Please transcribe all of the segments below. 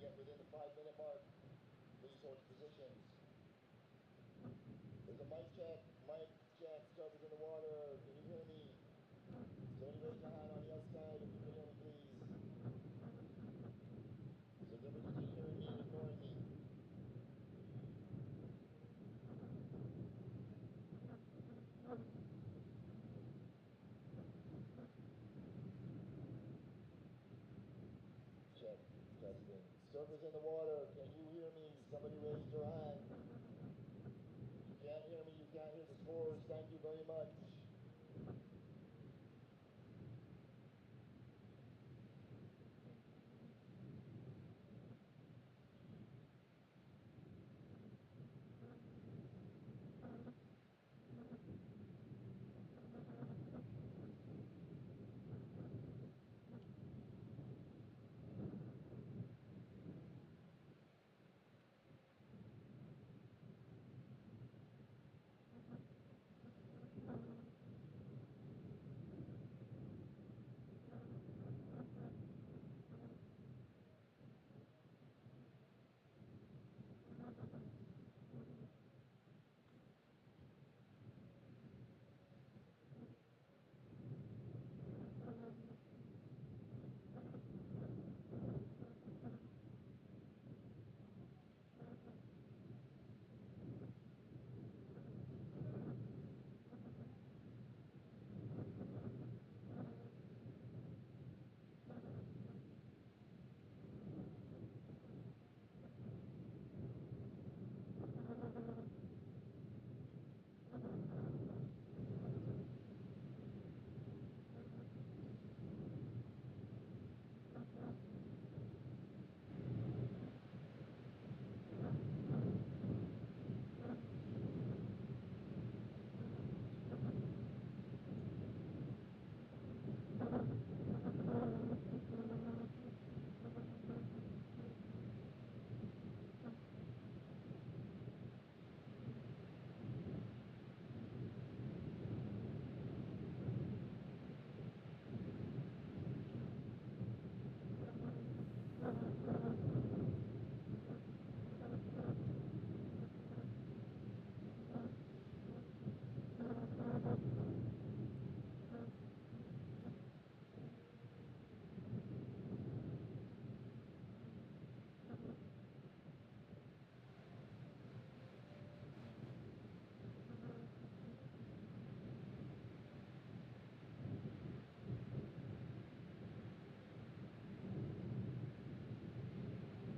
get within the 5-minute mark, please hold your positions. There's a mic check, Starboard's in the water, can you hear me? Somebody raise your hand on the outside if you can hear me, please. There's a difference between hearing me and ignoring me. Check, testing. Surfer's in the water, can you hear me? Somebody raise your hand. You can't hear me, you can't hear the scores, thank you very much.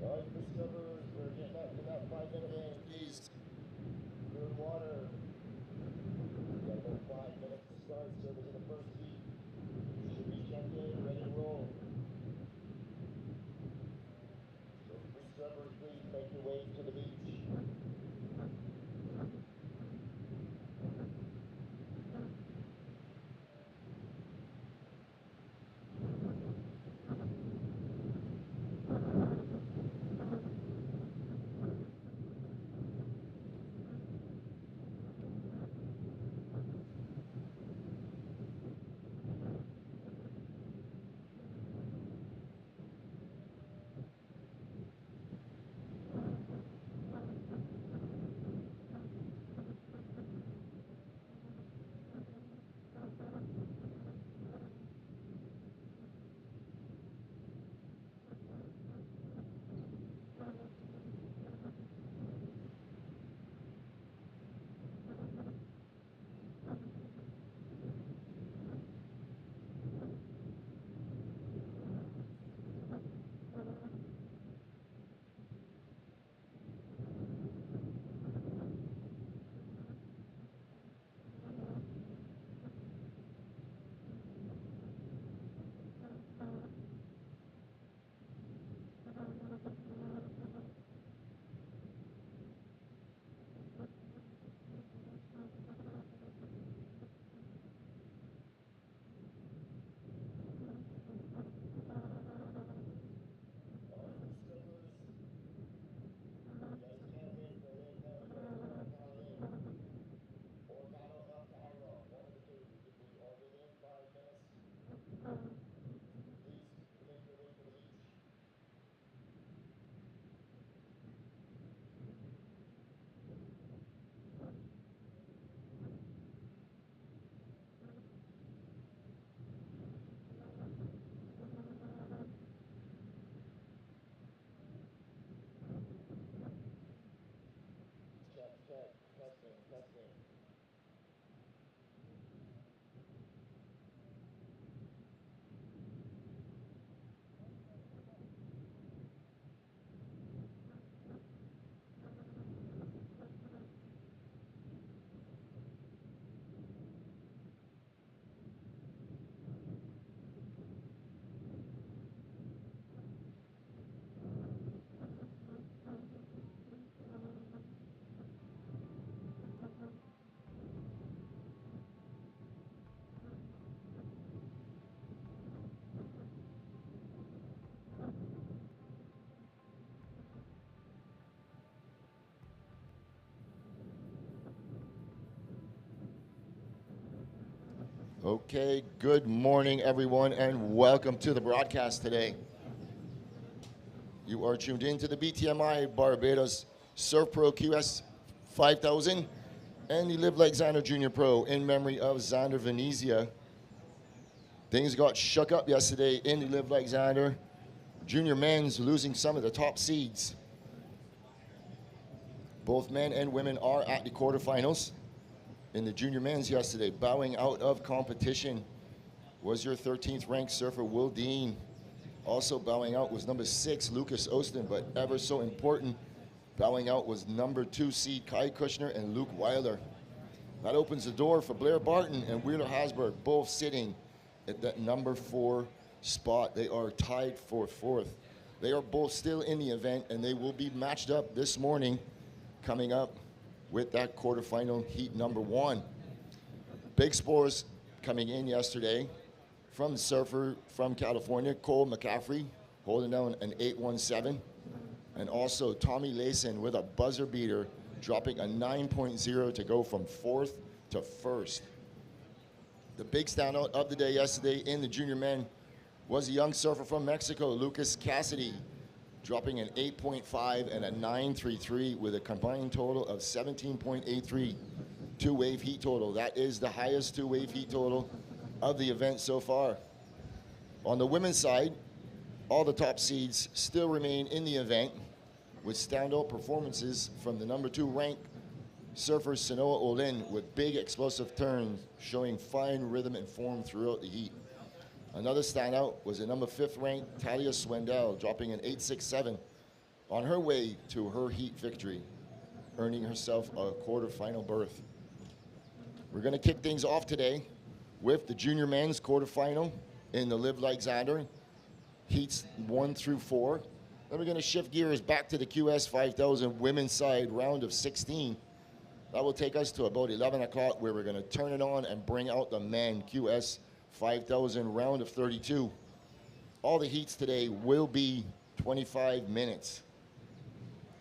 All right, discoverers, we're getting up to that 5-minute game, please. You're in water. We've got about 5 minutes to start. Servers in the first heat. You should be checked in, ready to roll. So discoverers, please make your way to the beach. Okay, good morning, everyone, and welcome to the broadcast today. You are tuned in to the BTMI Barbados Surf Pro QS 5000 and the Live Like Zander Junior Pro in memory of Zander Venezia. Things got shook up yesterday in the Live Like Zander Junior men's, losing some of the top seeds. Both men and women are at the quarterfinals. In the junior men's yesterday, bowing out of competition was your 13th ranked surfer, Will Dean. Also bowing out was number 6, Lucas Austin, but ever so important, bowing out was number 2 seed, Kai Kushner and Luke Wilder. That opens the door for Blair Barton and Wheeler Hasberg, both sitting at that number 4 spot. They are tied for 4th. They are both still in the event, and they will be matched up this morning, coming up with that quarterfinal heat number 1. Big scores coming in yesterday from the surfer from California, Cole McCaffrey, holding down an 8.17, and also Tommy Layson with a buzzer beater, dropping a 9.0 to go from 4th to 1st. The big standout of the day yesterday in the junior men was a young surfer from Mexico, Lucas Cassidy, dropping an 8.5 and a 9.33 with a combined total of 17.83 two-wave heat total. That is the highest two-wave heat total of the event so far. On the women's side, all the top seeds still remain in the event with standout performances from the number 2 ranked surfer Sanoa Olin with big explosive turns showing fine rhythm and form throughout the heat. Another standout was the number 5th ranked Talia Swendell, dropping an 8.67 on her way to her heat victory, earning herself a quarterfinal berth. We're going to kick things off today with the junior men's quarterfinal in the Live Like Zander, heats 1 through 4. Then we're going to shift gears back to the QS 5000 women's side round of 16. That will take us to about 11 o'clock, where we're going to turn it on and bring out the men QS 5000 round of 32. All the heats today will be 25 minutes.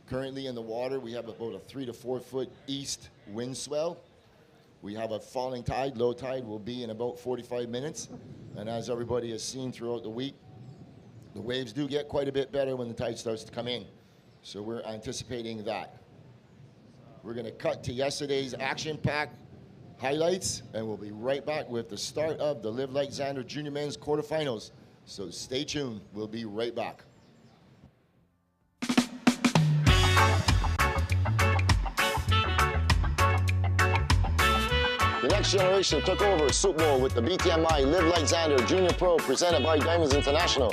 Currently in the water, we have about a 3 to 4 foot east wind swell. We have a falling tide. Low tide will be in about 45 minutes. And as everybody has seen throughout the week, the waves do get quite a bit better when the tide starts to come in. So we're anticipating that. We're going to cut to yesterday's action-packed highlights, and we'll be right back with the start of the Live Like Zander Junior Men's quarterfinals. So stay tuned. We'll be right back. The next generation took over Super Bowl with the BTMI Live Like Zander Junior Pro presented by Diamonds International.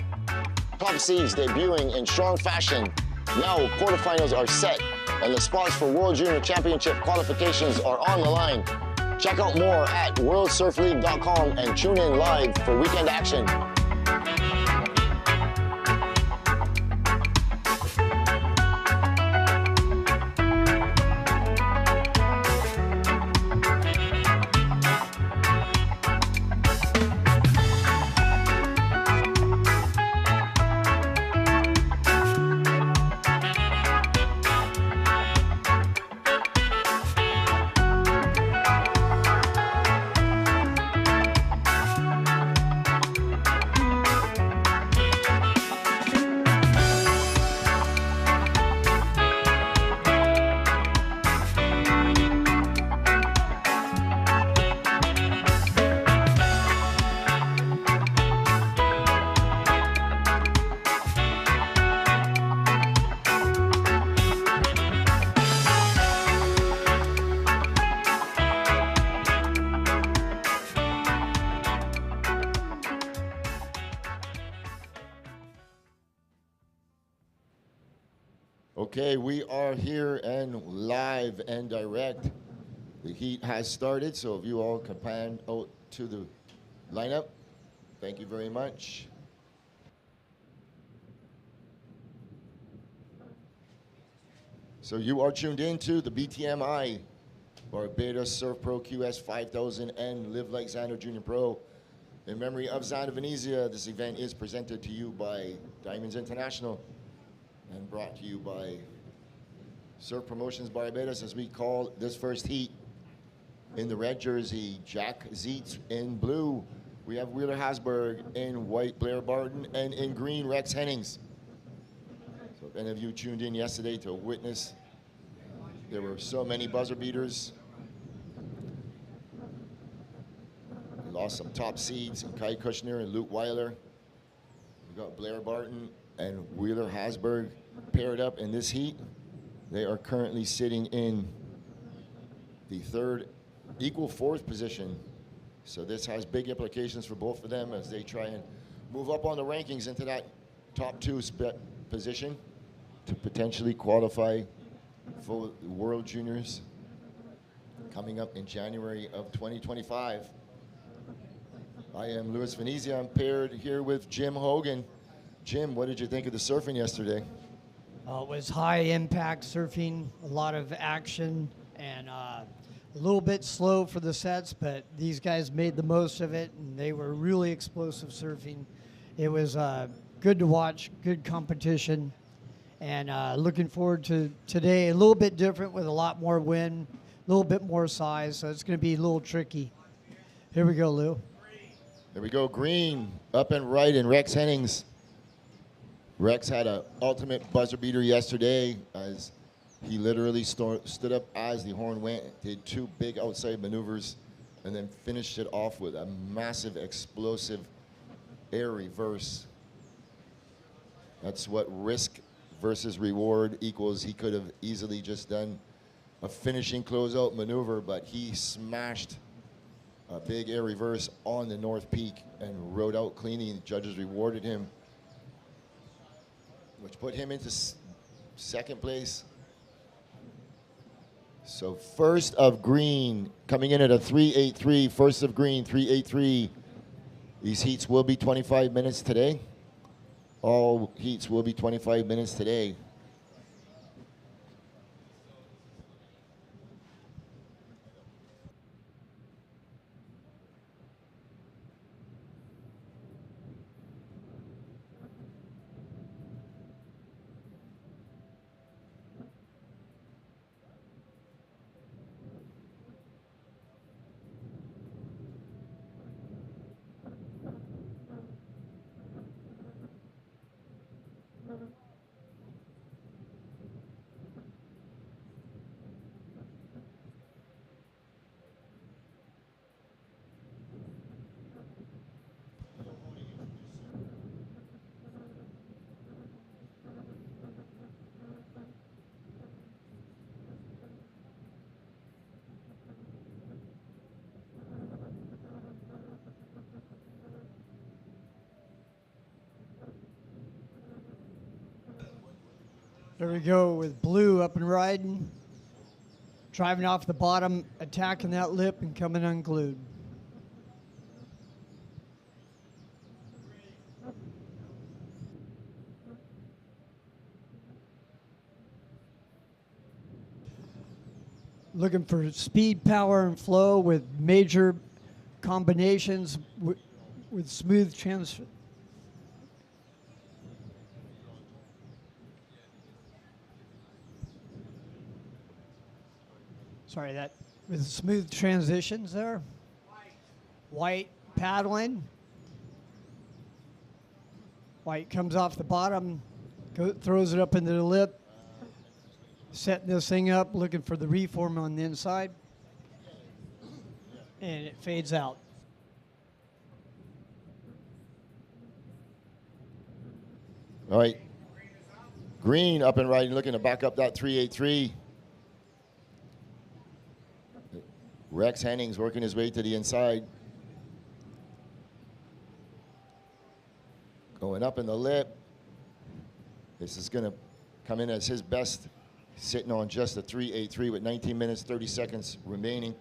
Top seeds debuting in strong fashion. Now quarterfinals are set, and the spots for World Junior Championship qualifications are on the line. Check out more at worldsurfleague.com and tune in live for weekend action. Okay, we are here and live and direct. The heat has started, so if you all can pan out to the lineup, thank you very much. So you are tuned in to the BTMI Barbados Surf Pro QS 5000 and Live Like Zander Junior Pro. In memory of Zander Venezia, this event is presented to you by Diamonds International and brought to you by Surf Promotions Barbados, as we call this first heat. In the red jersey, Jack Zeitz. In blue, we have Wheeler Hasberg. In white, Blair Barton. And in green, Rex Hennings. So if any of you tuned in yesterday to witness, there were so many buzzer beaters. We lost some top seeds in Kai Kushner and Luke Weiler. We got Blair Barton and Wheeler Hasberg paired up in this heat. They are currently sitting in the third, equal fourth position. So this has big implications for both of them as they try and move up on the rankings into that top two position to potentially qualify for the World Juniors coming up in January of 2025. I am Louis Venezia. I'm paired here with Jim Hogan. Jim, what did you think of the surfing yesterday? It was high impact surfing, a lot of action, and a little bit slow for the sets, but these guys made the most of it, and they were really explosive surfing. It was good to watch, good competition, and looking forward to today. A little bit different with a lot more wind, a little bit more size, so it's going to be a little tricky. Here we go, Lou. There we go, green, up and right, and Rex Hennings. Rex had an ultimate buzzer beater yesterday as he literally stood up as the horn went, did two big outside maneuvers, and then finished it off with a massive, explosive air reverse. That's what risk versus reward equals. He could have easily just done a finishing closeout maneuver, but he smashed a big air reverse on the North Peak and rode out cleanly. The judges rewarded him, which put him into second place. So first of green coming in at a 3.83. First of green, 3.83. These heats will be 25 minutes today. All heats will be 25 minutes today. There we go with blue up and riding, driving off the bottom, attacking that lip and coming unglued. Looking for speed, power, and flow with major combinations with smooth transfer. Sorry, that with smooth transitions there. White paddling. White comes off the bottom, throws it up into the lip, setting this thing up, looking for the reform on the inside, and it fades out. All right, green up and right, looking to back up that 3.83. Rex Hennings working his way to the inside. Going up in the lip. This is going to come in as his best, sitting on just a 3.83 with 19 minutes, 30 seconds remaining.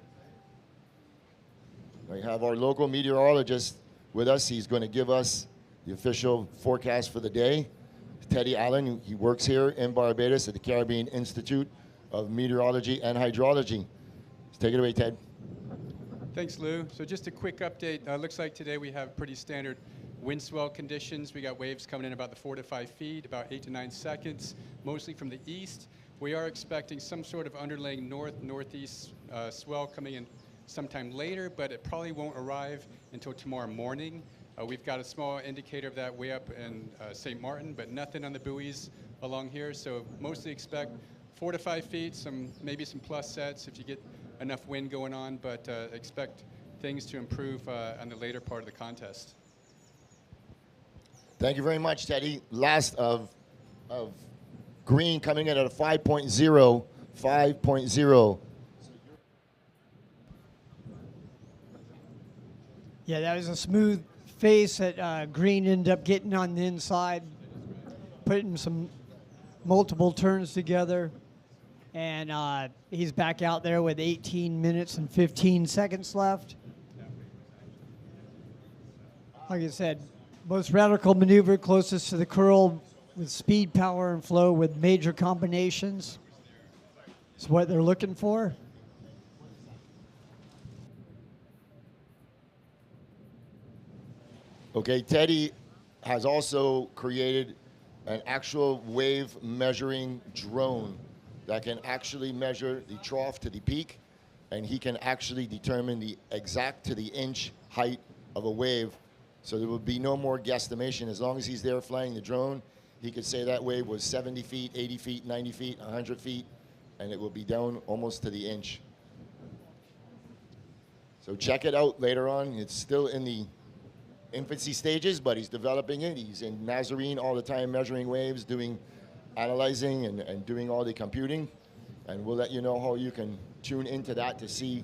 We have our local meteorologist with us. He's going to give us the official forecast for the day. Teddy Allen, he works here in Barbados at the Caribbean Institute of Meteorology and Hydrology. Take it away, Ted. Thanks, Lou. So just a quick update. Looks like today we have pretty standard wind swell conditions. We got waves coming in about the 4 to 5 feet, about 8 to 9 seconds, mostly from the east. We are expecting some sort of underlying northeast swell coming in sometime later, but it probably won't arrive until tomorrow morning. We've got a small indicator of that way up in St. Martin, but nothing on the buoys along here. So mostly expect 4 to 5 feet, maybe some plus sets if you get enough wind going on, but expect things to improve on the later part of the contest. Thank you very much, Teddy. Last of green coming in at a 5.0, 5.0. Yeah, that was a smooth face that Green ended up getting on the inside, putting some multiple turns together, and he's back out there with 18 minutes and 15 seconds left. Like I said, most radical maneuver closest to the curl with speed, power, and flow with major combinations. It's what they're looking for. Okay, Teddy has also created an actual wave measuring drone that can actually measure the trough to the peak, and he can actually determine the exact to the inch height of a wave. So there will be no more guesstimation. As long as he's there flying the drone, he could say that wave was 70 feet, 80 feet, 90 feet, 100 feet, and it will be down almost to the inch. So check it out later on. It's still in the infancy stages, but he's developing it. He's in Nazarene all the time, measuring waves, analyzing and doing all the computing. And we'll let you know how you can tune into that to see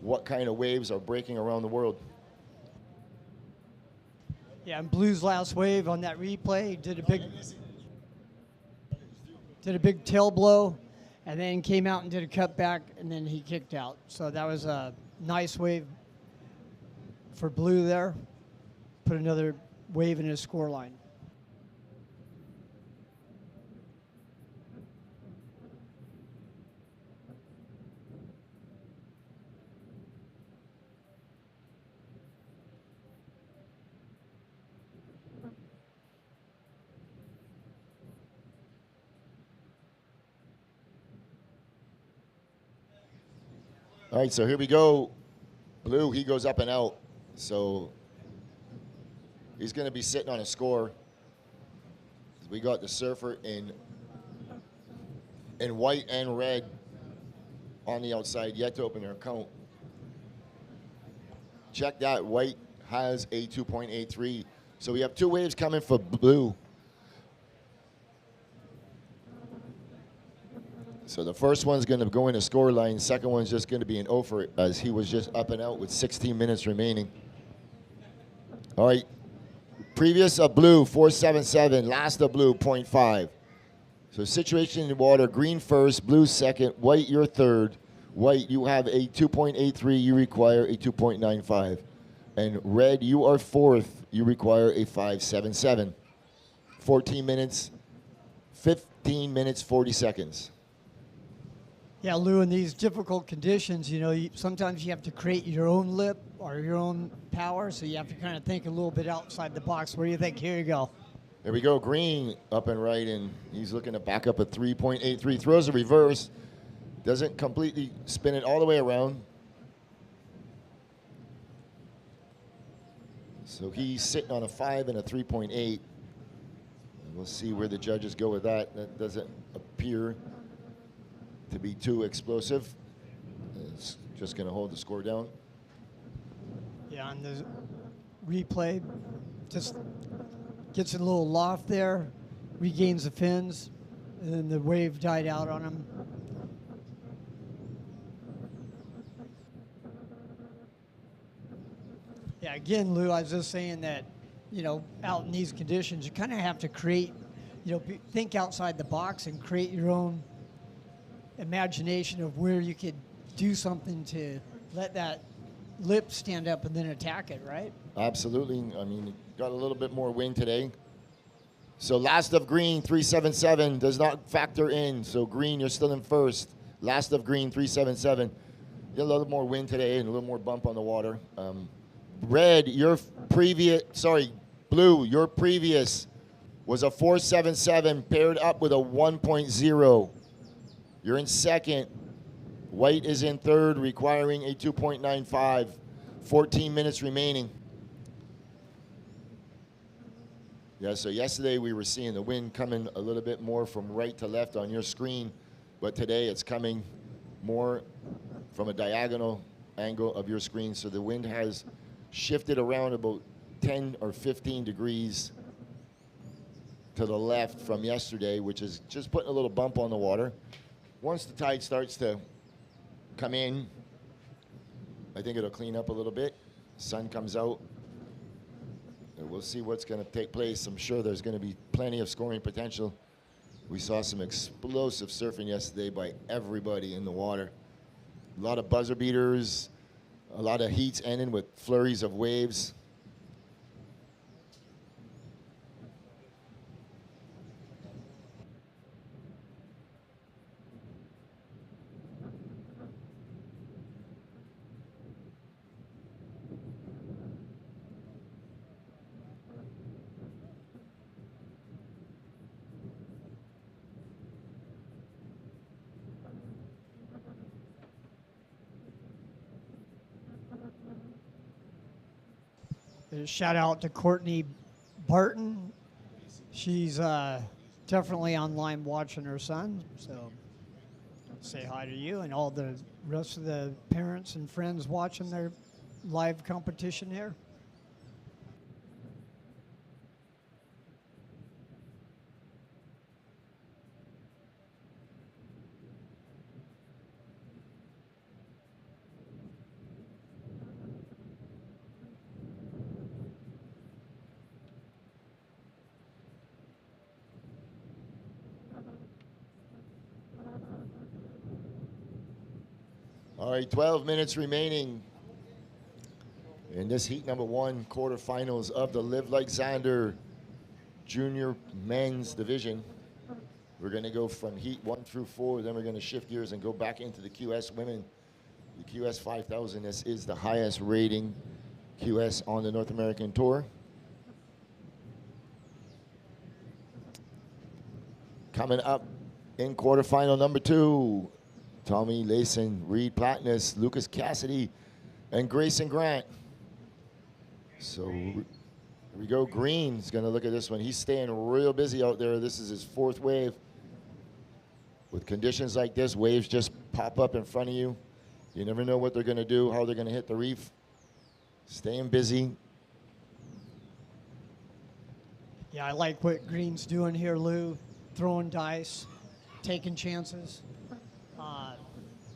what kind of waves are breaking around the world. Yeah, and Blue's last wave on that replay did a big tail blow, and then came out and did a cutback, and then he kicked out. So that was a nice wave for Blue there. Put another wave in his score line. All right, so here we go. Blue, he goes up and out. So he's going to be sitting on a score. We got the surfer in white and red on the outside, yet to open their account. Check that, white has a 2.83. So we have 2 waves coming for Blue. So the first one's going to go in a score line. Second one's just going to be an over, as he was just up and out with 16 minutes remaining. All right. Previous of Blue, 4.77. Last of Blue, 0.5. So situation in the water, green first, Blue second, white you're third. White, you have a 2.83, you require a 2.95. And red, you are fourth, you require a 5.77. 14 minutes, 15 minutes, 40 seconds. Yeah, Lou, in these difficult conditions, sometimes you have to create your own lip or your own power, so you have to kind of think a little bit outside the box. What do you think? Here you go. There we go, green up and right, and he's looking to back up a 3.83. Throws a reverse, doesn't completely spin it all the way around. So he's sitting on a 5 and a 3.8. And we'll see where the judges go with that. That doesn't appear to be too explosive. It's just going to hold the score down. Yeah, and the replay just gets a little loft there, regains the fins, and then the wave died out on him. Yeah, again, Lou, I was just saying that, out in these conditions, you kind of have to create, think outside the box and create your own imagination of where you could do something to let that lip stand up and then attack it, right? Absolutely. I mean, got a little bit more wind today. So last of green, 3.77 does not factor in. So green, you're still in first. Last of green, 3.77. Get a little more wind today and a little more bump on the water. Red, Blue, your previous was a 4.77 paired up with a 1.0. You're in second. White is in third, requiring a 2.95. 14 minutes remaining. Yeah, so yesterday we were seeing the wind coming a little bit more from right to left on your screen, but today it's coming more from a diagonal angle of your screen. So the wind has shifted around about 10 or 15 degrees to the left from yesterday, which is just putting a little bump on the water. Once the tide starts to come in, I think it'll clean up a little bit. Sun comes out, and we'll see what's going to take place. I'm sure there's going to be plenty of scoring potential. We saw some explosive surfing yesterday by everybody in the water. A lot of buzzer beaters, a lot of heats ending with flurries of waves. Shout out to Courtney Barton. She's definitely online watching her son, so say hi to you and all the rest of the parents and friends watching their live competition here. All right, 12 minutes remaining in this heat number 1 quarterfinals of the Live Like Zander junior men's division. We're going to go from heat 1 through 4, then we're going to shift gears and go back into the QS women. The QS 5000, this is the highest rating QS on the North American Tour. Coming up in quarterfinal number 2, Tommy Layson, Reed Platnus, Lucas Cassidy, and Grayson Grant. So here we go. Green's going to look at this one. He's staying real busy out there. This is his 4th wave. With conditions like this, waves just pop up in front of you. You never know what they're going to do, how they're going to hit the reef. Staying busy. Yeah, I like what Green's doing here, Lou. Throwing dice, taking chances.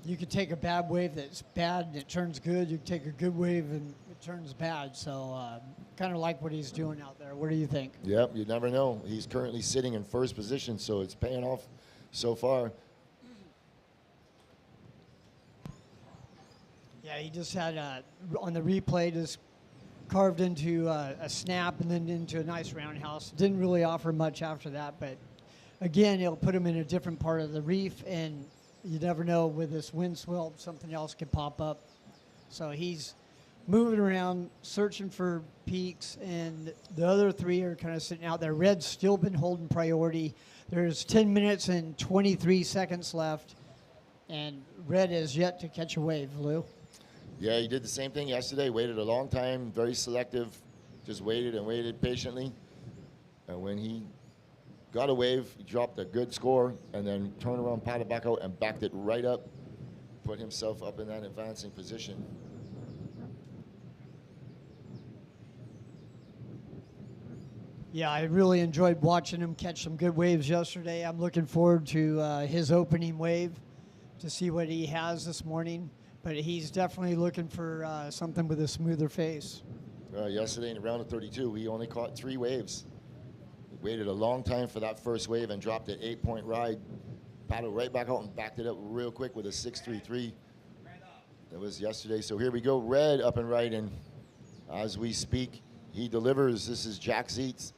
You could take a bad wave that's bad and it turns good. You could take a good wave and it turns bad. So kind of like what he's doing out there. What do you think? Yep, you never know. He's currently sitting in first position, so it's paying off so far. Yeah, he just had, on the replay, just carved into a snap and then into a nice roundhouse. Didn't really offer much after that, but again, it'll put him in a different part of the reef, and you never know, with this wind swell, something else could pop up. So he's moving around, searching for peaks, and the other 3 are kind of sitting out there. Red's still been holding priority. There's 10 minutes and 23 seconds left, and Red is yet to catch a wave, Lou. Yeah, he did the same thing yesterday, waited a long time, very selective, just waited and waited patiently. And when he got a wave, he dropped a good score, and then turned around, paddled back out, and backed it right up, put himself up in that advancing position. Yeah, I really enjoyed watching him catch some good waves yesterday. I'm looking forward to his opening wave to see what he has this morning. But he's definitely looking for something with a smoother face. Yesterday in the round of 32, he only caught 3 waves. He waited a long time for that first wave and dropped an 8-point ride. Paddled right back out and backed it up real quick with a 6.33. That was yesterday. So here we go. Red up and right, and as we speak, he delivers. This is Jack Zeitz.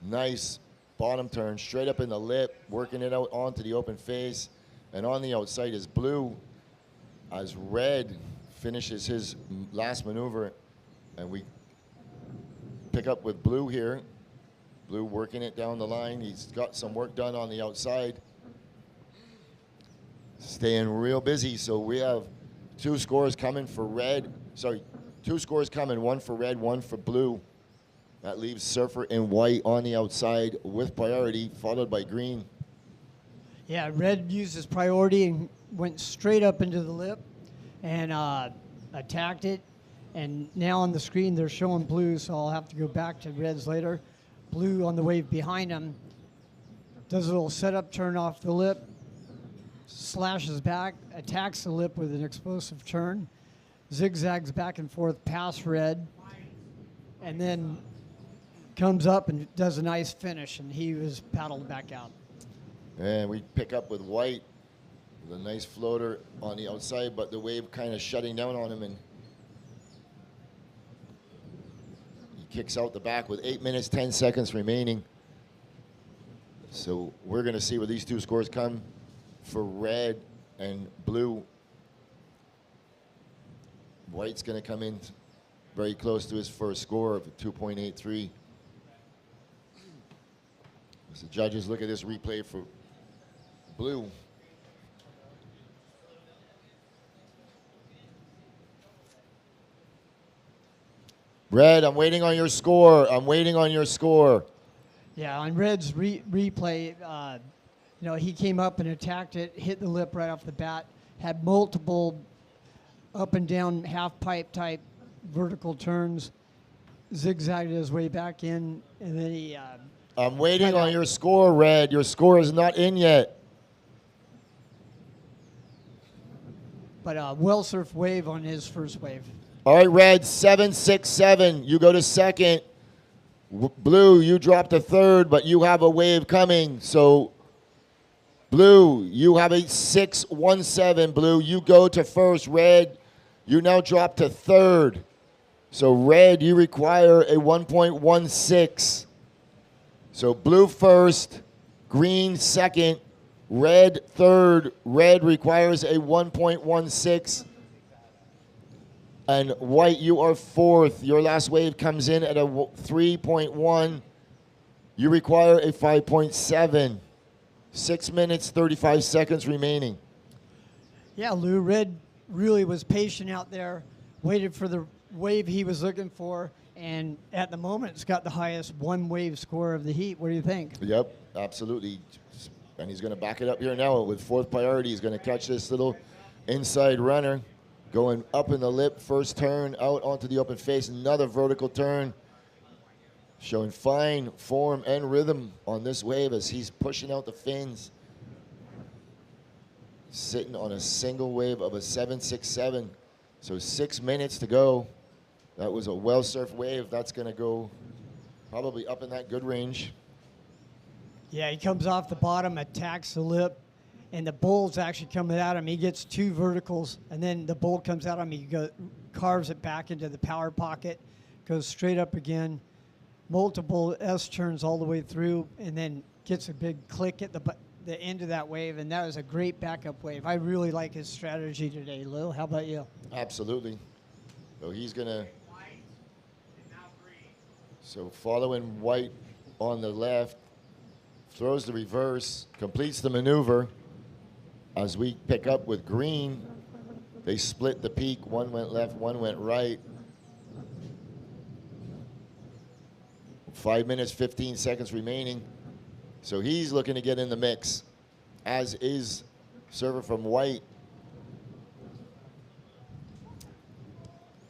Nice bottom turn, straight up in the lip, working it out onto the open face. And on the outside is Blue, as Red finishes his last maneuver, and we pick up with Blue here. Blue working it down the line. He's got some work done on the outside. staying real busy. So we have two scores coming for red. Sorry, two scores coming, one for red, one for blue. That leaves Surfer in white on the outside with priority, followed by green. Yeah, red used his priority and went straight up into the lip and attacked it. And now on the screen they're showing blue, so I'll have to go back to reds later. Blue on the wave behind him does a little setup turn off the lip, slashes back, attacks the lip with an explosive turn, zigzags back and forth past red, and then comes up and does a nice finish, and he was paddled back out. And we pick up with white with a nice floater on the outside, but the wave kind of shutting down on him, and he kicks out the back with 8 minutes, 10 seconds remaining. So we're going to see where these two scores come for red and blue. White's going to come in very close to his first score of 2.83. As the judges look at this replay for blue. Red, I'm waiting on your score. I'm waiting on your score. Yeah, on red's replay, he came up and attacked it, hit the lip right off the bat, had multiple up and down half pipe type vertical turns, zigzagged his way back in, and then he... I'm waiting on your score, Red. Your score is not in yet. But well-surfed wave on his first wave. All right, Red, 7-6-7. You go to second. Blue, you drop to third, but you have a wave coming. So, Blue, you have a 6-1-7. Blue, you go to first. Red, you now drop to third. So, Red, you require a 1.16. So, Blue first, Green second, Red third. Red requires a 1.16. And White, you are fourth. Your last wave comes in at a 3.1. You require a 5.7. 6 minutes, 35 seconds remaining. Yeah, Lou, Red really was patient out there, waited for the wave he was looking for, and at the moment it's got the highest one wave score of the heat. What do you think? Yep, absolutely. And he's going to back it up here now with fourth priority. He's going to catch this little inside runner. Going up in the lip, first turn, out onto the open face, another vertical turn. Showing fine form and rhythm on this wave as he's pushing out the fins. Sitting on a single wave of a 7.67. So 6 minutes to go. That was a well-surfed wave. That's going to go probably up in that good range. Yeah, he comes off the bottom, attacks the lip, and the bull's actually coming at him. He gets two verticals, and then the bull comes at him. He carves it back into the power pocket, goes straight up again, multiple S-turns all the way through, and then gets a big click at the end of that wave, and that was a great backup wave. I really like his strategy today, Lou. How about you? Absolutely. So he's going to... So following White on the left, throws the reverse, completes the maneuver. As we pick up with Green, they split the peak. One went left, one went right. 5 minutes, 15 seconds remaining. So he's looking to get in the mix, as is server from White.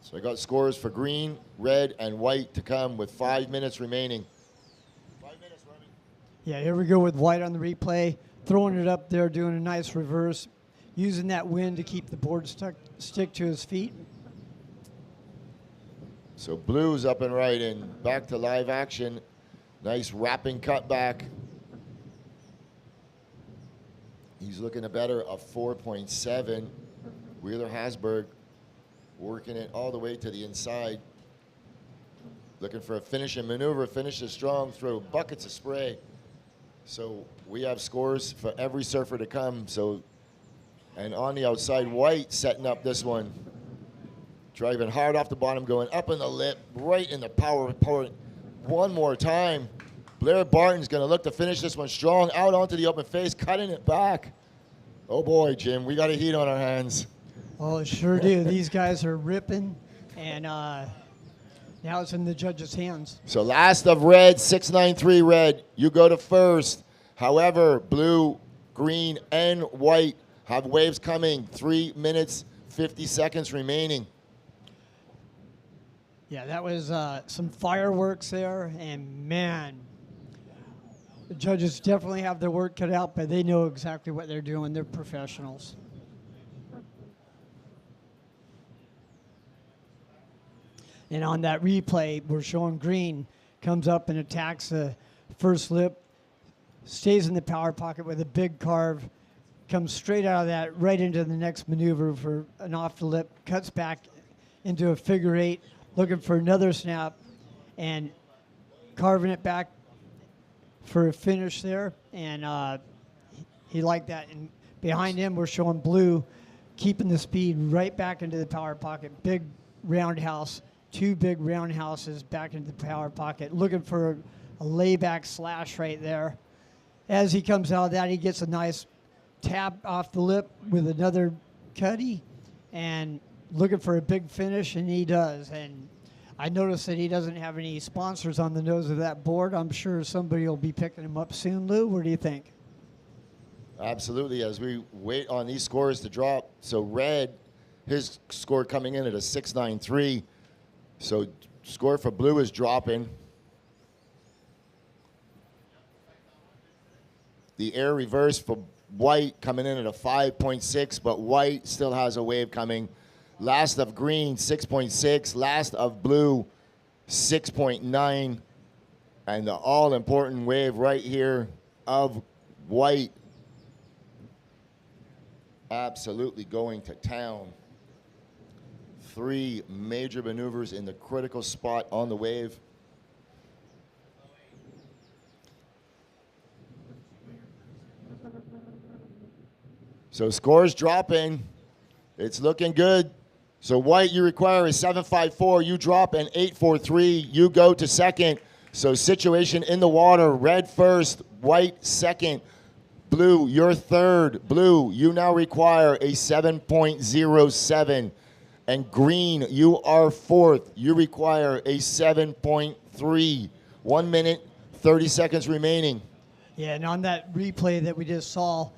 So I got scores for Green, Red, and White to come with 5 minutes remaining. 5 minutes, Remy. Yeah, here we go with White on the replay, throwing it up there, doing a nice reverse, using that wind to keep the board stick to his feet. So Blue's up and right, and back to live action. Nice wrapping cutback. He's looking to better a 4.7. Wheeler Hasberg working it all the way to the inside. Looking for a finishing maneuver, finishes strong, throw buckets of spray. So we have scores for every surfer to come. So, and on the outside, White setting up this one. Driving hard off the bottom, going up in the lip, right in the power. One more time. Blair Barton's going to look to finish this one strong, out onto the open face, cutting it back. Oh boy, Jim, we got a heat on our hands. Oh, it sure do. These guys are ripping, and now it's in the judges' hands. So last of red, 693 red. You go to first. However, blue, green, and white have waves coming. 3 minutes, 50 seconds remaining. Yeah, that was some fireworks there, and man, the judges definitely have their work cut out, but they know exactly what they're doing. They're professionals. And on that replay, we're showing green comes up and attacks the first lip, stays in the power pocket with a big carve, comes straight out of that right into the next maneuver for an off the lip, cuts back into a figure eight, looking for another snap, and carving it back for a finish there. And he liked that. And behind him, we're showing blue keeping the speed right back into the power pocket. Big roundhouse. 2 big roundhouses back into the power pocket, looking for a layback slash right there. As he comes out of that, he gets a nice tap off the lip with another cutty and looking for a big finish, and he does. And I noticed that he doesn't have any sponsors on the nose of that board. I'm sure somebody will be picking him up soon. Lou, what do you think? Absolutely, as we wait on these scores to drop. So red, his score coming in at a 693. So score for blue is dropping. The air reverse for white coming in at a 5.6, but white still has a wave coming. Last of green, 6.6. Last of blue, 6.9. And the all-important wave right here of white absolutely going to town. 3 major maneuvers in the critical spot on the wave. So scores dropping. It's looking good. So white, you require a 7.54. You drop an 8.43. You go to second. So situation in the water. Red first, white second. Blue, you're third. Blue, you now require a 7.07. And green, you are fourth. You require a 7.3. 1 minute, 30 seconds remaining. Yeah, and on that replay that we just saw,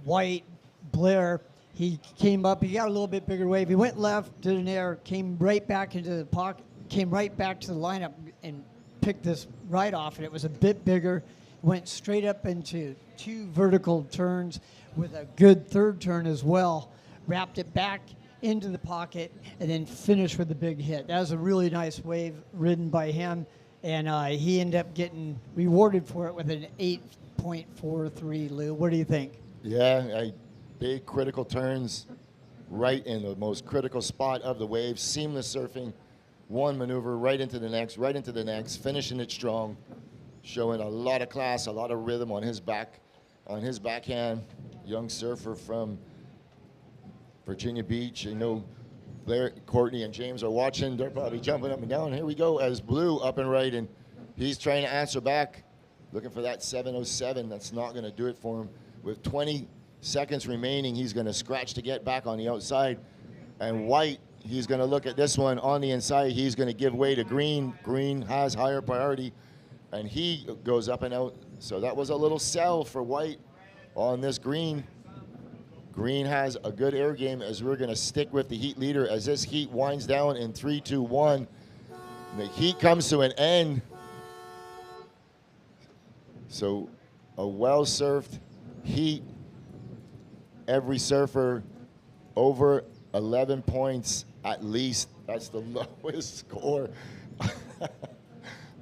white, Blair, he came up, he got a little bit bigger wave. He went left, did an air, came right back into the pocket, came right back to the lineup and picked this right off, and it was a bit bigger. Went straight up into 2 vertical turns with a good third turn as well. Wrapped it back into the pocket, and then finished with a big hit. That was a really nice wave ridden by him, and he ended up getting rewarded for it with an 8.43, Lou. What do you think? Yeah, big critical turns right in the most critical spot of the wave. Seamless surfing, 1 maneuver right into the next, finishing it strong, showing a lot of class, a lot of rhythm on his backhand. Young surfer from Virginia Beach. You know, Blair, Courtney, and James are watching. They're probably jumping up and down. Here we go as blue up and right, and he's trying to answer back, looking for that 7.07. That's not going to do it for him. With 20 seconds remaining, he's going to scratch to get back on the outside. And white, he's going to look at this one on the inside. He's going to give way to green. Green has higher priority, and he goes up and out. So that was a little sell for white on this green. Green has a good air game as we're going to stick with the heat leader as this heat winds down in 3, 2, 1. The heat comes to an end. So a well-surfed heat. Every surfer over 11 points at least. That's the lowest score.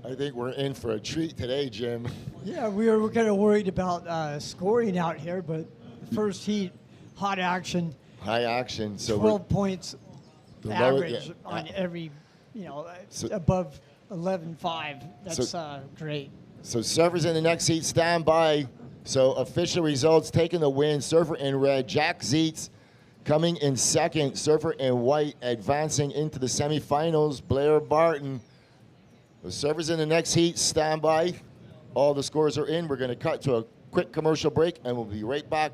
I think we're in for a treat today, Jim. Yeah, we were kind of worried about scoring out here, but the first heat, hot action. High action. So 12 points the average yeah. on every, So- above 11.5. That's great. So surfers in the next heat, stand by. So official results, taking the win. Surfer in red, Jack Zeitz coming in second. Surfer in white, advancing into the semifinals, Blair Barton. The surfers in the next heat, stand by. All the scores are in. We're going to cut to a quick commercial break, and we'll be right back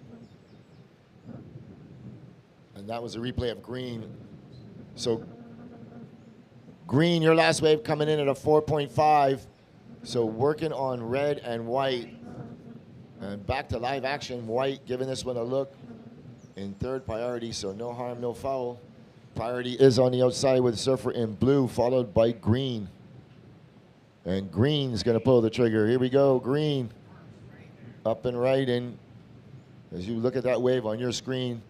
that was a replay of green. So green, your last wave coming in at a 4.5. So working on red and white. And back to live action, white giving this one a look in third priority, so no harm, no foul. Priority is on the outside with surfer in blue, followed by green. And green's gonna pull the trigger. Here we go, green. Up and right, and as you look at that wave on your screen,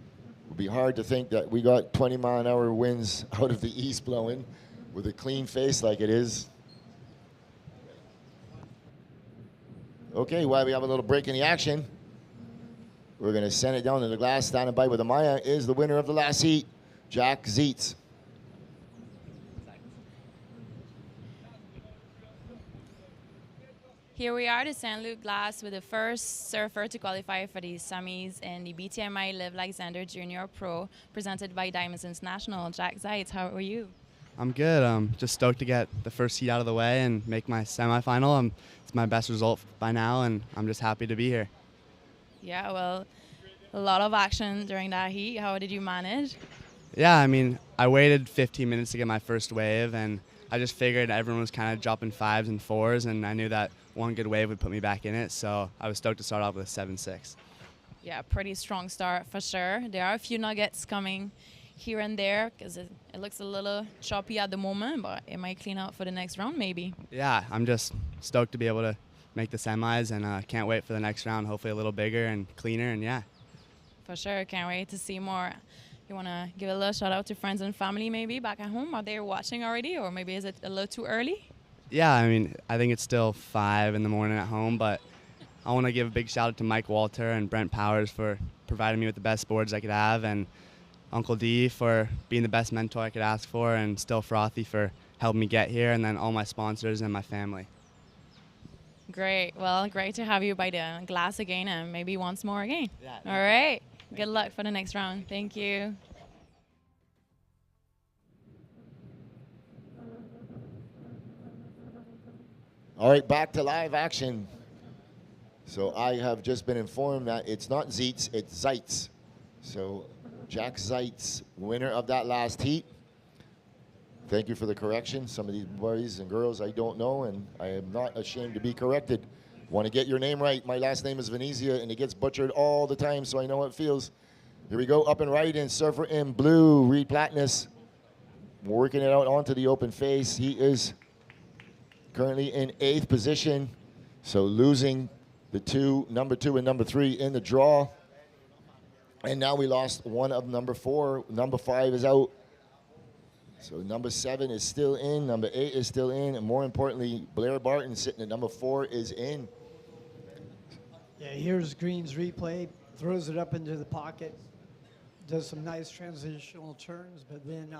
it would be hard to think that we got 20-mile-an-hour winds out of the east blowing with a clean face like it is. Okay, while we have a little break in the action, we're gonna send it down to the glass. Standing by with the Maya is the winner of the last heat, Jack Zeitz. Here we are, the St. Luke Glass, with the first surfer to qualify for the semis in the BTMI Live Like Zander Junior Pro, presented by Diamonds International. Jack Zeitz, how are you? I'm good. I'm just stoked to get the first heat out of the way and make my semifinal. It's my best result by now, and I'm just happy to be here. Yeah, well, a lot of action during that heat. How did you manage? Yeah, I mean, I waited 15 minutes to get my first wave, and I just figured everyone was kind of dropping 5s and 4s, and I knew that one good wave would put me back in it, so I was stoked to start off with a 7-6. Yeah, pretty strong start for sure. There are a few nuggets coming here and there because it looks a little choppy at the moment, but it might clean out for the next round maybe. Yeah, I'm just stoked to be able to make the semis, and can't wait for the next round, hopefully a little bigger and cleaner, and yeah. For sure, can't wait to see more. You want to give a little shout out to friends and family maybe back at home? Are they watching already, or maybe is it a little too early? Yeah, I mean, I think it's still 5 in the morning at home, but I want to give a big shout out to Mike Walter and Brent Powers for providing me with the best boards I could have, and Uncle D for being the best mentor I could ask for, and Still Frothy for helping me get here, and then all my sponsors and my family. Great. Well, great to have you by the glass again, and maybe once more again. Yeah. All right. Good luck for the next round. Thank you. All right, back to live action. So I have just been informed that it's not Zeitz, it's Zeitz. So Jack Zeitz, winner of that last heat. Thank you for the correction. Some of these boys and girls I don't know, and I am not ashamed to be corrected. Want to get your name right. My last name is Venezia, and it gets butchered all the time, so I know how it feels. Here we go, up and right, and surfer in blue, Reed Platnus, working it out onto the open face. He is currently in 8th position, so losing the number 2 and number 3 in the draw. And now we lost one of number 4. Number 5 is out. So number 7 is still in, number 8 is still in, and more importantly, Blair Barton sitting at number 4 is in. Yeah, here's Green's replay. Throws it up into the pocket. Does some nice transitional turns, but then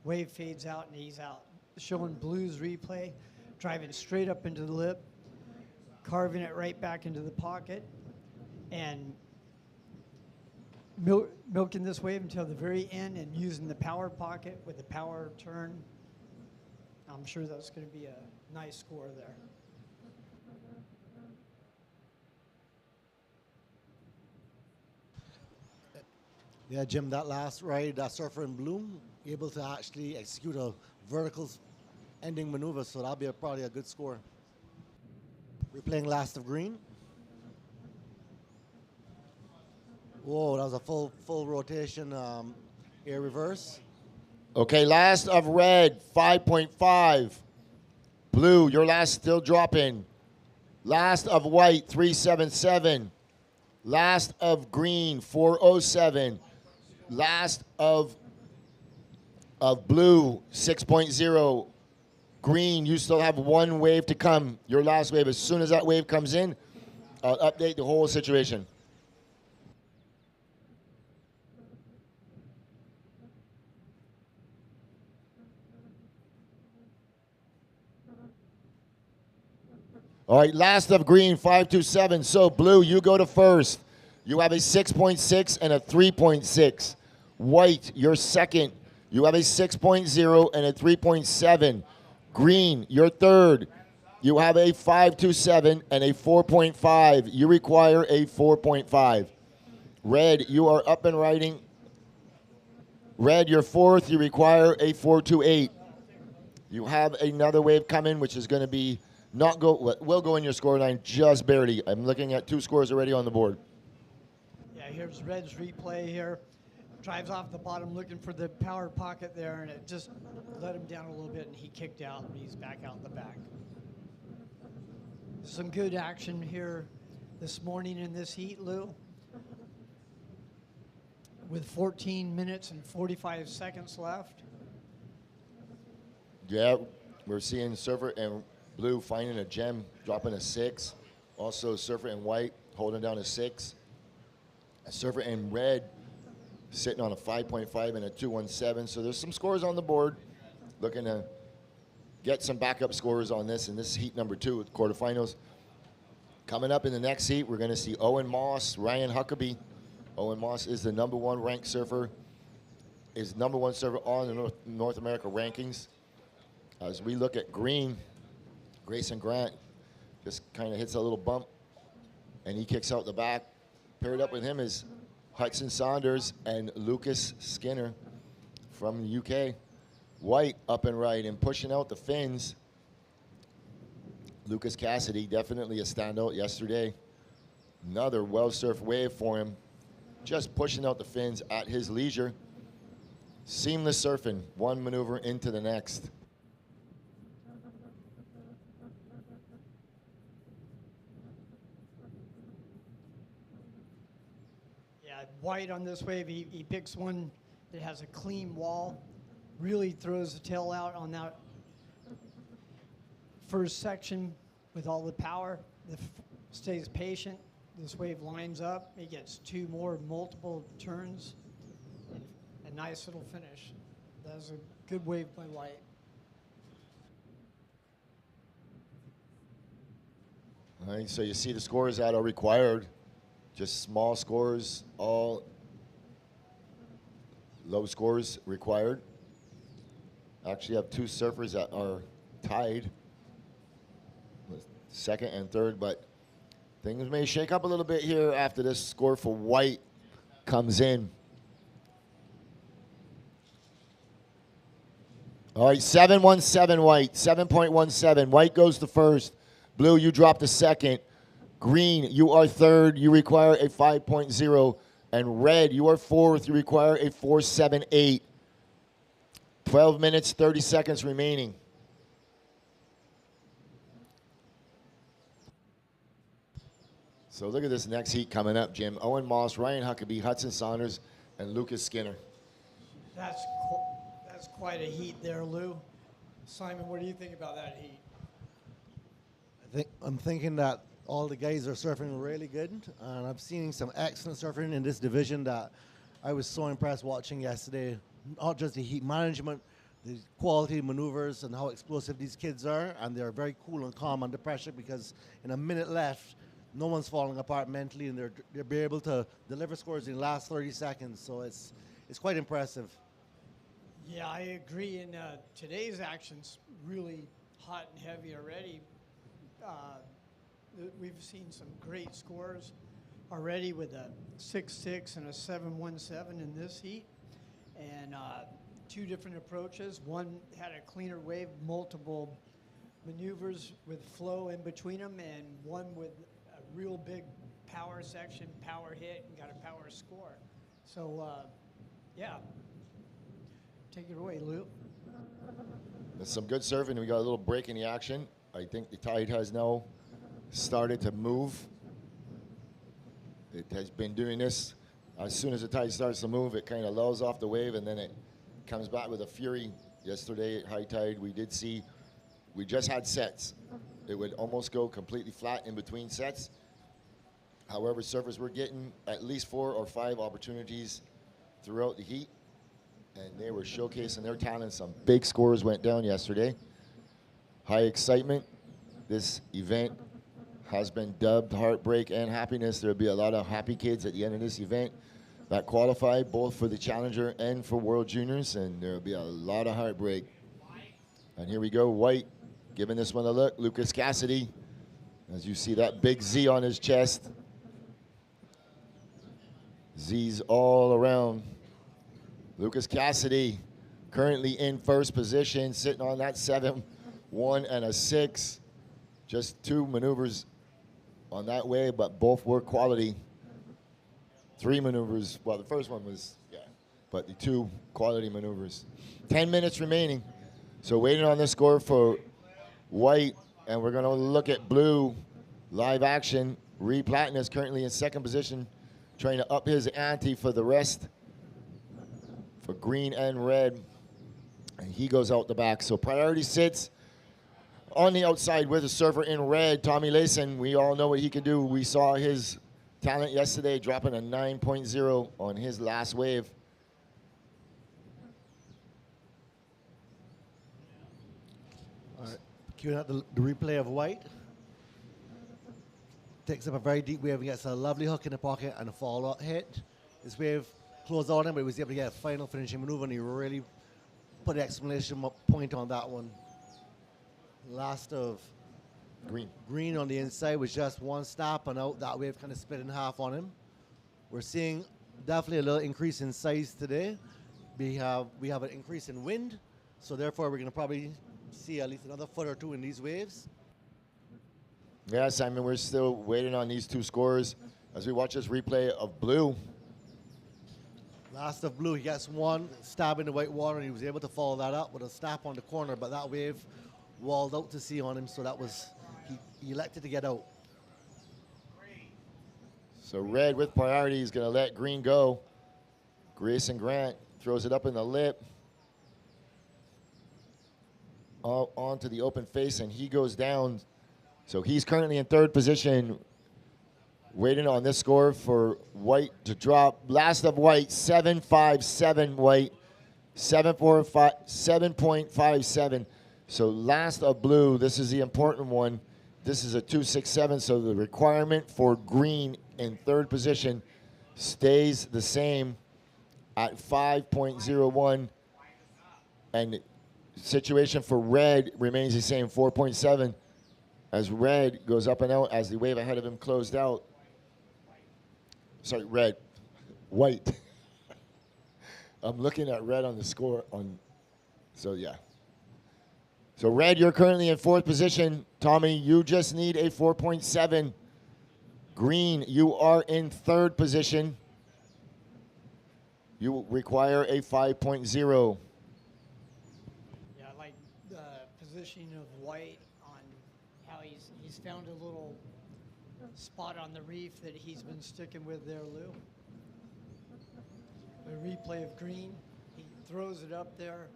wave fades out and he's out. Showing Blue's replay. Driving straight up into the lip. Carving it right back into the pocket. And milking this wave until the very end and using the power pocket with the power turn. I'm sure that's going to be a nice score there. Yeah, Jim, that last ride, that surfer in blue, able to actually execute a vertical ending maneuver, so that'll be probably a good score. We're playing last of green. Whoa, that was a full rotation air reverse. Okay, last of red, 5.5. Blue, your last still dropping. Last of white, 377. Last of green, 407. Last of blue, 6.0. Green, you still have one wave to come. Your last wave. As soon as that wave comes in, I'll update the whole situation. All right, last of green, 527. So blue, you go to first. You have a 6.6 and a 3.6. White, you're second. You have a 6.0 and a 3.7. Green, you're third. You have a 5.27 and a 4.5. You require a 4.5. Red, you are up and riding Red, you're fourth. You require a 4.28. You have another wave coming, which is going to be will go in your score line just barely. I'm looking at 2 scores already on the board. Yeah, here's Red's replay here. Drives off the bottom looking for the power pocket there, and it just let him down a little bit, and he kicked out, and he's back out in the back. Some good action here this morning in this heat, Lou. With 14 minutes and 45 seconds left. Yeah, we're seeing Surfer and Blue finding a gem, dropping a 6. Also Surfer and White holding down a 6. Surfer and Red sitting on a 5.5 and a 2.17. So there's some scores on the board. Looking to get some backup scores on this in this heat number 2 with quarterfinals. Coming up in the next heat, we're going to see Owen Moss, Ryan Huckabee. Owen Moss is the #1 ranked surfer, is #1 surfer on the North America rankings. As we look at green, Grayson Grant just kind of hits a little bump, and he kicks out the back. Paired up with him is Hudson Saunders and Lucas Skinner from the UK. White up and right and pushing out the fins. Lucas Cassidy, definitely a standout yesterday. Another well-surfed wave for him. Just pushing out the fins at his leisure. Seamless surfing, one maneuver into the next. Yeah, White on this wave, he picks one that has a clean wall. Really throws the tail out on that first section with all the power. Stays patient. This wave lines up. He gets 2 more multiple turns. And a nice little finish. That was a good wave by White. All right, so you see the scores that are required. Just small scores, all low scores required. Actually have 2 surfers that are tied, second and third, but things may shake up a little bit here after this score for White comes in. All right, 7.17 White, 7.17. White goes to first. Blue, you drop to second. Green, you are third. You require a 5.0. And red, you are fourth. You require a 4.78. 12 minutes, 30 seconds remaining. So look at this next heat coming up, Jim. Owen Moss, Ryan Huckabee, Hudson Saunders, and Lucas Skinner. That's quite a heat there, Lou. Simon, what do you think about that heat? I'm thinking that all the guys are surfing really good, and I'm seeing some excellent surfing in this division that I was so impressed watching yesterday. Not just the heat management, the quality maneuvers, and how explosive these kids are, and they're very cool and calm under pressure because in a minute left, no one's falling apart mentally, and they're be able to deliver scores in the last 30 seconds. So it's quite impressive. Yeah, I agree. And today's action's really hot and heavy already. We've seen some great scores already with a 6.6 and a 7.17 in this heat. And 2 different approaches. One had a cleaner wave, multiple maneuvers with flow in between them, and one with a real big power section, power hit, and got a power score. So, yeah. Take it away, Lou. There's some good surfing. We got a little break in the action. I think the tide has now started to move. It has been doing this. As soon as the tide starts to move, it kind of lulls off the wave, and then it comes back with a fury. Yesterday at high tide, we just had sets. It would almost go completely flat in between sets. However, surfers were getting at least 4 or 5 opportunities throughout the heat, and they were showcasing their talent. Some big scores went down yesterday. High excitement. This event has been dubbed Heartbreak and Happiness. There'll be a lot of happy kids at the end of this event that qualify both for the Challenger and for World Juniors, and there'll be a lot of heartbreak. And here we go, White giving this one a look. Lucas Cassidy, as you see that big Z on his chest. Z's all around Lucas Cassidy currently in first position, sitting on that 7, 1 and a 6. Just 2 maneuvers on that wave, but both were quality. 3 maneuvers, well, the first one was, yeah, but the 2 quality maneuvers. 10 minutes remaining. So waiting on the score for white, and we're gonna look at blue live action. Reed Platten is currently in second position, trying to up his ante for the rest, for green and red. And he goes out the back. So priority sits on the outside with a surfer in red, Tommy Layson. We all know what he can do. We saw his talent yesterday, dropping a 9.0 on his last wave. All right, queuing up the replay of white. Takes up a very deep wave and gets a lovely hook in the pocket and a follow-up hit. This wave closed on him, but he was able to get a final finishing maneuver, and he really put an exclamation point on that one. Last of green on the inside was just one stop and out. That wave kind of split in half on him. We're seeing definitely a little increase in size today. We have an increase in wind, so therefore we're going to probably see at least another foot or 2 in these waves. Yeah, Simon, we're still waiting on these 2 scores as we watch this replay of blue. Last of blue, he gets one stab in the white water, and he was able to follow that up with a snap on the corner, but that wave walled out to sea on him, so that was, he elected to get out. So red with priority is going to let green go. Grayson Grant throws it up in the lip, onto the open face, and he goes down. So he's currently in third position, waiting on this score for white to drop. Last of white, 7.57 white, 7.57. So last of blue, this is the important one. This is a 2.67, so the requirement for green in third position stays the same at 5.01. And situation for red remains the same, 4.7. As red goes up and out as the wave ahead of him closed out. Sorry, white. I'm looking at red on the score so yeah. So red, you're currently in fourth position. Tommy, you just need a 4.7. Green, you are in third position. You require a 5.0. Yeah, I like the positioning of white on how he's found a little spot on the reef that he's been sticking with there, Lou. A replay of green, he throws it up there,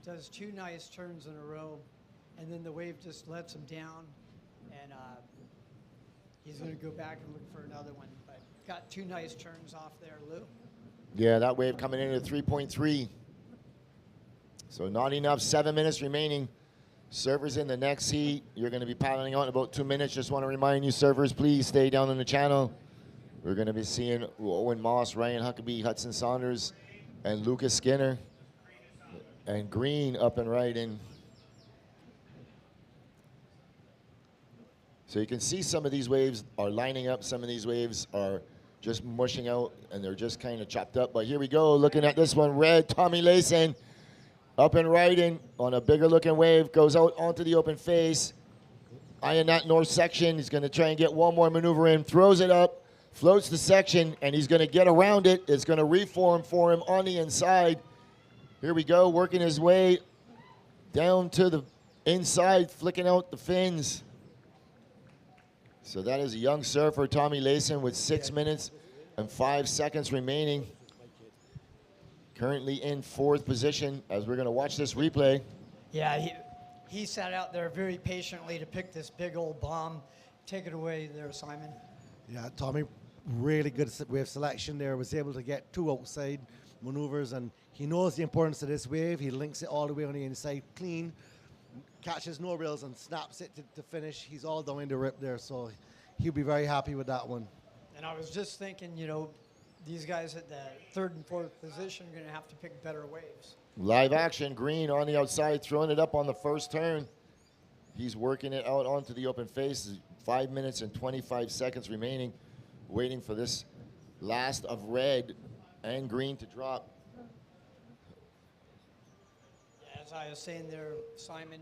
does 2 nice turns in a row, and then the wave just lets him down, and he's going to go back and look for another one, but got 2 nice turns off there, Lou. Yeah, that wave coming in at 3.3. So not enough, 7 minutes remaining. Servers in the next heat. You're going to be paddling out in about 2 minutes. Just want to remind you, servers, please stay down on the channel. We're going to be seeing Owen Moss, Ryan Huckabee, Hudson Saunders, and Lucas Skinner. And green up and right in. So you can see some of these waves are lining up. Some of these waves are just mushing out, and they're just kind of chopped up. But here we go, looking at this one, red, Tommy Layson. Up and right in on a bigger looking wave, goes out onto the open face. Eyeing that north section, he's gonna try and get one more maneuver in, throws it up, floats the section, and he's gonna get around it. It's gonna reform for him on the inside. Here we go, working his way down to the inside, flicking out the fins. So that is a young surfer, Tommy Layson, with 6 minutes and 5 seconds remaining. Currently in fourth position as we're going to watch this replay. Yeah, he sat out there very patiently to pick this big old bomb. Take it away there, Simon. Yeah, Tommy, really good wave selection there. Was able to get 2 outside maneuvers, and he knows the importance of this wave. He links it all the way on the inside clean, catches no rails and snaps it to finish. He's all down the rip there, so he'll be very happy with that one. And I was just thinking, you know, these guys at the third and fourth position are going to have to pick better waves. Live action, green on the outside, throwing it up on the first turn. He's working it out onto the open face. 5 minutes and 25 seconds remaining, waiting for this last of red and green to drop. as I was saying there, Simon,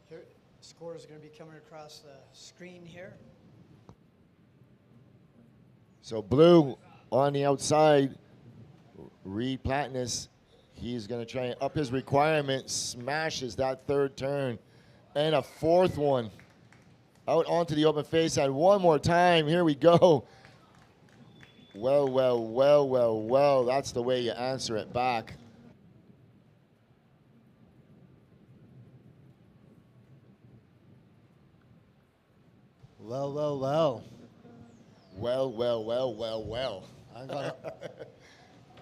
here, score is going to be coming across the screen here. So blue on the outside, Reed Platinus, he's going to try and up his requirement, smashes that third turn, and a fourth one. Out onto the open face, and one more time, here we go. Well, well, well, well, well, that's the way you answer it back. Well, well, well. Well, well, well, well, well.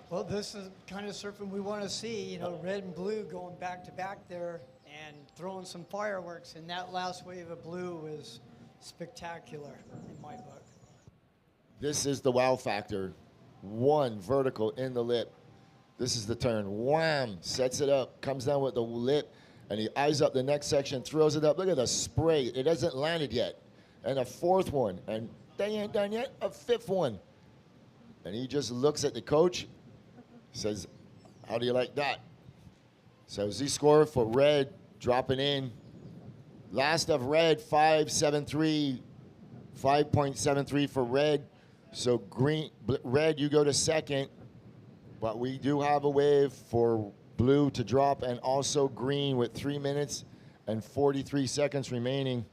Well, this is kind of surfing we want to see, you know, red and blue going back to back there and throwing some fireworks. And that last wave of blue was spectacular in my book. This is the wow factor. One vertical in the lip. This is the turn. Wham! Sets it up, comes down with the lip, and he eyes up the next section, throws it up. Look at the spray. It hasn't landed yet. And a fourth one. And they ain't done yet. A fifth one. And he just looks at the coach, says, how do you like that? So Z-score for red, dropping in. Last of red, 5.73, 5.73 for red. So green, red, you go to second. But we do have a wave for blue to drop, and also green with 3 minutes and 43 seconds remaining.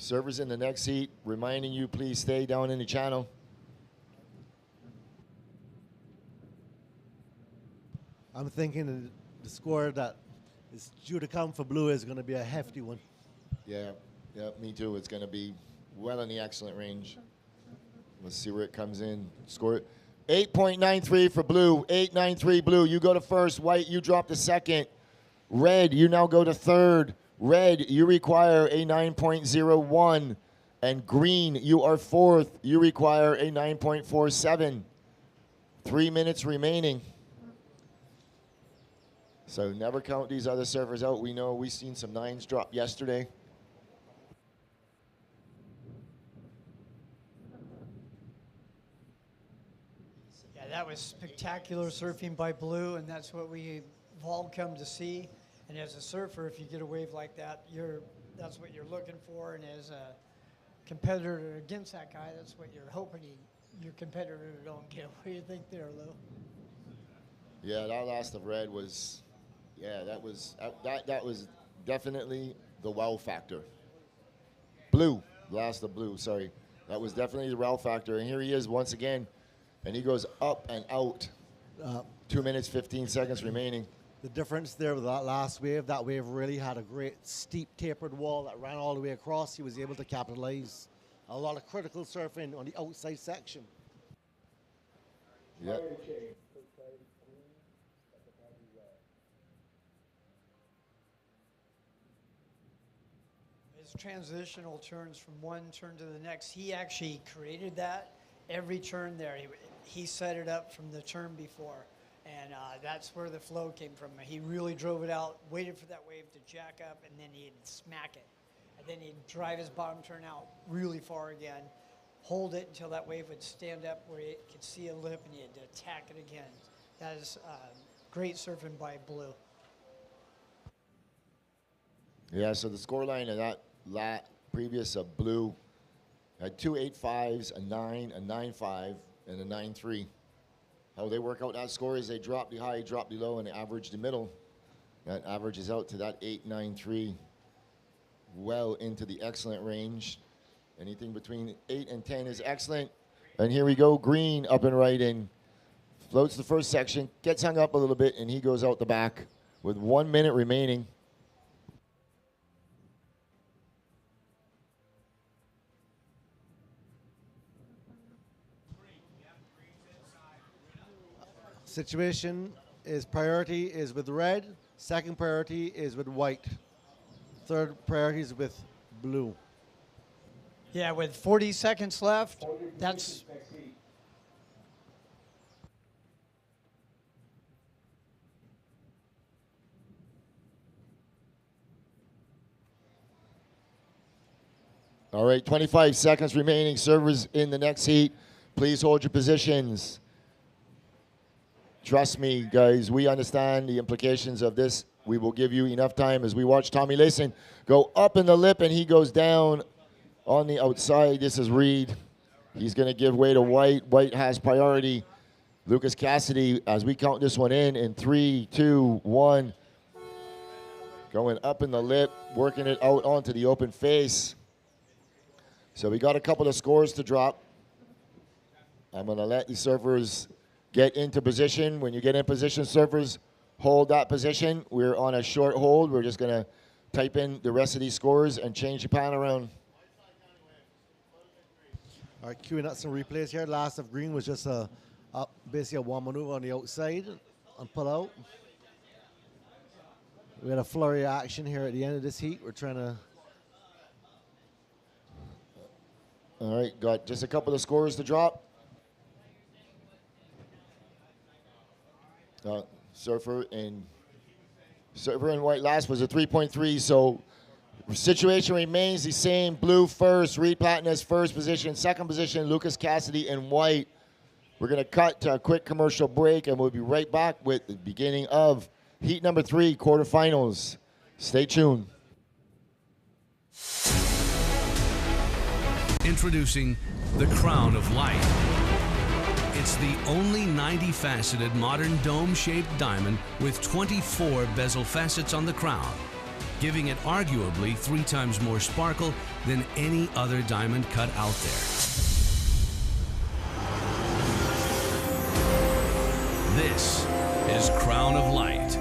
Servers in the next heat, reminding you, please stay down in the channel. I'm thinking the score that is due to come for blue is going to be a hefty one. Yeah, me too. It's going to be well in the excellent range. Let's see where it comes in. Score it. 8.93 for blue. 8.93 blue. You go to first. White, you drop to second. Red, you now go to third. Red, you require a 9.01. And green, you are fourth. You require a 9.47. 3 minutes remaining. So never count these other surfers out. We know we've seen some nines drop yesterday. Yeah, that was spectacular surfing by blue, and that's what we've all come to see. And as a surfer, if you get a wave like that, that's what you're looking for. And as a competitor against that guy, that's what you're hoping your competitor don't get. What do you think there, Lou? Yeah, that last of red was, yeah, that was definitely the wow factor. Blue, last of blue, sorry. That was definitely the wow factor. And here he is once again, and he goes up and out. 2 minutes, 15 seconds remaining. The difference there with that last wave, that wave really had a great steep tapered wall that ran all the way across. He was able to capitalize. A lot of critical surfing on the outside section. Yep. His transitional turns from one turn to the next, he actually created that. Every turn there, he set it up from the turn before. And that's where the flow came from. He really drove it out, waited for that wave to jack up, and then he'd smack it. And then he'd drive his bottom turn out really far again, hold it until that wave would stand up where he could see a lip, and he had to attack it again. That is great surfing by blue. Yeah, so the scoreline of that previous of blue had 2 8.5s, a 9, a 9.5, and a 9.3. How they work out that score is they drop the high, drop the low, and they average the middle. That averages out to that 8.93, well into the excellent range. Anything between 8 and 10 is excellent. And here we go, green up and right in. Floats the first section, gets hung up a little bit, and he goes out the back with 1 minute remaining. Situation is priority is with red. Second priority is with white. Third priority is with blue. Yeah, with 40 seconds left, that's... All right, 25 seconds remaining. Servers in the next heat, please hold your positions. Trust me, guys, we understand the implications of this. We will give you enough time as we watch Tommy Layson go up in the lip, and he goes down on the outside. This is Reed. He's going to give way to White. White has priority. Lucas Cassidy, as we count this one in 3, 2, 1. Going up in the lip, working it out onto the open face. So we got a couple of scores to drop. I'm going to let the surfers get into position. When you get in position, surfers, hold that position. We're on a short hold. We're just going to type in the rest of these scores and change the pan around. All right, queuing up some replays here. Last of green was just basically a one maneuver on the outside and pull out. We had a flurry of action here at the end of this heat. We're trying to... All right, got just a couple of scores to drop. Surfer and White last was a 3.3, so situation remains the same. Blue first, Reed Platnus first position, second position, Lucas Cassidy and White. We're going to cut to a quick commercial break, and we'll be right back with the beginning of heat number 3, quarterfinals. Stay tuned. Introducing the Crown of Light. It's the only 90-faceted modern dome-shaped diamond with 24 bezel facets on the crown, giving it arguably 3 times more sparkle than any other diamond cut out there. This is Crown of Light.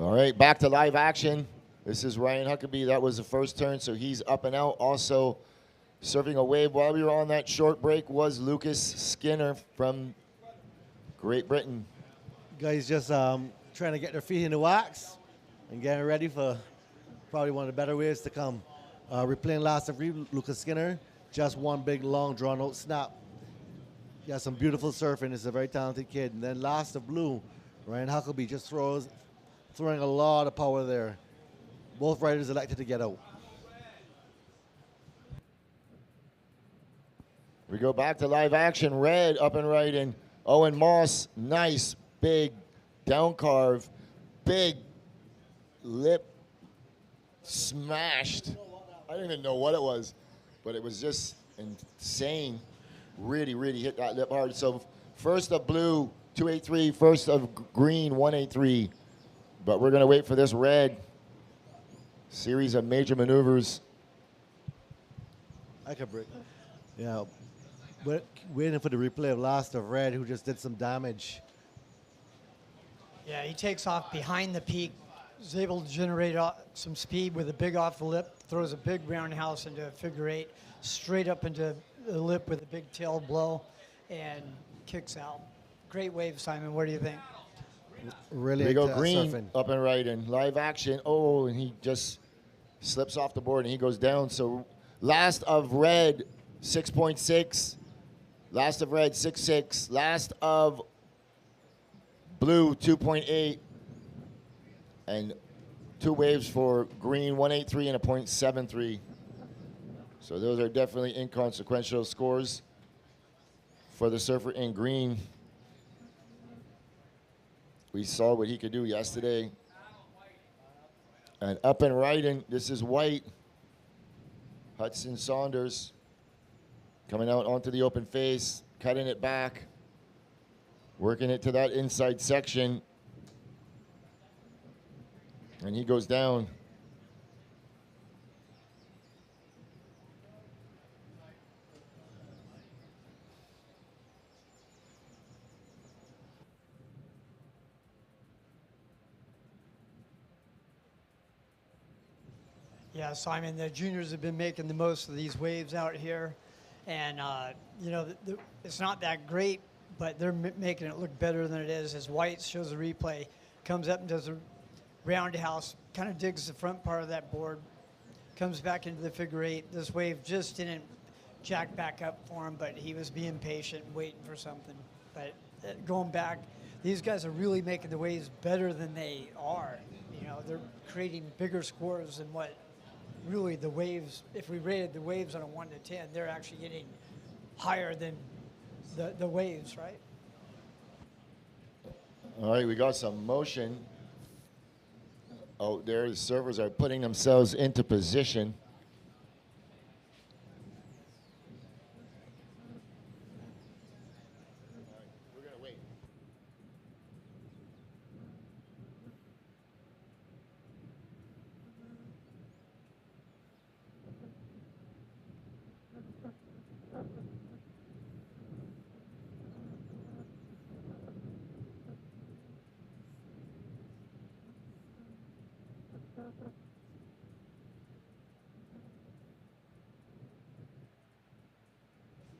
All right, back to live action. This is Ryan Huckabee. That was the first turn, so he's up and out. Also surfing a wave while we were on that short break was Lucas Skinner from Great Britain. Guys just trying to get their feet in the wax and getting ready for probably one of the better waves to come. Replaying last of Reed, Lucas Skinner, just one big, long, drawn-out snap. He has some beautiful surfing. He's a very talented kid. And then last of blue, Ryan Huckabee just throwing a lot of power there. Both riders elected to get out. We go back to live action. Red up and right, and Owen Moss, nice, big down carve, big lip smashed. I don't even know what it was, but it was just insane. Really, really hit that lip hard. So first of blue, 283, first of green, 183. But we're going to wait for this red. Series of major maneuvers. I could break. Yeah. But waiting for the replay of last of red, who just did some damage. Yeah, he takes off behind the peak, is able to generate some speed with a big off the lip, throws a big roundhouse into a figure 8, straight up into the lip with a big tail blow, and kicks out. Great wave, Simon. What do you think? Really we go green surfing. up and right in live action. Oh, and he just slips off the board and he goes down. So last of red, 6.6. Last of red, 6.6. Last of blue, 2.8. And 2 waves for green, 183 and a .73. So those are definitely inconsequential scores for the surfer in green. We saw what he could do yesterday. And up and right, and this is White. Hudson Saunders coming out onto the open face, cutting it back, working it to that inside section. And he goes down. Yeah, Simon, the juniors have been making the most of these waves out here. And, you know, it's not that great, but they're making it look better than it is. As White shows the replay, comes up and does a roundhouse, kind of digs the front part of that board, comes back into the figure 8. This wave just didn't jack back up for him, but he was being patient, waiting for something. But going back, these guys are really making the waves better than they are. You know, they're creating bigger scores than what really the waves, if we rated the waves on a 1 to 10, they're actually getting higher than the waves, right? All right, we got some motion. Oh, there the surfers are putting themselves into position. We're gonna wait.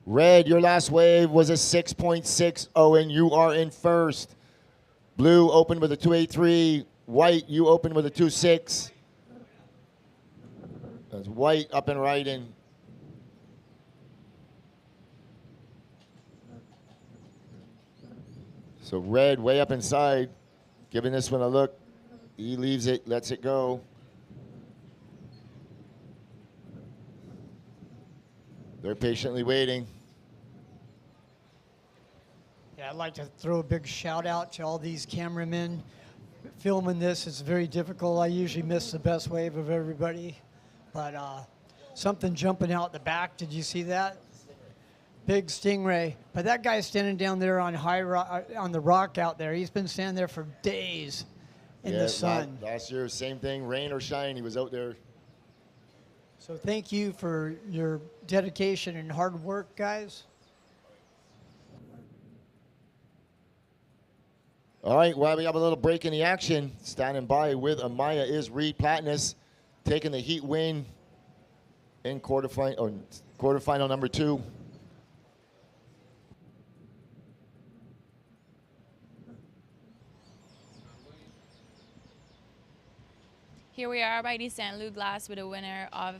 Red, your last wave was a 6.6. Owen, you are in first. Blue opened with a 2.83. White, you opened with a 2.6. That's White up and riding. So Red way up inside, giving this one a look. He leaves it, lets it go. They're patiently waiting. Yeah, I'd like to throw a big shout out to all these cameramen. Filming this is very difficult. I usually miss the best wave of everybody. But something jumping out the back, did you see that? Big stingray. But that guy's standing down there on on the rock out there. He's been standing there for days in the sun. Last year, same thing, rain or shine, he was out there. So thank you for your dedication and hard work, guys. All right, well, we have a little break in the action. Standing by with Amaya is Reed Platnus, taking the heat win in quarterfinal number 2. Here we are by the St. Louis Glass with the winner of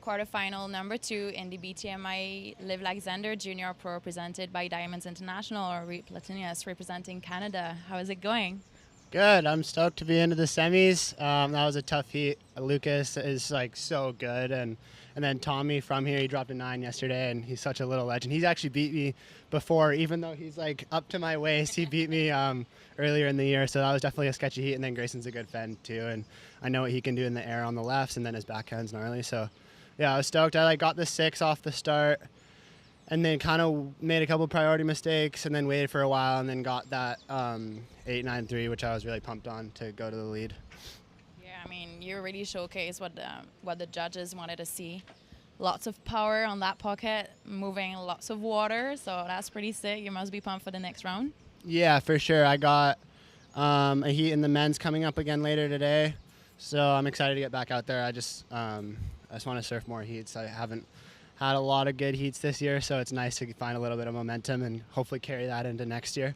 quarterfinal number 2 in the BTMI Live Like Zander Junior Pro, presented by Diamonds International, or Reed Platnus representing Canada. How is it going? Good. I'm stoked to be into the semis. That was a tough heat. Lucas is like so good, and then Tommy from here, he dropped a 9 yesterday, and he's such a little legend. He's actually beat me before, even though he's like up to my waist. He beat me earlier in the year, so that was definitely a sketchy heat. And then Grayson's a good fend too, and I know what he can do in the air on the lefts, and then his backhand's gnarly. So yeah, I was stoked. I got the 6 off the start, and then kind of made a couple priority mistakes, and then waited for a while, and then got that 8.93, which I was really pumped on to go to the lead. Yeah, I mean, you really showcased what the judges wanted to see. Lots of power on that pocket, moving lots of water, so that's pretty sick. You must be pumped for the next round. Yeah, for sure. I got a heat in the men's coming up again later today, so I'm excited to get back out there. I just want to surf more heats. I haven't had a lot of good heats this year, so it's nice to find a little bit of momentum and hopefully carry that into next year.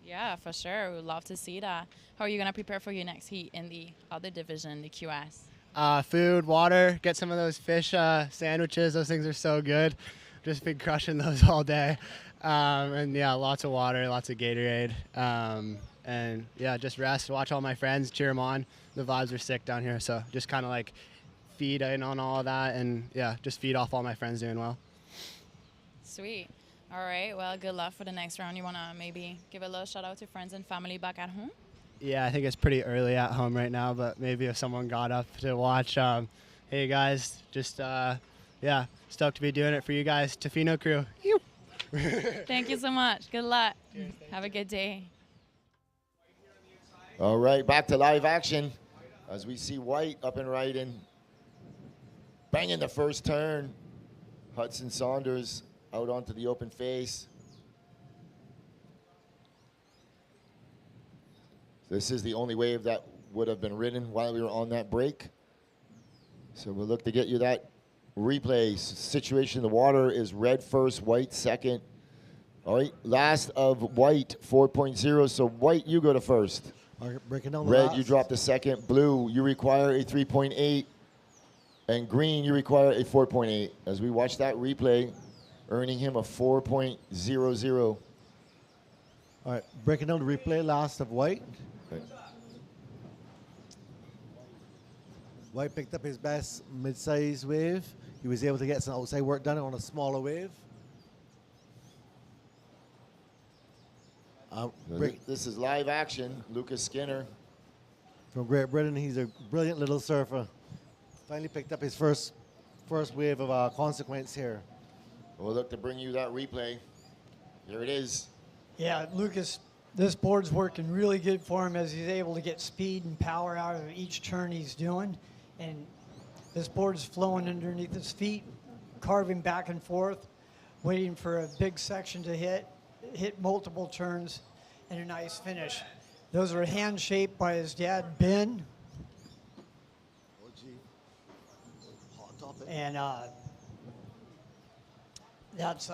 Yeah, for sure. We'd love to see that. How are you going to prepare for your next heat in the other division, the QS? Food, water, get some of those fish sandwiches. Those things are so good. Just been crushing those all day. And yeah, lots of water, lots of Gatorade. And yeah, just rest, watch all my friends, cheer them on. The vibes are sick down here, so just kind of like feed in on all of that, and yeah, just feed off all my friends doing well. Sweet. All right, well, good luck for the next round. You want to maybe give a little shout out to friends and family back at home? Yeah, I think it's pretty early at home right now, but maybe if someone got up to watch, hey guys, just yeah, stoked to be doing it for you guys. Tofino crew. Thank you so much. Good luck. Cheers, have a good day. All right, back to live action as we see White up and riding. Banging the first turn. Hudson Saunders out onto the open face. This is the only wave that would have been ridden while we were on that break. So we'll look to get you that replay situation. The water is red first, white second. All right, last of white, 4.0. So white, you go to first. All right, breaking down the Red, last. you drop the second. Blue, you require a 3.8. And green, you require a 4.8. As we watch that replay, earning him a 4.00. All right, breaking down the replay, last of white. Okay. White picked up his best mid-size wave. He was able to get some outside work done on a smaller wave. This is live action. Lucas Skinner. From Great Britain, he's a brilliant little surfer. Finally picked up his first wave of consequence here. We'll look to bring you that replay. Here it is. Yeah, Lucas, this board's working really good for him as he's able to get speed and power out of each turn he's doing. And this board's flowing underneath his feet, carving back and forth, waiting for a big section to hit multiple turns, and a nice finish. Those are hand-shaped by his dad, Ben. And that's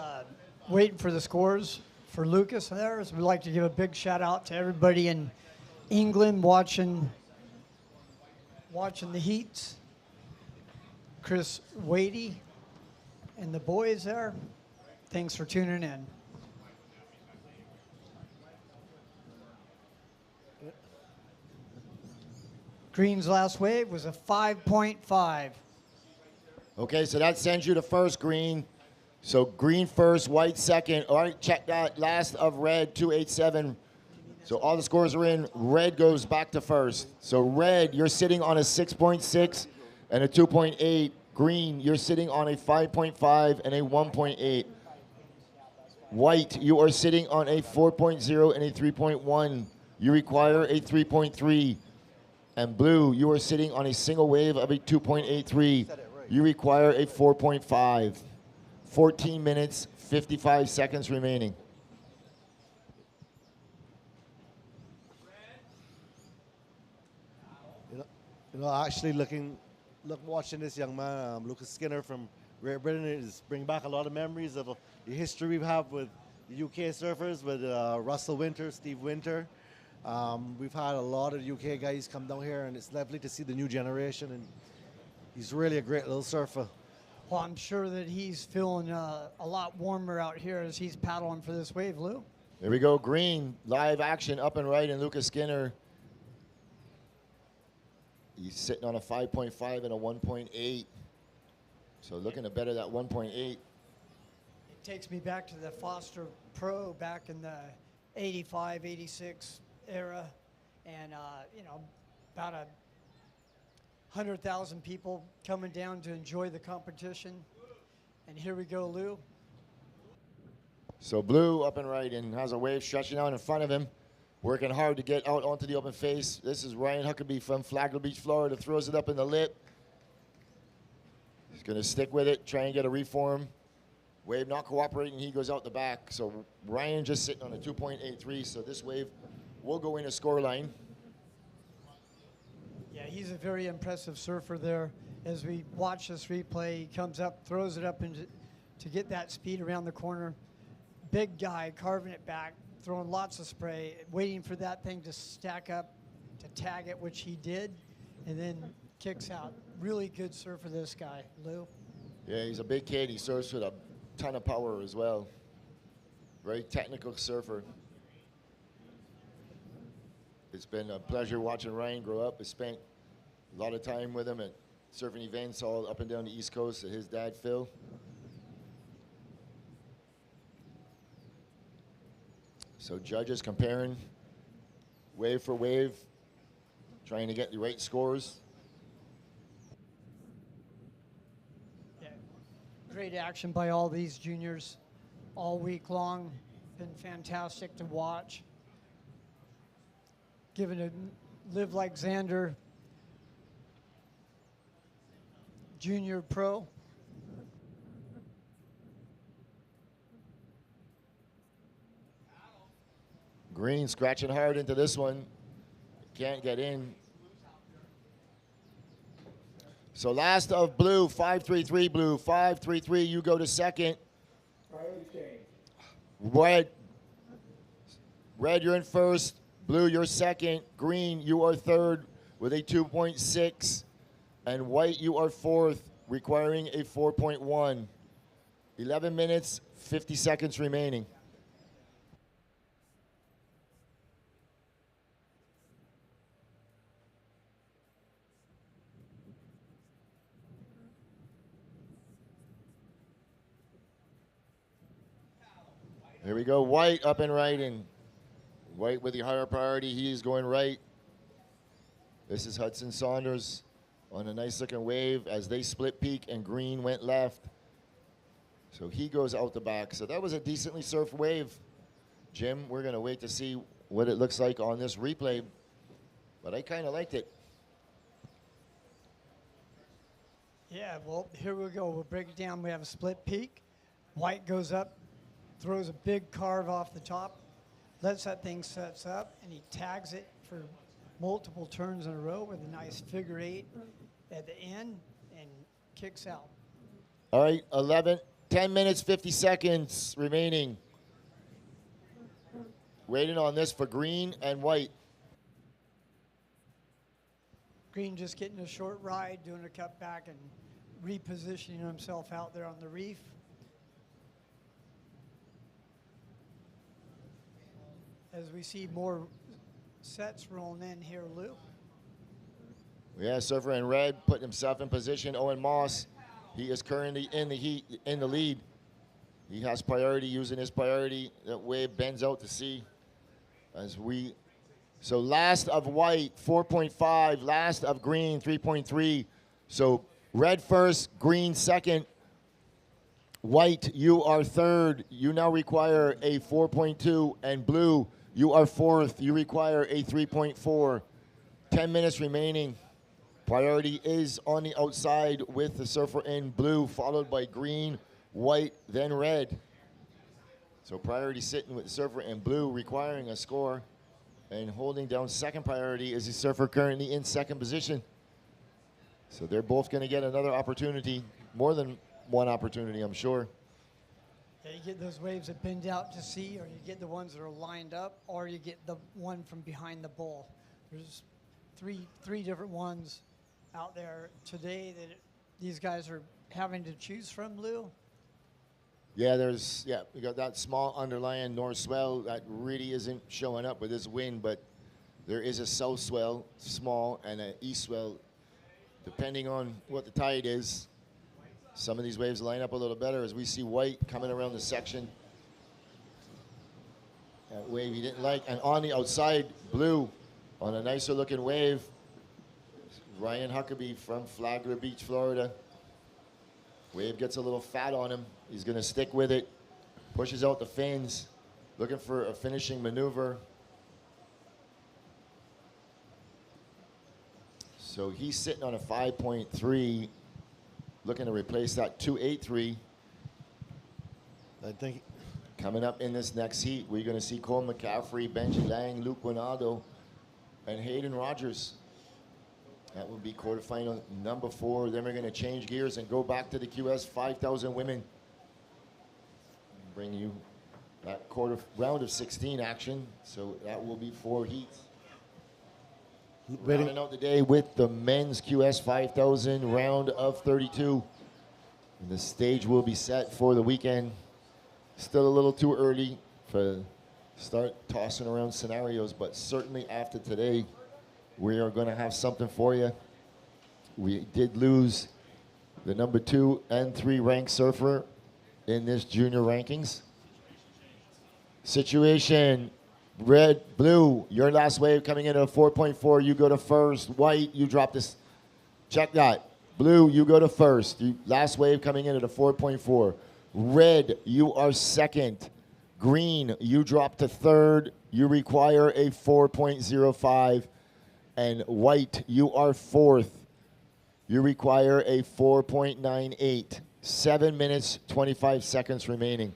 waiting for the scores for Lucas there. So we'd like to give a big shout out to everybody in England watching the heats. Chris Wadey and the boys there. Thanks for tuning in. Green's last wave was a 5.5. Okay, so that sends you to first, Green. So green first, white second. All right, check that. Last of red, 287. So all the scores are in. Red goes back to first. So red, you're sitting on a 6.6 and a 2.8. Green, you're sitting on a 5.5 and a 1.8. White, you are sitting on a 4.0 and a 3.1. You require a 3.3. And blue, you are sitting on a single wave of a 2.83. You require a 4.5. 14 minutes, 55 seconds remaining. Actually watching this young man, Lucas Skinner from Great Britain, is bringing back a lot of memories of the history we've had with the UK surfers, with Russell Winter, Steve Winter. We've had a lot of UK guys come down here, and it's lovely to see the new generation, and he's really a great little surfer. Well, I'm sure that he's feeling a lot warmer out here as he's paddling for this wave, Lou. There we go, green, live action up and right, and Lucas Skinner. He's sitting on a 5.5 and a 1.8. So looking to better that 1.8. It takes me back to the Foster Pro back in the 85, 86 era. And, about 100,000 people coming down to enjoy the competition. And here we go, Lou. So blue up and right and has a wave stretching out in front of him. Working hard to get out onto the open face. This is Ryan Huckabee from Flagler Beach, Florida. Throws it up in the lip. He's going to stick with it, try and get a reform. Wave not cooperating, he goes out the back. So Ryan just sitting on a 2.83, so this wave will go in a score line. Yeah, he's a very impressive surfer there. As we watch this replay, he comes up, throws it up to get that speed around the corner. Big guy carving it back, throwing lots of spray, waiting for that thing to stack up, to tag it, which he did, and then kicks out. Really good surfer, this guy, Lou. Yeah, he's a big kid. He surfs with a ton of power as well. Very technical surfer. It's been a pleasure watching Ryan grow up. I spent a lot of time with him at surfing events all up and down the East Coast at his dad, Phil. So judges comparing wave for wave, trying to get the right scores. Yeah, great action by all these juniors all week long. Been fantastic to watch. Given a Live Like Zander Junior Pro. Green scratching hard into this one. Can't get in. So last of blue, 533 blue, 533, you go to second. Red, you're in first. Blue, you're second. Green, you are third with a 2.6. And white, you are fourth, requiring a 4.1. 11 minutes, 50 seconds remaining. Here we go, white up and right in. White with the higher priority. He is going right. This is Hudson Saunders on a nice looking wave as they split peak and green went left. So he goes out the back. So that was a decently surfed wave. Jim, we're going to wait to see what it looks like on this replay. But I kind of liked it. Yeah, well, here we go. We'll break it down. We have a split peak. White goes up, throws a big carve off the top, lets that thing sets up, and he tags it for multiple turns in a row with a nice figure eight at the end and kicks out. All right, 10 minutes, 50 seconds remaining. Waiting on this for green and white. Green just getting a short ride, doing a cut back and repositioning himself out there on the reef. As we see more sets rolling in here, Lou. Yeah, surfer in red putting himself in position. Owen Moss, he is currently in the lead. He has priority, using his priority. That wave bends out to sea. So last of white, 4.5. Last of green, 3.3. So red first, green second. White, you are third. You now require a 4.2. And blue, you are fourth. You require a 3.4. 10 minutes remaining. Priority is on the outside with the surfer in blue, followed by green, white, then red. So priority sitting with the surfer in blue, requiring a score. And holding down second priority is the surfer currently in second position. So they're both going to get another opportunity, more than one opportunity, I'm sure. Yeah, you get those waves that bend out to sea, or you get the ones that are lined up, or you get the one from behind the bull. There's three different ones out there today that these guys are having to choose from, Lou. Yeah, we got that small underlying north swell that really isn't showing up with this wind, but there is a south swell, small, and an east swell, depending on what the tide is. Some of these waves line up a little better as we see white coming around the section. That wave he didn't like. And on the outside, blue on a nicer looking wave. Ryan Huckabee from Flagler Beach, Florida. Wave gets a little fat on him. He's going to stick with it. Pushes out the fins. Looking for a finishing maneuver. So he's sitting on a 5.3. Looking to replace that 2.83. I think Coming up in this next heat, we're going to see Cole McCaffrey, Benji Lang, Luke Guinaldo, and Hayden Rogers. That will be quarterfinal number 4. Then we're going to change gears and go back to the QS 5,000 women. Bring you that round of 16 action. So that will be 4 heats. Rounding out the day with the men's QS 5,000 round of 32. And the stage will be set for the weekend. Still a little too early to start tossing around scenarios, but certainly after today, we are going to have something for you. We did lose the number 2 and 3 ranked surfer in this junior rankings. Situation, red, blue, your last wave coming in at a 4.4, you go to first. White, you drop this. Check that. Blue, you go to first. Last wave coming in at a 4.4. Red, you are second. Green, you drop to third. You require a 4.05. And white, you are fourth. You require a 4.98. 7 minutes, 25 seconds remaining.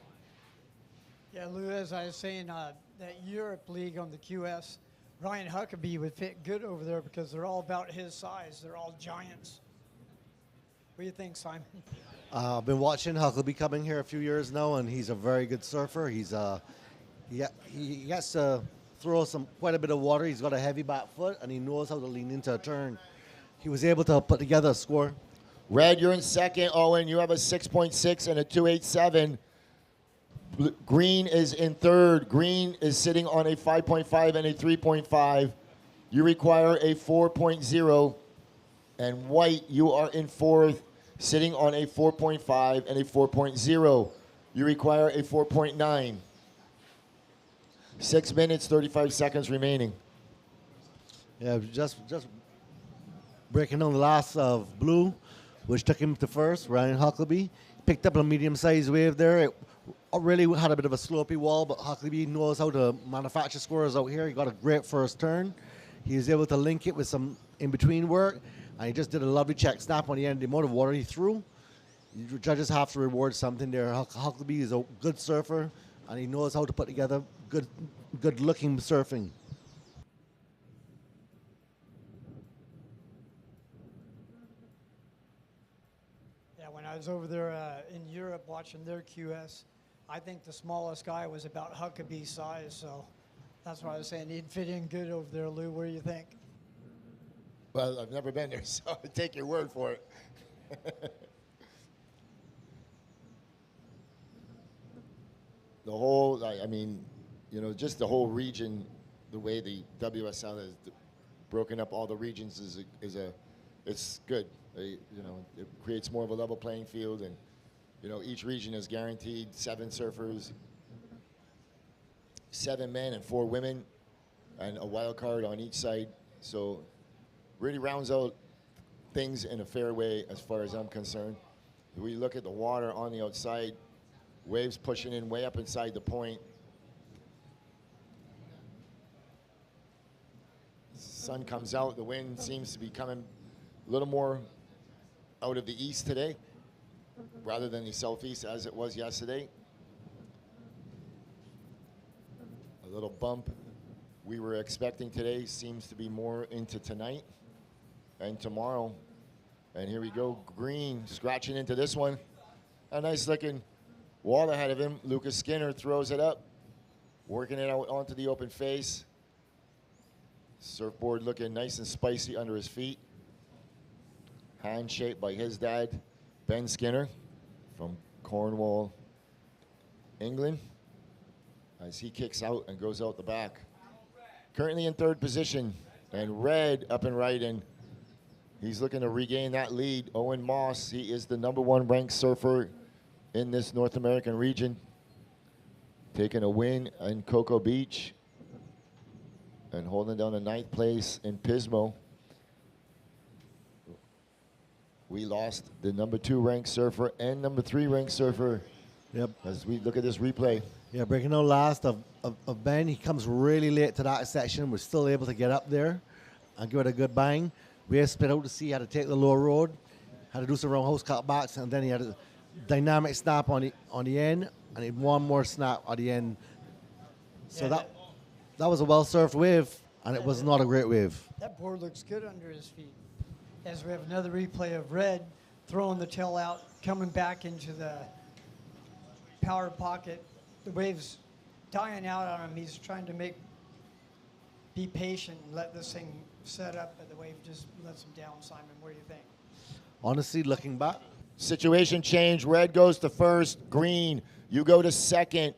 Yeah, Lou, as I was saying, that Europe League on the QS, Ryan Huckabee would fit good over there because they're all about his size. They're all giants. What do you think, Simon? I've been watching Huckabee coming here a few years now, and he's a very good surfer. He has to throw quite a bit of water. He's got a heavy back foot, and he knows how to lean into a turn. He was able to put together a score. Red, you're in second. Owen, you have a 6.6 and a 2.87. Green is in third. Green is sitting on a 5.5 and a 3.5. You require a 4.0. And white, you are in fourth, sitting on a 4.5 and a 4.0. You require a 4.9. 6 minutes, 35 seconds remaining. Yeah, just breaking down the last of blue, which took him to first. Ryan Huckleby picked up a medium-sized wave there. It really had a bit of a slopey wall, but Huckleby knows how to manufacture scores out here. He got a great first turn. He was able to link it with some in-between work, and he just did a lovely check snap on the end. The amount of water he threw, the judges have to reward something there. Huckleby is a good surfer, and he knows how to put together good-looking surfing. Yeah, when I was over there in Europe watching their QS, I think the smallest guy was about Huckabee's size, so that's why I was saying he'd fit in good over there. Lou, what do you think? Well, I've never been there, so I'll take your word for it. The whole, I mean, you know, just the whole region, the way the WSL has broken up all the regions it's good. You know, it creates more of a level playing field, and you know, each region is guaranteed 7 surfers, 7 men and 4 women, and a wild card on each side. So really rounds out things in a fair way as far as I'm concerned. We look at the water on the outside, waves pushing in way up inside the point. Sun comes out, the wind seems to be coming a little more out of the east today rather than the southeast as it was yesterday. A little bump we were expecting today seems to be more into tonight and tomorrow. And here we go, Green scratching into this one. A nice looking wall ahead of him. Lucas Skinner throws it up, working it out onto the open face. Surfboard looking nice and spicy under his feet. Hand shaped by his dad, Ben Skinner, from Cornwall, England, as he kicks out and goes out the back. Currently in 3rd position, and Red up and right, and he's looking to regain that lead. Owen Moss, he is the #1 ranked surfer in this North American region, taking a win in Cocoa Beach and holding down a 9th place in Pismo. We lost the #2 ranked surfer and #3 ranked surfer. Yep. As we look at this replay. Yeah, breaking out last of Ben. He comes really late to that section. We're still able to get up there and give it a good bang. We have split out to see how to take the lower road, how to do some roundhouse cutbacks, and then he had a dynamic snap on the end, and he had one more snap at the end. So Yeah, that was a well-surfed wave, and it was not a great wave. That board looks good under his feet. As we have another replay of Red throwing the tail out, coming back into the power pocket. The wave's dying out on him. He's trying to be patient and let this thing set up, but the wave just lets him down. Simon, what do you think? Honestly, looking back, Situation change. Red goes to first. Green, you go to second.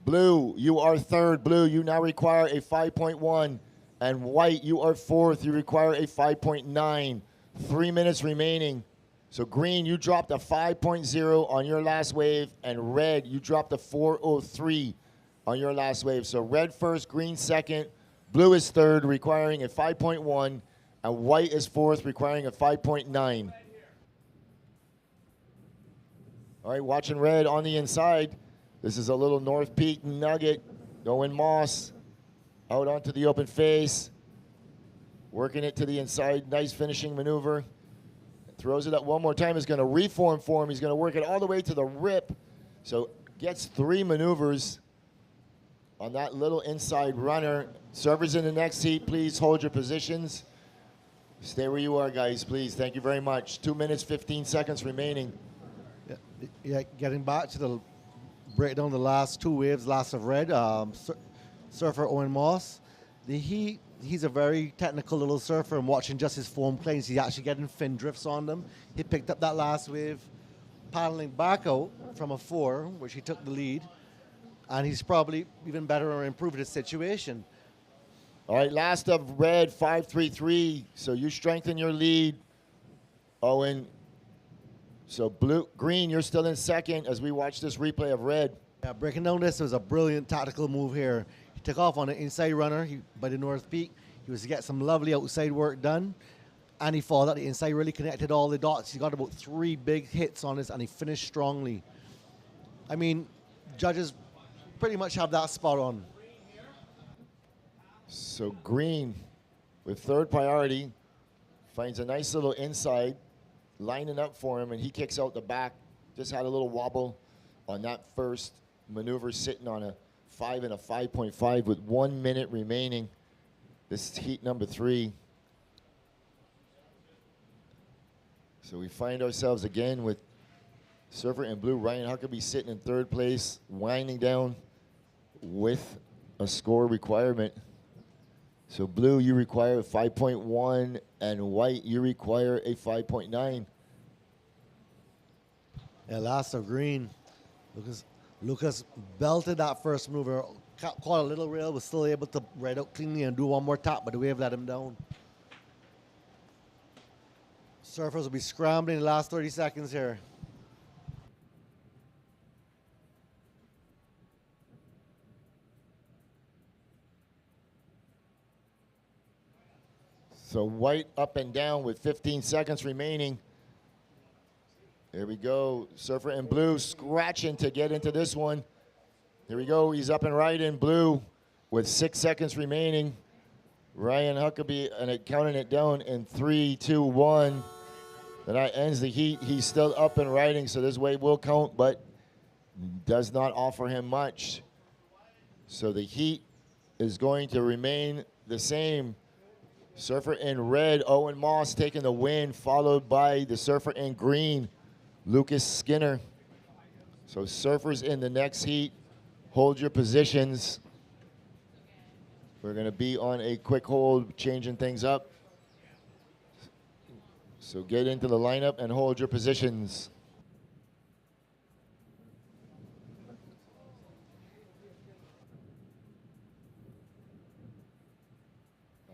Blue, you are third. Blue, you now require a 5.1. And white, you are fourth. You require a 5.9. 3 minutes remaining. So green, you dropped a 5.0 on your last wave. And red, you dropped a 4.03 on your last wave. So red first, green second. Blue is third, requiring a 5.1. And white is fourth, requiring a 5.9. All right, watching red on the inside. This is a little North Peak nugget. Owen Moss out onto the open face. Working it to the inside. Nice finishing maneuver. Throws it up one more time. Is going to reform for him. He's going to work it all the way to the rip. So gets 3 maneuvers on that little inside runner. Servers in the next heat, please hold your positions. Stay where you are, guys, please. Thank you very much. 2 minutes, 15 seconds remaining. yeah, getting back to the breakdown the last 2 waves, last of red. Surfer Owen Moss. He's a very technical little surfer, and watching just his foam planes, he's actually getting fin drifts on them. He picked up that last wave, paddling back out from a 4, which he took the lead, and he's probably even better or improved his situation. All right, last of red, 5.33. So you strengthen your lead, Owen. So green, you're still in second as we watch this replay of red. Yeah, breaking down this was a brilliant tactical move here. took off on an inside runner by the North Peak. He was to get some lovely outside work done, and he followed out the inside, really connected all the dots. He got about 3 big hits on this, and he finished strongly. I mean, judges pretty much have that spot on. So Green, with third priority, finds a nice little inside, lining up for him, and he kicks out the back. Just had a little wobble on that first maneuver, sitting on a 5 and a 5.5 with 1 minute remaining. This is heat number 3. So we find ourselves again with surfer in blue, Ryan Huckabee, sitting in third place, winding down with a score requirement. So blue, you require a 5.1, and white, you require a 5.9. Yeah, last of Green. Lucas belted that first mover, caught a little rail, was still able to ride out cleanly and do one more tap, but the wave let him down. Surfers will be scrambling the last 30 seconds here. So white up and down with 15 seconds remaining. Here we go. Surfer in blue scratching to get into this one. Here we go. He's up and right in blue with 6 seconds remaining. Ryan Huckabee and counting it down in 3, 2, 1. And that ends the heat. He's still up and riding, so this wave will count, but does not offer him much. So the heat is going to remain the same. Surfer in red, Owen Moss taking the win, followed by the surfer in green, Lucas Skinner. So surfers in the next heat, hold your positions. We're going to be on a quick hold, changing things up. So get into the lineup and hold your positions.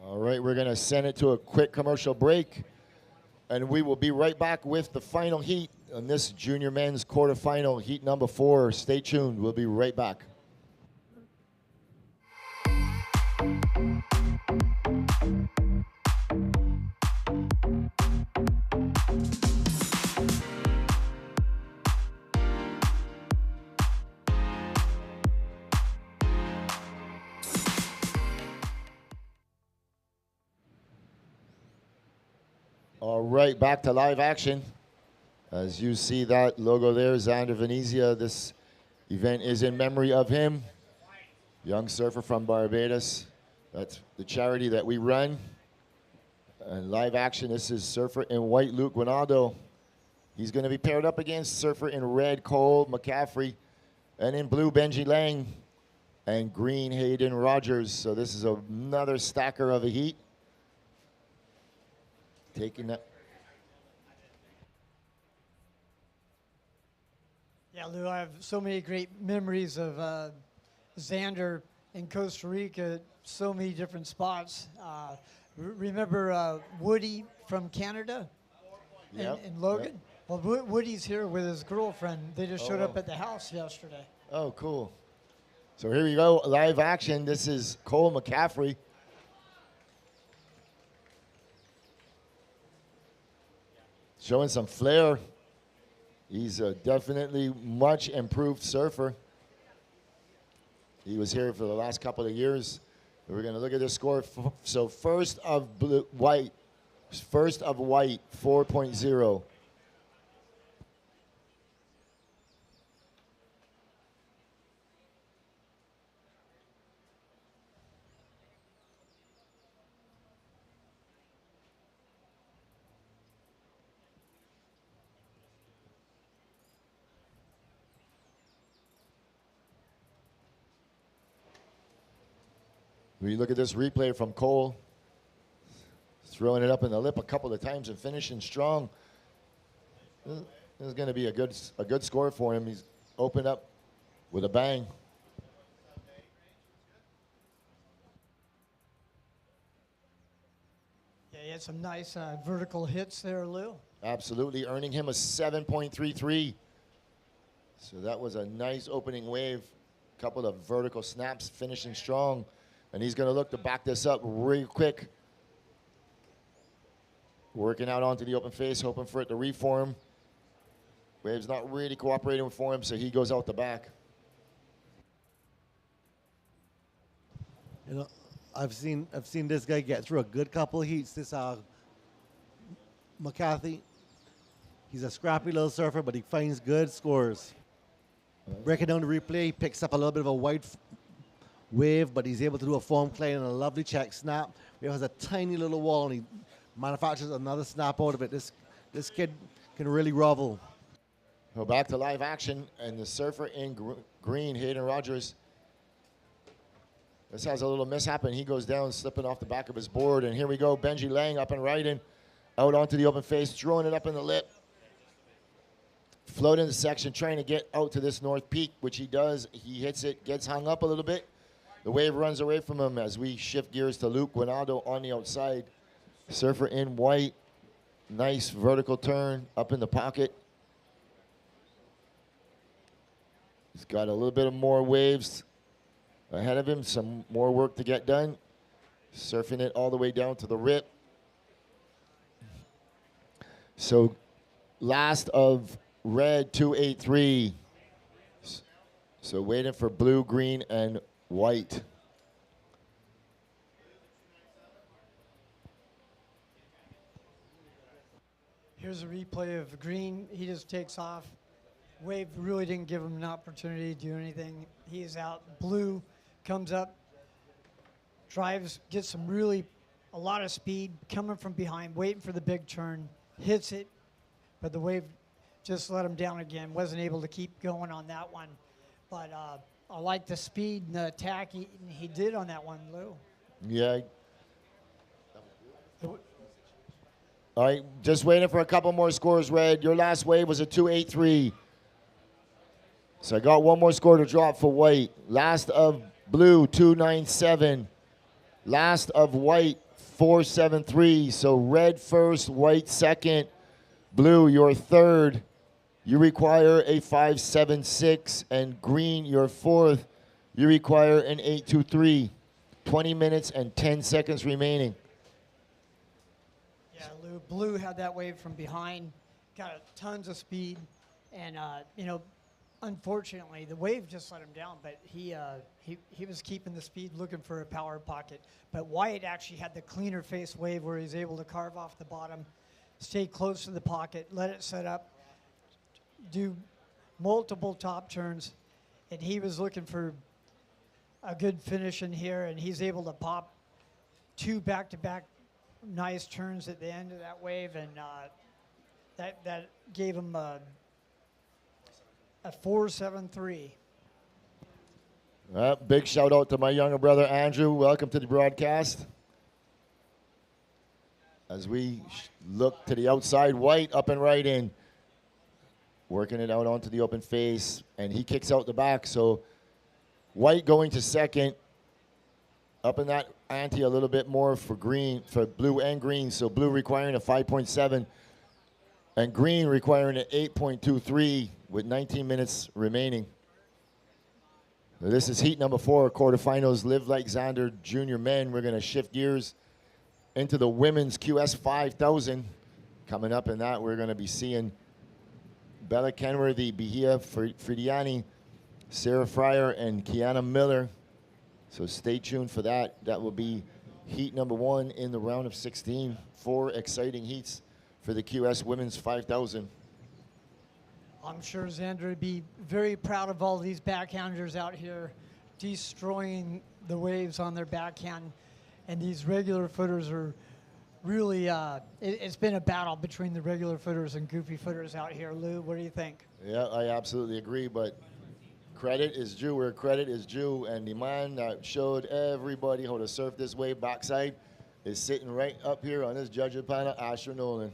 All right, we're going to send it to a quick commercial break, and we will be right back with the final heat on this junior men's quarterfinal, heat number 4. Stay tuned. We'll be right back. All right, back to live action. As you see that logo there, Zander Venezia, this event is in memory of him. Young surfer from Barbados. That's the charity that we run. And live action, this is surfer in white, Luke Guinaldo. He's going to be paired up against surfer in red, Cole McCaffrey. And in blue, Benji Lang. And green, Hayden Rogers. So this is another stacker of a heat. Taking that. Yeah, Lou, I have so many great memories of Zander in Costa Rica, so many different spots. Remember Woody from Canada in Logan? Yep. Well, Woody's here with his girlfriend. They just showed up at the house yesterday. Oh, cool. So here we go, live action. This is Cole McCaffrey. Showing some flair. He's a definitely much improved surfer. He was here for the last couple of years. We're going to look at this score. So first of white, 4.0. We look at this replay from Cole, throwing it up in the lip a couple of times and finishing strong. This is going to be a good score for him. He's opened up with a bang. Yeah, he had some nice vertical hits there, Lou. Absolutely, earning him a 7.33. So that was a nice opening wave. couple of vertical snaps, finishing strong. And he's going to look to back this up real quick. Working out onto the open face, hoping for it to reform. Wave's not really cooperating for him, so he goes out the back. You know, I've seen this guy get through a good couple of heats. This McCarthy. He's a scrappy little surfer, but he finds good scores. Breaking down the replay, he picks up a little bit of a wide wave, but he's able to do a foam climb and a lovely check snap. He has a tiny little wall, and he manufactures another snap out of it. This kid can really grovel. Go back to live action, and the surfer in green, Hayden Rogers. This has a little mishap, and he goes down, slipping off the back of his board. And here we go, Benji Lang up and riding, out onto the open face, throwing it up in the lip. Floating the section, trying to get out to this north peak, which he does. He hits it, gets hung up a little bit. The wave runs away from him as we shift gears to Luke Guinaldo on the outside. Surfer in white, nice vertical turn up in the pocket. He's got a little bit of more waves ahead of him, some more work to get done. Surfing it all the way down to the rip. So last of red 283. So waiting for blue, green, and white. Here's a replay of green. He just takes off. Wave really didn't give him an opportunity to do anything. He is out. Blue comes up, drives, gets a lot of speed, coming from behind, waiting for the big turn, hits it, but the wave just let him down again. Wasn't able to keep going on that one. But I like the speed and the attack he did on that one, Lou. Yeah. All right, just waiting for a couple more scores, Red. Your last wave was a 283. So I got one more score to drop for white. Last of blue, 297. Last of white, 473. So red first, white second. Blue, your third. You require a 576. And green, your fourth. You require an 823. 20 minutes and 10 seconds remaining. Yeah, Lou. Blue had that wave from behind, got tons of speed, and unfortunately, the wave just let him down, but he was keeping the speed, looking for a power pocket. But Wyatt actually had the cleaner face wave where he was able to carve off the bottom, stay close to the pocket, let it set up, do multiple top turns, and he was looking for a good finish in here, and he's able to pop two back-to-back nice turns at the end of that wave, and that gave him a 473. Big shout out to my younger brother, Andrew. Welcome to the broadcast. As we look to the outside, White up and right in. Working it out onto the open face, and he kicks out the back. So White going to second. Up in that ante a little bit more for green, for blue and green. So blue requiring a 5.7 and green requiring an 8.23 with 19 minutes remaining. This is heat number 4, quarterfinals, Live Like Zander Junior Men. We're going to shift gears into the women's QS 5000. Coming up in that, we're going to be seeing Bella Kenworthy, Bahia Fridiani, Sarah Fryer, and Kiana Miller. So stay tuned for that. That will be heat number 1 in the round of 16. 4 exciting heats for the QS Women's 5000. I'm sure Zander would be very proud of all these backhanders out here destroying the waves on their backhand. And these regular footers are really, it's been a battle between the regular footers and goofy footers out here. Lou, what do you think? Yeah, I absolutely agree, but credit is due where credit is due, and the man that showed everybody how to surf this wave backside is sitting right up here on this judging panel, Asher Nolan.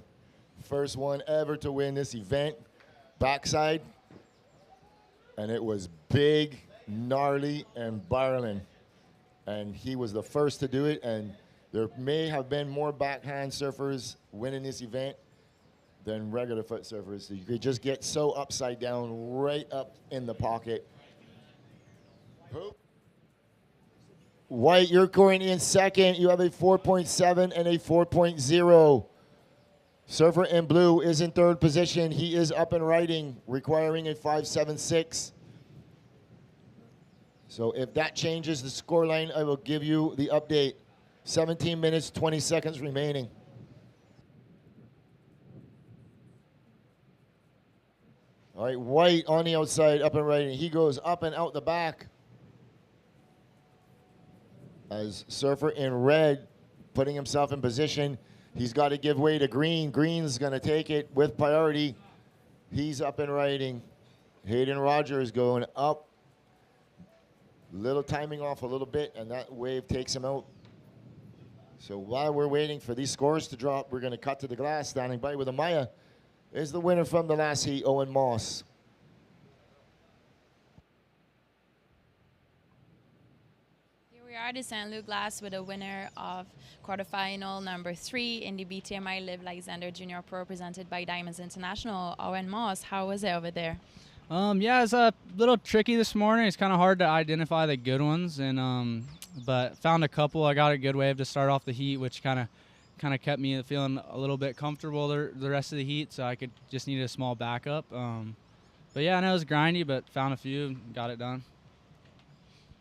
First one ever to win this event, backside, and it was big, gnarly, and barreling. And he was the first to do it, and there may have been more backhand surfers winning this event than regular foot surfers. So you could just get so upside down right up in the pocket. White, you're currently in second. You have a 4.7 and a 4.0. Surfer in blue is in third position. He is up and riding, requiring a 5.76. So if that changes the scoreline, I will give you the update. 17 minutes, 20 seconds remaining. All right, White on the outside, up and riding. He goes up and out the back. As Surfer in red, putting himself in position. He's got to give way to Green. Green's going to take it with priority. He's up and riding. Hayden Rogers going up. Little timing off a little bit, and that wave takes him out. So while we're waiting for these scores to drop, we're going to cut to the glass. Standing by with Amaya is the winner from the last heat, Owen Moss. We are the St. Luc Glass with a winner of quarterfinal number 3 in the BTMI Live Like Zander Junior Pro presented by Diamonds International. Owen Moss, how was it over there? Yeah, it's a little tricky this morning. It's kind of hard to identify the good ones, and but found a couple. I got a good wave to start off the heat, which kind of kept me feeling a little bit comfortable the rest of the heat. So I just needed a small backup. But yeah, I know it was grindy, but found a few, got it done.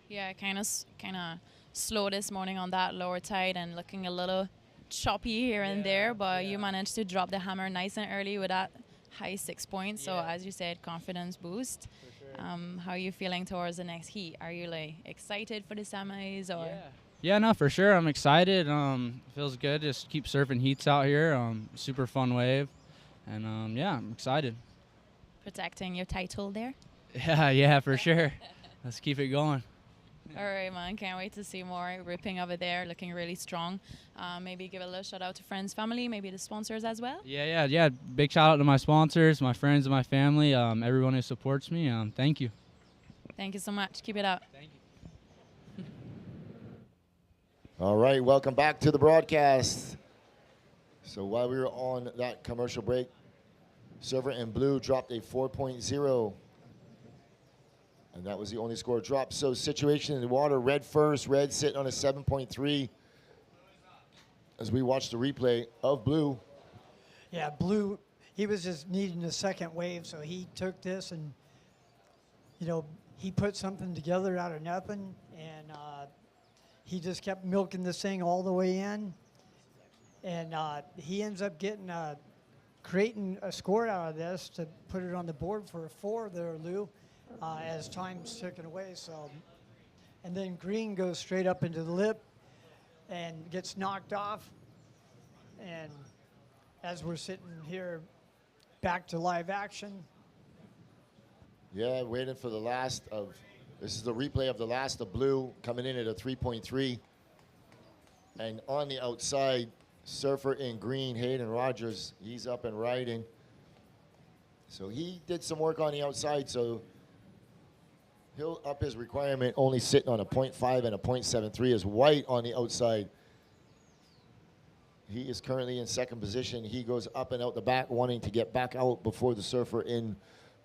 Yeah, kind of slow this morning on that lower tide and looking a little choppy here and there, but you managed to drop the hammer nice and early with that high 6 points. So as you said, confidence boost. Sure. How are you feeling towards the next heat? Are you like excited for the semis or? Yeah, no, for sure. I'm excited. Feels good. Just keep surfing heats out here. Super fun wave, and yeah, I'm excited. Protecting your title there. Yeah, for sure. Let's keep it going. All right, man. Can't wait to see more ripping over there, looking really strong. Maybe give a little shout out to friends, family, maybe the sponsors as well. Yeah. Big shout out to my sponsors, my friends, and my family, everyone who supports me. Thank you. Thank you so much. Keep it up. Thank you. All right, welcome back to the broadcast. So while we were on that commercial break, Surfer in blue dropped a 4.0. And that was the only score drop. So situation in the water, red first, red sitting on a 7.3 as we watch the replay of blue. Yeah, blue, he was just needing a second wave, so he took this and, he put something together out of nothing, and he just kept milking this thing all the way in. And he ends up creating a score out of this to put it on the board for a 4 there, Lou. As time's ticking away, so, and then Green goes straight up into the lip and gets knocked off, and as we're sitting here back to live action. Yeah, waiting for the last of, this is the replay of the last of blue coming in at a 3.3, and on the outside, Surfer in green, Hayden Rogers, he's up and riding, so he did some work on the outside, so he'll up his requirement, only sitting on a 0.5 and a 0.73 as White on the outside. He is currently in second position. He goes up and out the back, wanting to get back out before the Surfer in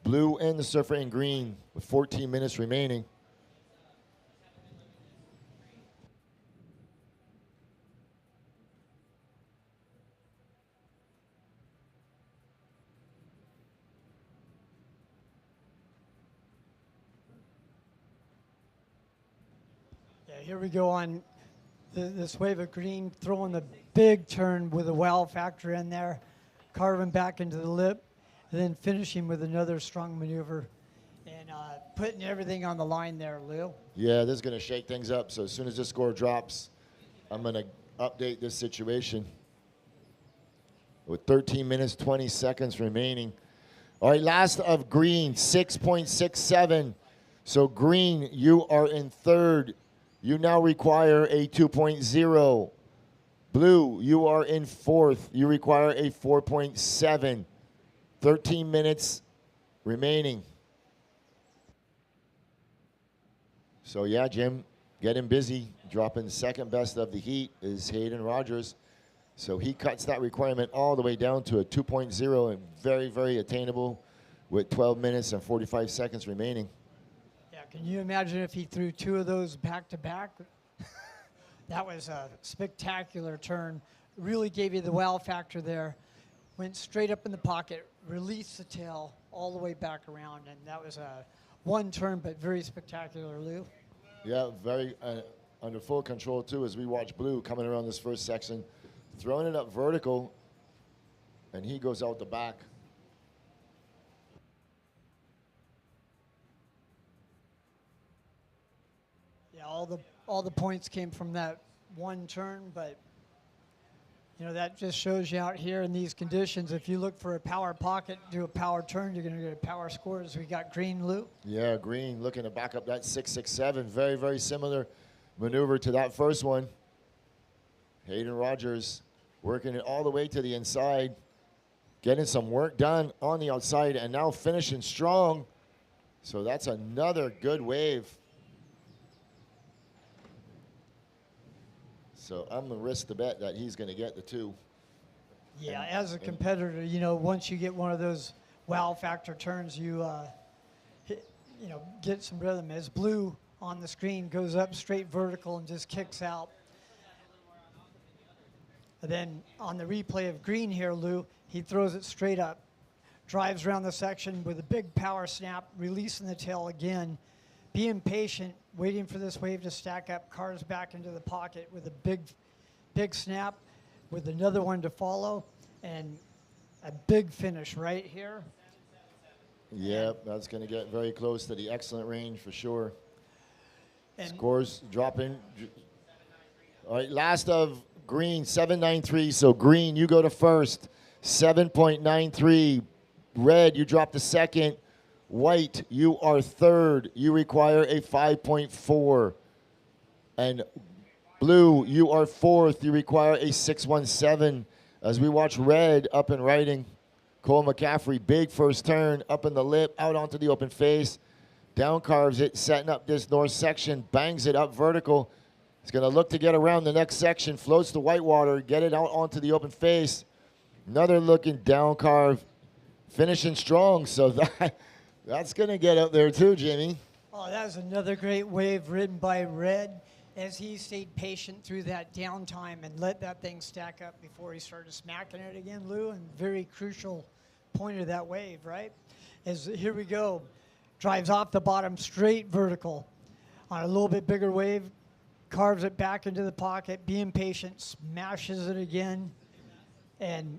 blue and the Surfer in green with 14 minutes remaining. Here we go on this wave of Green, throwing the big turn with a wow factor in there, carving back into the lip, and then finishing with another strong maneuver and putting everything on the line there, Lou. Yeah, this is going to shake things up. So as soon as this score drops, I'm going to update this situation. With 13 minutes, 20 seconds remaining. All right, last of Green, 6.67. So Green, you are in third. You now require a 2.0. Blue, you are in fourth. You require a 4.7. 13 minutes remaining. So yeah, Jim, getting busy. Dropping second best of the heat is Hayden Rogers. So he cuts that requirement all the way down to a 2.0 and very, very attainable with 12 minutes and 45 seconds remaining. Yeah, can you imagine if he threw 2 of those back to back? That was a spectacular turn. Really gave you the wow factor there. Went straight up in the pocket, released the tail all the way back around, and that was a one turn, but very spectacular, Lou. Yeah, very under full control too as we watch Blue coming around this first section, throwing it up vertical, and he goes out the back. Yeah, all the points came from that one turn, but you know, that just shows you out here in these conditions, if you look for a power pocket, do a power turn, you're going to get a power score. As we got Green, Lou. Yeah, Green looking to back up that 6.67. Very, very similar maneuver to that first one. Hayden Rogers working it all the way to the inside, getting some work done on the outside, and now finishing strong. So that's another good wave. So I'm going to risk the bet that he's going to get the 2. Yeah, as a competitor, you know, once you get one of those wow factor turns, you get some rhythm. As Blue on the screen goes up straight vertical and just kicks out. And then on the replay of Green here, Lou, he throws it straight up, drives around the section with a big power snap, releasing the tail again. Being patient, waiting for this wave to stack up, cars back into the pocket with a big snap, with another one to follow, and a big finish right here. Yep, that's going to get very close to the excellent range for sure. And Scores dropping. All right, last of Green, 7.93. So Green, you go to first, 7.93. Red, you drop to second. White, you are third. You require a 5.4. And Blue, you are fourth. You require a 6.17. As we watch Red up and riding. Cole McCaffrey, big first turn, up in the lip, out onto the open face. Down carves it, setting up this north section, bangs it up vertical. He's going to look to get around the next section, floats the whitewater, get it out onto the open face. Another looking down carve, finishing strong. So that's going to get up there too, Jimmy. oh, that was another great wave ridden by Red as he stayed patient through that downtime and let that thing stack up before he started smacking it again, Lou, and very crucial point of that wave, right? As here we go, drives off the bottom straight vertical on a little bit bigger wave, carves it back into the pocket, being patient, smashes it again, and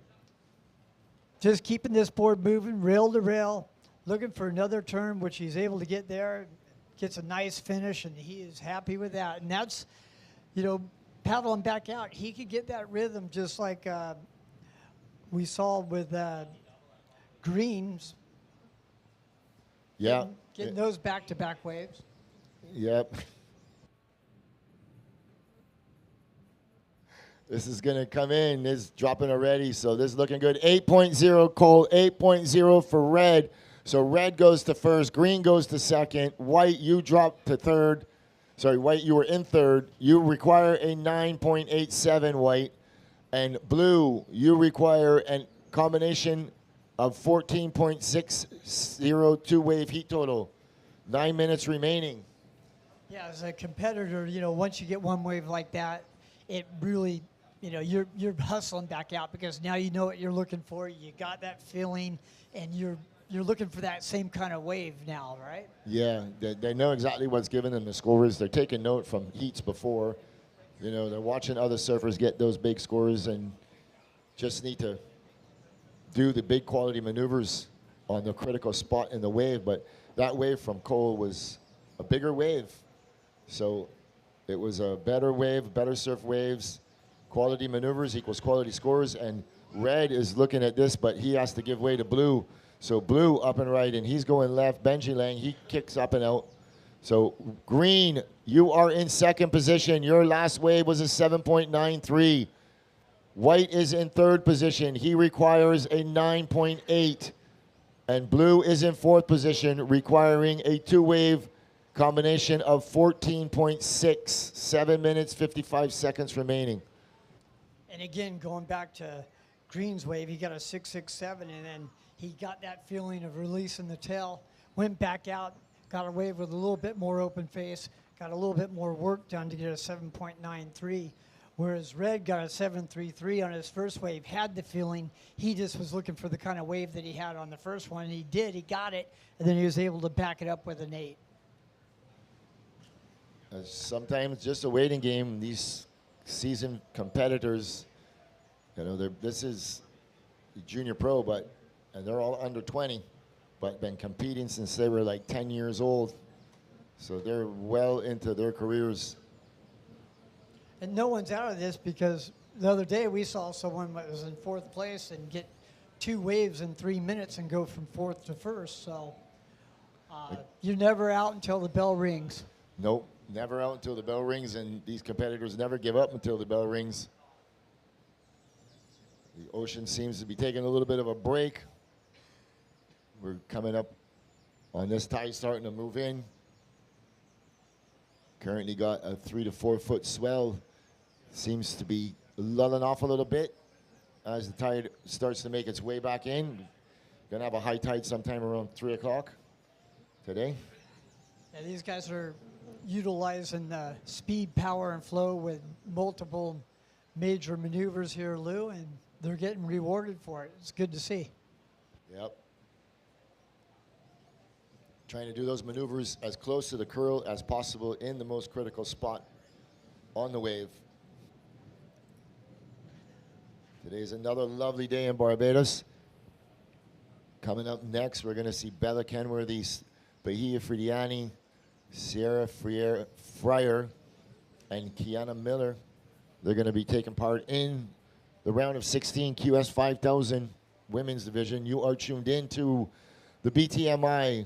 just keeping this board moving rail to rail, looking for another turn, which he's able to get there, gets a nice finish, and he is happy with that. And that's, you know, paddling back out, he could get that rhythm just like we saw with Greens. Yeah. Getting those back-to-back waves. Yep. This is going to come in. This is dropping already, so this is looking good. 8.0 Cole, 8.0 for Red. So Red goes to first, Green goes to second. White, you drop to third. Sorry, White, you were in third. You require a 9.87, White. And Blue, you require a combination of 14.60 two-wave heat total. 9 minutes remaining. Yeah, as a competitor, you know, once you get one wave like that, it really, you know, you're hustling back out because now you know what you're looking for. You got that feeling, and you're looking for that same kind of wave now, right? Yeah, they know exactly what's giving them the scores. They're taking note from heats before. You know, they're watching other surfers get those big scores and just need to do the big quality maneuvers on the critical spot in the wave. But that wave from Cole was a bigger wave. So it was a better wave, better surf waves. Quality maneuvers equals quality scores. And Red is looking at this, but he has to give way to Blue. So Blue up and right, and he's going left. Benji Lang, he kicks up and out. So Green, you are in second position. Your last wave was a 7.93. White is in third position. He requires a 9.8. And Blue is in fourth position, requiring a two-wave combination of 14.6. 7 minutes, 55 seconds remaining. And again, going back to Green's wave, he got a 6.67, and then he got that feeling of releasing the tail, went back out, got away with a little bit more open face, got a little bit more work done to get a 7.93, whereas Red got a 7.33 on his first wave, had the feeling he just was looking for the kind of wave that he had on the first one, and he did, he got it, and then he was able to back it up with an 8. Sometimes just a waiting game. These seasoned competitors, you know, this is junior pro, and they're all under 20, but been competing since they were like 10 years old. So they're well into their careers. And no one's out of this, because the other day we saw someone that was in 4th place and get 2 waves in 3 minutes and go from 4th to 1st. So you're never out until the bell rings. Nope, never out until the bell rings, and these competitors never give up until the bell rings. The ocean seems to be taking a little bit of a break. We're coming up on this tide starting to move in. Currently got a 3 to 4 foot swell. Seems to be lulling off a little bit as the tide starts to make its way back in. Gonna have a high tide sometime around 3 o'clock today. Yeah, these guys are utilizing speed, power, and flow with multiple major maneuvers here, Lou, and they're getting rewarded for it. It's good to see. Yep. Trying to do those maneuvers as close to the curl as possible in the most critical spot on the wave. Today's another lovely day in Barbados. Coming up next, we're going to see Bella Kenworthy, Bahia Fridiani, Sierra Fryer, and Kiana Miller. They're going to be taking part in the round of 16 QS 5000 women's division. You are tuned in to the BTMI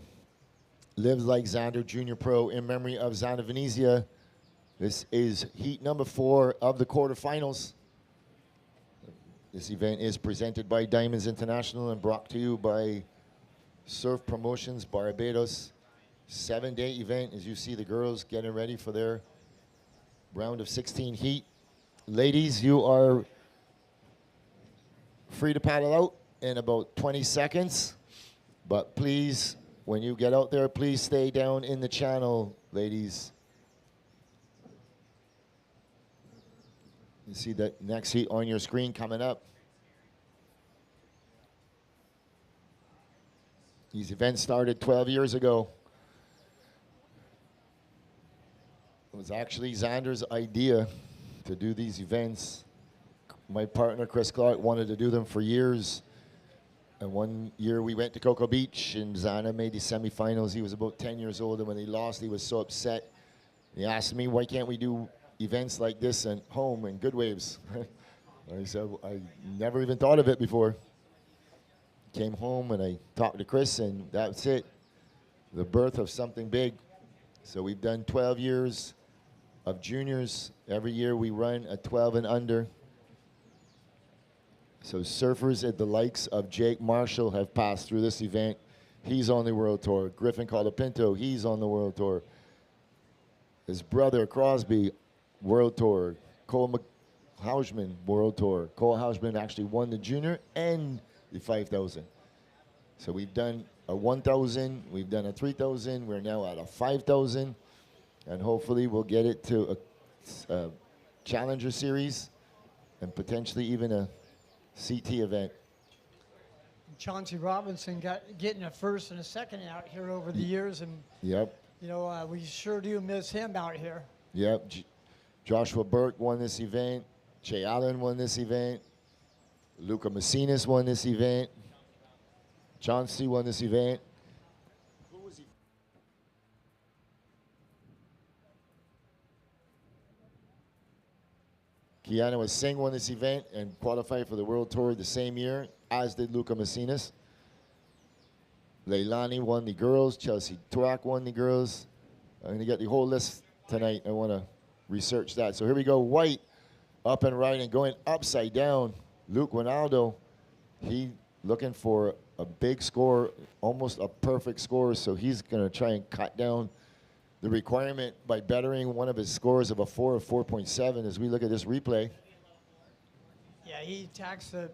Live Like Zander Junior Pro in memory of Zander Venezia. This is heat number 4 of the quarterfinals. This event is presented by Diamonds International and brought to you by Surf Promotions Barbados. 7-day event as you see the girls getting ready for their round of 16 heat. Ladies, you are free to paddle out in about 20 seconds, but please, when you get out there, please stay down in the channel, ladies. You see that next heat on your screen coming up. These events started 12 years ago. It was actually Zander's idea to do these events. My partner, Chris Clark, wanted to do them for years. And one year we went to Cocoa Beach, and Zander made the semifinals. He was about 10 years old, and when he lost, he was so upset. He asked me, why can't we do events like this at home in good waves? I said, I never even thought of it before. Came home, and I talked to Chris, and that's it. The birth of something big. So we've done 12 years of juniors. Every year we run a 12 and under. So surfers at the likes of Jake Marshall have passed through this event. He's on the World Tour. Griffin Colapinto, he's on the World Tour. His brother Crosby, World Tour. Cole Hausman, World Tour. Cole Hausman actually won the junior and the 5,000. So we've done a 1,000, we've done a 3,000, we're now at a 5,000, and hopefully we'll get it to a Challenger Series and potentially even a CT event. Chauncey Robinson getting a first and a second out here over the years, and yep. You know, we sure do miss him out here. Yep. Joshua Burke won this event. Jay Allen won this event. Luca Macinas won this event. John C. won this event. Who was he? Kiana Singh won this event and qualified for the World Tour the same year, as did Luca Macinas. Leilani won the girls. Chelsea Tuach won the girls. I'm going to get the whole list tonight. I want to research that. So here we go. White up and right and going upside down. Luke Ronaldo, he looking for a big score, almost a perfect score. So he's going to try and cut down the requirement by bettering one of his scores of a 4 of 4.7 as we look at this replay. Yeah, he attacks the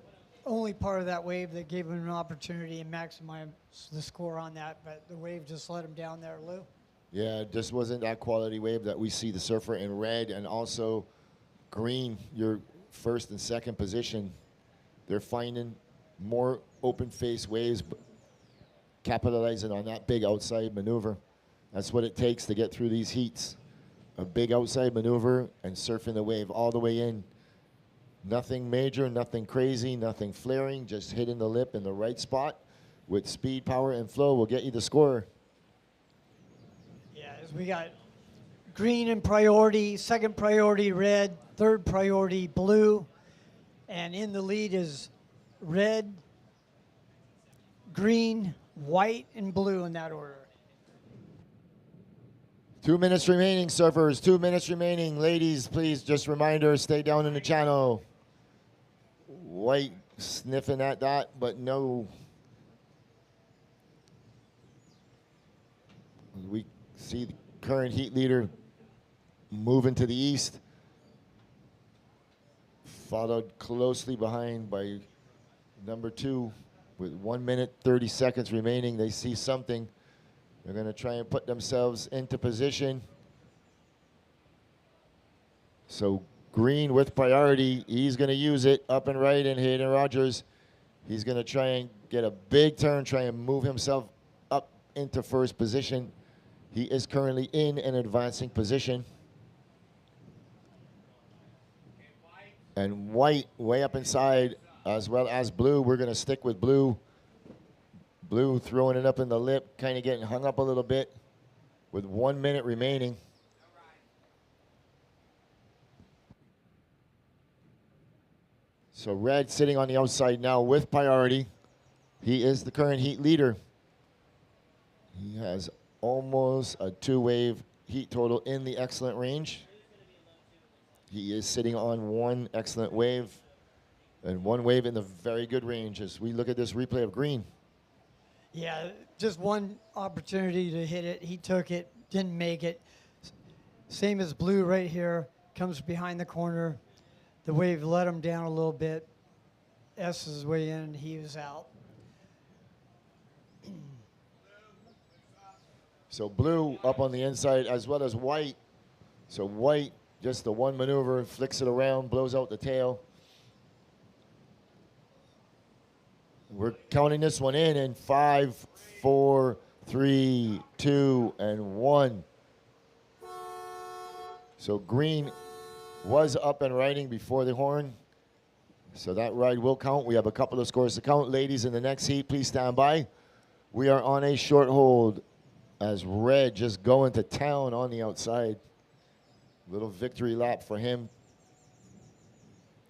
only part of that wave that gave him an opportunity and maximized the score on that, but the wave just let him down there, Lou. Yeah, it just wasn't that quality wave that we see the surfer in red and also green, your first and second position. They're finding more open face waves, capitalizing on that big outside maneuver. That's what it takes to get through these heats. A big outside maneuver and surfing the wave all the way in. Nothing major, nothing crazy, nothing flaring, just hitting the lip in the right spot with speed, power, and flow will get you the score. Yeah, as we got green in priority, second priority red, third priority blue, and in the lead is red, green, white, and blue in that order. 2 minutes remaining, surfers. 2 minutes remaining. Ladies, please, just reminder, stay down in the channel. White sniffing at that, but no. We see the current heat leader moving to the east, followed closely behind by number 2 with 1 minute, 30 seconds remaining. They see something. They're going to try and put themselves into position. So green with priority. He's going to use it up and right, and Hayden Rogers, he's going to try and get a big turn, try and move himself up into first position. He is currently in an advancing position. And white way up inside, as well as blue. We're going to stick with blue. Blue throwing it up in the lip, kind of getting hung up a little bit with 1 minute remaining. So red sitting on the outside now with priority. He is the current heat leader. He has almost a 2-wave heat total in the excellent range. He is sitting on 1 excellent wave and 1 wave in the very good range as we look at this replay of green. Yeah, just one opportunity to hit it. He took it, didn't make it. Same as blue right here, comes behind the corner. The wave let him down a little bit. S is way in, he was out. So blue up on the inside as well as white. So white, just the 1 maneuver, flicks it around, blows out the tail. We're counting this one in 5, 4, 3, 2, and 1. So green was up and riding before the horn. So that ride will count. We have a couple of scores to count. Ladies, in the next heat, please stand by. We are on a short hold as red just going to town on the outside. Little victory lap for him.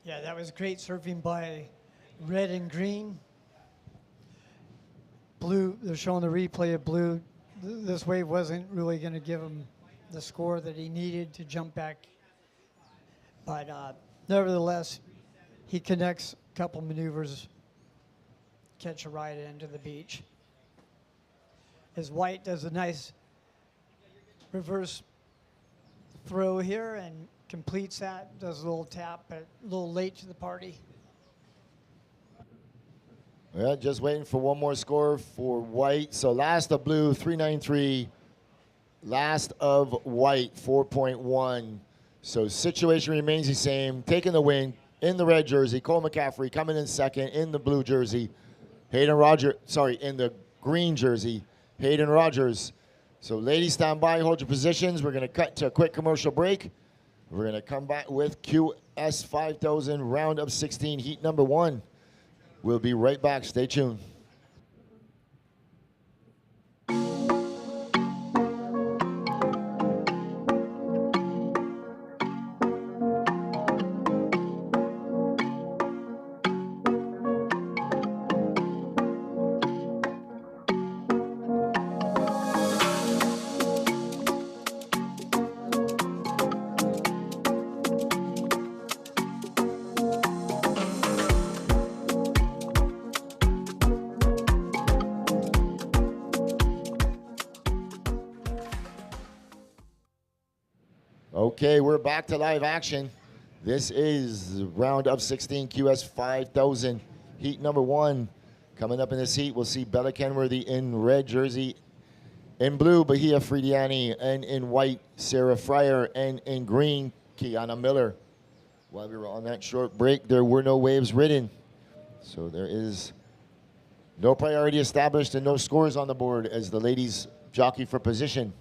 Yeah, that was great surfing by red and green. Blue, they're showing the replay of blue. This wave wasn't really going to give him the score that he needed to jump back. But nevertheless, he connects a couple maneuvers, catch a ride into the beach. As white does a nice reverse throw here and completes that, does a little tap, but a little late to the party. Yeah, just waiting for one more score for white. So last of blue, 393. Last of white, 4.1. So situation remains the same. Taking the win in the red jersey, Cole McCaffrey coming in second in the blue jersey. Hayden Rogers, in the green jersey, Hayden Rogers. So ladies, stand by, hold your positions. We're going to cut to a quick commercial break. We're going to come back with QS 5000 round of 16, heat number 1. We'll be right back. Stay tuned. Okay, we're back to live action. This is round of 16 QS 5000 heat number 1. Coming up in this heat, we'll see Bella Kenworthy in red jersey. In blue, Bahia Fridiani, and in white, Sarah Fryer, and in green, Kiana Miller. While we were on that short break, there were no waves ridden. So there is no priority established and no scores on the board as the ladies jockey for position.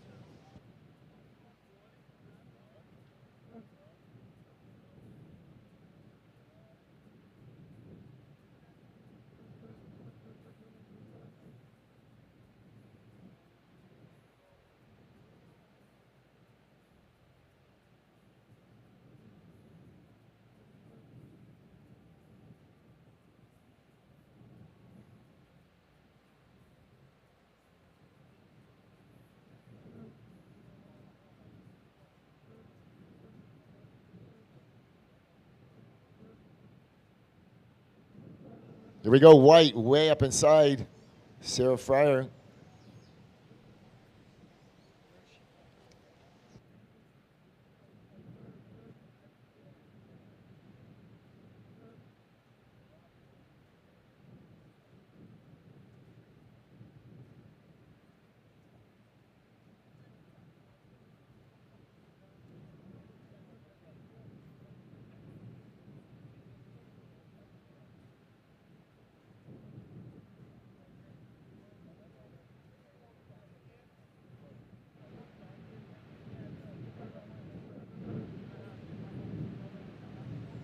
There we go, white way up inside. Sarah Fryer.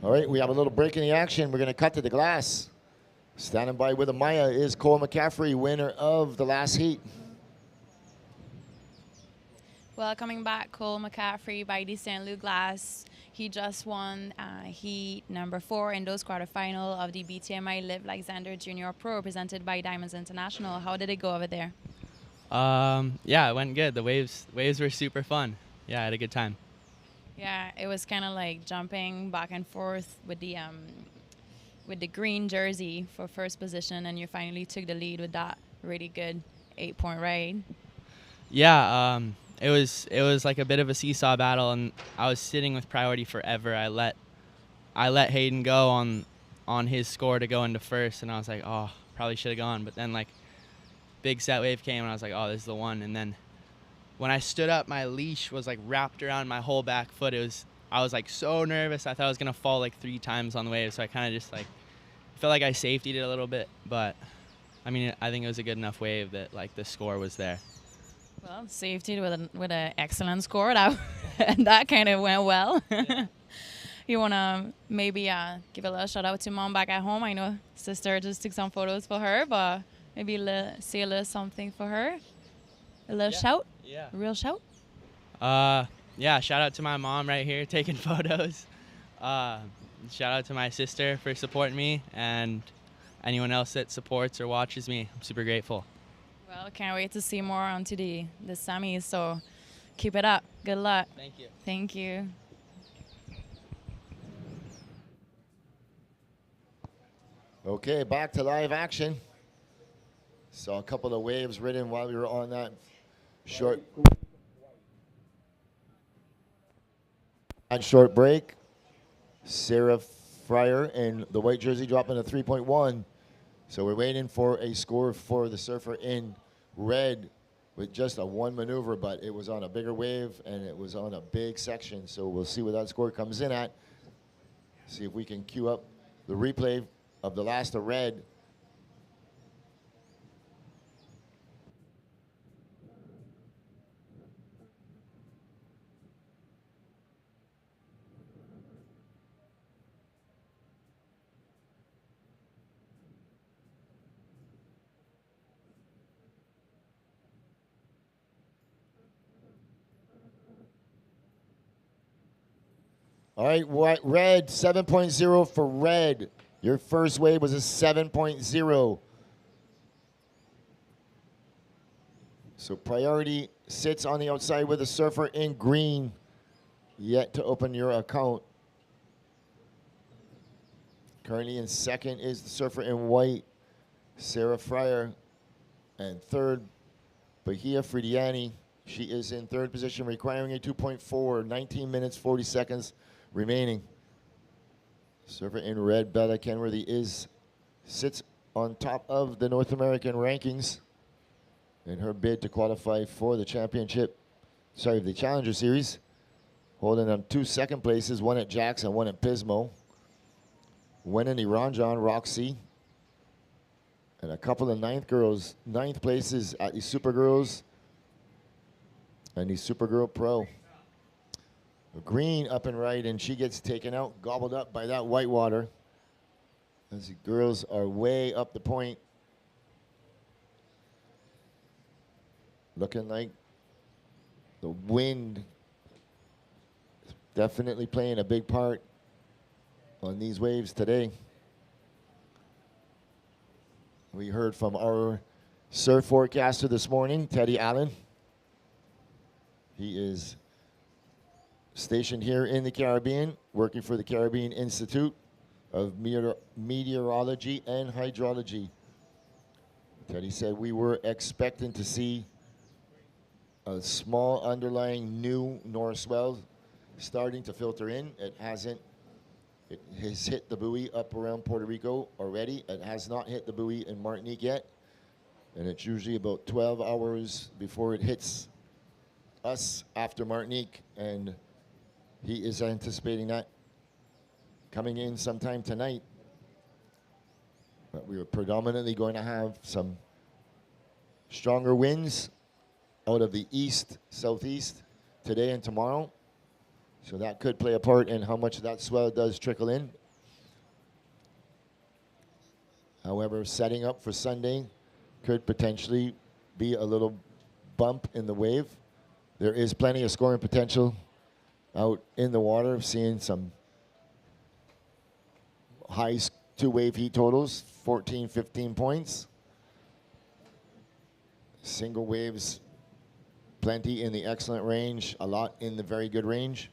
All right, we have a little break in the action. We're going to cut to the glass. Standing by with Amaya is Cole McCaffrey, winner of the last heat. Well, coming back, Cole McCaffrey by the St. Louis Glass. He just won heat number 4 in those quarterfinal of the BTMI Live Like Zander Junior Pro, presented by Diamonds International. How did it go over there? Yeah, it went good. The waves were super fun. Yeah, I had a good time. Yeah, it was kind of like jumping back and forth with the green jersey for first position, and you finally took the lead with that really good 8-point ride. Yeah, it was like a bit of a seesaw battle, and I was sitting with priority forever. I let Hayden go on his score to go into first, and I was like, oh, probably should have gone. But then like big set wave came, and I was like, oh, this is the one. And then when I stood up, my leash was like wrapped around my whole back foot. I was like so nervous. I thought I was gonna fall like 3 times on the wave. So I kind of just like felt like I safetied it a little bit. But I mean, I think it was a good enough wave that like the score was there. Well, safety with an excellent score. That kind of went well. Yeah. You wanna maybe give a little shout out to mom back at home? I know sister just took some photos for her, but maybe say a little something for her. A little shout. Yeah. A real shout? Yeah, shout out to my mom right here taking photos. Shout out to my sister for supporting me, and anyone else that supports or watches me. I'm super grateful. Well, can't wait to see more onto the semis, so keep it up. Good luck. Thank you. Thank you. Okay, back to live action. Saw a couple of waves ridden while we were on that short break. Sarah Fryer in the white jersey dropping a 3.1. So we're waiting for a score for the surfer in red with just a 1 maneuver, but it was on a bigger wave and it was on a big section. So we'll see what that score comes in at. See if we can queue up the replay of the last of red. All right, red, 7.0 for red. Your first wave was a 7.0. So priority sits on the outside with the surfer in green, yet to open your account. Currently in second is the surfer in white, Sarah Fryer. And third, Bahia Fridiani. She is in third position, requiring a 2.4, 19 minutes, 40 seconds remaining. Surfer in red, Bella Kenworthy, is sits on top of the North American rankings in her bid to qualify for the championship, the Challenger Series, holding on 2 second places, one at Jackson, one at Pismo. Winning the Ranjan Roxy, and a couple of ninth places at the Supergirls and the Supergirl Pro. Green up and right, and she gets taken out, gobbled up by that whitewater as the girls are way up the point. Looking like the wind is definitely playing a big part on these waves today. We heard from our surf forecaster this morning, Teddy Allen. He is stationed here in the Caribbean, working for the Caribbean Institute of Meteorology and Hydrology. Teddy said we were expecting to see a small underlying new north swell starting to filter in. It hasn't. It has hit the buoy up around Puerto Rico already. It has not hit the buoy in Martinique yet. And it's usually about 12 hours before it hits us after Martinique. And he is anticipating that coming in sometime tonight. But we are predominantly going to have some stronger winds out of the east, southeast today and tomorrow. So that could play a part in how much that swell does trickle in. However, setting up for Sunday could potentially be a little bump in the wave. There is plenty of scoring potential out in the water. Seeing some high 2 wave heat totals, 14, 15 points. Single waves, plenty in the excellent range, a lot in the very good range.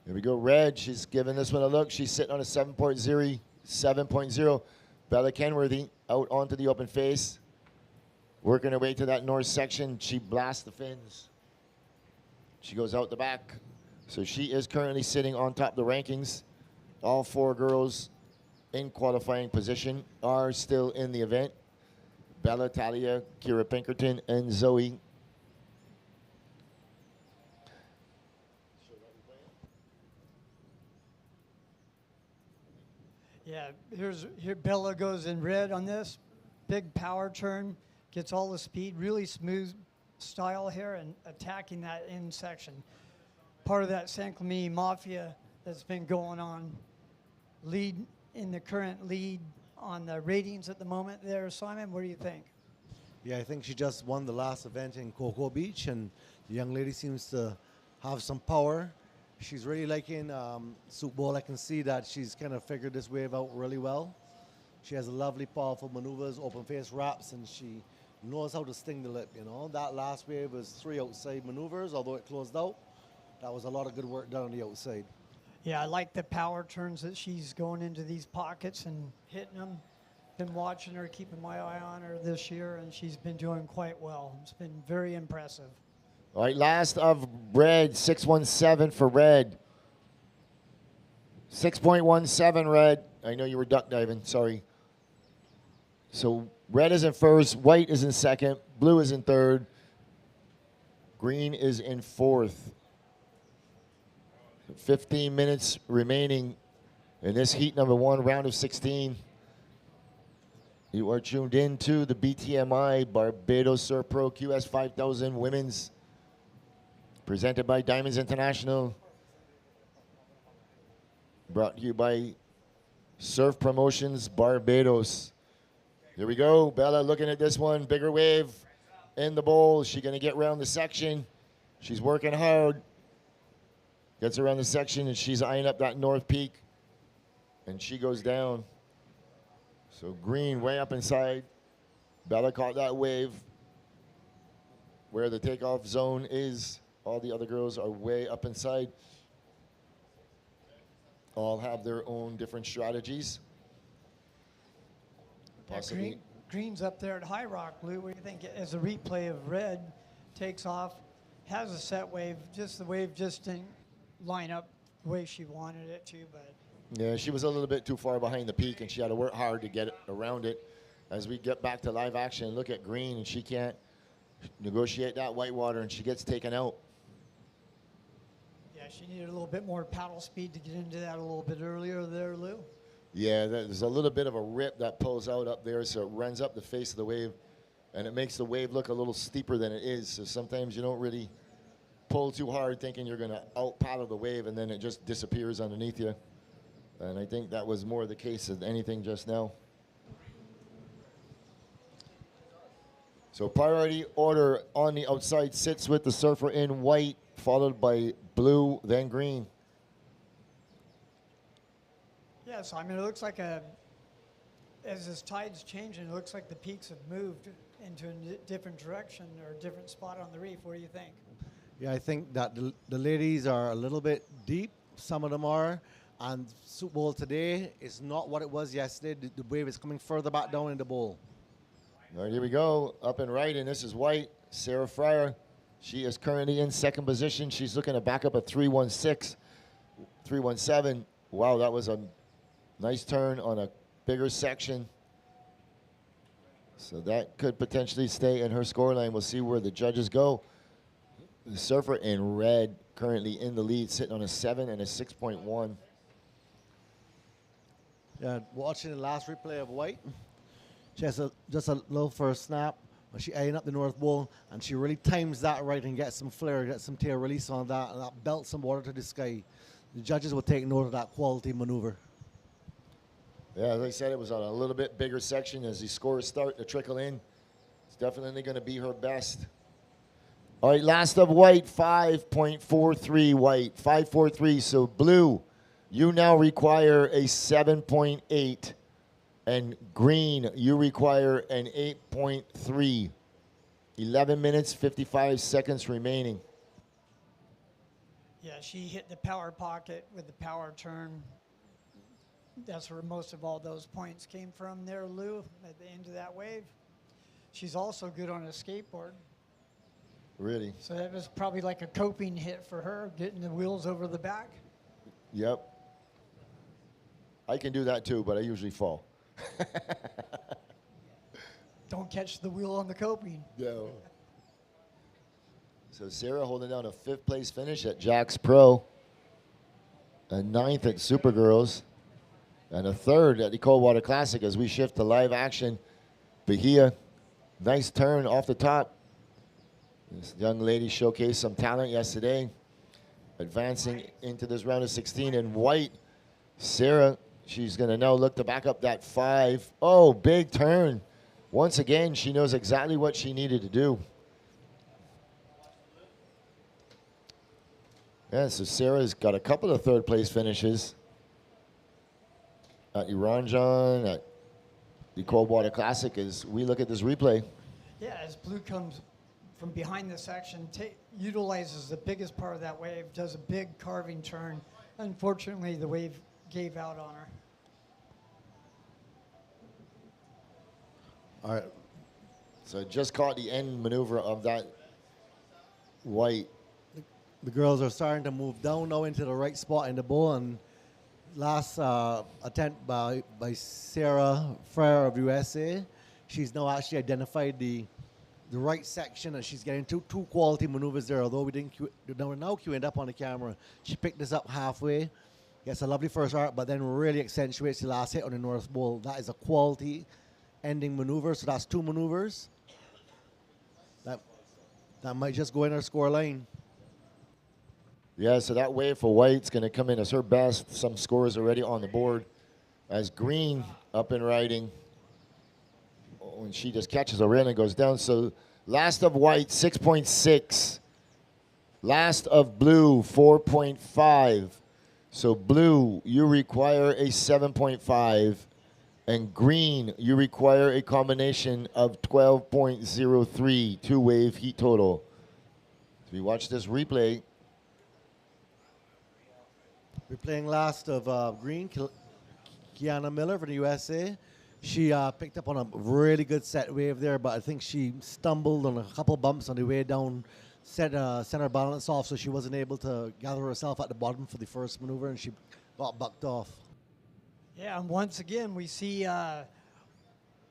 Here we go, Red. She's giving this one a look. She's sitting on a 7.0. Bella Kenworthy out onto the open face. Working her way to that north section. She blasts the fins. She goes out the back. So she is currently sitting on top of the rankings. All 4 girls in qualifying position are still in the event. Bella, Talia, Kira Pinkerton, and Zoe. Yeah, here Bella goes in red on this. Big power turn, gets all the speed, really smooth style here and attacking that end section. Part of that San Clemente Mafia that's been going on. Lead in the current lead on the ratings at the moment there. Simon, what do you think? Yeah, I think she just won the last event in Cocoa Beach, and the young lady seems to have some power. She's really liking Soup Bowl. I can see that she's kind of figured this wave out really well. She has lovely, powerful maneuvers, open face wraps, and she knows how to sting the lip, you know. That last wave was 3 outside maneuvers, although it closed out. That was a lot of good work done on the outside. Yeah, I like the power turns that she's going into these pockets and hitting them. Been watching her, keeping my eye on her this year, and she's been doing quite well. It's been very impressive. All right, last of Red, 617 for Red. 6.17 Red. I know you were duck diving, sorry. So Red is in first, White is in second, Blue is in third, Green is in fourth. 15 minutes remaining in this heat number 1, round of 16. You are tuned in to the BTMI Barbados Surf Pro QS 5000 Women's, presented by Diamonds International. Brought to you by Surf Promotions Barbados. Here we go. Bella looking at this one. Bigger wave in the bowl. She's going to get around the section. She's working hard. Gets around the section, and she's eyeing up that north peak. and she goes down. So green way up inside. Bella caught that wave where the takeoff zone is. All the other girls are way up inside. All have their own different strategies. Possibly. Green's up there at High Rock, Lou. What do you think? As a replay of red takes off, has a set wave, just the wave just didn't line up the way she wanted it to, but. Yeah, she was a little bit too far behind the peak, and she had to work hard to get around it. As we get back to live action, look at green, and she can't negotiate that whitewater, and she gets taken out. Yeah, she needed a little bit more paddle speed to get into that a little bit earlier there, Lou. Yeah, there's a little bit of a rip that pulls out up there, so it runs up the face of the wave, and it makes the wave look a little steeper than it is. So sometimes you don't really pull too hard thinking you're going to out paddle the wave, and then it just disappears underneath you. And I think that was more the case than anything just now. So priority order on the outside sits with the surfer in white, followed by blue, then green. Yeah, so I mean, it looks like as this tide's changing, it looks like the peaks have moved into a different direction or a different spot on the reef. What do you think? Yeah, I think that the ladies are a little bit deep. Some of them are. And Super Bowl today is not what it was yesterday. The wave is coming further back down in the bowl. All right, here we go. Up and right, and this is white. Sarah Fryer. She is currently in second position. She's looking to back up a 316, 317. Wow, that was a nice turn on a bigger section. So that could potentially stay in her scoreline. We'll see where the judges go. The surfer in red currently in the lead, sitting on a 7 and a 6.1. Yeah, watching the last replay of white, she has just a little first snap when she eyeing up the North Bowl, and she really times that right and gets some flare, gets some tail release on that, and that belts some water to the sky. The judges will take note of that quality maneuver. Yeah, as I said, it was on a little bit bigger section. As the scores start to trickle in, it's definitely going to be her best. All right, last of white, 5.43 white, 5.43. So blue, you now require a 7.8. And green, you require an 8.3. 11 minutes, 55 seconds remaining. Yeah, she hit the power pocket with the power turn. That's where most of all those points came from there, Lou, at the end of that wave. She's also good on a skateboard. Really? So that was probably like a coping hit for her, getting the wheels over the back. Yep. I can do that too, but I usually fall. Don't catch the wheel on the coping. No. So Sarah holding down a 5th place finish at Jack's Pro, a 9th at Supergirls, and a 3rd at the Coldwater Classic as we shift to live action. Bahia, nice turn off the top. This young lady showcased some talent yesterday, advancing into this round of 16 in white. Sarah, she's going to now look to back up that 5. Oh, big turn. Once again, she knows exactly what she needed to do. Yeah, so Sarah's got a couple of 3rd place finishes at Iranjan, at the Coldwater Classic as we look at this replay. Yeah, as blue comes from behind the section, utilizes the biggest part of that wave, does a big carving turn. Unfortunately, the wave gave out on her. All right. So just caught the end maneuver of that white. The girls are starting to move down now into the right spot in the bowl, and last attempt by Sarah Fryer of USA, she's now actually identified the right section, and she's getting two quality maneuvers there. Although we're now queuing up on the camera, she picked this up halfway. Gets a lovely first arc, but then really accentuates the last hit on the North Bowl. That is a quality ending maneuver. So that's 2 maneuvers. That might just go in her score line. Yeah, so that wave for white's going to come in as her best. Some scores already on the board. As green up and riding. Oh, and she just catches a rail and goes down. So last of white, 6.6. Last of blue, 4.5. So blue, you require a 7.5, and green, you require a combination of 12.03, two-wave heat total. So we watch this replay. We're playing last of green, Kiana Miller for the USA. She picked up on a really good set wave there, but I think she stumbled on a couple bumps on the way down, set her balance off, so she wasn't able to gather herself at the bottom for the first maneuver, and she got bucked off. Yeah, and once again, we see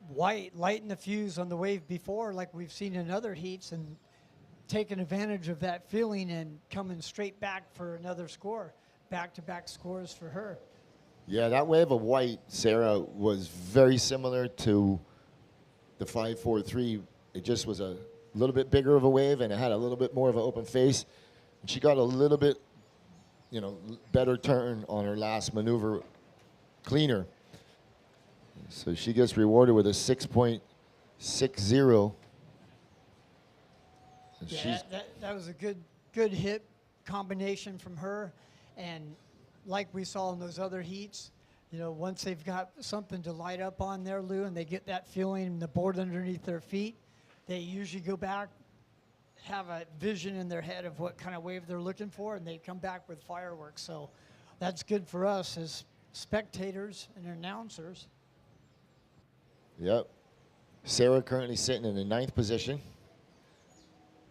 white lighten the fuse on the wave before, like we've seen in other heats, and taking advantage of that feeling and coming straight back for another score. Back-to-back scores for her. Yeah, that wave of white, Sarah, was very similar to the 5-4-3. It just was a little bit bigger of a wave, and it had a little bit more of an open face. And she got a little bit, better turn on her last maneuver, cleaner. So she gets rewarded with a 6.60. Yeah, that was a good hit combination from her. And like we saw in those other heats, once they've got something to light up on there, Lou, and they get that feeling in the board underneath their feet, they usually go back, have a vision in their head of what kind of wave they're looking for, and they come back with fireworks. So that's good for us as spectators and announcers. Yep. Sarah currently sitting in the 9th position,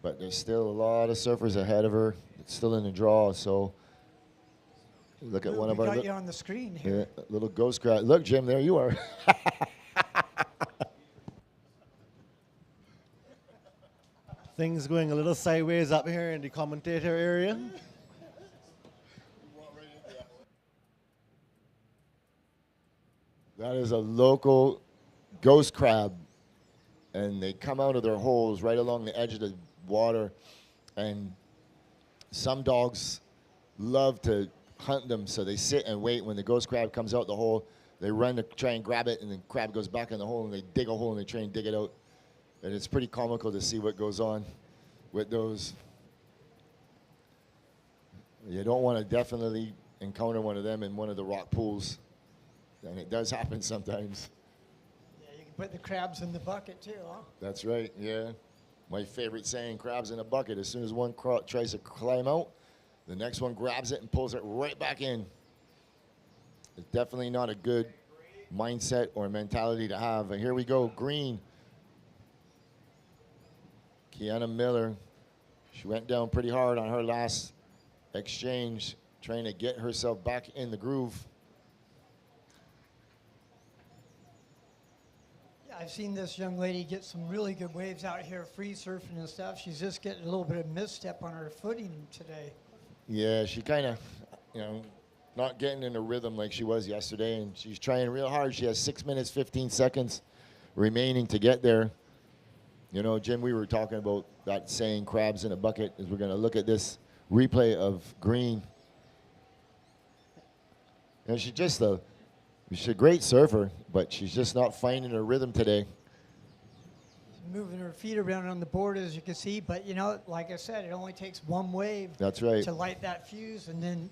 but there's still a lot of surfers ahead of her. It's still in the draw, so look at Lou, one of our. got you on the screen here. Yeah, little ghost crowd. Look, Jim, there you are. Things going a little sideways up here in the commentator area. That is a local ghost crab, and they come out of their holes right along the edge of the water, and some dogs love to hunt them, so they sit and wait. When the ghost crab comes out the hole, they run to try and grab it, and the crab goes back in the hole, and they dig a hole, and they try and dig it out. And it's pretty comical to see what goes on with those. You don't want to definitely encounter one of them in one of the rock pools, and it does happen sometimes. Yeah, you can put the crabs in the bucket too, huh? That's right, yeah. My favorite saying, crabs in a bucket. As soon as one tries to climb out, the next one grabs it and pulls it right back in. It's definitely not a good mindset or mentality to have. And here we go, green. Kiana Miller, she went down pretty hard on her last exchange, trying to get herself back in the groove. Yeah, I've seen this young lady get some really good waves out here, free surfing and stuff. She's just getting a little bit of misstep on her footing today. Yeah, she kind of, not getting in a rhythm like she was yesterday, and she's trying real hard. She has 6 minutes, 15 seconds remaining to get there. Jim, we were talking about that saying, crabs in a bucket, as we're going to look at this replay of green. She's just she's a great surfer, but she's just not finding her rhythm today. Moving her feet around on the board, as you can see, but like I said, it only takes one wave. That's right. To light that fuse and then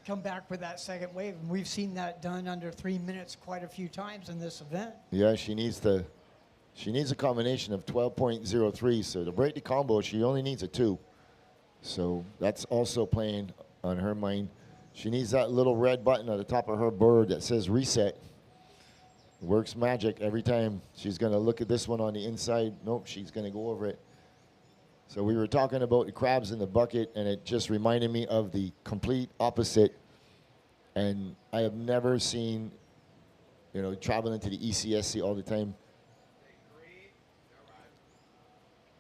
come back with that second wave. And we've seen that done under 3 minutes quite a few times in this event. Yeah, she needs a combination of 12.03. So to break the combo, she only needs a 2. So that's also playing on her mind. She needs that little red button at the top of her board that says reset. Works magic every time. She's going to look at this one on the inside. Nope, she's going to go over it. So we were talking about the crabs in the bucket, and it just reminded me of the complete opposite. And I have never seen, traveling to the ECSC all the time,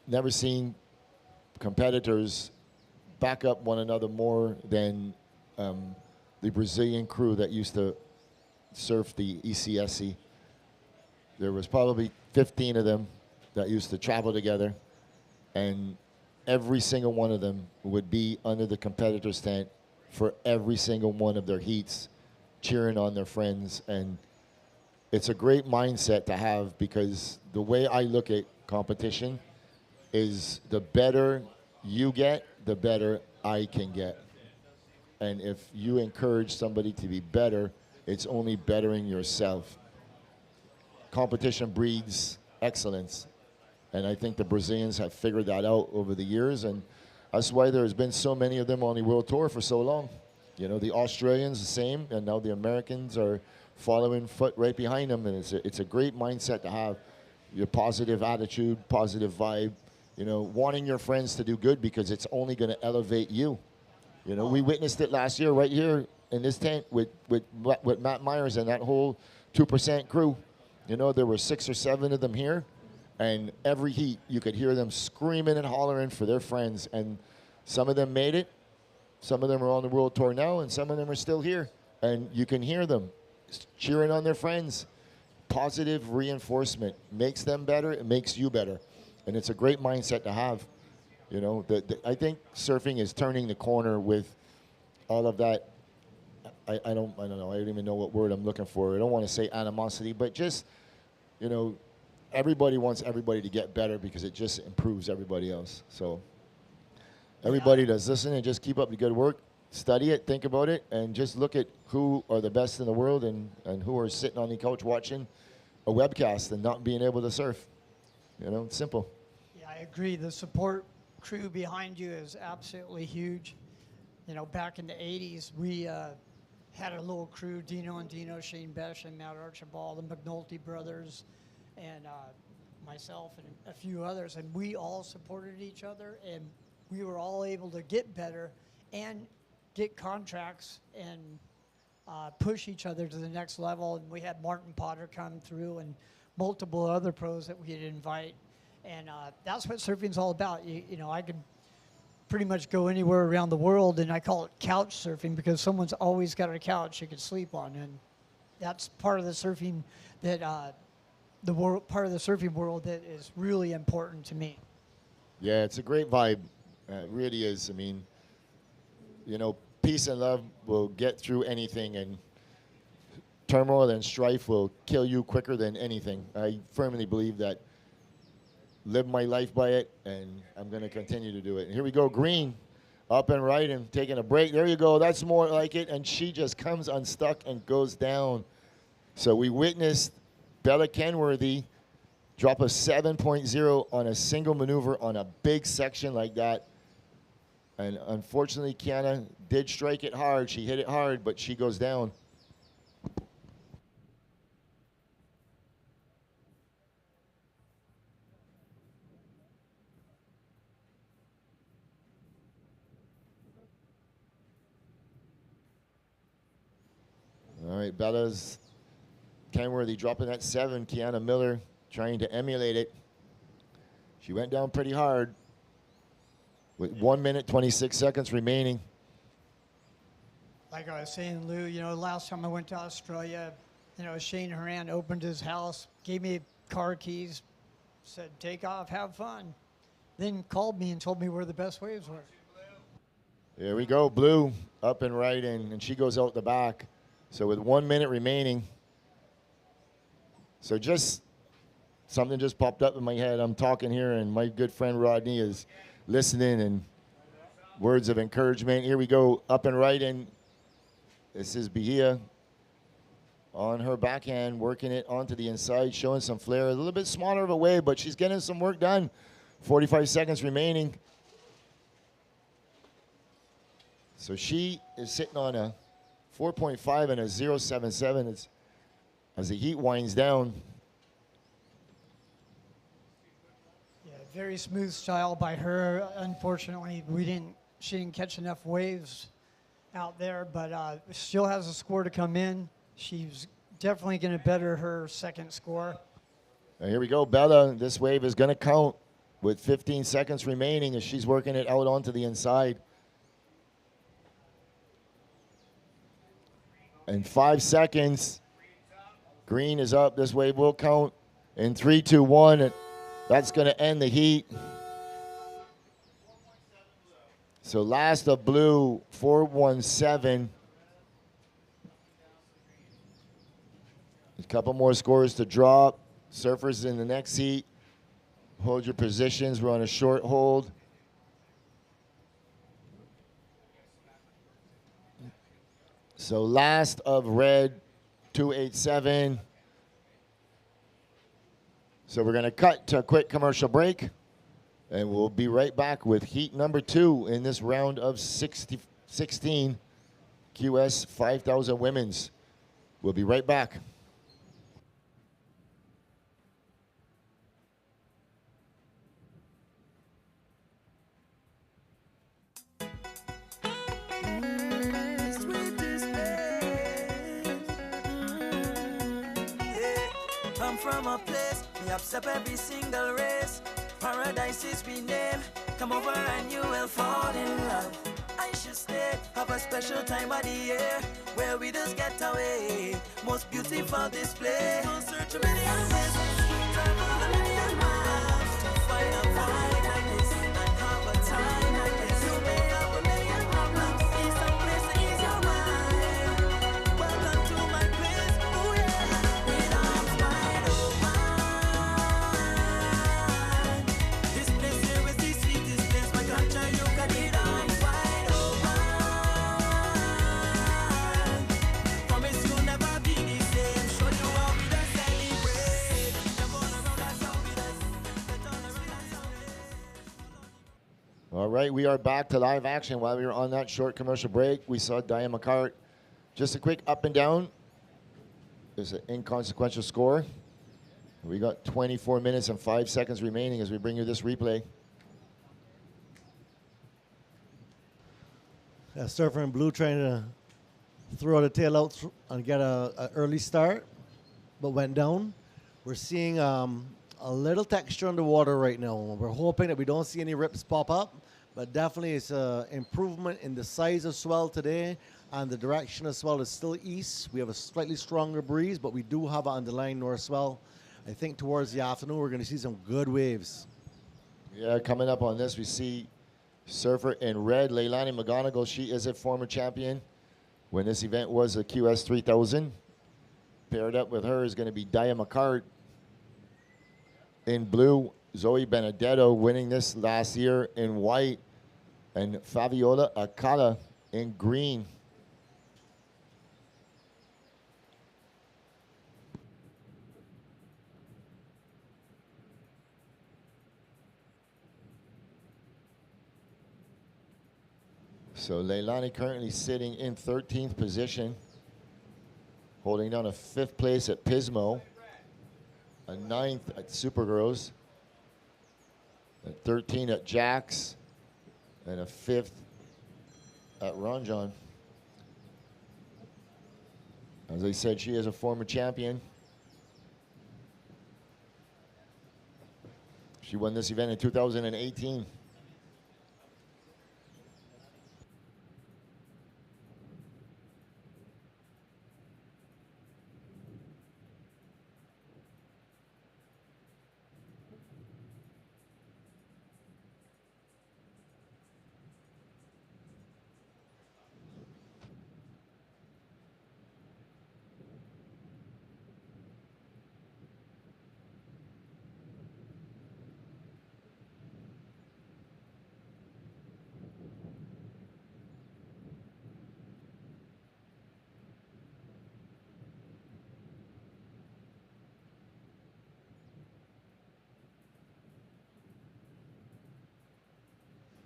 never seen competitors back up one another more than the Brazilian crew that used to surf the ECSC. There was probably 15 of them that used to travel together, and every single one of them would be under the competitor's tent for every single one of their heats, cheering on their friends. And it's a great mindset to have, because the way I look at competition is the better you get, the better I can get. And if you encourage somebody to be better, it's only bettering yourself. Competition breeds excellence. And I think the Brazilians have figured that out over the years. And that's why there's been so many of them on the World Tour for so long. You know, the Australians the same, and now the Americans are following foot right behind them. And it's a great mindset to have. Your positive attitude, positive vibe, you know, wanting your friends to do good because it's only going to elevate you. You know, we witnessed it last year right here in this tent with Matt Myers and that whole 2% crew. You know, there were 6 or 7 of them here, and every heat you could hear them screaming and hollering for their friends. And some of them made it. Some of them are on the World Tour now, and some of them are still here. And you can hear them cheering on their friends. Positive reinforcement makes them better. It makes you better. And it's a great mindset to have. You know, I think surfing is turning the corner with all of that. I don't know. I don't even know what word I'm looking for. I don't want to say animosity, but just, you know, everybody wants everybody to get better because it just improves everybody else. So everybody that's listening, just keep up the good work. Study it, think about it, and just look at who are the best in the world and who are sitting on the couch watching a webcast and not being able to surf. You know, it's simple. Yeah, I agree. The support crew behind you is absolutely huge. You know, back in the 80s, we had a little crew, Dino and Dino, Shane Besh and Matt Archibald, the McNulty brothers, and myself and a few others, and we all supported each other, and we were all able to get better and get contracts and push each other to the next level. And we had Martin Potter come through and multiple other pros that we'd invite. And that's what surfing's all about. You know, I could pretty much go anywhere around the world, and I call it couch surfing because someone's always got a couch you can sleep on. And that's part of the surfing that, part of the surfing world that is really important to me. Yeah, it's a great vibe. It really is. I mean, you know, peace and love will get through anything, and turmoil and strife will kill you quicker than anything. I firmly believe that. Live my life by it, and I'm going to continue to do it. And here we go, Green, up and right and taking a break. There you go. That's more like it. And she just comes unstuck and goes down. So we witnessed Bella Kenworthy drop a 7.0 on a single maneuver on a big section like that. And unfortunately, Kiana did strike it hard. She hit it hard, but she goes down. All right, Bella's Kenworthy dropping that 7. Kiana Miller trying to emulate it. She went down pretty hard with 1 minute, 26 seconds remaining. Like I was saying, Lou, you know, last time I went to Australia, you know, Shane Horan opened his house, gave me car keys, said, take off, have fun. Then called me and told me where the best waves were. There we go, Blue up and right, and she goes out the back. So with 1 minute remaining, so just something just popped up in my head. I'm talking here, and my good friend Rodney is listening, and words of encouragement. Here we go, up and right, and this is Bahia on her backhand, working it onto the inside, showing some flair. A little bit smaller of a wave, but she's getting some work done. 45 seconds remaining. So she is sitting on a 4.5 and a 0.77 as the heat winds down. Yeah, very smooth style by her. Unfortunately, she didn't catch enough waves out there, but still has a score to come in. She's definitely going to better her second score. Now here we go, Bella. This wave is going to count with 15 seconds remaining as she's working it out onto the inside. And 5 seconds. Green is up. This wave will count in 3, 2, 1. And that's going to end the heat. So last of Blue, 4.17. A couple more scores to drop. Surfers in the next heat. Hold your positions. We're on a short hold. So last of red, 287. So we're going to cut to a quick commercial break, and we'll be right back with heat number 2 in this round of 16 QS 5000 women's. We'll be right back. Come from a place, we accept every single race. Paradise is we name. Come over and you will fall in love. I should stay, have a special time of the year where we just get away. Most beautiful display. We'll search a million ways, travel a million miles to find a vibe like this and have a time like this. You may have a million problems, see some place to ease your mind. Welcome to my place, oh yeah. With arms wide open. This place here is the sweetest place. My country, you got it arms wide open. Promise you'll never be the same. Show you how we just celebrate. Jump all around us, how we just get all around us, how we just. All right, we are back to live action. While we were on that short commercial break, we saw Diane McCart. Just a quick up and down. There's an inconsequential score. We got 24 minutes and 5 seconds remaining as we bring you this replay. Surfer in blue trying to throw the tail out and get an early start, but went down. We're seeing a little texture on the water right now. We're hoping that we don't see any rips pop up, but definitely it's an improvement in the size of swell today, and the direction of swell is still east. We have a slightly stronger breeze, but we do have an underlying north swell. I think towards the afternoon we're going to see some good waves. Yeah, coming up on this, we see surfer in red, Leilani McGonigal. She is a former champion when this event was a QS 3000. Paired up with her is going to be Diane McCart. In blue, Zoe Benedetto winning this last year in white, and Fabiola Akala in green. So Leilani currently sitting in 13th position, holding down a 5th place at Pismo, a 9th at Supergirls, a 13 at Jax, and a 5th at Ronjon. As I said, she is a former champion. She won this event in 2018.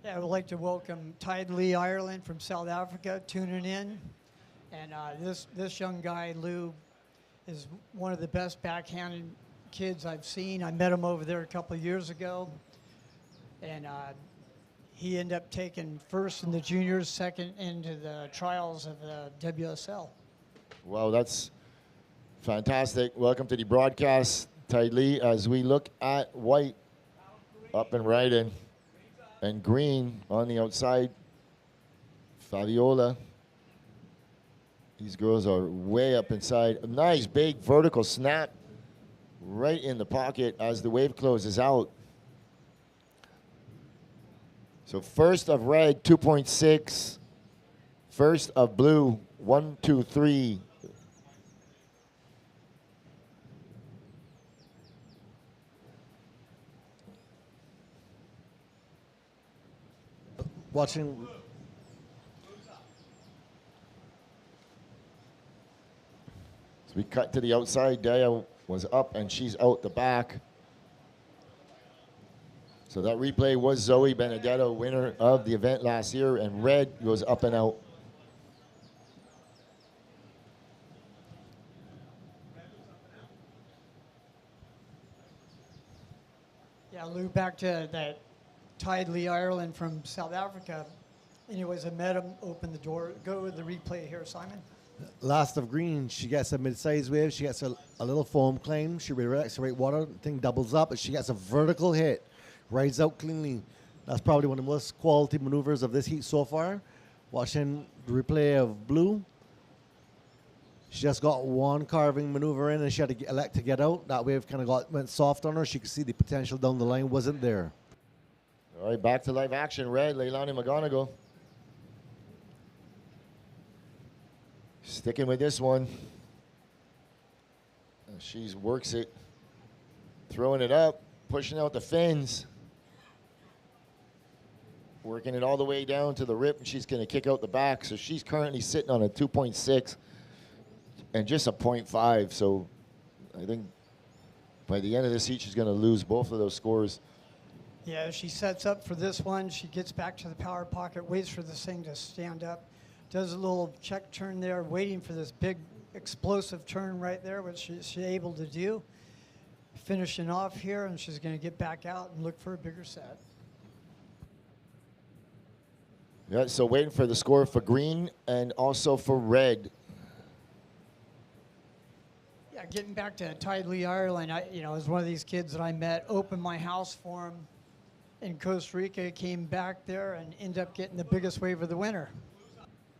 Yeah, I would like to welcome Tide Lee Ireland from South Africa tuning in. And this young guy, Lou, is one of the best backhanded kids I've seen. I met him over there a couple of years ago. And he ended up taking first in the juniors, second into the trials of the WSL. Wow, that's fantastic. Welcome to the broadcast, Tide Lee, as we look at white up and right and green on the outside. Fabiola. These girls are way up inside. A nice big vertical snap right in the pocket as the wave closes out. So first of red, 2.6. First of blue, 1, 2, 3. We cut to the outside. Daya was up and she's out the back. So that replay was Zoe Benedetto, winner of the event last year, and red goes up and out. Yeah, Lou, back to that Tide Lee Ireland from South Africa. Anyways, I met him, opened the door. Go with the replay here, Simon. Last of green, she gets a mid-size wave. She gets a little foam climb. She relaxes the right water. Thing doubles up, and she gets a vertical hit. Rides out cleanly. That's probably one of the most quality maneuvers of this heat so far. Watching the replay of blue. She just got one carving maneuver in, and she had to elect to get out. That wave kind of went soft on her. She could see the potential down the line wasn't there. All right, back to live action. Red, Leilani McGonigal. Sticking with this one. She works it. Throwing it up, pushing out the fins. Working it all the way down to the rip, and she's going to kick out the back. So she's currently sitting on a 2.6 and just a 0.5. So I think by the end of this heat, she's going to lose both of those scores. Yeah, she sets up for this one. She gets back to the power pocket, waits for this thing to stand up, does a little check turn there, waiting for this big explosive turn right there, which she's able to do. Finishing off here, and she's going to get back out and look for a bigger set. Yeah, so waiting for the score for green and also for red. Yeah, getting back to Tide Lee Ireland, was one of these kids that I met, opened my house for him in Costa Rica, came back there and ended up getting the biggest wave of the winter.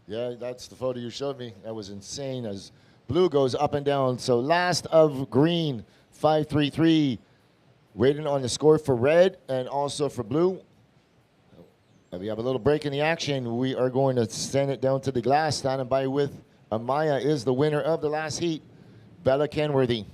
Yeah, that's the photo you showed me. That was insane as blue goes up and down. So last of green, 5-3-3. Waiting on the score for red and also for blue. We have a little break in the action. We are going to send it down to the glass. Standing by with Amaya is the winner of the last heat, Bella Kenworthy.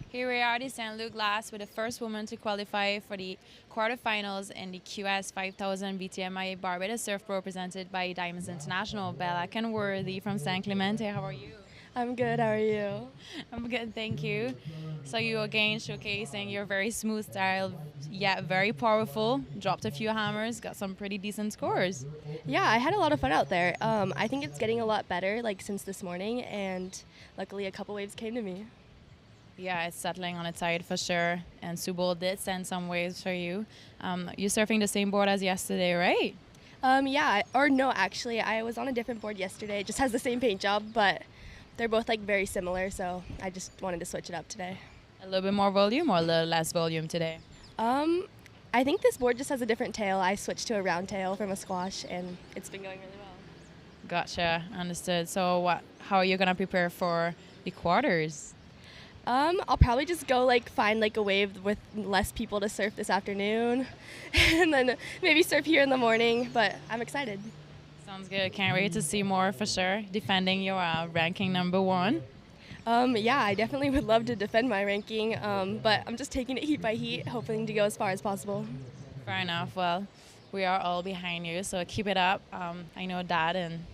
Here we are at the St. Luke Glass with the first woman to qualify for the quarterfinals in the QS 5000 BTMI Barbados Surf Pro presented by Diamonds International. Bella Kenworthy from San Clemente. How are you? I'm good. How are you? I'm good, thank you. So you again showcasing your very smooth style, yet very powerful. Dropped a few hammers, got some pretty decent scores. Yeah, I had a lot of fun out there. I think it's getting a lot better, since this morning, and luckily a couple waves came to me. Yeah, it's settling on its side for sure. And Subol did send some waves for you. You're surfing the same board as yesterday, right? Yeah, or no, actually, I was on a different board yesterday. It just has the same paint job, but they're both very similar, so I just wanted to switch it up today. A little bit more volume or a little less volume today? I think this board just has a different tail. I switched to a round tail from a squash, and it's been going really well. Gotcha, understood. So how are you going to prepare for the quarters? I'll probably just go find a wave with less people to surf this afternoon, and then maybe surf here in the morning, but I'm excited. Sounds good. Can't wait to see more for sure. Defending your ranking #1. Yeah, I definitely would love to defend my ranking, but I'm just taking it heat by heat, hoping to go as far as possible. Fair enough. Well, we are all behind you, so keep it up. I know Dad and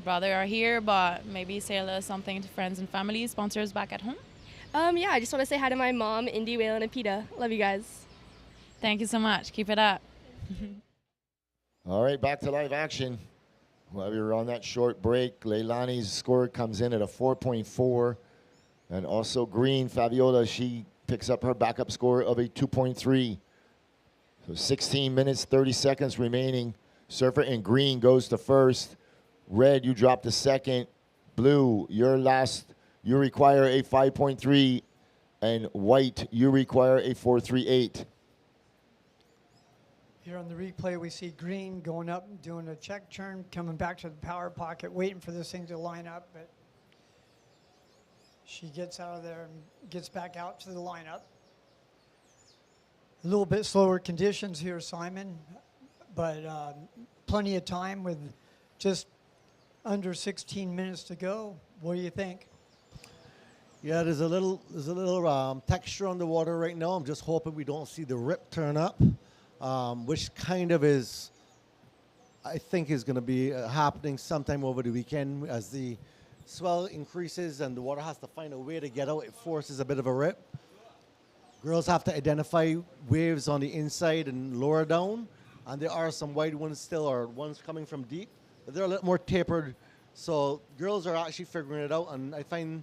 brother are here, but maybe say a little something to friends and family, sponsors back at home. Yeah, I just want to say hi to my mom, Indy, Waylon, and Peta. Love you guys. Thank you so much. Keep it up. All right, back to live action. While we were on that short break, Leilani's score comes in at a 4.4. And also green, Fabiola, she picks up her backup score of a 2.3. So 16 minutes, 30 seconds remaining. Surfer in green goes to first. Red, you drop to second. Blue, you're last. You require a 5.3. And white, you require a 4.38. Here on the replay, we see green going up, doing a check turn, coming back to the power pocket, waiting for this thing to line up, but she gets out of there and gets back out to the lineup. A little bit slower conditions here, Simon, but plenty of time with just under 16 minutes to go. What do you think? Yeah, there's a little texture on the water right now. I'm just hoping we don't see the rip turn up, which kind of is, I think, is going to be happening sometime over the weekend as the swell increases and the water has to find a way to get out, it forces a bit of a rip. Girls have to identify waves on the inside and lower down, and there are some wide ones still, or ones coming from deep, but they're a little more tapered. So girls are actually figuring it out, and I find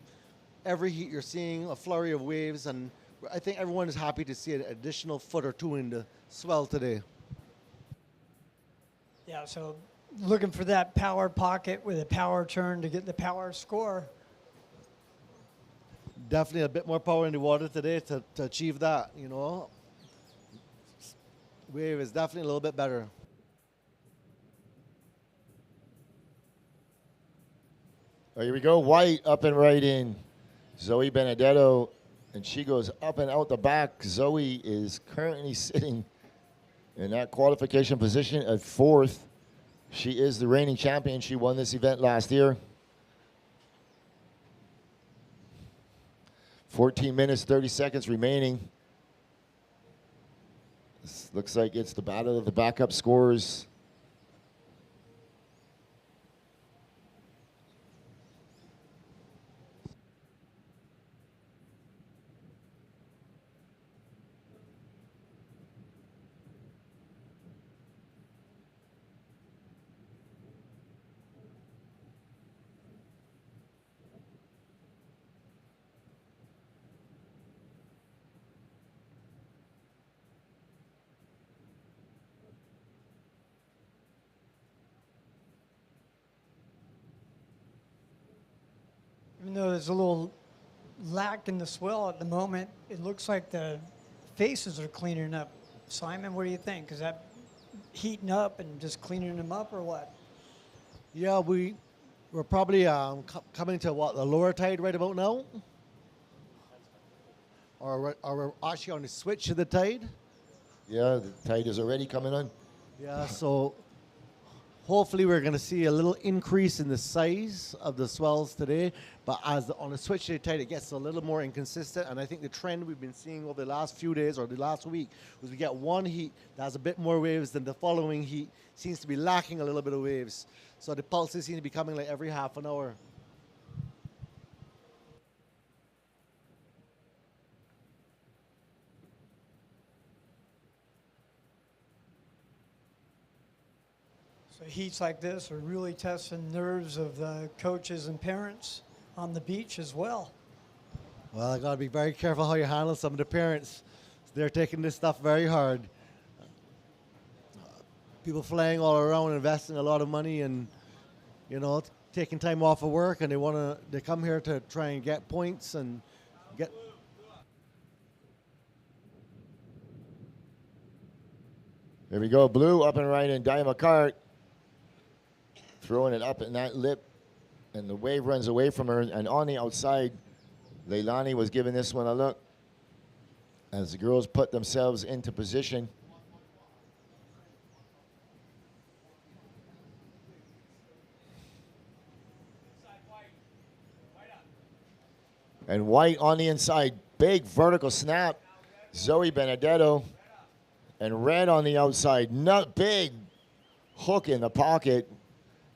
every heat you're seeing a flurry of waves, and I think everyone is happy to see an additional foot or two in the swell today. Yeah, so looking for that power pocket with a power turn to get the power score. Definitely a bit more power in the water today to achieve that, you know. Wave is definitely a little bit better. Well, here we go. White up and right in. Zoe Benedetto, and she goes up and out the back. Zoe is currently sitting in that qualification position at 4th. She is the reigning champion. She won this event last year. 14 minutes, 30 seconds remaining. This looks like it's the battle of the backup scores. Even though there's a little lack in the swell at the moment, it looks like the faces are cleaning up. Simon, what do you think? Is that heating up and just cleaning them up, or what? Yeah, we're probably coming to what, the lower tide right about now? Or we're actually on the switch of the tide? Yeah, the tide is already coming on. Yeah, so hopefully we're going to see a little increase in the size of the swells today, but on the switch to the tide, it gets a little more inconsistent, and I think the trend we've been seeing over the last few days or the last week was we get one heat that has a bit more waves than the following heat seems to be lacking a little bit of waves. So the pulses seem to be coming like every half an hour. So heats like this are really testing nerves of the coaches and parents on the beach as well. Well, I got to be very careful how you handle some of the parents. They're taking this stuff very hard. People flying all around, investing a lot of money, and taking time off of work, and they come here to try and get points and get. There we go. Blue up and right in. Dia McCart throwing it up in that lip, and the wave runs away from her. And on the outside, Leilani was giving this one a look as the girls put themselves into position. And White on the inside, big vertical snap. Zoe Benedetto, and Red on the outside, not big hook in the pocket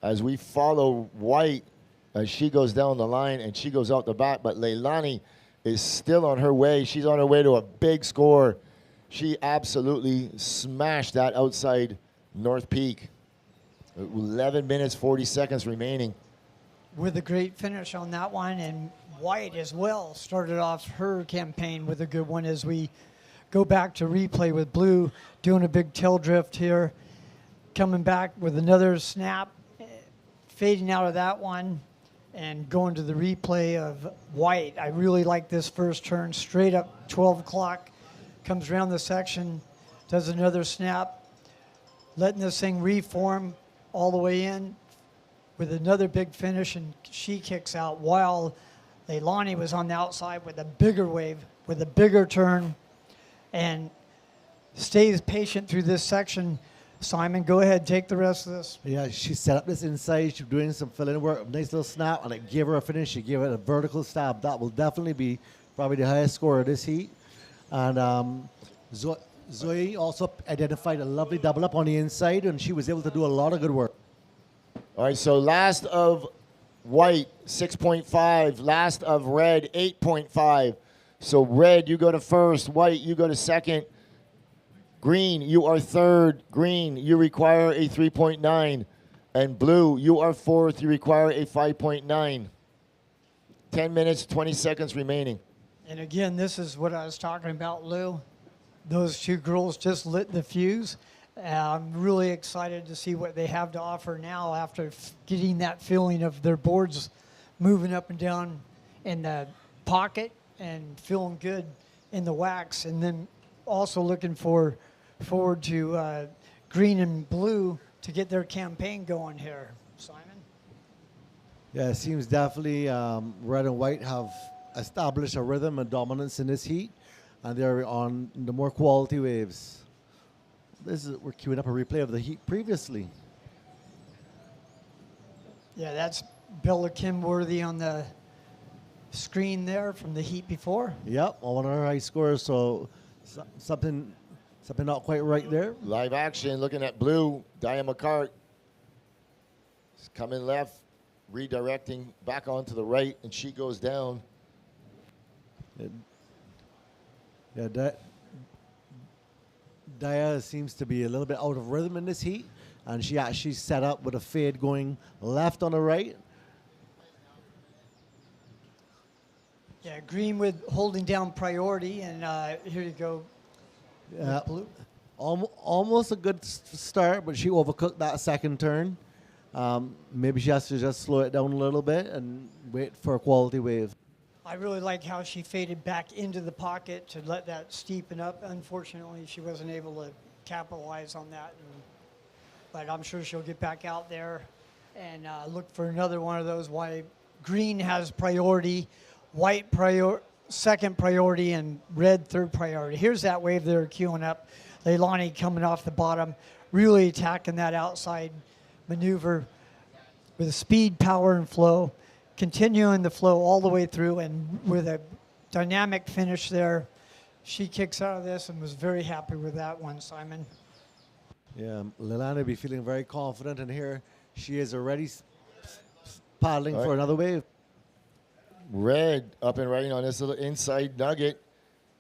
as we follow White as she goes down the line and she goes out the back. But Leilani is still on her way. She's on her way to a big score. She absolutely smashed that outside North Peak. 11 minutes, 40 seconds remaining. With a great finish on that one, and White as well started off her campaign with a good one as we go back to replay with Blue doing a big tail drift here, coming back with another snap, fading out of that one and going to the replay of White. I really like this first turn, straight up 12 o'clock, comes around the section, does another snap, letting this thing reform all the way in with another big finish, and she kicks out while Leilani was on the outside with a bigger wave, with a bigger turn, and stays patient through this section. Simon, go ahead, take the rest of this. Yeah, she set up this inside. She's doing some fill-in work, nice little snap, and it gave her a finish. She gave it a vertical stab. That will definitely be probably the highest score of this heat. And Zoe also identified a lovely double up on the inside, and she was able to do a lot of good work. All right, so last of White, 6.5. Last of red, 8.5. So red, you go to first. White, you go to second. Green, you are third. Green, you require a 3.9. And blue, you are fourth. You require a 5.9. 10 minutes, 20 seconds remaining. And again, this is what I was talking about, Lou. Those two girls just lit the fuse. I'm really excited to see what they have to offer now after getting that feeling of their boards moving up and down in the pocket and feeling good in the wax. And then also looking forward to green and blue to get their campaign going here. Simon? Yeah, it seems definitely red and white have established a rhythm and dominance in this heat, and they're on the more quality waves. We're queuing up a replay of the heat previously. Yeah, that's Bella Kenworthy on the screen there from the heat before. Yep, on one of her high scores, so something not quite right there. Live action, looking at blue. Diane McCart is coming left, redirecting back onto the right, and she goes down. Yeah, Daya seems to be a little bit out of rhythm in this heat, and she actually set up with a fade going left on the right. Yeah, green with holding down priority, and here you go. Blue. Almost a good start, but she overcooked that second turn. Maybe she has to just slow it down a little bit and wait for a quality wave. I really like how she faded back into the pocket to let that steepen up. Unfortunately, she wasn't able to capitalize on that. But I'm sure she'll get back out there and look for another one of those. Why green has priority, white second priority, and red third priority. Here's that wave they're queuing up. Leilani coming off the bottom, really attacking that outside maneuver with speed, power, and flow. Continuing the flow all the way through, and with a dynamic finish there. She kicks out of this and was very happy with that one, Simon. Yeah, Leilani be feeling very confident, and here she is already paddling for another wave. Red up and riding on this little inside nugget.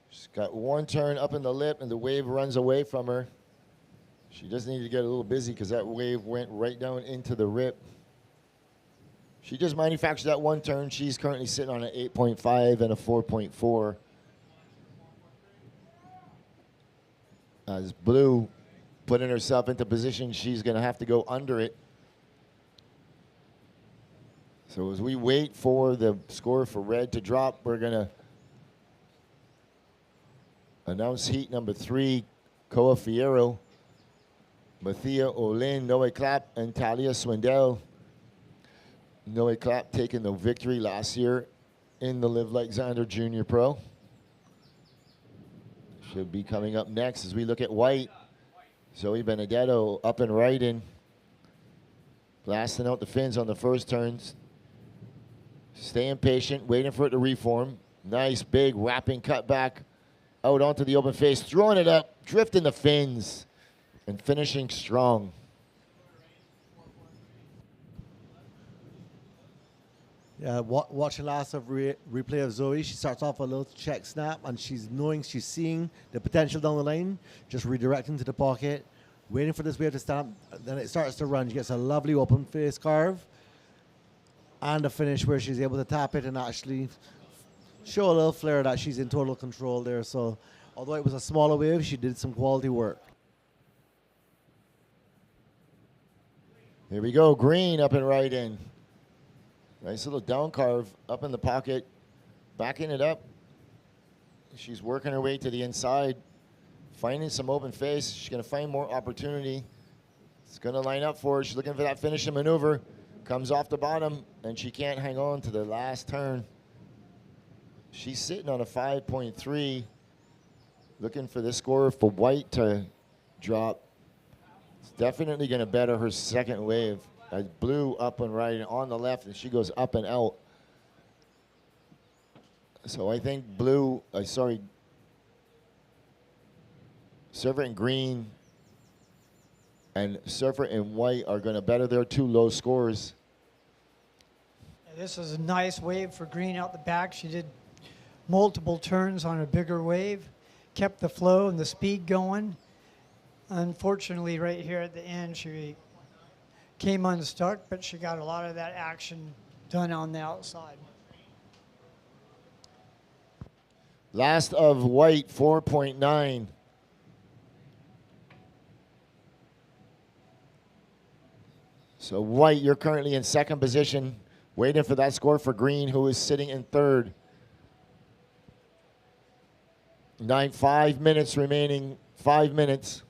She's got one turn up in the lip, and the wave runs away from her. She does need to get a little busy because that wave went right down into the rip. She just manufactured that one turn. She's currently sitting on an 8.5 and a 4.4. As blue putting herself into position, she's going to have to go under it. So as we wait for the score for red to drop, we're going to announce heat number 3, Koa Fierro, Mathia Olin, Noe Clapp, and Talia Swindell. Noe Clapp taking the victory last year in the Live Like Zander Junior Pro. Should be coming up next as we look at white. Zoe Benedetto up and riding. Blasting out the fins on the first turns. Staying patient, waiting for it to reform. Nice big wrapping cutback out onto the open face. Throwing it up, drifting the fins, and finishing strong. Yeah, watching last of replay of Zoe, she starts off a little check snap, and she's seeing the potential down the line, just redirecting to the pocket, waiting for this wave to stand up. Then it starts to run. She gets a lovely open face carve, and a finish where she's able to tap it and actually show a little flare that she's in total control there. So, although it was a smaller wave, she did some quality work. Here we go, green up and right in. Nice little down carve up in the pocket, backing it up. She's working her way to the inside, finding some open face. She's going to find more opportunity. It's going to line up for her. She's looking for that finishing maneuver. Comes off the bottom, and she can't hang on to the last turn. She's sitting on a 5.3, looking for this score for white to drop. It's definitely going to better her second wave. Blue up and right on the left, and she goes up and out. So I think blue, Surfer in green and Surfer in white are going to better their two low scores. This is a nice wave for Green out the back. She did multiple turns on a bigger wave, kept the flow and the speed going. Unfortunately, right here at the end, she came unstuck, but she got a lot of that action done on the outside. Last of white, 4.9. So white, you're currently in second position, waiting for that score for green, who is sitting in third. 5 minutes remaining, 5 minutes.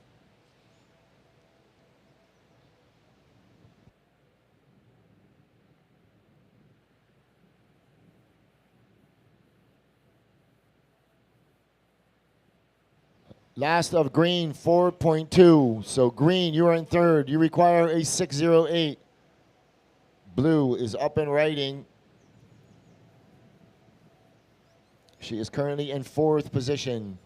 Last of green, 4.2. So green, you are in third. You require a 6.08. Blue is up and riding. She is currently in fourth position.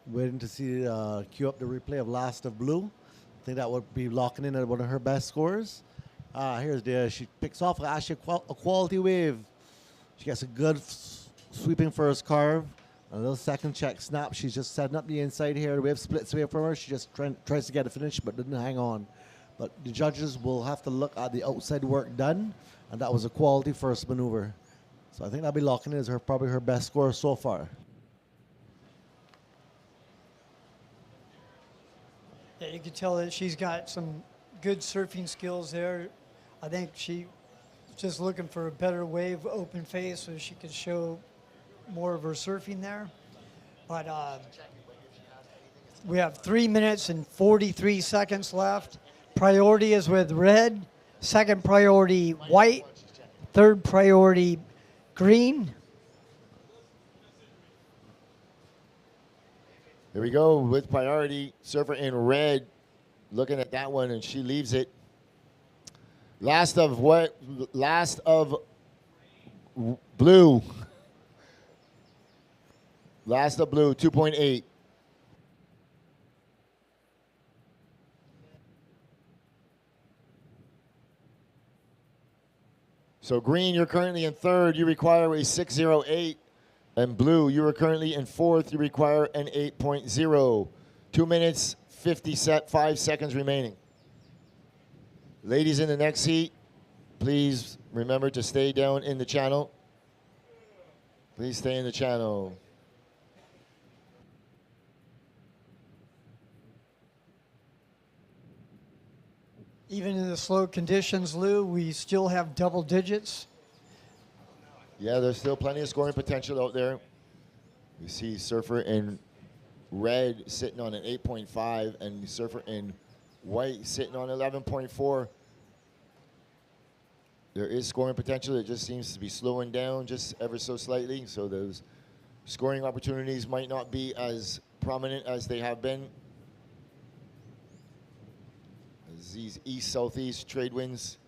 Waiting to see queue up the replay of Last of Blue. I think that would be locking in at one of her best scores. Here's the, she picks off actually a quality wave. She gets a good sweeping first carve. A little second check snap. She's just setting up the inside here. The wave splits away from her. She just tries to get a finish, but didn't hang on. But the judges will have to look at the outside work done, and that was a quality first maneuver. So I think that'll be locking in as probably her best score so far. Yeah, you can tell that she's got some good surfing skills there. I think she just looking for a better wave open face so she could show more of her surfing there. But we have 3 minutes and 43 seconds left. Priority is with red, second priority white, third priority green. Here we go with priority, surfer in red, looking at that one, and she leaves it. Last of what? Last of blue. Last of blue, 2.8. So green, you're currently in third. You require a 6.08. And blue, you are currently in fourth. You require an 8.0. 2 minutes, 55 seconds remaining. Ladies in the next heat, please remember to stay down in the channel. Please stay in the channel. Even in the slow conditions, Lou, we still have double digits. Yeah, there's still plenty of scoring potential out there. We see surfer in red sitting on an 8.5 and surfer in white sitting on 11.4. There is scoring potential. It just seems to be slowing down just ever so slightly. So those scoring opportunities might not be as prominent as they have been. As these east-southeast trade winds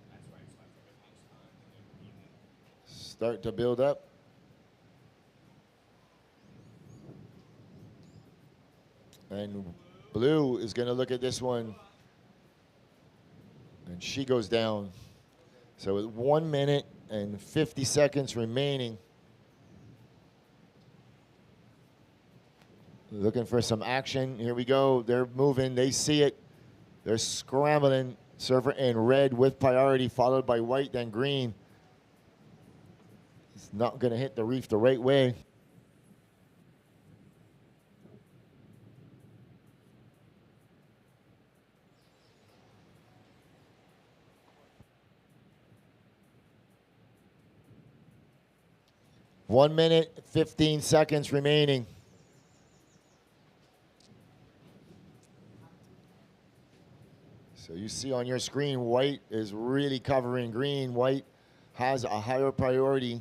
start to build up. And blue is going to look at this one. And she goes down. So with 1 minute and 50 seconds remaining. Looking for some action. Here we go. They're moving. They see it. They're scrambling. Surfer in red with priority, followed by white, then green. It's not going to hit the reef the right way. One minute, 15 seconds remaining. So you see on your screen, white is really covering green. White has a higher priority.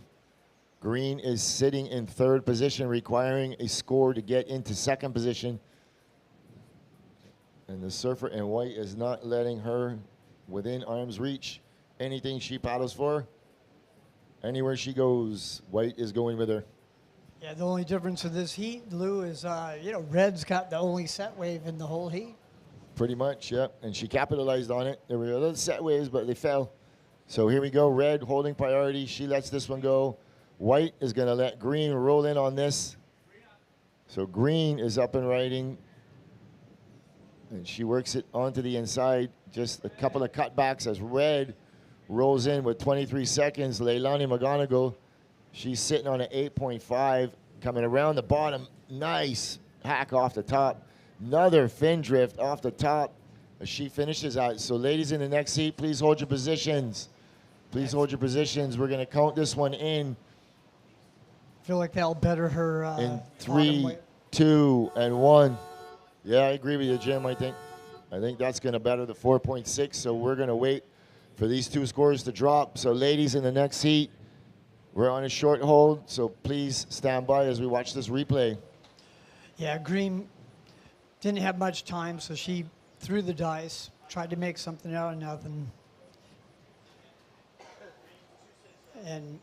Green is sitting in third position, requiring a score to get into second position. And the surfer in white is not letting her within arm's reach. Anything she paddles for, anywhere she goes, white is going with her. Yeah, the only difference in this heat, Lou, is, red's got the only set wave in the whole heat. Pretty much, yep. And she capitalized on it. There were little set waves, but they fell. So here we go. Red holding priority. She lets this one go. White is going to let green roll in on this. So green is up and riding. And she works it onto the inside. Just a couple of cutbacks as red rolls in with 23 seconds. Leilani McGonigal, she's sitting on an 8.5. Coming around the bottom. Nice hack off the top. Another fin drift off the top as she finishes out. So ladies in the next heat, please hold your positions. Please hold your positions. We're going to count this one in. I feel like that'll better her. In 3, 2, and 1. Yeah, I agree with you, Jim. I think that's going to better the 4.6. So we're going to wait for these two scores to drop. So ladies in the next heat, we're on a short hold. So please stand by as we watch this replay. Yeah, green didn't have much time, so she threw the dice, tried to make something out of nothing. And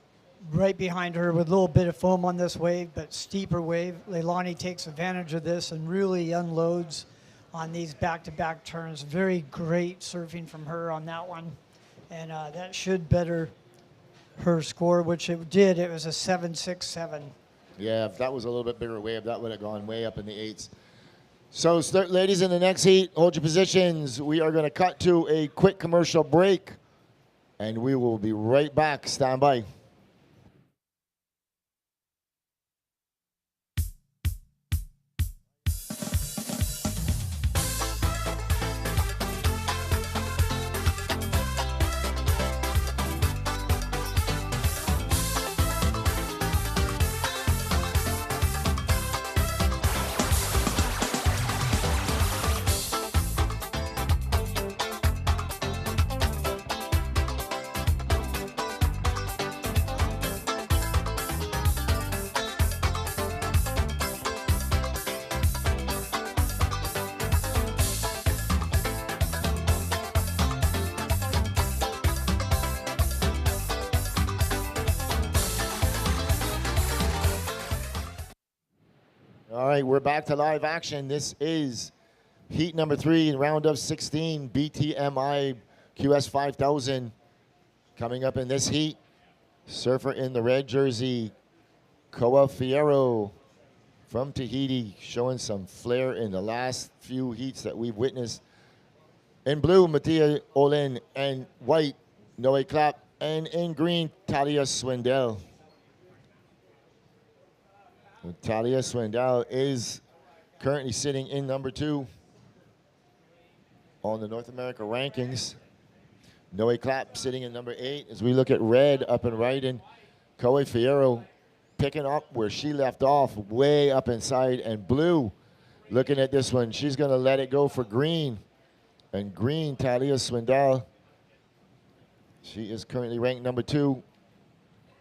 right behind her with a little bit of foam on this wave, but steeper wave, Leilani takes advantage of this and really unloads on these back-to-back turns. Very great surfing from her on that one. And that should better her score, which it did. It was a 7.67. Yeah, if that was a little bit bigger wave, that would have gone way up in the 8s. So, ladies in the next heat, hold your positions. We are going to cut to a quick commercial break, and we will be right back. Stand by. All right, we're back to live action. This is heat number 3 in round of 16, BTMI QS 5000. Coming up in this heat, surfer in the red jersey, Koa Fierro from Tahiti, showing some flair in the last few heats that we've witnessed. In blue, Mattia Olin, and white, Noe Clapp, and in green, Talia Swindell. Talia Swindell is currently sitting in number 2 on the North America rankings. Noe Clapp sitting in number 8 as we look at red up and right, and Koe Fierro picking up where she left off, way up inside, and blue looking at this one. She's going to let it go for green. And green, Talia Swindell, she is currently ranked number 2.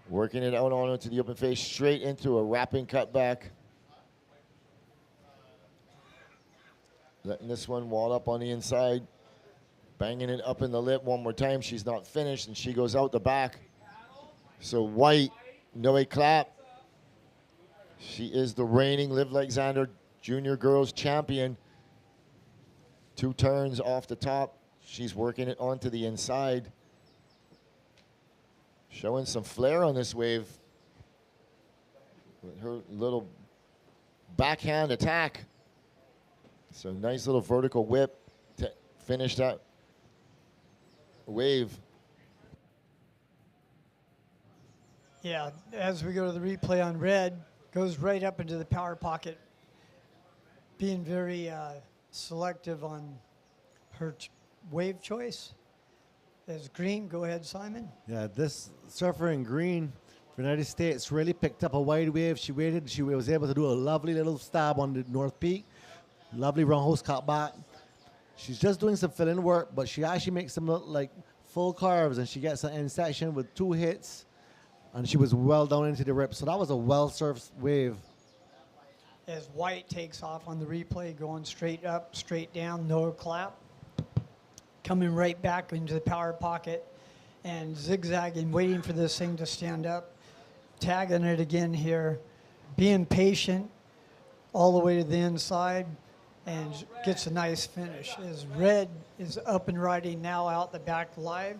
Working it out onto the open face, straight into a wrapping cutback. Letting this one wall up on the inside. Banging it up in the lip one more time. She's not finished, and she goes out the back. So white, Noe Clapp. She is the reigning Live Like Zander Junior Girls Champion. 2 turns off the top. She's working it onto the inside. Showing some flair on this wave with her little backhand attack. So nice little vertical whip to finish that wave. Yeah, as we go to the replay on red, goes right up into the power pocket, being very selective on her wave choice. As green, go ahead, Simon. Yeah, this surfer in green for the United States really picked up a wide wave. She waited. She was able to do a lovely little stab on the North Peak. Lovely round host cut back. She's just doing some fill-in work, but she actually makes some look like full carves, and she gets an end section with 2 hits, and she was well down into the rip. So that was a well-surfed wave. As white takes off on the replay, going straight up, straight down, no clap. Coming right back into the power pocket and zigzagging, waiting for this thing to stand up. Tagging it again here. Being patient all the way to the inside. and gets a nice finish. As Red is up and riding now out the back live,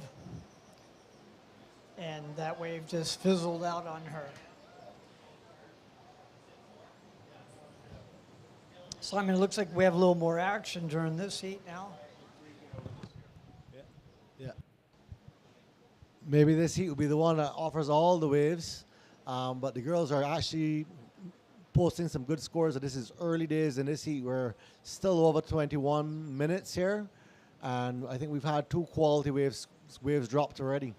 and that wave just fizzled out on her. Simon, it looks like we have a little more action during this heat now. Yeah. Maybe this heat will be the one that offers all the waves, but the girls are actually posting some good scores. This is early days in this heat. We're still over 21 minutes here, and I think we've had 2 quality waves dropped already.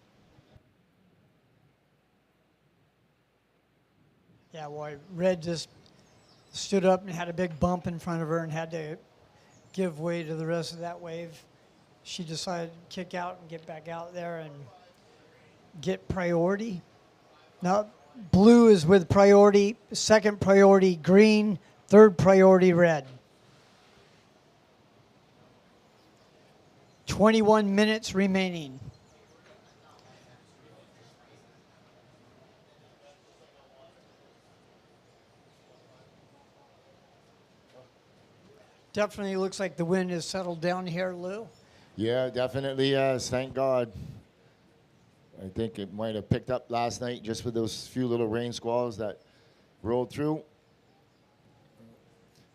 Yeah, well, Red just stood up and had a big bump in front of her and had to give way to the rest of that wave. She decided to kick out and get back out there and get priority. Now, blue is with priority, second priority green, third priority red. 21 minutes remaining. Definitely looks like the wind has settled down here, Lou. Yeah, definitely yes. Thank God. I think it might have picked up last night just with those few little rain squalls that rolled through.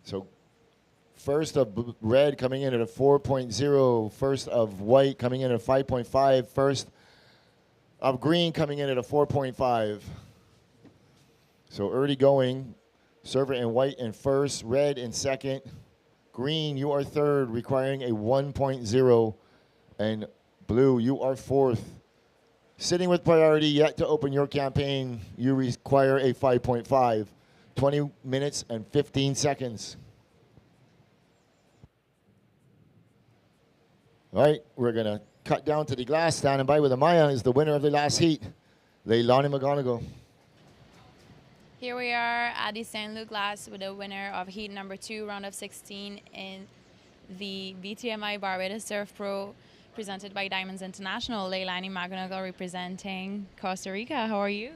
So first of red coming in at a 4.0, first of white coming in at a 5.5, first of green coming in at a 4.5. So early going, server in white in first, red in second. Green, you are third, requiring a 1.0. And blue, you are fourth. Sitting with priority, yet to open your campaign, you require a 5.5. 20 minutes and 15 seconds. All right, we're going to cut down to the glass. Standing by with Amaya is the winner of the last heat, Leilani McGonigal. Here we are at the St. Luc Glass with the winner of heat number 2, round of 16 in the BTMI Barbados Surf Pro presented by Diamonds International. Leilani McGonigal representing Costa Rica. How are you?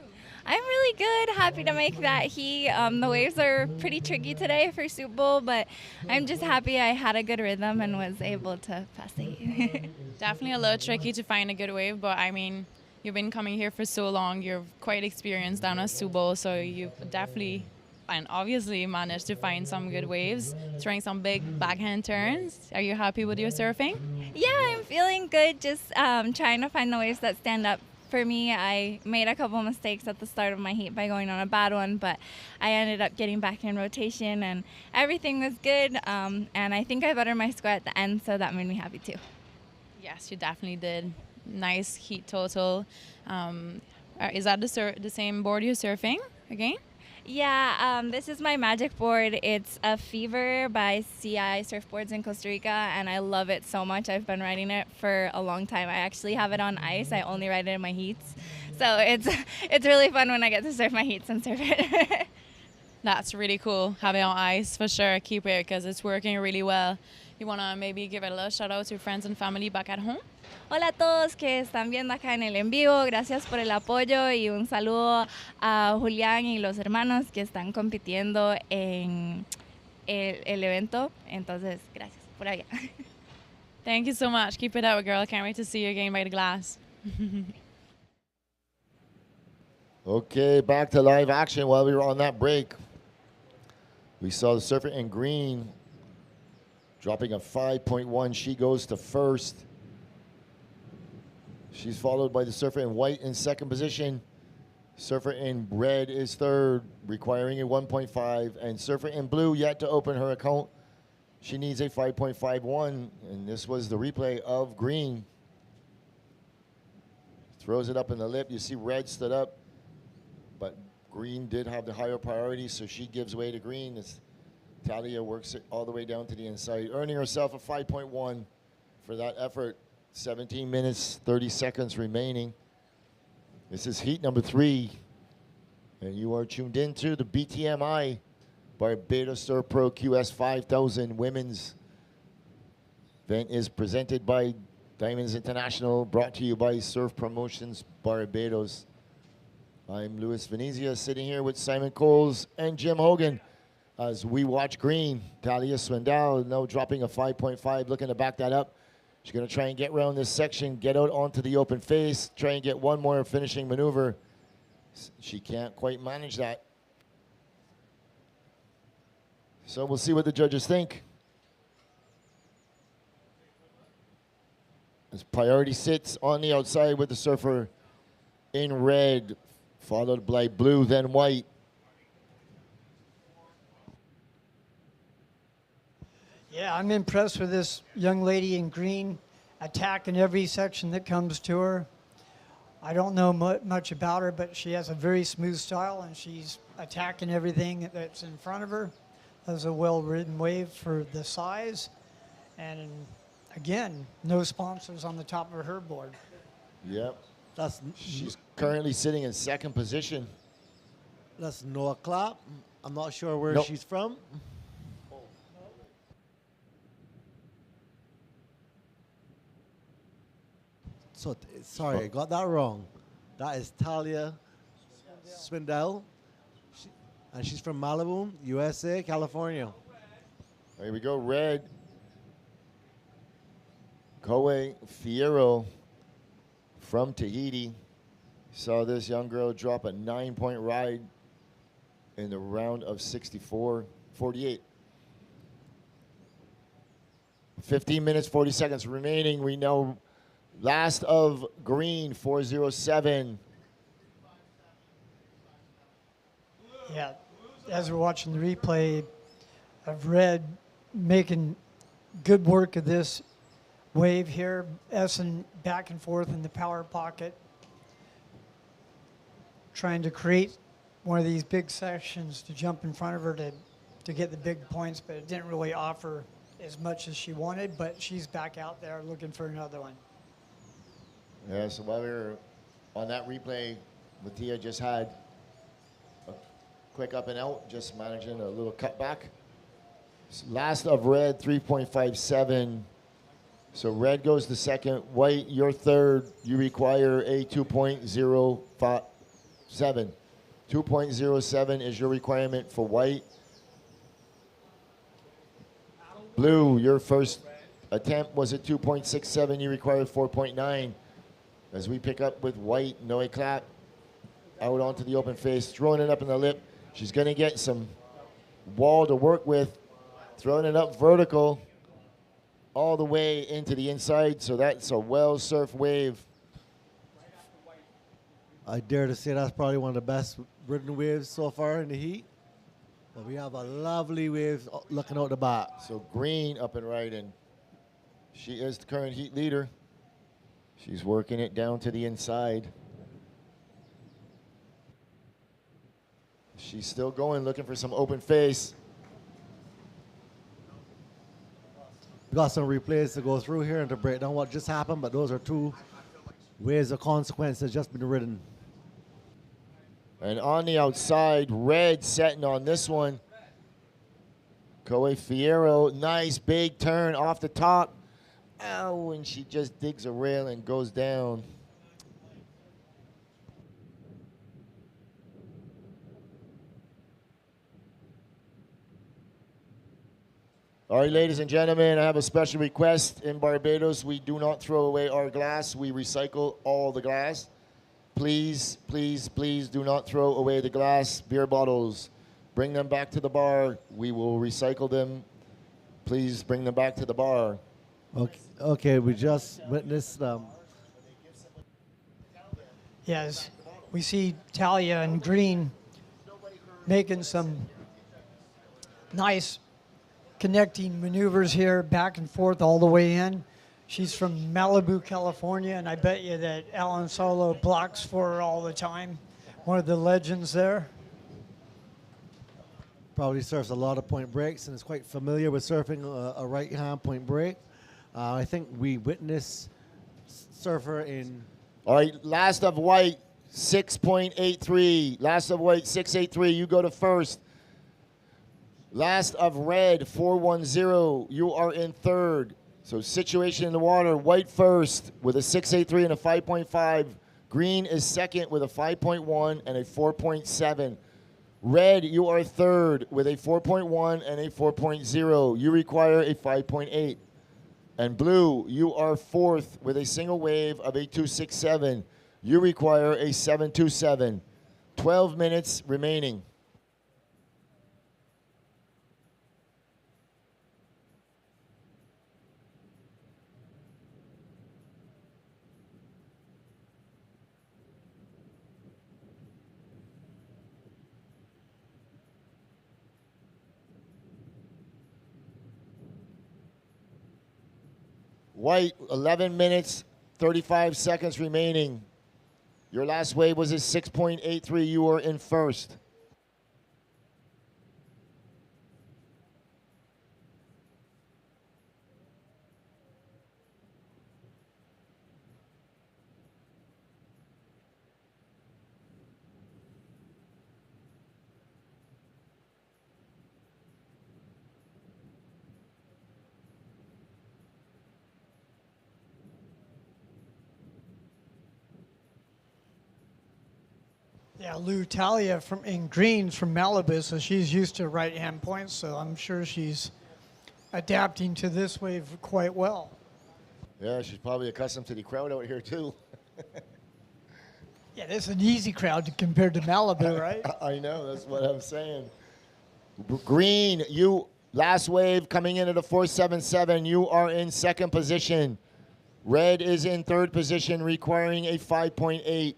I'm really good. Happy to make that heat. The waves are pretty tricky today for Soup Bowl, but I'm just happy I had a good rhythm and was able to pass the heat. Definitely a little tricky to find a good wave, but I mean, you've been coming here for so long. You're quite experienced down at Soup Bowl, so you've definitely and obviously managed to find some good waves, throwing some big backhand turns. Are you happy with your surfing? Yeah, I'm feeling good. Just trying to find the waves that stand up for me. I made a couple mistakes at the start of my heat by going on a bad one, but I ended up getting back in rotation and everything was good. And I think I bettered my score at the end, so that made me happy too. Yes, you definitely did. Nice heat total. Is that the same board you're surfing again? Yeah, this is my magic board. It's a Fever by CI Surfboards in Costa Rica, and I love it so much. I've been riding it for a long time. I actually have it on ice. I only ride it in my heats. So it's really fun when I get to surf my heats and surf it. That's really cool. Have it on ice for sure. Keep it because it's working really well. You want to maybe give it a little shout out to friends and family back at home? Hola a todos que están viendo acá en el en vivo, gracias por el apoyo y un saludo a Julián y los hermanos que están compitiendo en el evento, entonces gracias por allá. Thank you so much. Keep it up, girl. Can't wait to see you again by the glass. Okay, back to live action. While we were on that break, we saw the surfer in green dropping a 5.1. She goes to first. She's followed by the surfer in white in second position. Surfer in red is third, requiring a 1.5. And surfer in blue yet to open her account. She needs a 5.51. And this was the replay of green. Throws it up in the lip. You see red stood up. But green did have the higher priority, so she gives way to green. As Talia works it all the way down to the inside, earning herself a 5.1 for that effort. 17 minutes, 30 seconds remaining. This is heat number 3. And you are tuned into the BTMI Barbados Surf Pro QS 5000 Women's event is presented by Diamonds International, brought to you by Surf Promotions Barbados. I'm Luis Venezia, sitting here with Simon Coles and Jim Hogan. As we watch green, Talia Swindell, no, dropping a 5.5, looking to back that up. She's going to try and get around this section, get out onto the open face, try and get one more finishing maneuver. She can't quite manage that. So we'll see what the judges think. As priority sits on the outside with the surfer in red, followed by blue, then white. Yeah, I'm impressed with this young lady in green, attacking every section that comes to her. I don't know much about her, but she has a very smooth style, and she's attacking everything that's in front of her. That's a well-ridden wave for the size. And again, no sponsors on the top of her board. Yep. She's currently sitting in second position. That's Noah Clapp. I'm not sure where she's from. So, sorry, I got that wrong. That is Talia Swindell, and she's from Malibu, USA, California. There we go, red. Koe Fierro from Tahiti. Saw this young girl drop a 9-point ride in the round of 64-48. 15 minutes, 40 seconds remaining. We know last of green, 407. Yeah, as we're watching the replay of red making good work of this wave here, S-ing back and forth in the power pocket, trying to create one of these big sections to jump in front of her to get the big points, but it didn't really offer as much as she wanted, but she's back out there looking for another one. Yeah, so while we were on that replay, Mattia just had a quick up and out, just managing a little cutback. Last of red, 3.57. So red goes to second, white, you're third. You require a 2.07. 2.07 is your requirement for white. Blue, your first attempt was a 2.67. You require 4.9. As we pick up with white, Noe Clapp out onto the open face, throwing it up in the lip. She's going to get some wall to work with, throwing it up vertical all the way into the inside. So that's a well-surfed wave. I dare to say that's probably one of the best ridden waves so far in the heat. But we have a lovely wave looking out the back. So green up and riding. She is the current heat leader. She's working it down to the inside. She's still going, looking for some open face. We got some replays to go through here and to break down what just happened, but those are two waves of consequence that's just been ridden. And on the outside, red setting on this one. Koe Fierro, nice big turn off the top. Ow, and she just digs a rail and goes down. All right, ladies and gentlemen, I have a special request. In Barbados, we do not throw away our glass. We recycle all the glass. Please, please, please do not throw away the glass beer bottles. Bring them back to the bar. We will recycle them. Please bring them back to the bar. Okay, we just witnessed. Yes, we see Talia in green making some nice connecting maneuvers here, back and forth all the way in. She's from Malibu, California, and I bet you that Alan Solo blocks for her all the time. One of the legends there. Probably surfs a lot of point breaks and is quite familiar with surfing a right-hand point break. I think we witnessed surfer in... All right, last of white, 6.83. Last of white, 6.83. You go to first. Last of red, 410. You are in third. So situation in the water, white first with a 6.83 and a 5.5. Green is second with a 5.1 and a 4.7. Red, you are third with a 4.1 and a 4.0. You require a 5.8. And blue, you are fourth with a single wave of a 2.67. You require a 7.27. 12 minutes remaining. White, 11 minutes, 35 seconds remaining. Your last wave was a 6.83. You were in first. Yeah, Lou Talia in greens from Malibu, so she's used to right-hand points, so I'm sure she's adapting to this wave quite well. Yeah, she's probably accustomed to the crowd out here too. Yeah, this is an easy crowd compared to Malibu, right? I know, that's what I'm saying. Green, you last wave coming in at a 4.77. You are in second position. Red is in third position, requiring a 5.8.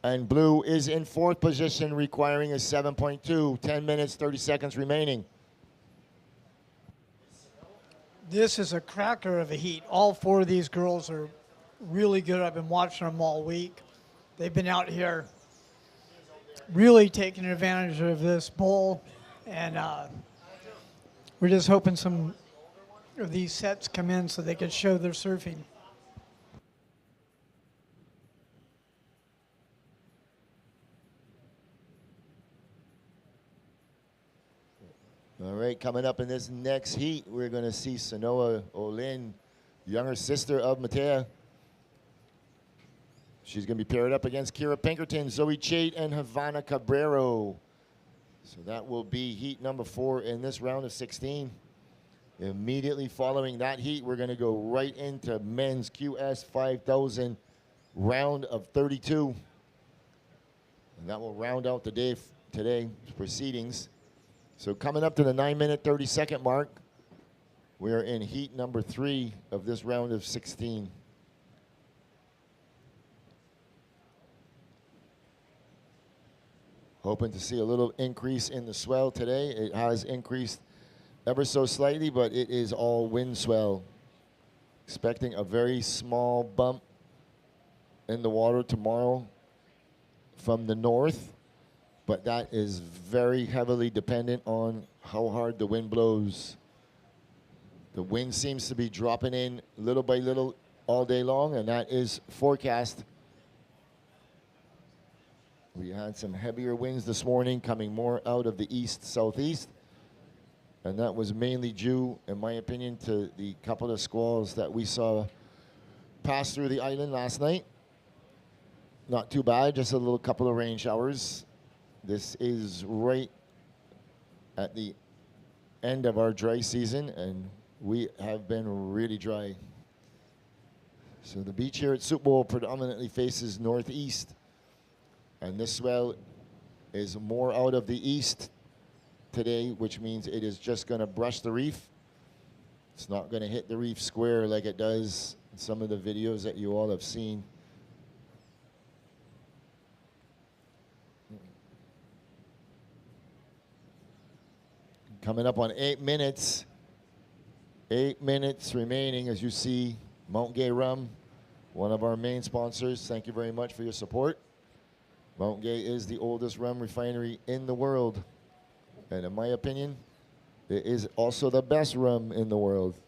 And blue is in fourth position, requiring a 7.2. 10 minutes, 30 seconds remaining. This is a cracker of a heat. All four of these girls are really good. I've been watching them all week. They've been out here really taking advantage of this bowl. And we're just hoping some of these sets come in so they can show their surfing. All right, coming up in this next heat, we're going to see Sanoa Olin, younger sister of Matea. She's going to be paired up against Kira Pinkerton, Zoe Chait, and Havana Cabrero. So that will be heat number 4 in this round of 16. Immediately following that heat, we're going to go right into men's QS 5000 round of 32. And that will round out the day today proceedings. So coming up to the 9-minute, 30-second mark, we are in heat number 3 of this round of 16. Hoping to see a little increase in the swell today. It has increased ever so slightly, but it is all wind swell. Expecting a very small bump in the water tomorrow from the north. But that is very heavily dependent on how hard the wind blows. The wind seems to be dropping in little by little all day long, and that is forecast. We had some heavier winds this morning coming more out of the east-southeast, and that was mainly due, in my opinion, to the couple of squalls that we saw pass through the island last night. Not too bad, just a little couple of rain showers. This is right at the end of our dry season, and we have been really dry. So the beach here at Soup Bowl predominantly faces northeast, and this swell is more out of the east today, which means it is just going to brush the reef. It's not going to hit the reef square like it does in some of the videos that you all have seen. Coming up on 8 minutes. 8 minutes remaining as you see Mount Gay Rum, one of our main sponsors. Thank you very much for your support. Mount Gay is the oldest rum refinery in the world. And in my opinion, it is also the best rum in the world.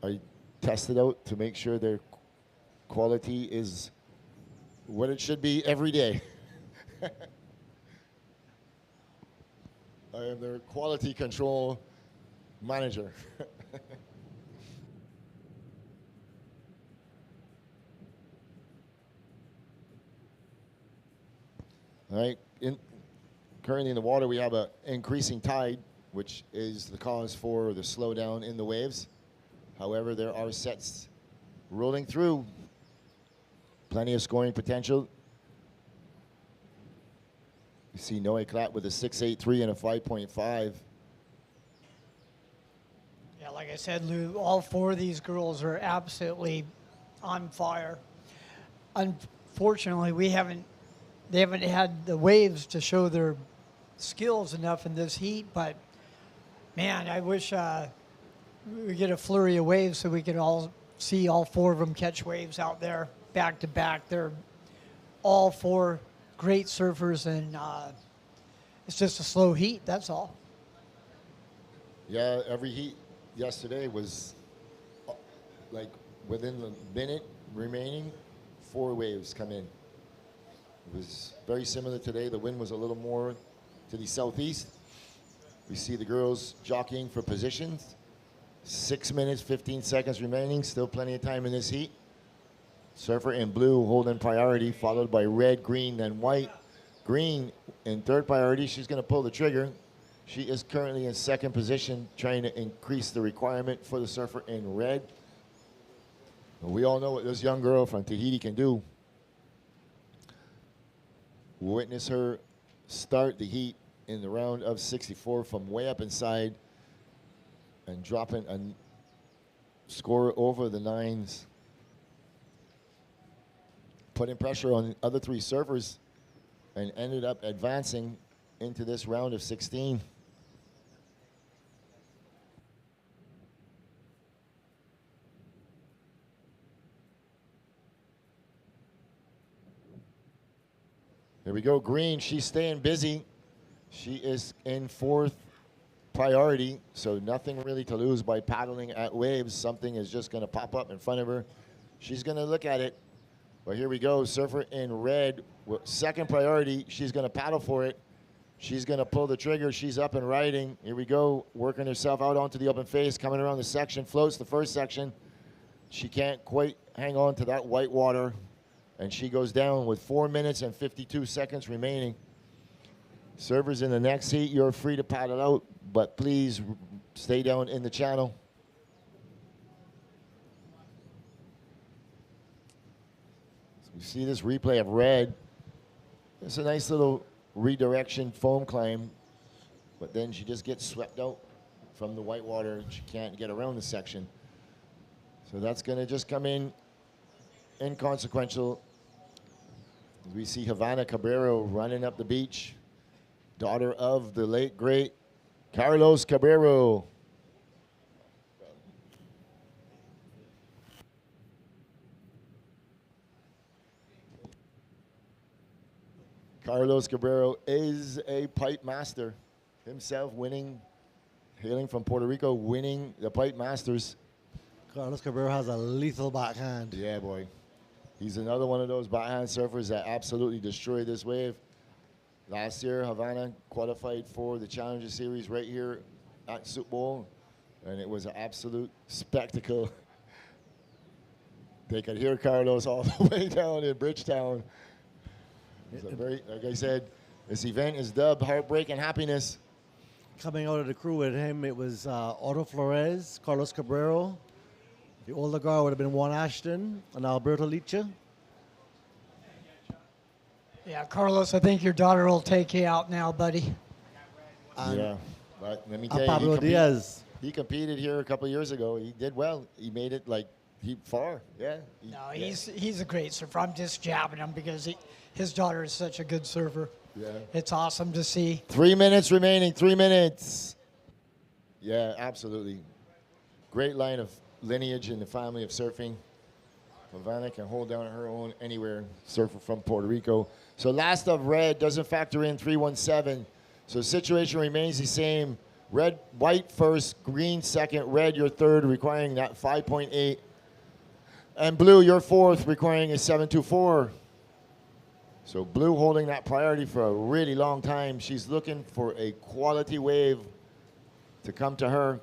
I tested out to make sure their quality is what it should be every day. I am their quality control manager. All right, currently in the water, we have an increasing tide, which is the cause for the slowdown in the waves. However, there are sets rolling through. Plenty of scoring potential. You see Noe Klatt with a 6.83 and a 5.5. Yeah, like I said, Lou, all four of these girls are absolutely on fire. Unfortunately, they haven't had the waves to show their skills enough in this heat, but man, I wish we get a flurry of waves so we could all see all four of them catch waves out there back to back. They're all four great surfers, and it's just a slow heat, that's all. Yeah, every heat yesterday was like within the minute remaining, 4 waves come in. It was very similar today. The wind was a little more to the southeast. We see the girls jockeying for positions. 6 minutes, 15 seconds remaining. Still plenty of time in this heat. Surfer in blue holding priority, followed by red, green, then white. Green in third priority. She's going to pull the trigger. She is currently in second position, trying to increase the requirement for the surfer in red. We all know what this young girl from Tahiti can do. Witness her start the heat in the round of 64 from way up inside and dropping a score over the 9s. Putting pressure on the other 3 surfers and ended up advancing into this round of 16. Here we go, Green, she's staying busy. She is in 4th priority, so nothing really to lose by paddling at waves. Something is just gonna pop up in front of her. She's gonna look at it. But here we go, surfer in red, second priority. She's gonna paddle for it. She's gonna pull the trigger. She's up and riding. Here we go, working herself out onto the open face, coming around the section, floats the first section. She can't quite hang on to that white water, and she goes down with 4 minutes and 52 seconds remaining. Surfers in the next heat, you're free to paddle out, but please stay down in the channel. So we see this replay of red. It's a nice little redirection foam climb, but then she just gets swept out from the white water. She can't get around the section. So that's gonna just come in inconsequential. We see Havana Cabrero running up the beach, daughter of the late, great Carlos Cabrero. Carlos Cabrero is a pipe master himself, hailing from Puerto Rico, winning the Pipe Masters. Carlos Cabrero has a lethal backhand. Yeah, boy. He's another one of those backhand surfers that absolutely destroyed this wave. Last year, Havana qualified for the Challenger Series right here at Soup Bowl, and it was an absolute spectacle. They could hear Carlos all the way down in Bridgetown. It's a very, like I said, this event is dubbed Heartbreak and Happiness. Coming out of the crew with him, it was Otto Flores, Carlos Cabrero. The older guard would have been Juan Ashton and Alberto Licha. Yeah, Carlos, I think your daughter will take you out now, buddy. Yeah, but let me tell you, Pablo Diaz. He competed here a couple of years ago. He did well. He made it like far. Yeah. No, he's a great surfer. I'm just jabbing him because his daughter is such a good surfer. Yeah. It's awesome to see. 3 minutes remaining. 3 minutes. Yeah, absolutely. Great line of lineage in the family of surfing. Havana can hold down her own anywhere. Surfer from Puerto Rico. So last of red doesn't factor in 317. So situation remains the same. Red, white first, green second, red your third, requiring that 5.8. And blue your fourth, requiring a 724. So blue holding that priority for a really long time. She's looking for a quality wave to come to her.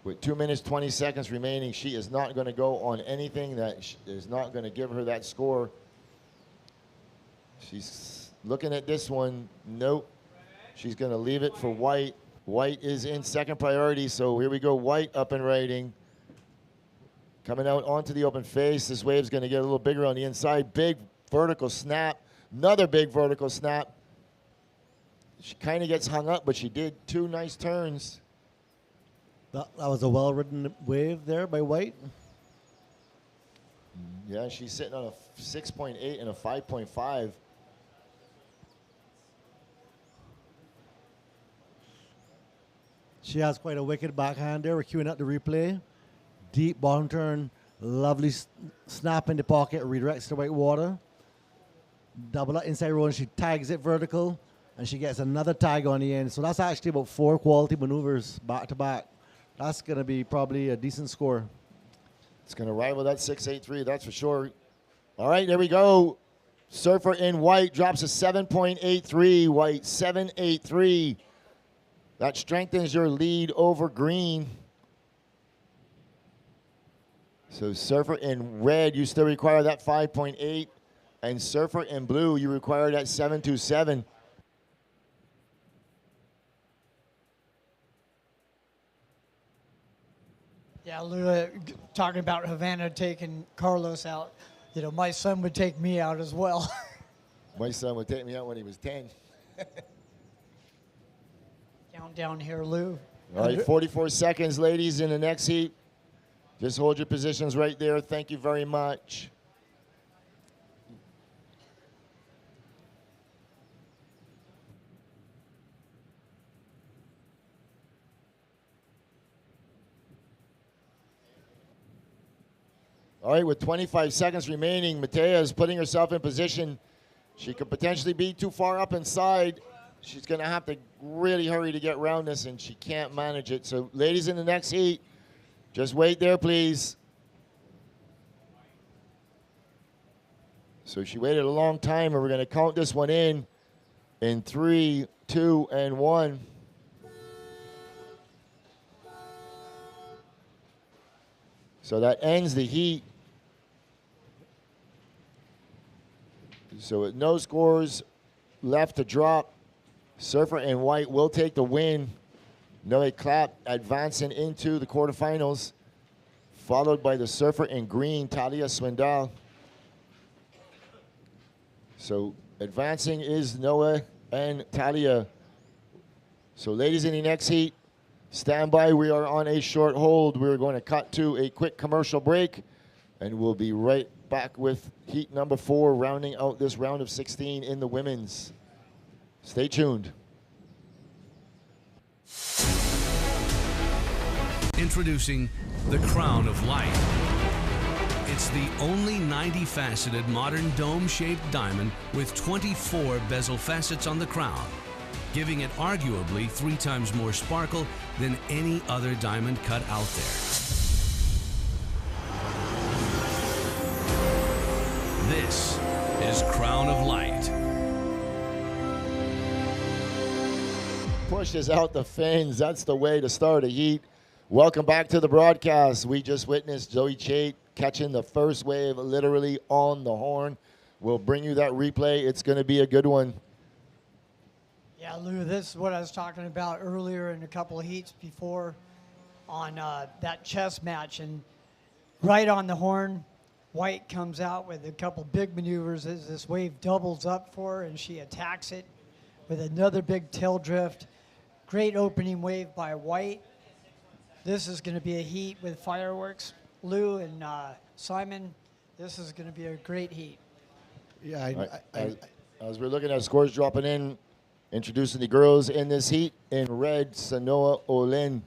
With 2 minutes, 20 seconds remaining, she is not going to go on anything that is not going to give her that score. She's looking at this one. Nope. She's going to leave it for White. White is in second priority, so here we go. White up and riding. Coming out onto the open face. This wave's going to get a little bigger on the inside. Big vertical snap. Another big vertical snap. She kind of gets hung up, but she did 2 nice turns. That was a well-ridden wave there by White. Yeah, she's sitting on a 6.8 and a 5.5. She has quite a wicked backhand there. We're queuing up the replay. Deep bottom turn. Lovely snap in the pocket. Redirects to white water. Double up inside roll, and she tags it vertical. And she gets another tag on the end. So that's actually about 4 quality maneuvers back to back. That's going to be probably a decent score. It's going to rival that 6.83, that's for sure. All right, there we go. Surfer in White drops a 7.83. White 7.83. That strengthens your lead over Green. So Surfer in Red, you still require that 5.8. And Surfer in Blue, you require that 7.27. Yeah, Lou, talking about Havana taking Carlos out, you know, my son would take me out as well. My son would take me out when he was 10. Countdown here, Lou. All right, 44 seconds, ladies, in the next heat. Just hold your positions right there. Thank you very much. All right, with 25 seconds remaining, Matea is putting herself in position. She could potentially be too far up inside. She's going to have to really hurry to get around this, and she can't manage it. So, ladies, in the next heat, just wait there, please. So she waited a long time, and we're going to count this one in 3, 2, and 1. So that ends the heat. So with no scores left to drop, Surfer in White will take the win. Noe Clapp advancing into the quarterfinals, followed by the Surfer in Green, Talia Swindell. So advancing is Noah and Talia. So ladies, in the next heat, stand by. We are on a short hold. We're going to cut to a quick commercial break, and we'll be right back with heat number 4, rounding out this round of 16 in the women's. Stay tuned. Introducing the Crown of Light. It's the only 90-faceted modern dome-shaped diamond with 24 bezel facets on the crown, giving it arguably 3 times more sparkle than any other diamond cut out there. This is Crown of Light. Pushes out the fins. That's the way to start a heat. Welcome back to the broadcast. We just witnessed Zoe Chait catching the first wave literally on the horn. We'll bring you that replay. It's going to be a good one. Yeah, Lou, this is what I was talking about earlier in a couple of heats before on that chess match. And right on the horn, White comes out with a couple big maneuvers as this wave doubles up for her, and she attacks it with another big tail drift. Great opening wave by White. This is going to be a heat with fireworks. Lou and Simon, this is going to be a great heat. Yeah, as we're looking at scores dropping in, introducing the girls in this heat. In red, Sanoa Olin.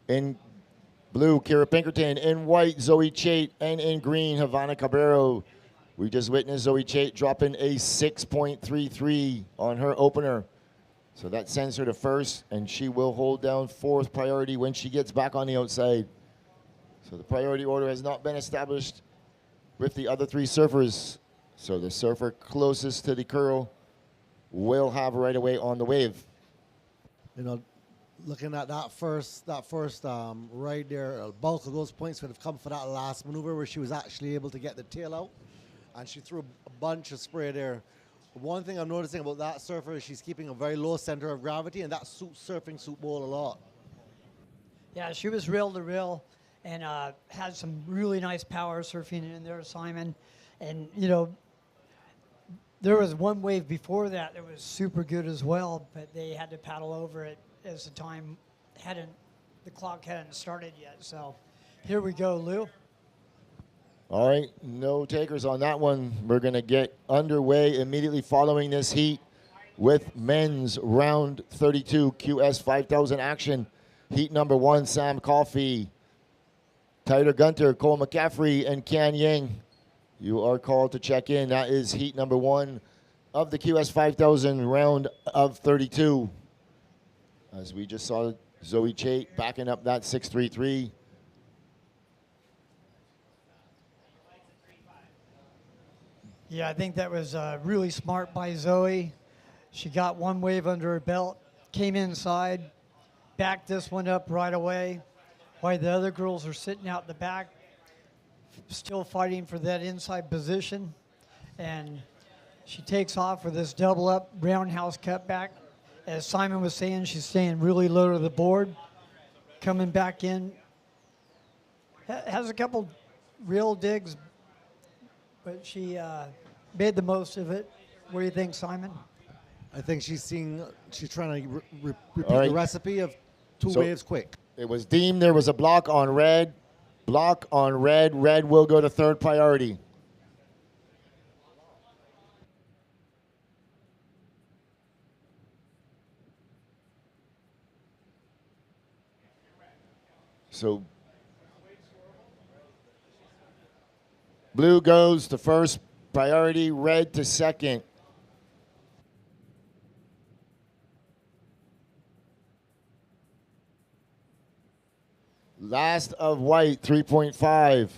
In blue, Kira Pinkerton. In white, Zoe Chait. And in green, Havana Cabrero. We just witnessed Zoe Chait dropping a 6.33 on her opener. So that sends her to first, and she will hold down 4th priority when she gets back on the outside. So the priority order has not been established with the other 3 surfers. So the surfer closest to the curl will have right away on the wave. You know, looking at that first ride there, a bulk of those points would have come for that last maneuver where she was actually able to get the tail out, and she threw a bunch of spray there. One thing I'm noticing about that surfer is she's keeping a very low center of gravity, and that suits surfing Soup Bowl a lot. Yeah, she was rail to rail and had some really nice power surfing in there, Simon. And, you know, there was one wave before that that was super good as well, but they had to paddle over it as the clock hadn't started yet. So here we go, Lou. All right, no takers on that one. We're going to get underway immediately following this heat with men's round 32 QS 5000 action. Heat number 1, Sam Coffey, Tyler Gunter, Cole McCaffrey, and Kian Yang. You are called to check in. That is heat number 1 of the QS 5000 round of 32. As we just saw Zoe Chait backing up that 6.33. Yeah, I think that was really smart by Zoe. She got one wave under her belt, came inside, backed this one up right away, while the other girls are sitting out the back, still fighting for that inside position. And she takes off with this double up roundhouse cutback. As Simon was saying, she's staying really low to the board, coming back in. Has a couple real digs, but she made the most of it. What do you think, Simon? I think she's trying to repeat All right. the recipe of two waves quick. It was deemed there was a block on red. Block on red. Red will go to third priority. So blue goes to first priority, red to second. Last of white, 3.5.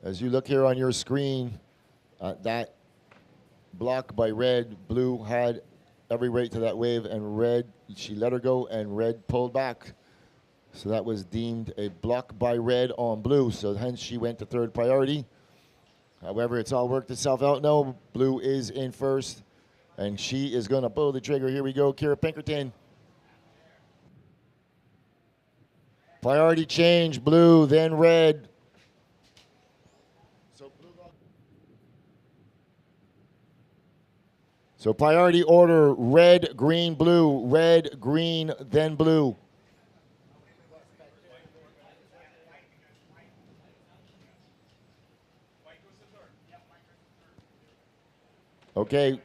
As you look here on your screen, that block by red, blue had every right to that wave, and red, she let her go, and red pulled back. So that was deemed a block by red on blue, so hence she went to third priority. However, it's all worked itself out now. Blue is in first, and she is going to pull the trigger. Here we go, Kira Pinkerton. Priority change, blue, then red. So priority order, red, green, blue, red, green, then blue. Okay,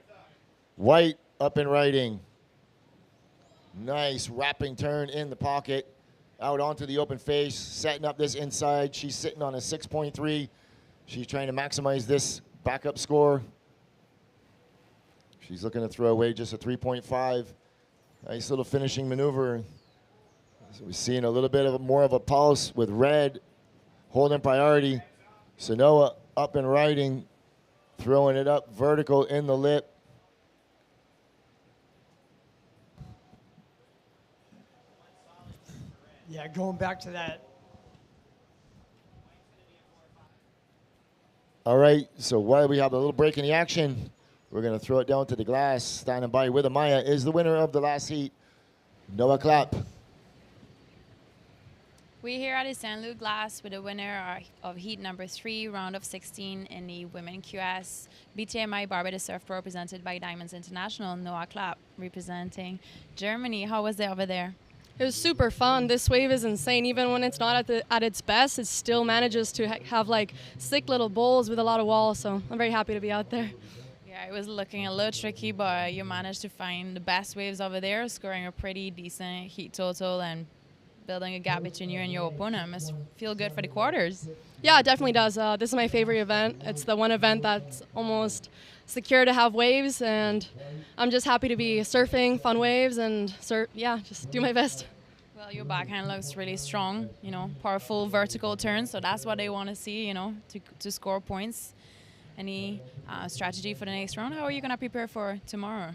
white up and riding. Nice wrapping turn in the pocket. Out onto the open face, setting up this inside. She's sitting on a 6.3. She's trying to maximize this backup score. She's looking to throw away just a 3.5. Nice little finishing maneuver. So we're seeing a little bit of more of a pulse with red holding priority. Sanoa up and riding, throwing it up vertical in the lip. Yeah, going back to that. All right, so while we have a little break in the action, we're going to throw it down to the glass. Standing by with Amaya is the winner of the last heat, Noah Clapp. We're here at the St. Louis Glass with the winner of heat number 3, round of 16 in the Women QS BTMI Barbados Surf Pro, represented by Diamonds International. Noah Clapp representing Germany. How was it over there? It was super fun. This wave is insane. Even when it's not at its best, it still manages to have like sick little bowls with a lot of walls. So I'm very happy to be out there. Yeah, it was looking a little tricky, but you managed to find the best waves over there, scoring a pretty decent heat total and building a gap between you and your opponent. Must feel good for the quarters. Yeah, it definitely does. This is my favorite event. It's the one event that's almost secure to have waves, and I'm just happy to be surfing fun waves and just do my best. Well, your backhand looks really strong, powerful vertical turns, so that's what they want to see, to score points. Any strategy for the next round? How are you going to prepare for tomorrow?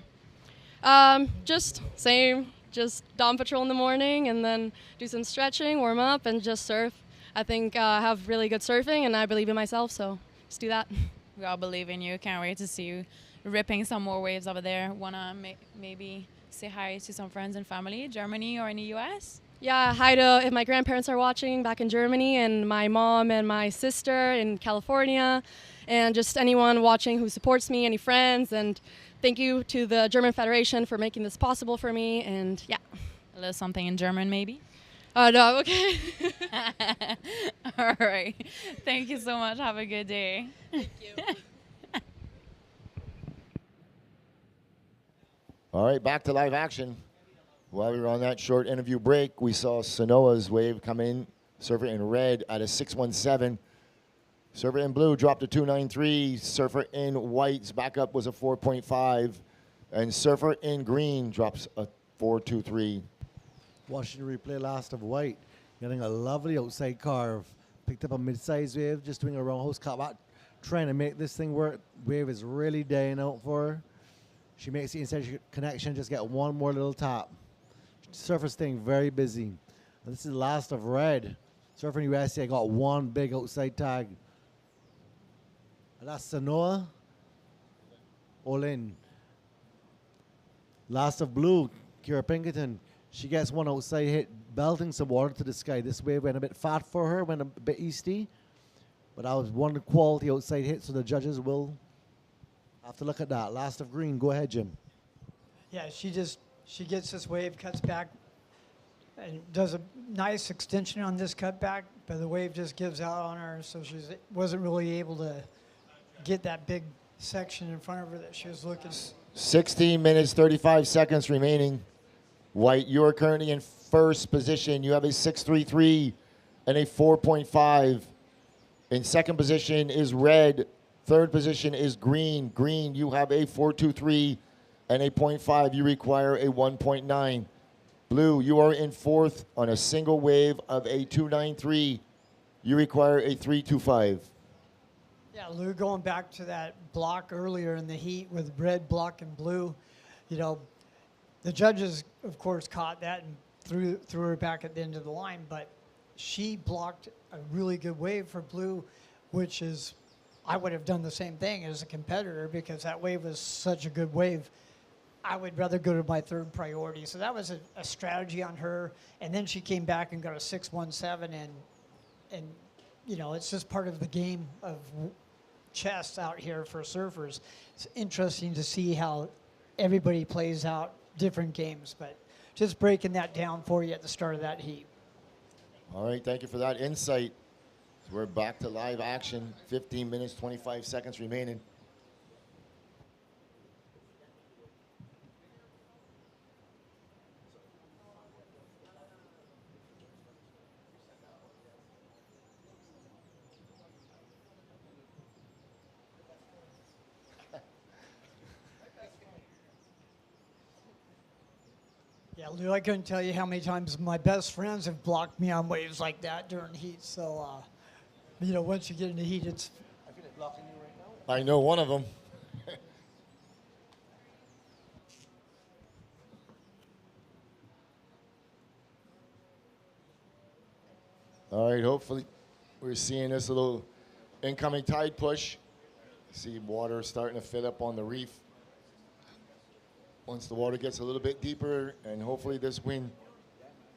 Just same, just dawn patrol in the morning and then do some stretching, warm up, and just surf. I think I have really good surfing, and I believe in myself, so just do that. We all believe in you. Can't wait to see you ripping some more waves over there. Wanna maybe say hi to some friends and family, Germany or in the U.S.? Yeah, hi to if my grandparents are watching back in Germany, and my mom and my sister in California, and just anyone watching who supports me, any friends, and thank you to the German Federation for making this possible for me, and yeah. A little something in German, maybe? No, okay. All right. Thank you so much. Have a good day. Thank you. All right, back to live action. While we were on that short interview break, we saw Sanoa's wave come in, surfer in red at a 617. Surfer in blue dropped a 293. Surfer in white's backup was a 4.5. And surfer in green drops a 423. Watching the replay last of white, getting a lovely outside carve. Picked up a mid-size wave, just doing a roundhouse cut back, trying to make this thing work. Wave is really dying out for her. She makes the inside connection, just get one more little tap. Surfer staying very busy. And this is the last of red. Surfer in USA got one big outside tag. And that's Sanoa. Olin. Last of blue, Kira Pinkerton. She gets one outside hit, belting some water to the sky. This wave went a bit fat for her, went a bit easty. But that was one quality outside hit, so the judges will have to look at that. Last of green. Go ahead, Jim. Yeah, she gets this wave, cuts back, and does a nice extension on this cutback, but the wave just gives out on her, so she wasn't really able to get that big section in front of her that she was looking. 16 minutes, 35 seconds remaining. White, you are currently in first position. You have a 6.33 and a 4.5. In second position is red. Third position is green. Green, you have a 4.23 and a 0.5. You require a 1.9. Blue, you are in fourth on a single wave of a 2.93. You require a 3.25. Yeah, Lou, going back to that block earlier in the heat with red block and blue, you know, the judges, of course, caught that and threw her back at the end of the line, but she blocked a really good wave for blue, which is, I would have done the same thing as a competitor because that wave was such a good wave. I would rather go to my third priority. So that was a strategy on her. And then she came back and got a 617, and you know, it's just part of the game of chess out here for surfers. It's interesting to see how everybody plays out different games, but just breaking that down for you at the start of that heat. All right, thank you for that insight. We're back to live action. 15 minutes, 25 seconds remaining. Yeah, Lou, I couldn't tell you how many times my best friends have blocked me on waves like that during heat. So, you know, once you get in the heat, it's... I feel it blocking you right now. I know one of them. All right, hopefully we're seeing this little incoming tide push. See water starting to fill up on the reef. Once the water gets a little bit deeper, and hopefully this wind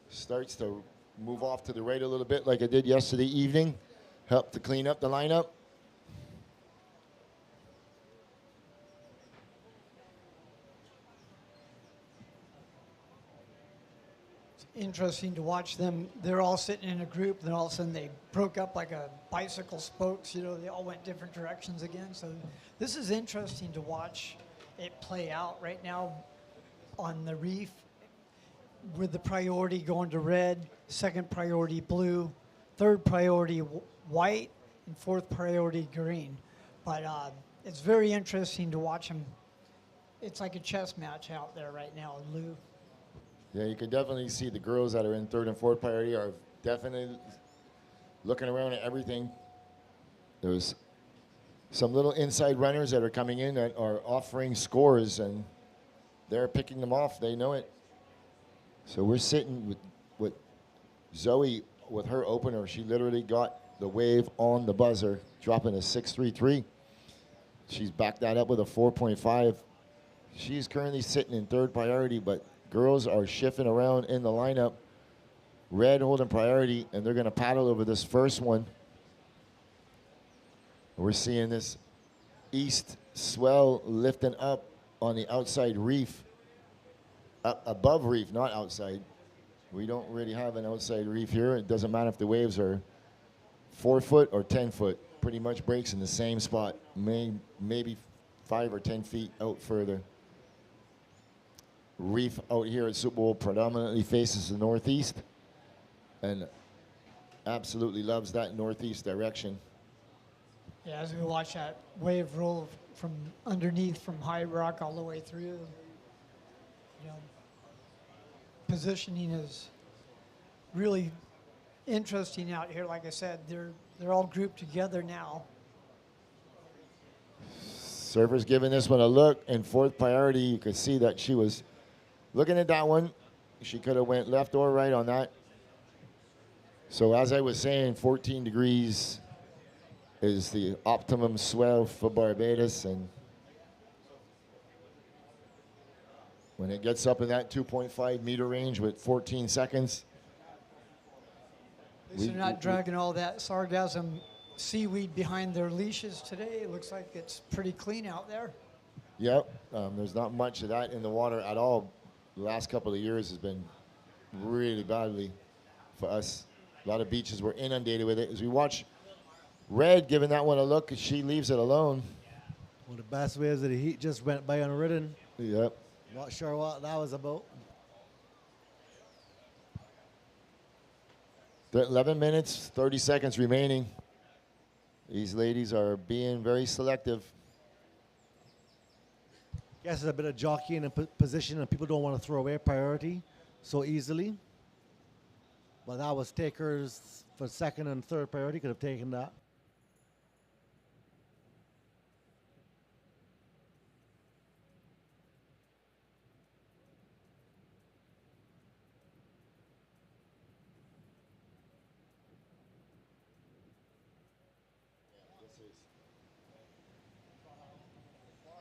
starts to move off to the right a little bit like it did yesterday evening, help to clean up the lineup. It's interesting to watch them. They're all sitting in a group, then all of a sudden they broke up like a bicycle spokes. You know, they all went different directions again. So this is interesting to watch it play out right now on the reef with the priority going to red, second priority blue, third priority white, and fourth priority green. But it's very interesting to watch them. It's like a chess match out there right now, Lou. Yeah, you can definitely see the girls that are in third and fourth priority are definitely looking around at everything. There's some little inside runners that are coming in that are offering scores, and they're picking them off. They know it. So we're sitting with Zoe with her opener. She literally got the wave on the buzzer, dropping a 6.33. She's backed that up with a 4.5. She's currently sitting in third priority, but girls are shifting around in the lineup. Red holding priority, and they're going to paddle over this first one. We're seeing this east swell lifting up on the outside reef, up above reef, not outside. We don't really have an outside reef here. It doesn't matter if the waves are 4 foot or 10 foot. Pretty much breaks in the same spot, maybe 5 or 10 feet out further. Reef out here at Super Bowl predominantly faces the northeast and absolutely loves that northeast direction. Yeah, as we watch that wave roll from underneath, from high rock all the way through, you know, positioning is really interesting out here. Like I said, they're all grouped together now. Surfer's giving this one a look, and fourth priority, you could see that she was looking at that one. She could have went left or right on that. So as I was saying, 14 degrees is the optimum swell for Barbados, and when it gets up in that 2.5 meter range with 14 seconds, They're not dragging all that sargassum seaweed behind their leashes today. It looks like it's pretty clean out there. Yep, there's not much of that in the water at all. The last couple of years has been really badly for us. A lot of beaches were inundated with it. As we watch Red giving that one a look, she leaves it alone. One of the best waves of the heat just went by unridden. Yep. Not sure what that was about. 11 minutes, 30 seconds remaining. These ladies are being very selective. Guess it's a bit of jockeying and position, and people don't want to throw away priority so easily. But that was takers for second and third priority, could have taken that.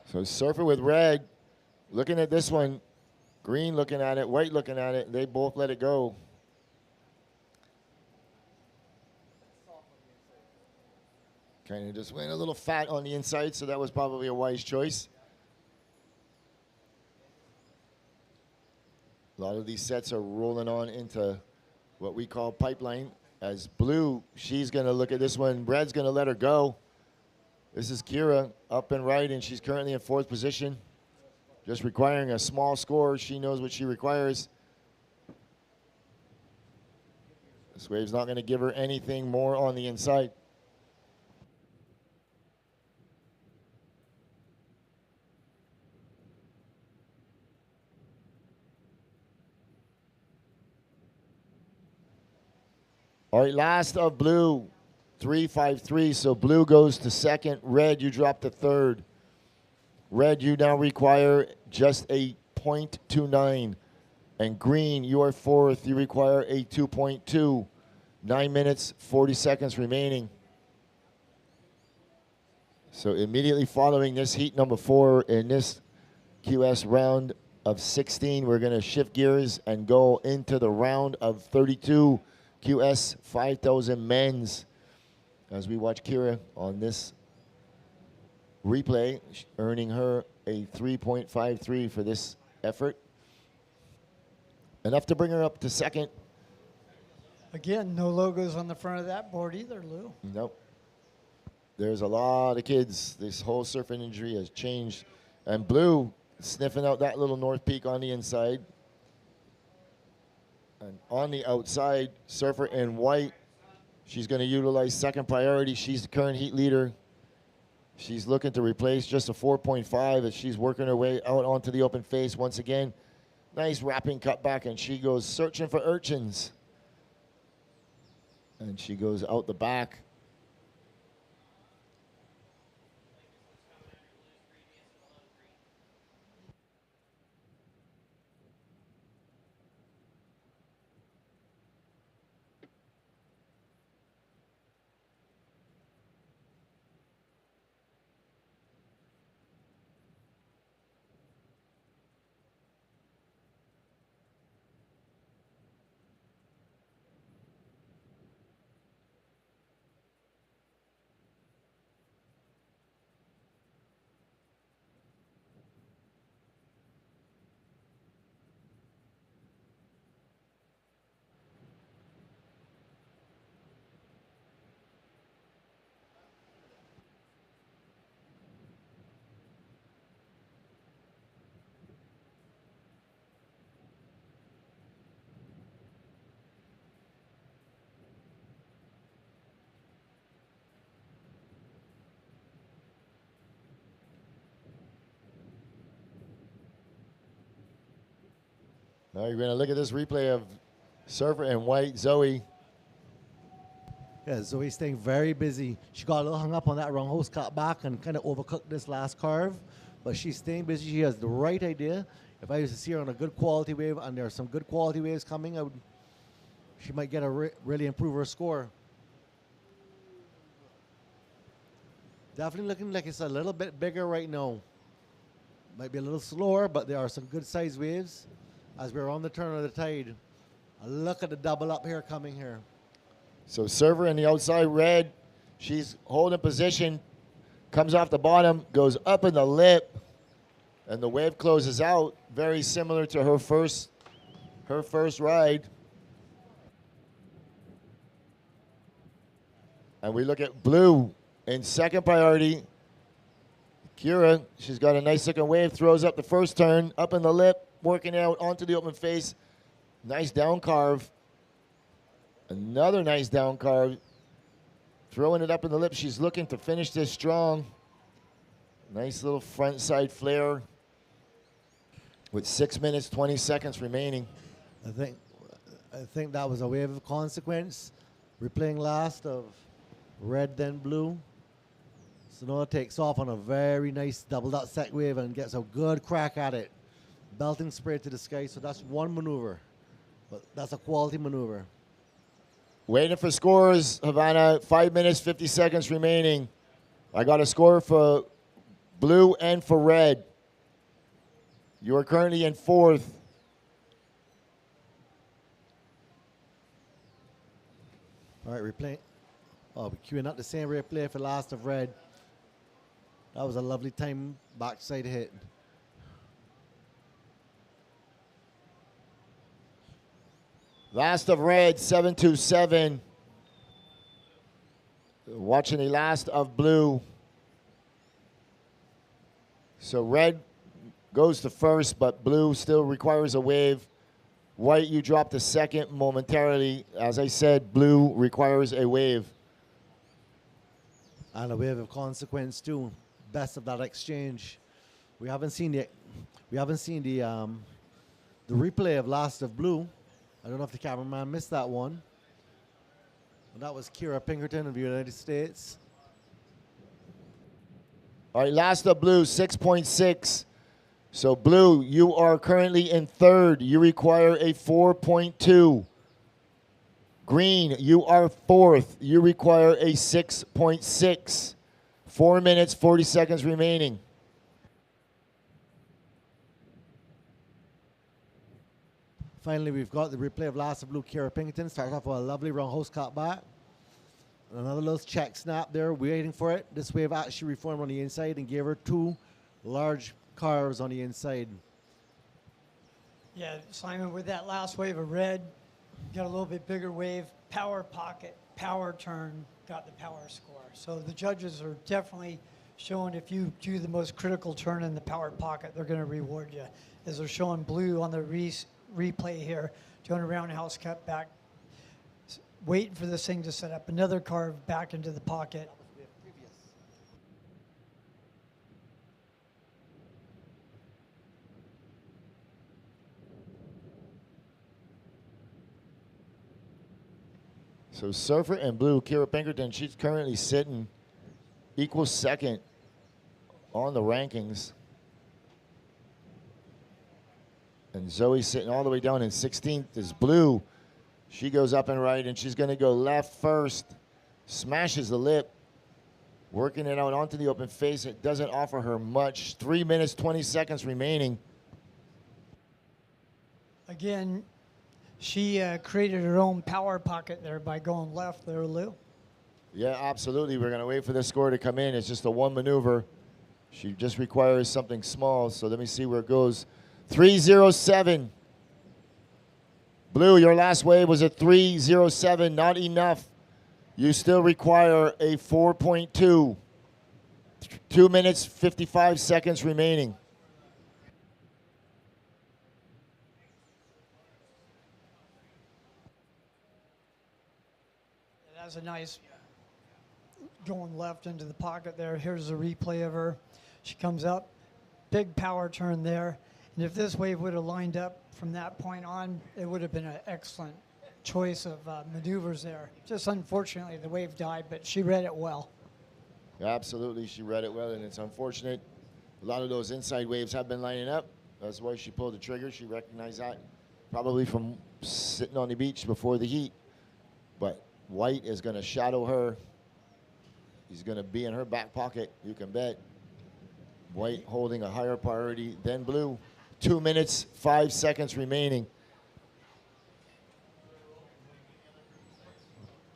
So Surfer with Red, looking at this one, Green looking at it, White looking at it. They both let it go. Kind of just went a little fat on the inside, so that was probably a wise choice. A lot of these sets are rolling on into what we call pipeline. As Blue, she's going to look at this one. Red's going to let her go. This is Kira up and right, and she's currently in fourth position. Just requiring a small score. She knows what she requires. This wave's not going to give her anything more on the inside. All right, last of Blue, 3.53. So Blue goes to second. Red, you drop to third. Red, you now require just a 0.29. And Green, you are fourth. You require a 2.2. 9 minutes, 40 seconds remaining. So immediately following this heat number 4 in this QS round of 16, we're going to shift gears and go into the round of 32 QS 5,000 men's. As we watch Kira on this replay, earning her a 3.53 for this effort. Enough to bring her up to second. Again, no logos on the front of that board either, Lou. Nope. There's a lot of kids. This whole surfing industry has changed. And Blue sniffing out that little North Peak on the inside. And on the outside, Surfer in White. She's going to utilize second priority. She's the current heat leader. She's looking to replace just a 4.5 as she's working her way out onto the open face once again. Nice wrapping cutback, and she goes searching for urchins. And she goes out the back. Now you're going to look at this replay of surfer in white, Zoe. Yeah, Zoe's staying very busy. She got a little hung up on that wrong host cut back and kind of overcooked this last carve, but she's staying busy. She has the right idea. If I used to see her on a good quality wave, and there are some good quality waves coming, she might get a really improve her score. Definitely looking like it's a little bit bigger right now. Might be a little slower, but there are some good size waves as we're on the turn of the tide. Look at the double up here coming here. So server in the outside red, she's holding position, comes off the bottom, goes up in the lip, and the wave closes out, very similar to her first ride. And we look at blue in second priority. Kira, she's got a nice looking wave, throws up the first turn, up in the lip, working out onto the open face. Nice down carve. Another nice down carve. Throwing it up in the lip. She's looking to finish this strong. Nice little front side flare with 6 minutes, 20 seconds remaining. I think that was a wave of consequence. We're playing last of red then blue. Sonoa takes off on a very nice double dot sec wave and gets a good crack at it. Belting spray to the sky, so that's one maneuver. But that's a quality maneuver. Waiting for scores, Havana, 5 minutes, 50 seconds remaining. I got a score for blue and for red. You are currently in fourth. All right, replaying. Oh, we're queuing up the same replay for last of red. That was a lovely time backside hit. Last of red, 727. Watching the last of blue. So red goes to first, but blue still requires a wave. White, you drop to second momentarily. As I said, blue requires a wave. And a wave of consequence too. Best of that exchange. We haven't seen the replay of last of blue. I don't know if the cameraman missed that one. And that was Kira Pinkerton of the United States. All right, last of blue, 6.6. So blue, you are currently in third. You require a 4.2. Green, you are fourth. You require a 6.6. 4 minutes, 40 seconds remaining. Finally, we've got the replay of last of blue, Kira Pinkerton. Starts off with a lovely wrong host cut back. Another little check snap there, waiting for it. This wave actually reformed on the inside and gave her two large carves on the inside. Yeah, Simon, with that last wave of red, got a little bit bigger wave, power pocket, power turn, got the power score. So the judges are definitely showing if you do the most critical turn in the power pocket, they're going to reward you. As they're showing blue on the replay here, doing a roundhouse cut back, waiting for this thing to set up another carve back into the pocket. So surfer and blue, Kira Pinkerton, she's currently sitting equal second on the rankings. And Zoe's sitting all the way down in 16th is blue. She goes up and right, and she's going to go left first. Smashes the lip. Working it out onto the open face. It doesn't offer her much. 3 minutes, 20 seconds remaining. Again, she created her own power pocket there by going left there, Lou. Yeah, absolutely. We're going to wait for this score to come in. It's just a one maneuver. She just requires something small, so let me see where it goes. 307. Blue, your last wave was a 307. Not enough. You still require a 4.2. 2 minutes, 55 seconds remaining. That's a nice going left into the pocket there. Here's a replay of her. She comes up, big power turn there, And if this wave would have lined up from that point on, it would have been an excellent choice of maneuvers there. Just unfortunately, the wave died, but she read it well. Absolutely, she read it well, and it's unfortunate. A lot of those inside waves have been lining up. That's why she pulled the trigger. She recognized that probably from sitting on the beach before the heat. But White is going to shadow her. He's going to be in her back pocket, you can bet. White holding a higher priority than Blue. 2 minutes, 5 seconds remaining.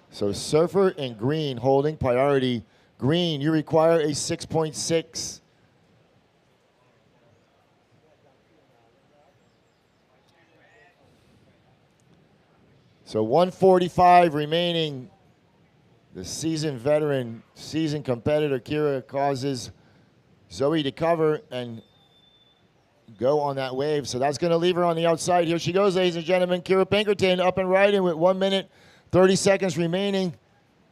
So Surfer and Green holding priority. Green, you require a 6.6. So 145 remaining. The seasoned veteran, seasoned competitor, Kira, causes Zoe to cover and go on that wave. So that's going to leave her on the outside. Here she goes, ladies and gentlemen. Kira Pinkerton up and riding with 1 minute, 30 seconds remaining.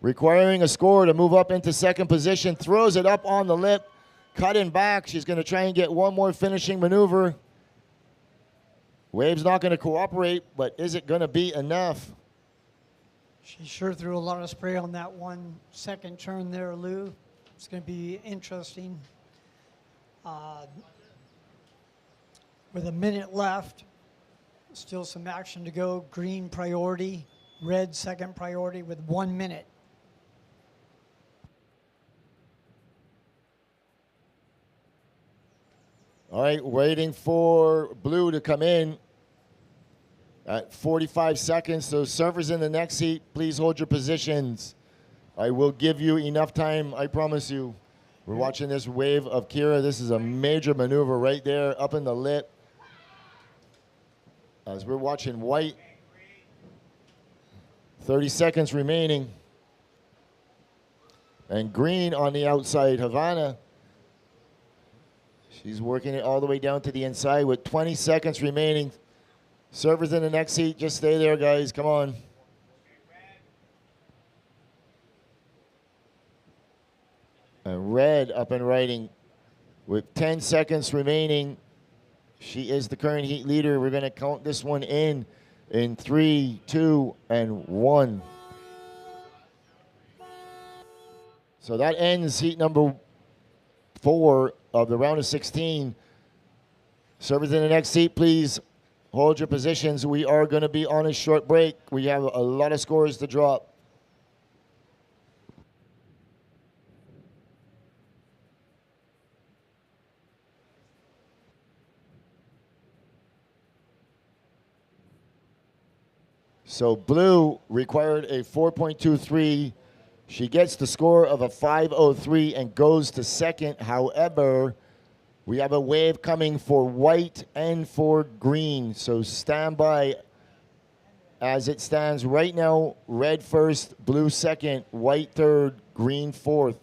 Requiring a score to move up into second position. Throws it up on the lip. Cutting back. She's going to try and get one more finishing maneuver. Wave's not going to cooperate, but is it going to be enough? She sure threw a lot of spray on that 1 second turn there, Lou. It's going to be interesting. With a minute left, still some action to go. Green priority, red second priority with 1 minute. All right, waiting for Blue to come in at 45 seconds. So surfers in the next heat, please hold your positions. I will give you enough time, I promise you. We're watching this wave of Kira. This is a major maneuver right there, up in the lip. As we're watching White, 30 seconds remaining. And Green on the outside, Havana. She's working it all the way down to the inside with 20 seconds remaining. Servers in the next heat, just stay there, guys, come on. And Red up and riding with 10 seconds remaining. She is the current heat leader. We're gonna count this one in 3, 2, and 1. So that ends heat number 4 of the round of 16. Servers in the next seat, please hold your positions. We are going to be on a short break. We have a lot of scores to drop. So Blue required a 4.23. She gets the score of a 5.03 and goes to second. However, we have a wave coming for White and for Green. So stand by. As it stands right now, Red first, Blue second, White third, Green fourth.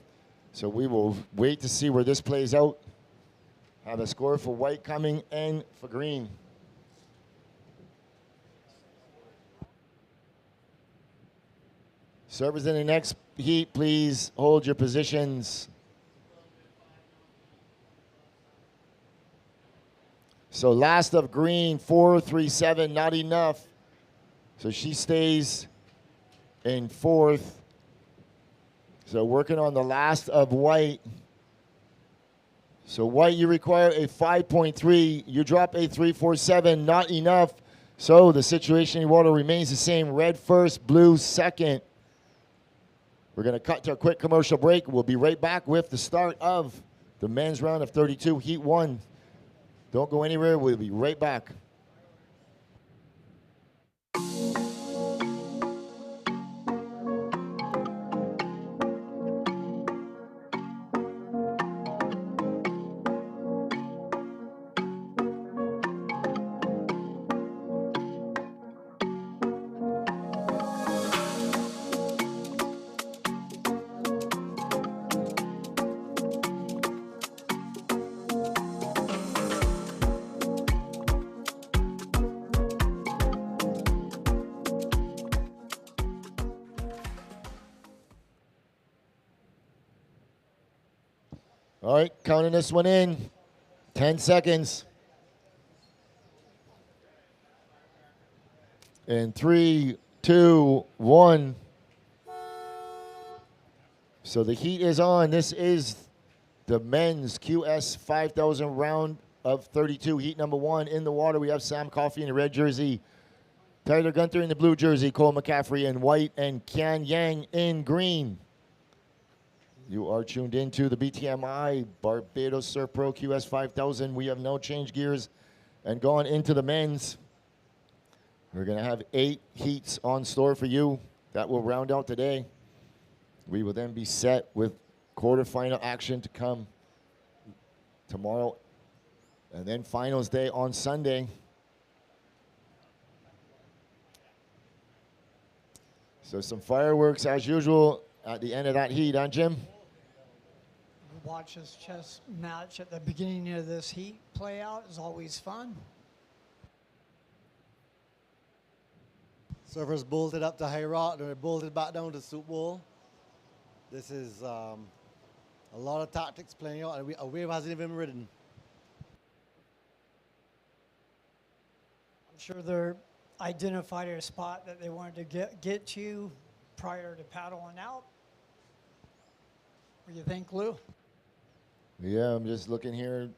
So we will wait to see where this plays out. Have a score for White coming and for Green. Servers in the next heat, please hold your positions. So last of Green, 4.37, not enough. So she stays in fourth. So working on the last of White. So White, you require a 5.3. You drop a 3.47, not enough. So the situation in water remains the same. Red first, Blue second. We're going to cut to a quick commercial break. We'll be right back with the start of the men's round of 32, Heat 1. Don't go anywhere. We'll be right back. All right, counting this one in. 10 seconds. In 3, 2, 1. So the heat is on. This is the men's QS 5000 round of 32. Heat number 1. In the water, we have Sam Coffey in the red jersey, Tyler Gunter in the blue jersey, Cole McCaffrey in white, and Kian Yang in green. You are tuned into the BTMI Barbados Surf Pro QS 5000. We have now changed gears and gone into the men's. We're going to have 8 heats on store for you. That will round out today. We will then be set with quarterfinal action to come tomorrow, and then finals day on Sunday. So some fireworks as usual at the end of that heat, huh, Jim? Watch this chess match at the beginning of this heat play out is always fun. Surfers bolted up to high rock, and they're bolted back down to soup bowl. This is a lot of tactics playing out, and a wave hasn't even ridden. I'm sure they're identified a spot that they wanted to get to prior to paddling out. What do you think, Lou? Yeah, I'm just looking here.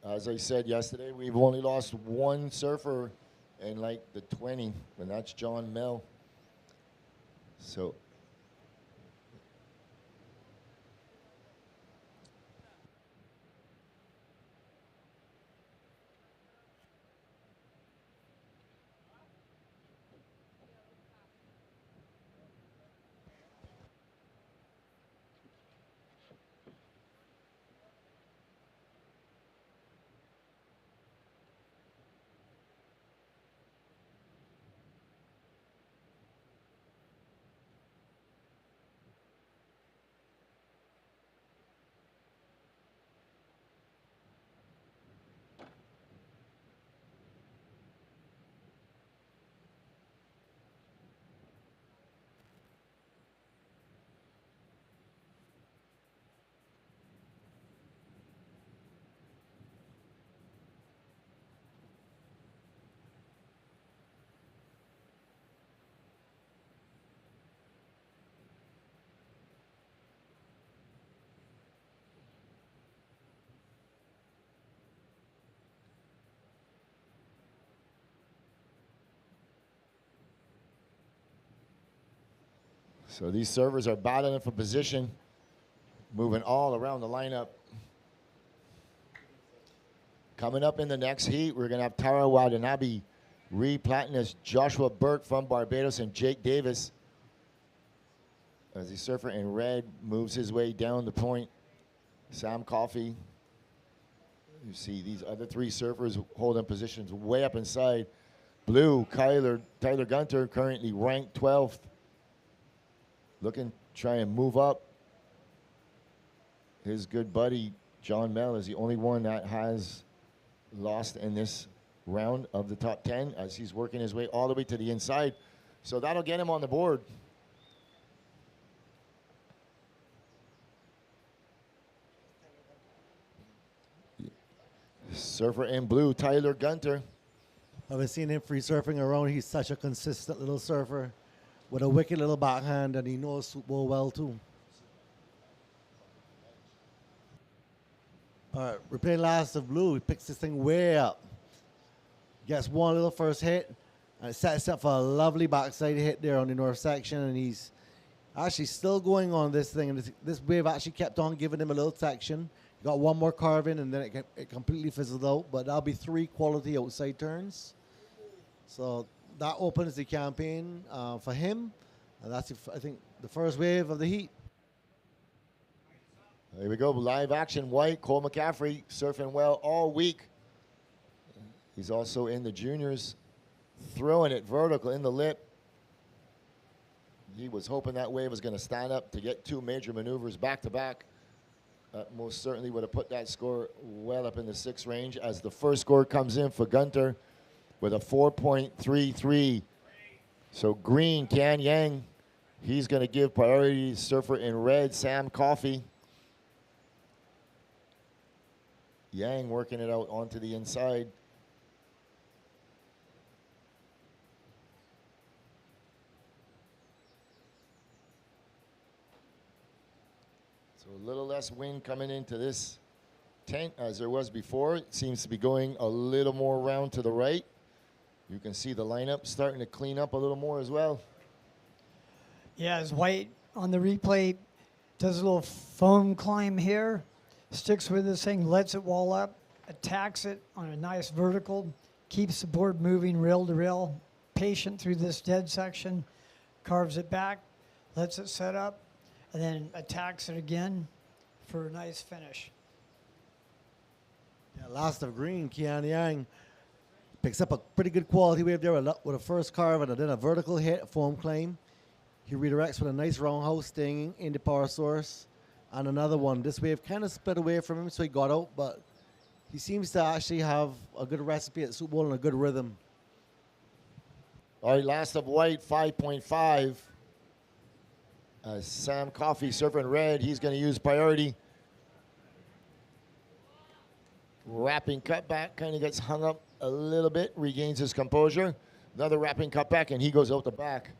As I said yesterday, we've only lost one surfer in like the 20, and that's John Mell. So these servers are battling for position, moving all around the lineup. Coming up in the next heat, we're going to have Tara Watanabe, Reed Platanis, Joshua Burke from Barbados, and Jake Davis. As the surfer in red moves his way down the point, Sam Coffey. You see these other 3 surfers holding positions way up inside. Blue, Tyler Gunter, currently ranked 12th. Looking, try and move up. His good buddy, John Mell, is the only one that has lost in this round of the top 10 as he's working his way all the way to the inside. So that'll get him on the board. Surfer in blue, Tyler Gunter. I've been seeing him free surfing around. He's such a consistent little surfer with a wicked little backhand, and he knows soup bowl well too. All right, we're playing last of blue. He picks this thing way up. Gets one little first hit, and it sets up for a lovely backside hit there on the north section, and he's actually still going on this thing, and this wave actually kept on giving him a little section. He got one more carve in, and then it completely fizzled out, but that'll be 3 quality outside turns. So that opens the campaign for him, and that's, I think, the first wave of the heat. Here we go, live action, white, Cole McCaffrey, surfing well all week. He's also in the juniors, throwing it vertical in the lip. He was hoping that wave was gonna stand up to get 2 major maneuvers back to back. Most certainly would have put that score well up in the 6 range as the first score comes in for Gunter with a 4.33. So green, Kian Yang, he's gonna give priority to surfer in red, Sam Coffey. Yang working it out onto the inside. So a little less wind coming into this tent as there was before. It seems to be going a little more round to the right. You can see the lineup starting to clean up a little more as well. Yeah, as White on the replay does a little foam climb here, sticks with this thing, lets it wall up, attacks it on a nice vertical, keeps the board moving rail to rail, patient through this dead section, carves it back, lets it set up, and then attacks it again for a nice finish. Yeah, last of green, Kian Yang picks up a pretty good quality wave there with a first carve and then a vertical hit, a foam climb. He redirects with a nice roundhouse sting in the power source. And another one. This wave kind of split away from him, so he got out, but he seems to actually have a good recipe at Super Bowl and a good rhythm. All right, last of white, 5.5. Sam Coffey surfing red. He's going to use priority. Wrapping cutback, kind of gets hung up a little bit, regains his composure. Another wrapping cutback, and he goes out the back.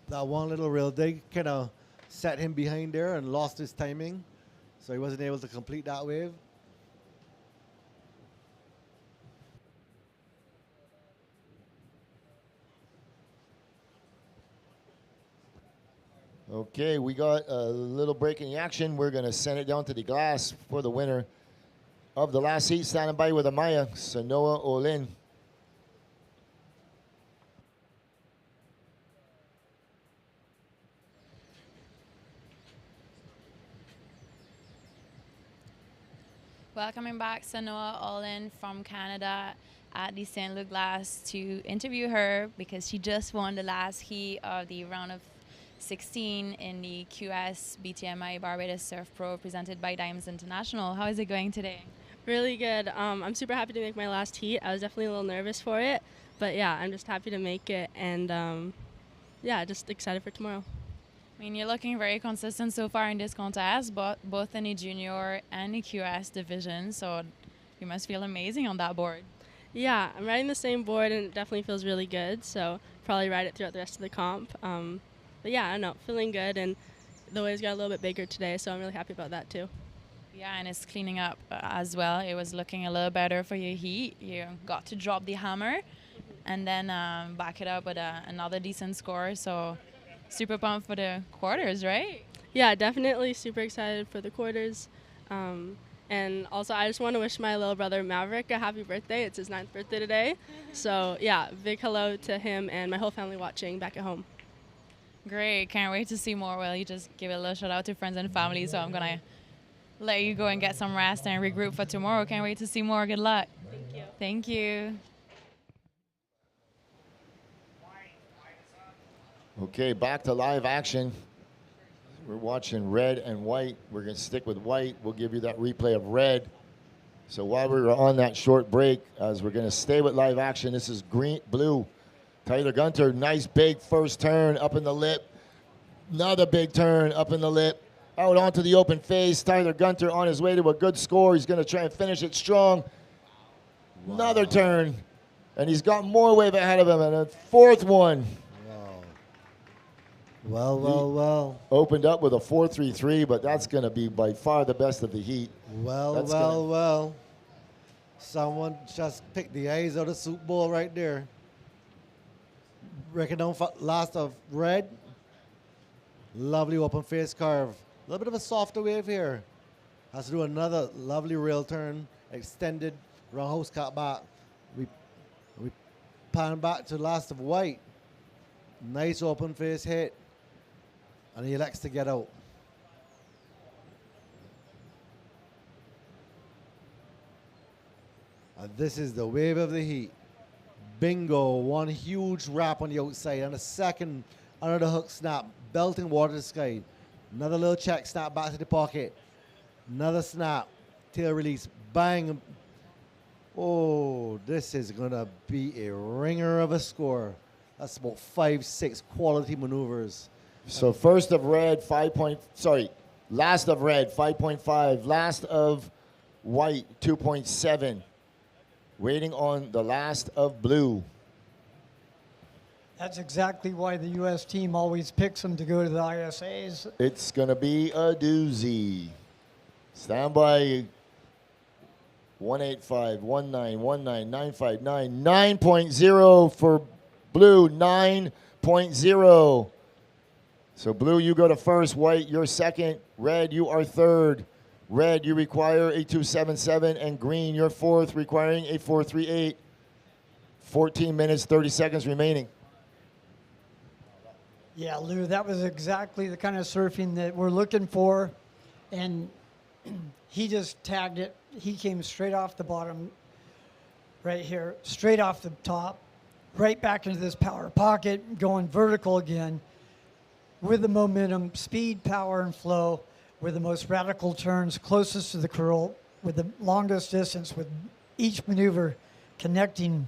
That one little rail dig kind of set him behind there and lost his timing, so he wasn't able to complete that wave. Okay, we got a little break in the action. We're going to send it down to the glass for the winner of the last heat, standing by with Amaya, Sanoa Olin. Welcoming back Sanoa Olin from Canada at the St. Luc Glass to interview her because she just won the last heat of the round of 16 in the QS BTMI Barbados Surf Pro presented by Diamonds International. How is it going today? Really good. I'm super happy to make my last heat. I was definitely a little nervous for it, but yeah, I'm just happy to make it, and yeah, just excited for tomorrow. I mean, you're looking very consistent so far in this contest, but both in the junior and the QS division, so you must feel amazing on that board. Yeah, I'm riding the same board, and it definitely feels really good, so probably ride it throughout the rest of the comp. But yeah, I don't know, feeling good, and the waves got a little bit bigger today, so I'm really happy about that too. Yeah, and it's cleaning up as well. It was looking a little better for your heat. You got to drop the hammer and then back it up with another decent score, so super pumped for the quarters, right? Yeah, definitely super excited for the quarters. And also, I just want to wish my little brother Maverick a happy birthday. It's his 9th birthday today. So yeah, big hello to him and my whole family watching back at home. Great, can't wait to see more. Well, you just give a little shout out to friends and family, so I'm going to let you go and get some rest and regroup for tomorrow. Can't wait to see more. Good luck. Thank you. Thank you. Okay, back to live action. We're watching red and white. We're going to stick with white. We'll give you that replay of red. So while we were on that short break, as we're going to stay with live action, this is blue. Tyler Gunter, nice big first turn up in the lip. Another big turn up in the lip. Out onto the open face. Tyler Gunter on his way to a good score. He's going to try and finish it strong. Wow. Another turn. And he's got more wave ahead of him. And a fourth one. Well. Opened up with a 4.33, but that's going to be by far the best of the heat. Well. Someone just picked the A's out of the Super Bowl right there. Breaking down last of red. Lovely open face carve. A little bit of a softer wave here. Has to do another lovely rail turn. Extended roundhouse cut back. We pan back to last of white. Nice open face hit. And he elects to get out. And this is the wave of the heat. Bingo, one huge wrap on the outside and a second under the hook snap, belting water to the sky. Another little check, snap back to the pocket. Another snap, tail release, bang. Oh, this is gonna be a ringer of a score. That's about 5-6 quality maneuvers. So last of red, 5.5. Last of white, 2.7. Waiting on the last of blue. That's exactly why the U.S. team always picks them to go to the ISAs. It's going to be a doozy. Stand by. 185-19-19-959. 9.0 for blue. 9.0. So blue, you go to first. White, you're second. Red, you are third. Red, you require a 277. And green, you're fourth, requiring a 438. 14 minutes, 30 seconds remaining. Yeah, Lou, that was exactly the kind of surfing that we're looking for. And he just tagged it. He came straight off the bottom right here, straight off the top, right back into this power pocket, going vertical again with the momentum, speed, power, and flow, with the most radical turns closest to the curl, with the longest distance, with each maneuver connecting.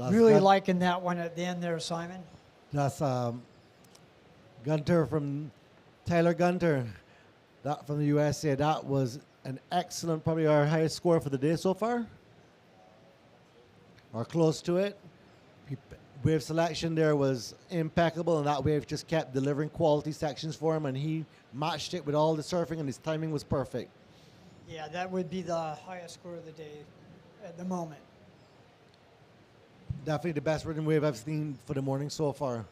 Really liking that one at the end there, Simon. That's Gunter from Tyler Gunter, that from the USA. That was an excellent, probably our highest score for the day so far, or close to it. Wave selection there was impeccable, and that wave just kept delivering quality sections for him, and he matched it with all the surfing, and his timing was perfect. Yeah, that would be the highest score of the day at the moment. Definitely the best ridden wave I've seen for the morning so far.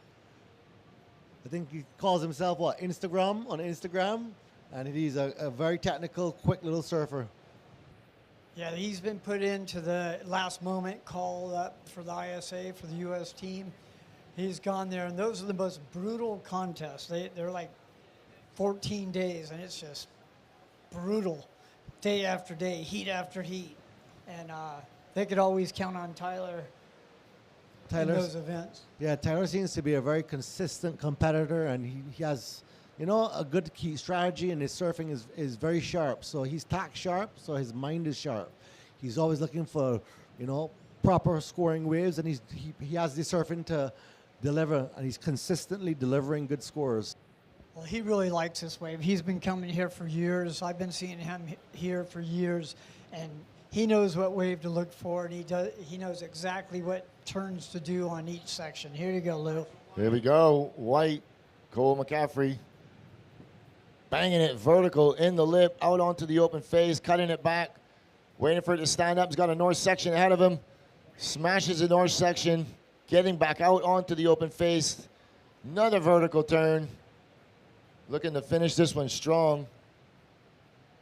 I think he calls himself, what, Instagram, on Instagram? And he's a very technical, quick little surfer. Yeah, he's been put into the last moment call up for the ISA for the U.S. team. He's gone there, and those are the most brutal contests. They're like 14 days, and it's just brutal, day after day, heat after heat. And they could always count on Tyler in those events. Yeah, Tyler seems to be a very consistent competitor, and he has, you know, a good key strategy, and his surfing is very sharp. So he's tack sharp, so his mind is sharp. He's always looking for, you know, proper scoring waves, and he has the surfing to deliver, and he's consistently delivering good scores. Well, he really likes this wave. He's been coming here for years. I've been seeing him here for years, and he knows what wave to look for, and he knows exactly what turns to do on each section. Here you go, Lou. Here we go. White, Cole McCaffrey, banging it vertical in the lip, out onto the open face, cutting it back, waiting for it to stand up. He's got a north section ahead of him, smashes the north section, getting back out onto the open face. Another vertical turn, looking to finish this one strong.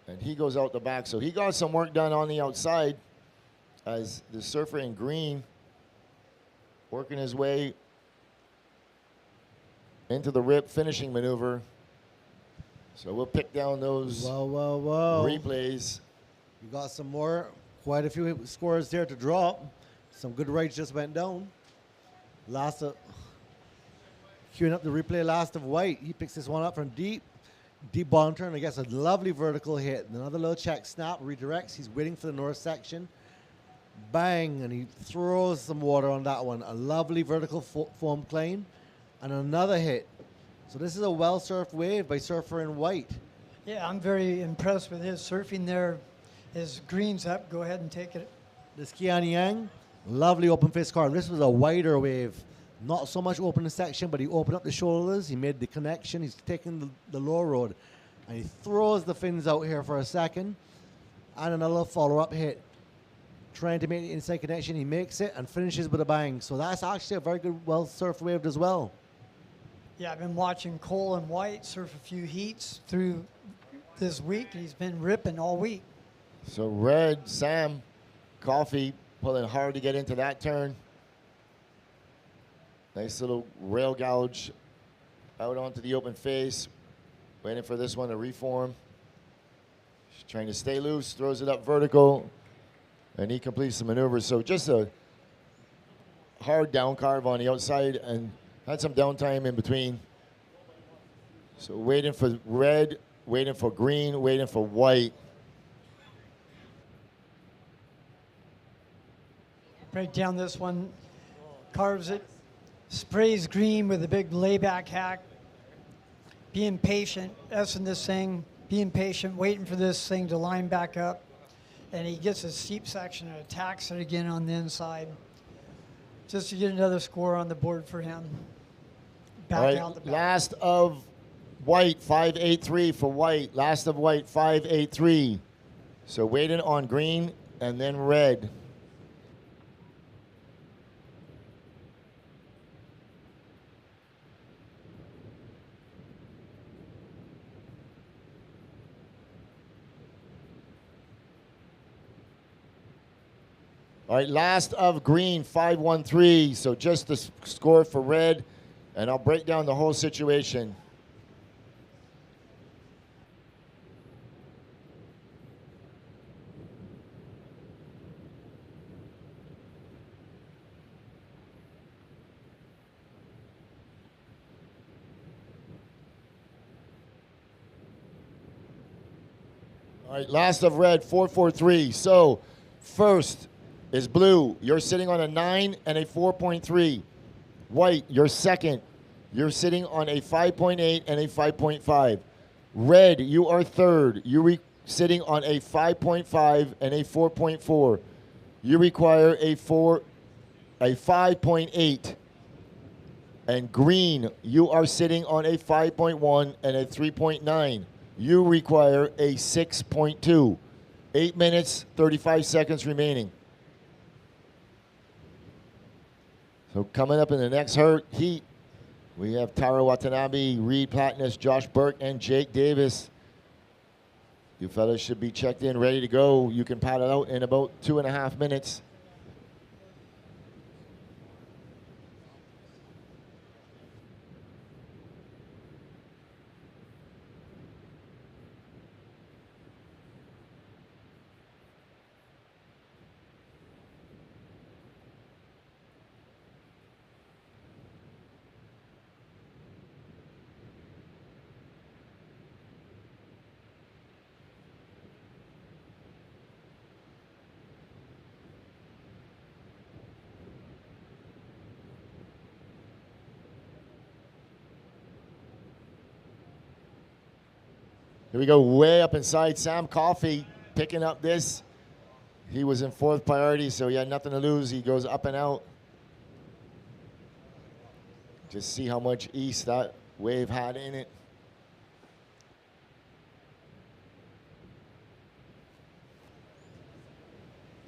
And he goes out the back. So he got some work done on the outside as the surfer in green working his way into the rip, finishing maneuver. So we'll pick down those replays. You got some more, quite a few scores there to drop. Some good rides just went down. Queuing up the replay last of White. He picks this one up from deep bottom turn. I guess a lovely vertical hit. Another little check snap, redirects. He's waiting for the north section. Bang, and he throws some water on that one. A lovely vertical foam climb, and another hit. So this is a well-surfed wave by surfer in White. Yeah, I'm very impressed with his surfing there. His green's up. Go ahead and take it. This Kian Yang, lovely open face carve. This was a wider wave. Not so much open section, but he opened up the shoulders. He made the connection. He's taking the low road. And he throws the fins out here for a second. And another follow-up hit. Trying to make the inside connection. He makes it and finishes with a bang. So that's actually a very good, well-surfed wave as well. Yeah, I've been watching Cole and White surf a few heats through this week. He's been ripping all week. So red, Sam, Coffee, pulling hard to get into that turn. Nice little rail gouge out onto the open face. Waiting for this one to reform. She's trying to stay loose, throws it up vertical, and he completes the maneuver. So just a hard down carve on the outside and had some downtime in between. So waiting for red, waiting for green, waiting for white. Break down this one, carves it, sprays green with a big layback hack. Being patient, S-ing this thing, being patient, waiting for this thing to line back up. And he gets a steep section and attacks it again on the inside. just to get another score on the board for him. Back All right, out the back. last of white, 5-8-3 for white. Last of white, 5-8-3. So waiting on green and then red. All right, last of green, 5-1-3. So just the score for red, and I'll break down the whole situation. All right, last of red, 4-4-3. So first is blue. You're sitting on a 9 and a 4.3. White, you're second. You're sitting on a 5.8 and a 5.5. Red, you are third. You're sitting on a 5.5 and a 4.4. You require a 5.8. And green, you are sitting on a 5.1 and a 3.9. You require a 6.2. 8 minutes, 35 seconds remaining. So coming up in the next heat, we have Tara Watanabe, Reed Platnus, Josh Burke, and Jake Davis. You fellas should be checked in, ready to go. You can paddle out in about 2.5 minutes. Here we go, way up inside. Sam Coffey picking up this. He was in 4th priority, so he had nothing to lose. He goes up and out. Just see how much east that wave had in it.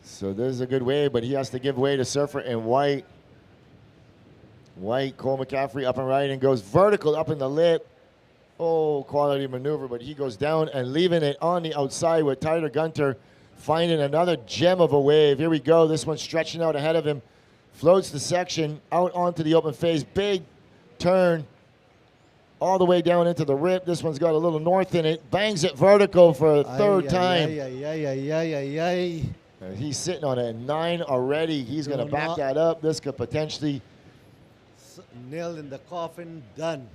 So there's a good wave, but he has to give way to surfer in white. White, Cole McCaffrey up and right and goes vertical up in the lip. Oh, quality maneuver, but he goes down and leaving it on the outside with Tyler Gunter finding another gem of a wave. Here we go. This one's stretching out ahead of him. Floats the section out onto the open face. Big turn all the way down into the rip. This one's got a little north in it. Bangs it vertical for a third time. He's sitting on a 9 already. He's going to back that up. This could potentially nail in the coffin, done.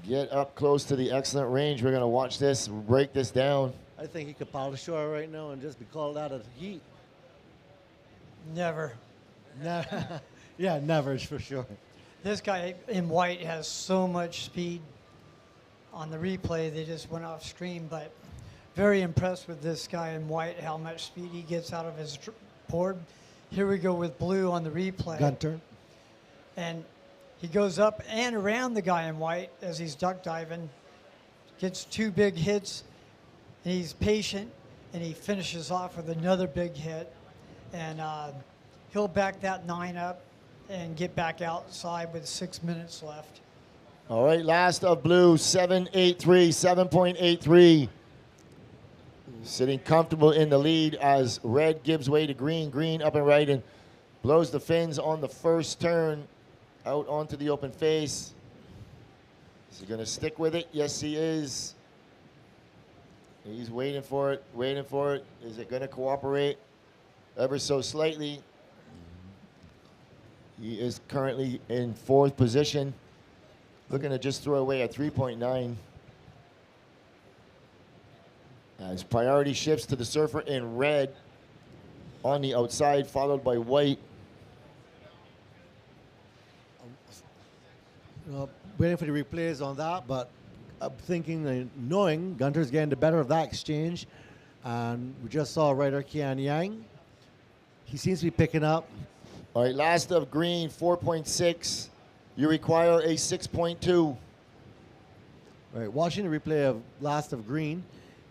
Get up close to the excellent range. We're going to watch this, break this down. I think he could paddle ashore right now and just be called out of heat. Never. Yeah, never for sure. This guy in white has so much speed. On the replay, they just went off screen, but very impressed with this guy in white, how much speed he gets out of his board. Here we go with blue on the replay. Gunter. And he goes up and around the guy in white as he's duck diving, gets 2 big hits, and he's patient, and he finishes off with another big hit. And he'll back that 9 up and get back outside with 6 minutes left. All right, last of blue, 7.83, 7.83. Sitting comfortable in the lead as red gives way to green. Green up and right and blows the fins on the first turn. Out onto the open face. Is he going to stick with it? Yes, he is. He's waiting for it, waiting for it. Is it going to cooperate ever so slightly? He is currently in 4th position. Looking to just throw away a 3.9. As priority shifts to the surfer in red on the outside, followed by white. Waiting for the replays on that, but I'm thinking and knowing Gunter's getting the better of that exchange. And we just saw Ryder Kian Yang. He seems to be picking up. All right, last of green, 4.6. You require a 6.2. All right, watching the replay of last of green,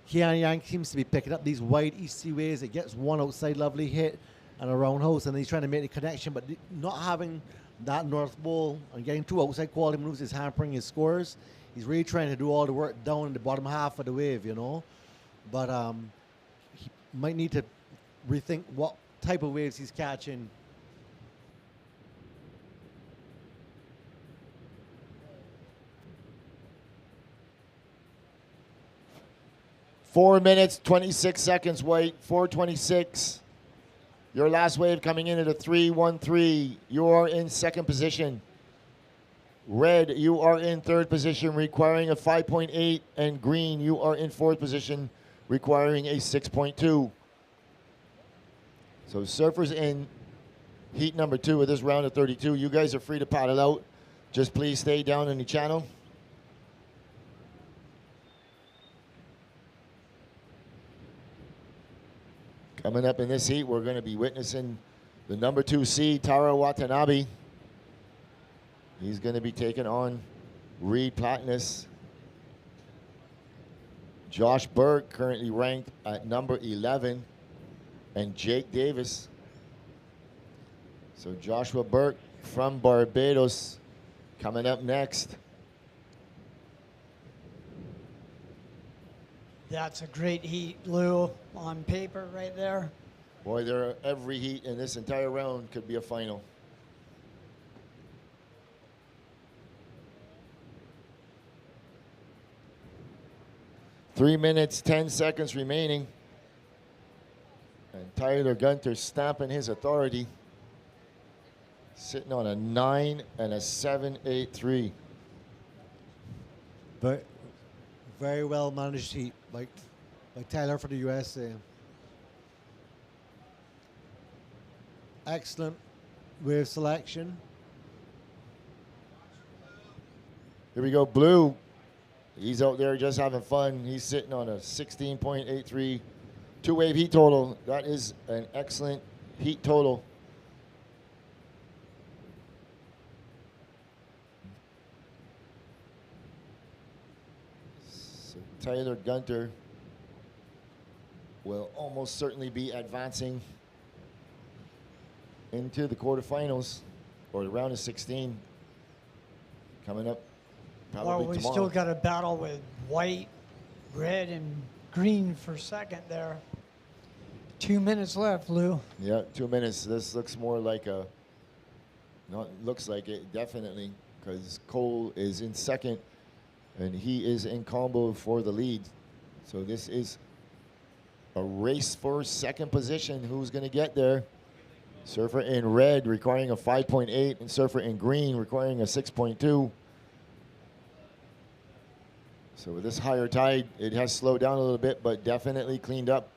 Kian Yang seems to be picking up these wide easty ways. It gets one outside lovely hit and a roundhouse, and he's trying to make the connection, but not having that north bowl and getting two outside quality moves is hampering his scores. He's really trying to do all the work down in the bottom half of the wave, you know. But he might need to rethink what type of waves he's catching. Four minutes, 26 seconds, White. 4:26. Your last wave coming in at a 3-1-3. You are in second position. Red, you are in third position, requiring a 5.8. And green, you are in fourth position, requiring a 6.2. So surfers in heat number 2 of this round of 32. You guys are free to paddle out. Just please stay down in the channel. Coming up in this heat, we're going to be witnessing the number 2 seed, Tara Watanabe. He's going to be taking on Reed Platnus. Josh Burke, currently ranked at number 11, and Jake Davis. So Joshua Burke from Barbados coming up next. That's a great heat, Lou, on paper right there. Boy, every heat in this entire round could be a final. Three minutes, 10 seconds remaining. And Tyler Gunter stamping his authority. Sitting on a 9 and a 7.83. But very well managed heat by Tyler for the USA. Excellent wave selection. Here we go, Blue. He's out there just having fun. He's sitting on a 16.83 two-wave heat total. That is an excellent heat total. So Tyler Gunter will almost certainly be advancing into the quarterfinals, or the round of 16 coming up probably Well, we tomorrow. still got a battle with white, red, and green for second there. 2 minutes left, Lou. Yeah, 2 minutes. This looks more like a, not looks like it, definitely, because Cole is in second, and he is in combo for the lead. So this is a race for second position. Who's going to get there? Surfer in red requiring a 5.8, and surfer in green requiring a 6.2. So with this higher tide, it has slowed down a little bit, but definitely cleaned up.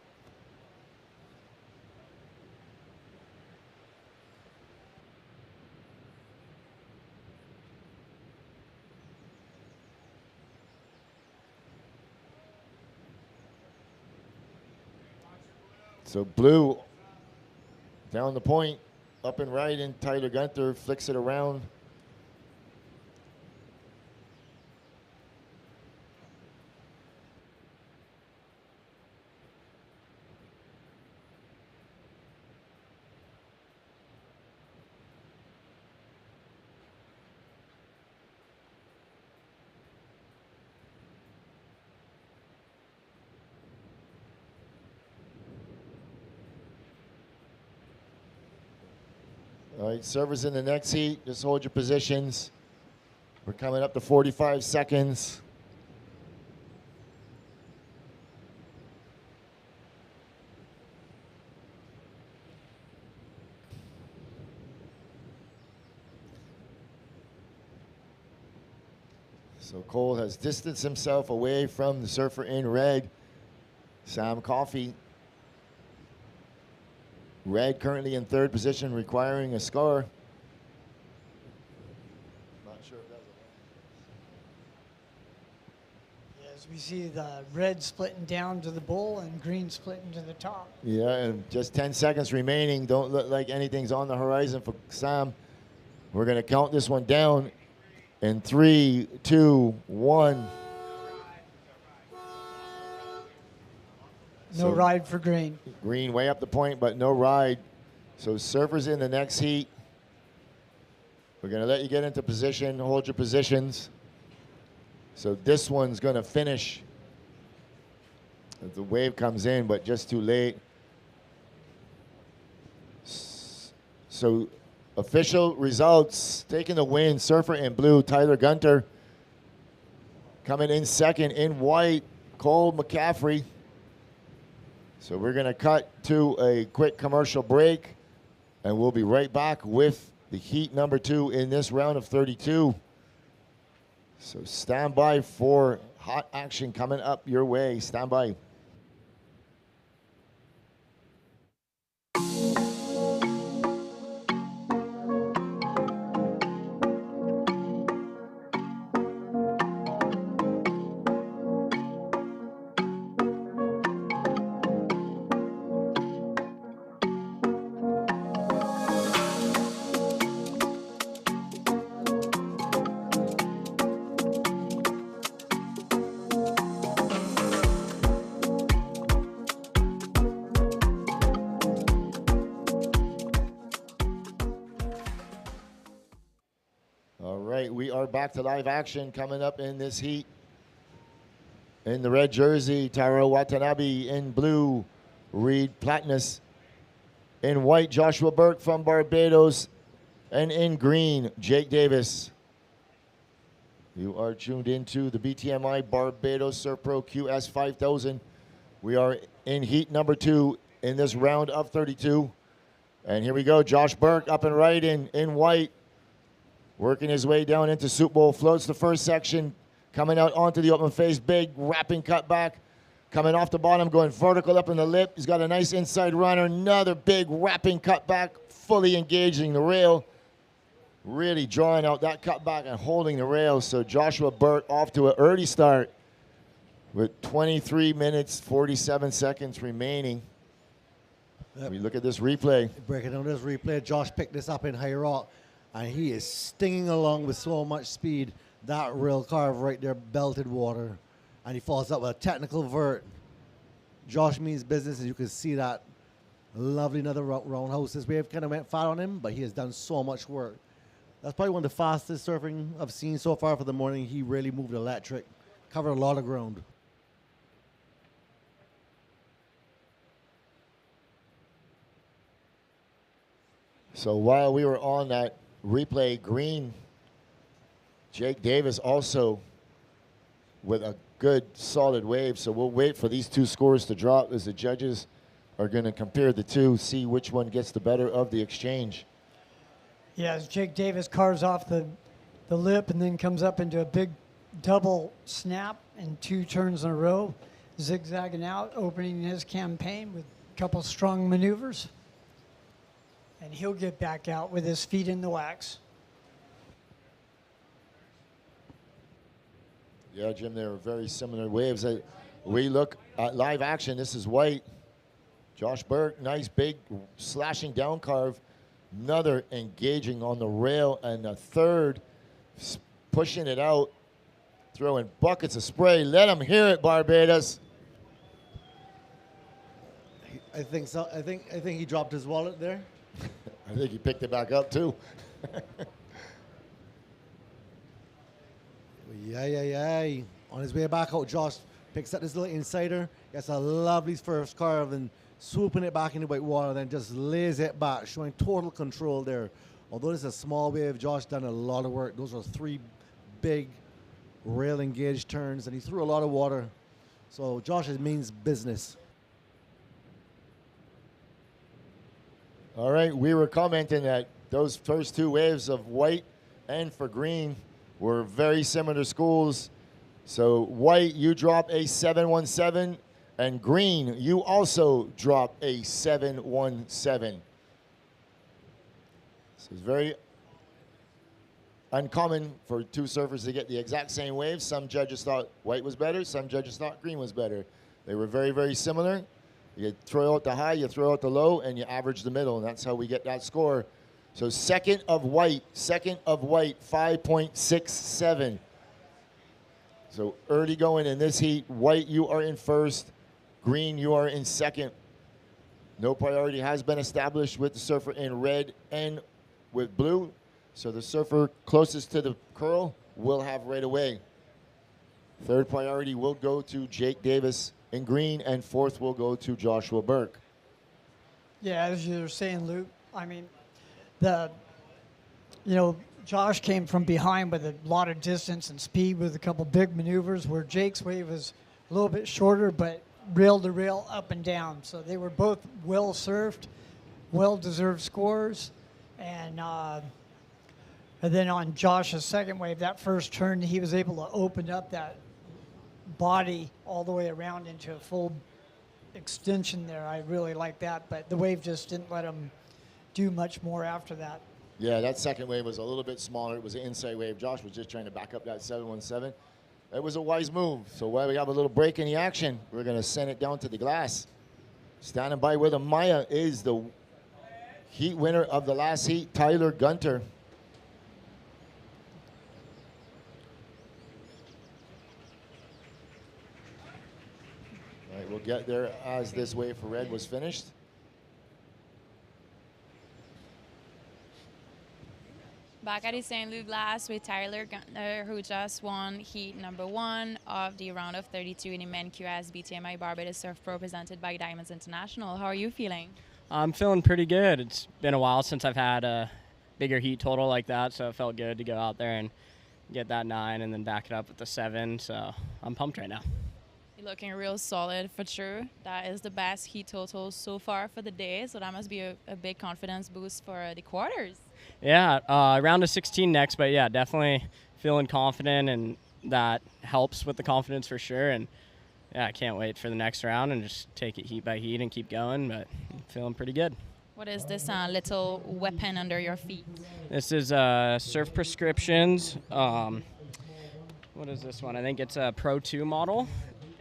So Blue down the point, up and right, and Tyler Gunter flicks it around. All right, servers in the next heat, just hold your positions. We're coming up to 45 seconds. So Cole has distanced himself away from the surfer in red, Sam Coffey. Red currently in third position, requiring a score. Not sure if that's As We see the red splitting down to the bowl and green splitting to the top. Yeah, and just 10 seconds remaining. Don't look like anything's on the horizon for Sam. We're going to count this one down in 3, 2, 1. No ride for green. Green way up the point, but no ride. So surfers in the next heat. We're going to let you get into position, hold your positions. So this one's going to finish. The wave comes in, but just too late. So official results, taking the win, surfer in blue, Tyler Gunter. Coming in second in white, Cole McCaffrey. So we're going to cut to a quick commercial break, and we'll be right back with the heat number 2 in this round of 32. So stand by for hot action coming up your way. Stand by. We are back to live action coming up in this heat. In the red jersey, Taro Watanabe. In blue, Reed Platnus. In white, Joshua Burke from Barbados. And in green, Jake Davis. You are tuned into the BTMI Barbados Surf Pro QS 5000. We are in heat number 2 in this round of 32. And here we go, Josh Burke up and right in white. Working his way down into Soup Bowl, floats the first section, coming out onto the open face, big wrapping cutback, coming off the bottom, going vertical up in the lip. He's got a nice inside runner, another big wrapping cutback, fully engaging the rail, really drawing out that cutback and holding the rail. So Joshua Burke off to an early start with 23 minutes, 47 seconds remaining. We look at this replay. Breaking down this replay, Josh picked this up in high rock. And he is stinging along with so much speed. That rail carve right there, belted water. And he falls up with a technical vert. Josh means business, and you can see that lovely another roundhouse. This wave kind of went fat on him, but he has done so much work. That's probably one of the fastest surfing I've seen so far for the morning. He really moved electric, covered a lot of ground. So while we were on that replay green, Jake Davis also with a good solid wave. So we'll wait for these two scores to drop as the judges are going to compare the two, see which one gets the better of the exchange. Yeah, as Jake Davis carves off the lip and then comes up into a big double snap and 2 turns in a row, zigzagging out, opening his campaign with a couple strong maneuvers. And he'll get back out with his feet in the wax. Yeah, Jim, they were very similar waves. We look at live action. This is white. Josh Burke, nice big slashing down carve. Another engaging on the rail, and a third pushing it out, throwing buckets of spray. Let them hear it, Barbados. I think so. I think he dropped his wallet there. I think he picked it back up too. Yeah. On his way back out, Josh picks up this little insider, gets a lovely first carve and swooping it back into white water, then just lays it back, showing total control there. Although this is a small wave, Josh done a lot of work. Those are 3 big rail engaged turns, and he threw a lot of water. So Josh means business. All right, we were commenting that those first 2 waves of white and for green were very similar schools. So white, you drop a 717, and green, you also drop a 717. So it's very uncommon for two surfers to get the exact same wave. Some judges thought white was better. Some judges thought green was better. They were very, very similar. You throw out the high, you throw out the low, and you average the middle, and that's how we get that score. So second of white, 5.67. So early going in this heat. White, you are in first. Green, you are in second. No priority has been established with the surfer in red and with blue. So the surfer closest to the curl will have right away. Third priority will go to Jake Davis in green, and fourth will go to Joshua Burke. Yeah, as you were saying, Luke, I mean, Josh came from behind with a lot of distance and speed with a couple big maneuvers, where Jake's wave was a little bit shorter, but rail to rail, up and down. So they were both well surfed, well-deserved scores. And then on Josh's second wave, that first turn, he was able to open up that body all the way around into a full extension there. I really like that, but the wave just didn't let him do much more after that. Yeah, that second wave was a little bit smaller. It was an inside wave. Josh was just trying to back up that 717. It was a wise move. So while we have a little break in the action, we're going to send it down to the glass. Standing by with him, Maya, is the heat winner of the last heat, Tyler Gunter. All right, we'll get there as this wave for red was finished. Back at the St. Louis Glass with Tyler Gunter, who just won heat number 1 of the round of 32 in the men QS BTMI Barbados Surf Pro presented by Diamonds International. How are you feeling? I'm feeling pretty good. It's been a while since I've had a bigger heat total like that, so it felt good to go out there and get that 9 and then back it up with the 7. So I'm pumped right now. You're looking real solid for sure. That is the best heat total so far for the day, so that must be a big confidence boost for the quarters. Yeah, round of 16 next, but yeah, definitely feeling confident, and that helps with the confidence for sure. And yeah, I can't wait for the next round and just take it heat by heat and keep going, but I'm feeling pretty good. What is this little weapon under your feet? This is Surf Prescriptions. What is this one? I think it's a Pro 2 model,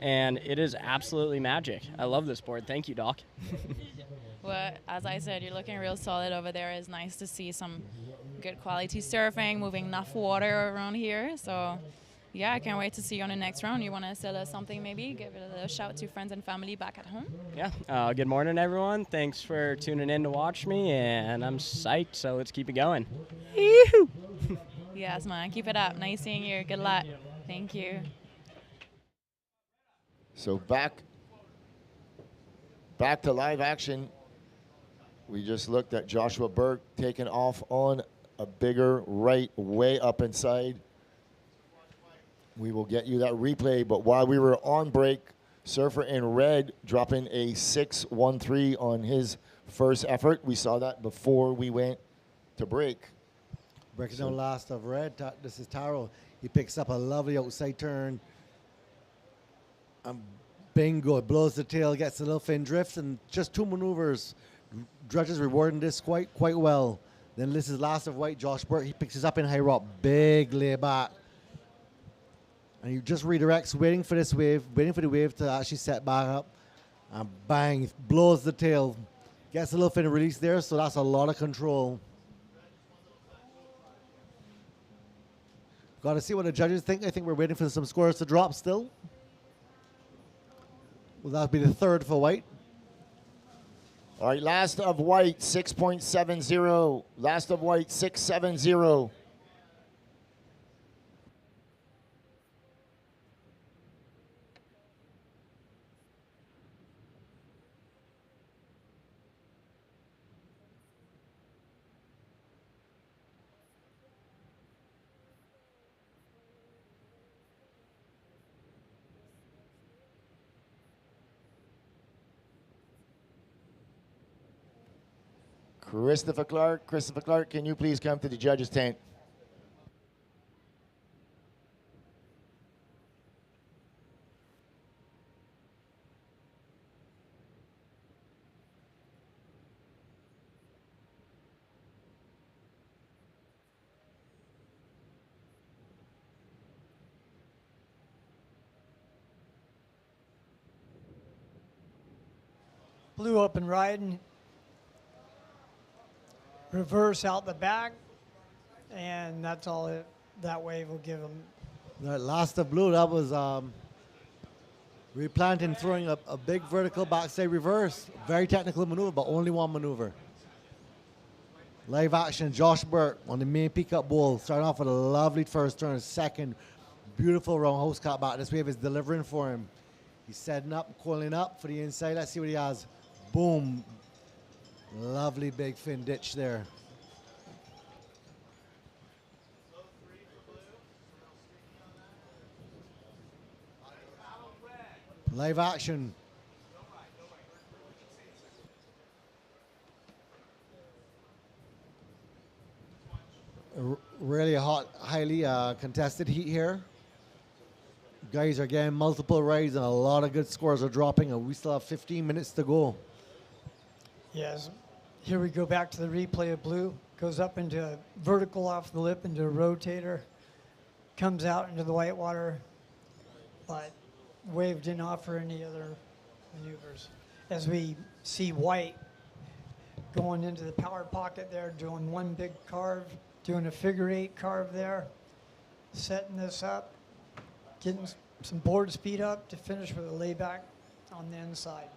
and it is absolutely magic. I love this board. Thank you, Doc. Well, as I said, you're looking real solid over there. It's nice to see some good quality surfing, moving enough water around here. So, yeah, I can't wait to see you on the next round. You want to sell us something maybe? Give it a little shout to friends and family back at home? Yeah. Good morning, everyone. Thanks for tuning in to watch me, and I'm psyched, so let's keep it going. Yes, man. Keep it up. Nice seeing you. Good luck. Thank you. So back to live action. We just looked at Joshua Burke taking off on a bigger right way up inside. We will get you that replay, but while we were on break, surfer in red dropping a 613 on his first effort. We saw that before we went to break. Breaking down last of red, this is Taro. He picks up a lovely outside turn. Bingo, it blows the tail, gets a little fin drift, and just 2 maneuvers. Judges rewarding this quite well. Then this is last of white, Josh Burke. He picks us up in high rock, big layback. And he just redirects, waiting for this wave, waiting for the wave to actually set back up. And bang, blows the tail. Gets a little fin release there, so that's a lot of control. Got to see what the judges think. I think we're waiting for some scores to drop still. Well, that'll be the third for white. All right, last of white, 6.70. Last of white, 670. Christopher Clark, can you please come to the judges' tent? Blue up and riding. Reverse out the back, and that's all that wave will give them. That last of Blue, that was replanting, throwing a big vertical backside reverse. Very technical maneuver, but only one maneuver. Live action, Josh Burke on the main pickup bull, starting off with a lovely first turn, second, beautiful roundhouse cut back. This wave is delivering for him. He's setting up, coiling up for the inside. Let's see what he has. Boom. Lovely big fin ditch there. Live action. Really hot, highly contested heat here. Guys are getting multiple rides and a lot of good scores are dropping, and we still have 15 minutes to go. Yes. Here we go back to the replay of Blue. Goes up into a vertical off the lip into a rotator. Comes out into the whitewater, but wave didn't offer any other maneuvers. As we see White going into the power pocket there, doing one big carve, doing a figure 8 carve there, setting this up, getting some board speed up to finish with a layback on the inside.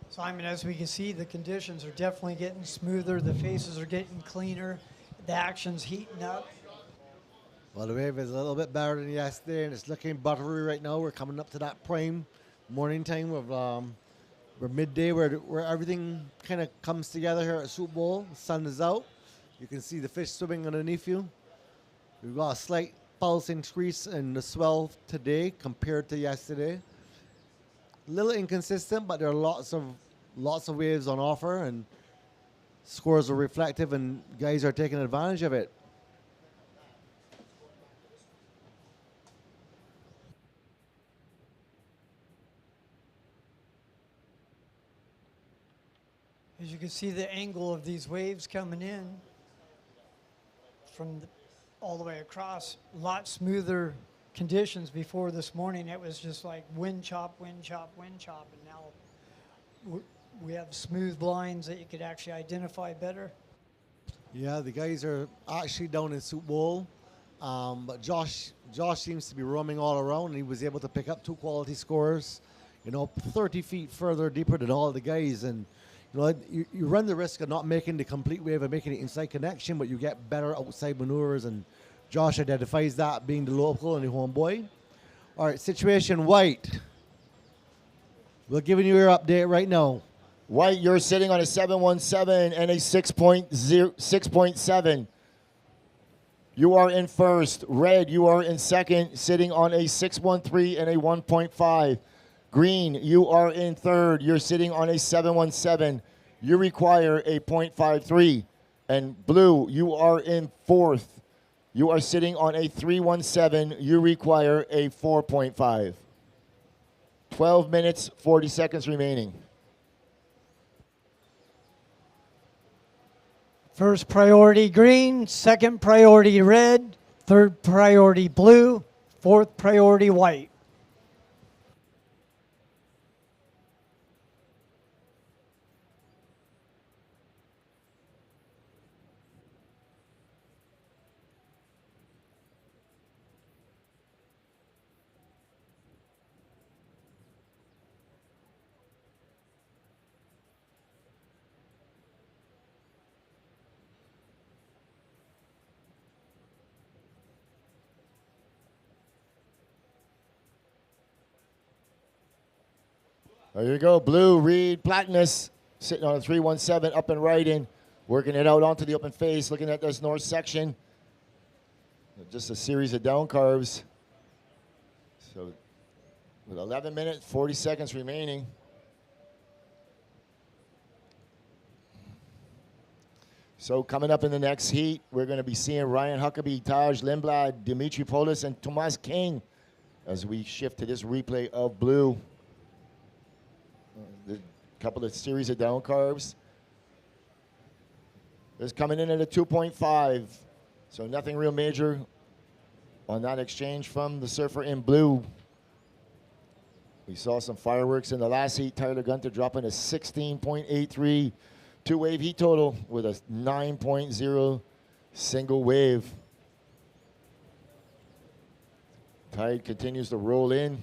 So, I mean, as we can see, the conditions are definitely getting smoother. The faces are getting cleaner. The action's heating up. Well, the wave is a little bit better than yesterday, and it's looking buttery right now. We're coming up to that prime morning time of we're midday where everything kind of comes together here at Soup Bowl. The sun is out. You can see the fish swimming underneath you. We've got a slight pulse increase in the swell today compared to yesterday. A little inconsistent, but there are lots of waves on offer, and scores are reflective, and guys are taking advantage of it. As you can see, the angle of these waves coming in from all the way across, a lot smoother conditions before this morning. It was just like wind chop, wind chop, wind chop, and now we have smooth lines that you could actually identify better. Yeah, the guys are actually down in Soup Bowl, but Josh seems to be roaming all around, and he was able to pick up 2 quality scores, 30 feet further deeper than all the guys. And you run the risk of not making the complete wave and making the inside connection, but you get better outside maneuvers, and Josh identifies that, being the local and the homeboy. All right, situation White. We're giving you your update right now. White, you're sitting on a 717 and a 6.7. You are in first. Red, you are in second, sitting on a 613 and a 1.5. Green, you are in third. You're sitting on a 717. You require a 0.53. And blue, you are in fourth. You are sitting on a 317. You require a 4.5. 12 minutes, 40 seconds remaining. First priority green, second priority red, third priority blue, fourth priority white. There you go, blue, Reed, Platinus, sitting on a 317, up and riding, working it out onto the open face, looking at this north section. Just a series of down carves. So with 11 minutes, 40 seconds remaining. So coming up in the next heat, we're going to be seeing Ryan Huckabee, Taj Lindblad, Dimitri Polis, and Tomas King as we shift to this replay of blue. A couple of series of down carves. This coming in at a 2.5, so nothing real major on that exchange from the surfer in blue. We saw some fireworks in the last heat. Tyler Gunter dropping a 16.83 two-wave heat total with a 9.0 single wave. Tide continues to roll in.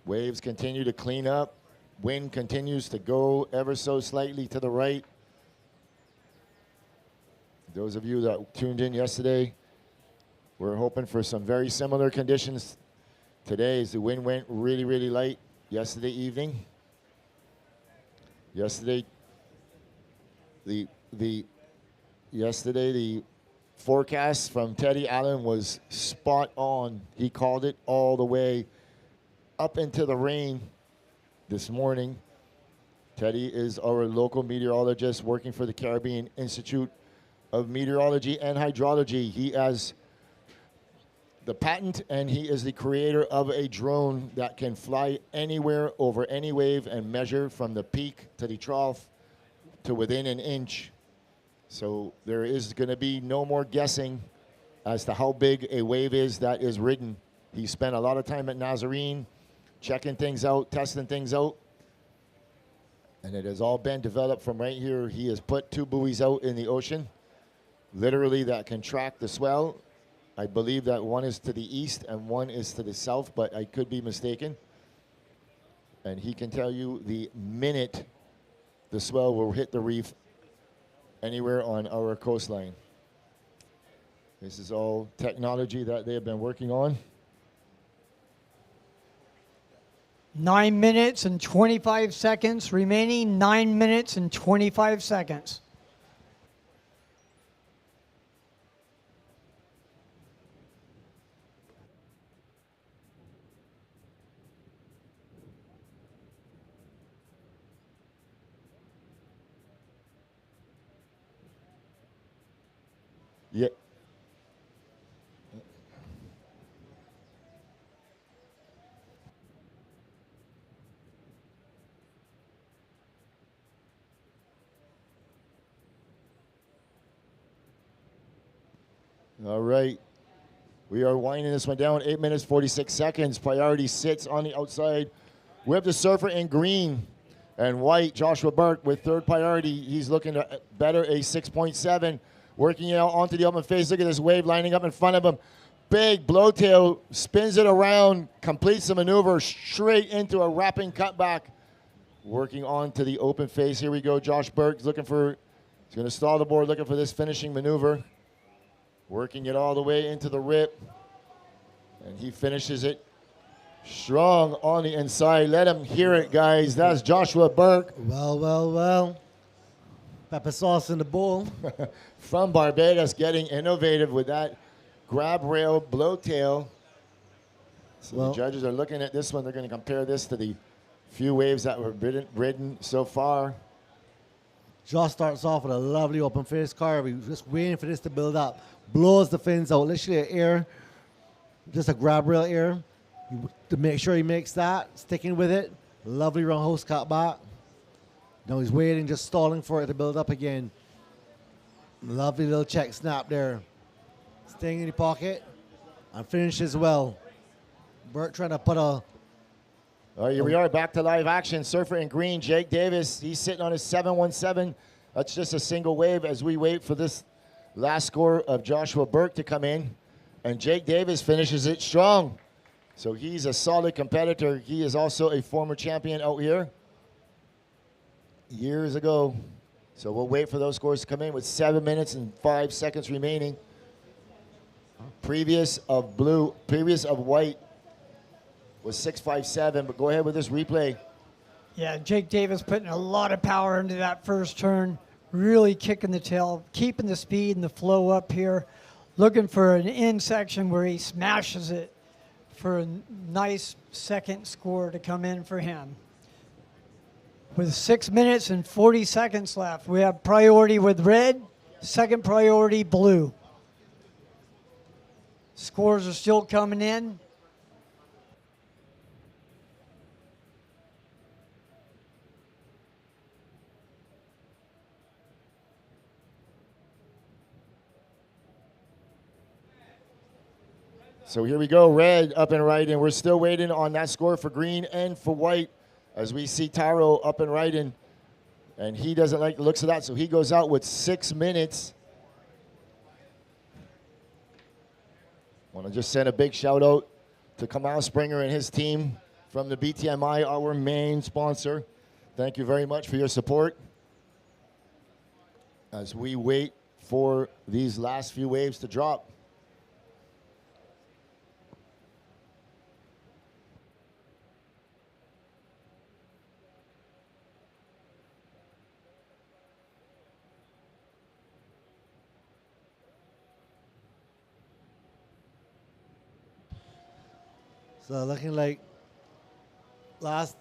Waves continue to clean up. Wind continues to go ever so slightly to the right. Those of you that tuned in yesterday, we're hoping for some very similar conditions today as the wind went really, really light yesterday evening. Yesterday, the forecast from Teddy Allen was spot on. He called it all the way up into the rain this morning. Teddy is our local meteorologist working for the Caribbean Institute of Meteorology and Hydrology. He has the patent, and he is the creator of a drone that can fly anywhere over any wave and measure from the peak to the trough to within an inch. So there is going to be no more guessing as to how big a wave is that is ridden. He spent a lot of time at Nazarene checking things out, testing things out, and it has all been developed from right here. He has put 2 buoys out in the ocean, literally, that can track the swell. I believe that one is to the east and one is to the south, but I could be mistaken. And he can tell you the minute the swell will hit the reef anywhere on our coastline. This is all technology that they have been working on. 9 minutes and 25 seconds remaining. 9 minutes and 25 seconds. Yeah. All right. We are winding this one down. 8 minutes, 46 seconds. Priority sits on the outside with the surfer in green and white. Joshua Burke with third priority. He's looking to better a 6.7. Working it out onto the open face. Look at this wave lining up in front of him. Big blowtail, spins it around, completes the maneuver straight into a wrapping cutback. Working on to the open face. Here we go. Josh Burke looking for, he's going to stall the board, looking for this finishing maneuver. Working it all the way into the rip. And he finishes it strong on the inside. Let him hear it, guys. That's Joshua Burke. Well, well, well. Pepper sauce in the bowl. From Barbados, getting innovative with that grab rail blowtail. So Well, the judges are looking at this one. They're going to compare this to the few waves that were ridden so far. Josh starts off with a lovely open face carve. He's just waiting for this to build up. Blows the fins out. Literally air, just a grab rail air. To make sure he makes that, sticking with it. Lovely round host cut back. Now he's waiting, just stalling for it to build up again. Lovely little check snap there. Staying in the pocket and finishes well. Burt trying to put a... All right, here we are, back to live action. Surfer in green, Jake Davis. He's sitting on his 717. That's just a single wave as we wait for this last score of Joshua Burke to come in. And Jake Davis finishes it strong. So he's a solid competitor. He is also a former champion out here years ago. So we'll wait for those scores to come in with 7 minutes and 5 seconds remaining. Previous of white was 6.57, but go ahead with this replay. Yeah, Jake Davis putting a lot of power into that first turn, really kicking the tail, keeping the speed and the flow up here, looking for an in section where he smashes it for a nice second score to come in for him. With 6 minutes and 40 seconds left, we have priority with red, second priority blue. Scores are still coming in. So here we go, red up and right, and we're still waiting on that score for green and for white as we see Taro up and right in. And he doesn't like the looks of that, so he goes out with 6 minutes. Want to just send a big shout out to Kamal Springer and his team from the BTMI, our main sponsor. Thank you very much for your support as we wait for these last few waves to drop. So looking like last.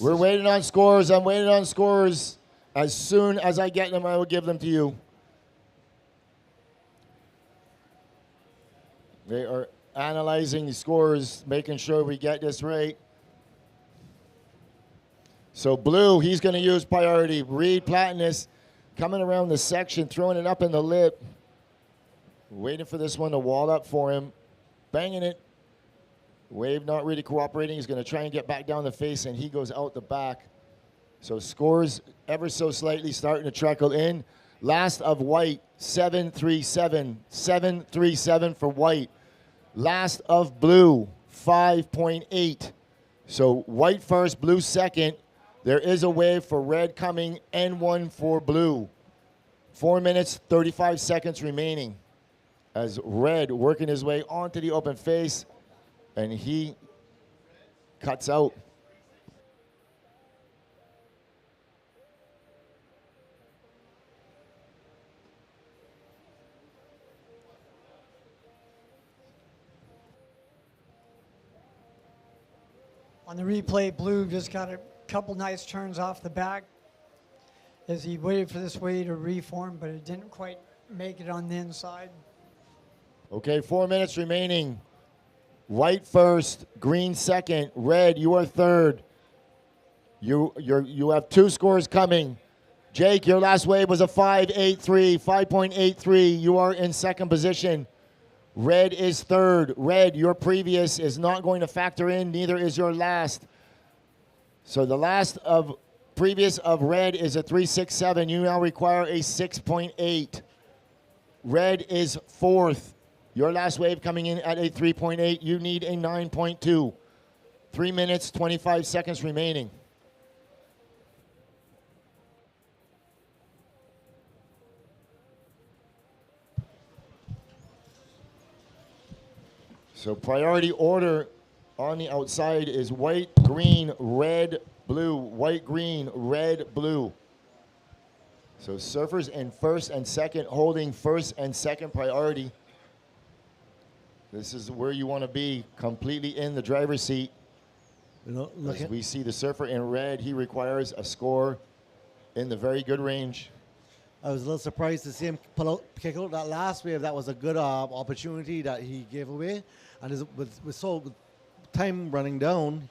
We're waiting on scores. I'm waiting on scores. As soon as I get them, I will give them to you. They are analyzing the scores, making sure we get this right. So blue, he's going to use priority. Reed Platinus coming around the section, throwing it up in the lip. Waiting for this one to wall up for him. Banging it. Wave not really cooperating. He's going to try and get back down the face, and he goes out the back. So scores ever so slightly starting to trickle in. Last of white, 7.37. 7.37 for white. Last of blue, 5.8. So white first, blue second. There is a wave for red coming, and one for blue. 4 minutes, 35 seconds remaining as red working his way onto the open face. And he cuts out. On the replay, blue just got a couple nice turns off the back as he waited for this wave to reform, but it didn't quite make it on the inside. Okay, 4 minutes remaining. White first, green second, red, you are third. You have 2 scores coming. Jake, your last wave was a 5.83, 5.83. You are in second position. Red is third. Red, your previous is not going to factor in, neither is your last. So the last of previous of red is a 3.67. You now require a 6.8. Red is fourth. Your last wave coming in at a 3.8. You need a 9.2. 3 minutes, 25 seconds remaining. So priority order on the outside is white, green, red, blue. White, green, red, blue. So surfers in first and second, holding first and second priority. This is where you want to be, completely in the driver's seat. As we see the surfer in red, he requires a score in the very good range. I was a little surprised to see him kick out that last wave. That was a good opportunity that he gave away. And with time running down,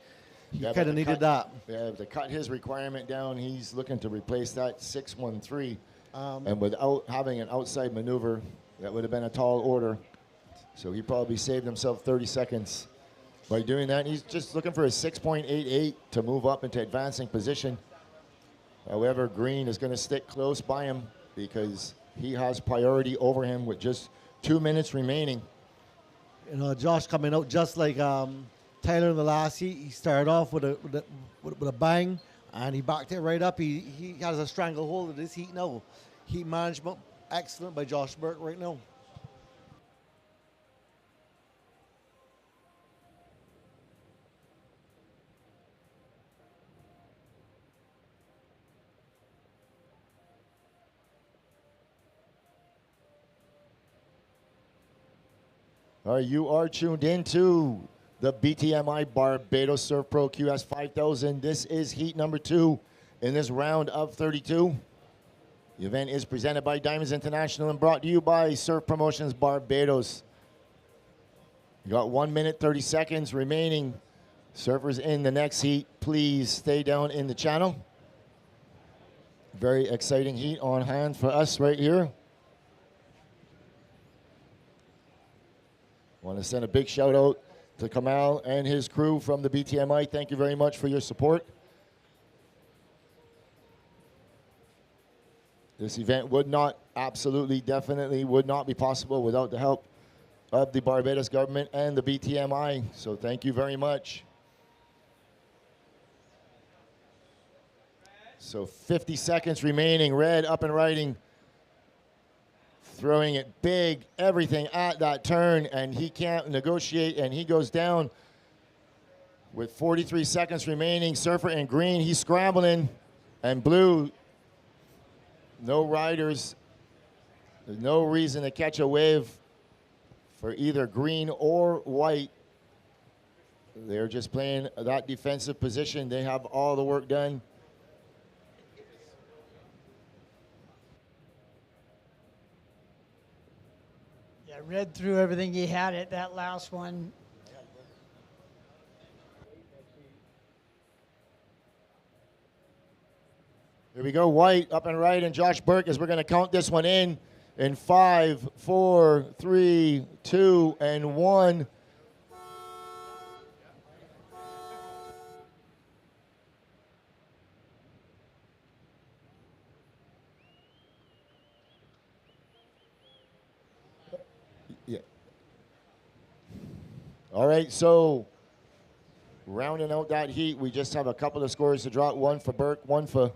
he kind of needed that. Yeah, to cut his requirement down, he's looking to replace that 6.13. And without having an outside maneuver, that would have been a tall order. So he probably saved himself 30 seconds by doing that. He's just looking for a 6.88 to move up into advancing position. However, green is going to stick close by him because he has priority over him with just 2 minutes remaining. You know, Josh coming out just like Tyler in the last heat. He started off with a bang, and he backed it right up. He has a stranglehold of this heat now. Heat management, excellent by Josh Burke right now. You are tuned into the BTMI Barbados Surf Pro QS 5000. This is heat number 2 in this round of 32. The event is presented by Diamonds International and brought to you by Surf Promotions Barbados. You got 1 minute, 30 seconds remaining. Surfers in the next heat, please stay down in the channel. Very exciting heat on hand for us right here. Want to send a big shout out to Kamal and his crew from the BTMI. Thank you very much for your support. This event would not, absolutely, definitely would not be possible without the help of the Barbados government and the BTMI. So thank you very much. So 50 seconds remaining. Red up and riding. Throwing it big, everything at that turn, and he can't negotiate, and he goes down with 43 seconds remaining. Surfer in green, he's scrambling, and blue, no riders. There's no reason to catch a wave for either green or white. They're just playing that defensive position. They have all the work done. Yeah, Red threw everything he had at that last one. Here we go, white up and right, and Josh Burke as we're going to count this one in 5, 4, 3, 2, and 1. Yeah. All right, so rounding out that heat, we just have a couple of scores to drop. One for Burke, one for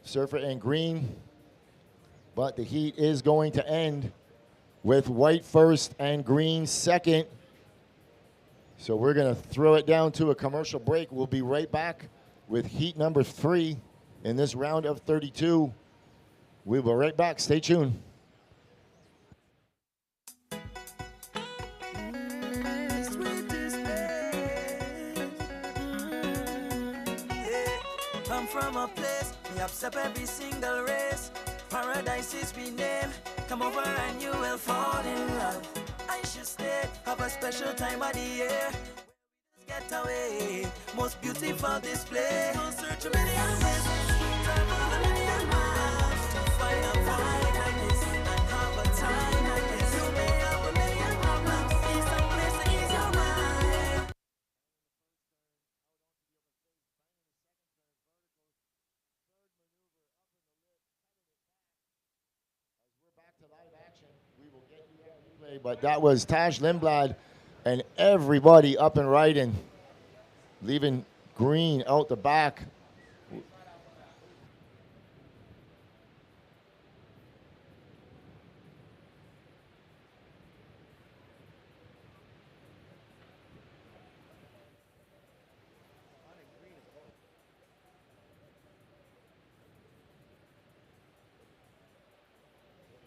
Surfer in green. But the heat is going to end with white first and green second. So we're going to throw it down to a commercial break. We'll be right back with heat number 3 in this round of 32. We'll be right back. Stay tuned. Come from a place, we accept every single race. Paradise is we name. Come over and you will fall in love. I should stay, have a special time of the year. Get away, most beautiful display. Don't search a million ways, travel a million miles to find a vibe like this and have a time like this. You may have a million problems, need some place to ease your mind. But that was Taj Lindblad and everybody up and riding, leaving green out the back.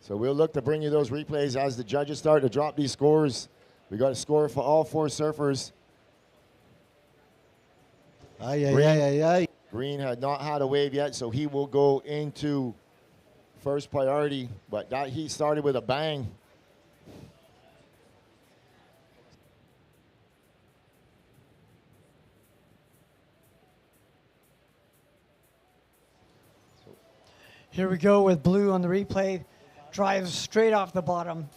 So we'll look to bring you those replays as the judges start to drop these scores. We got a score for all 4 surfers. Green had not had a wave yet, so he will go into first priority. But that heat started with a bang. Here we go with blue on the replay. Drives straight off the bottom.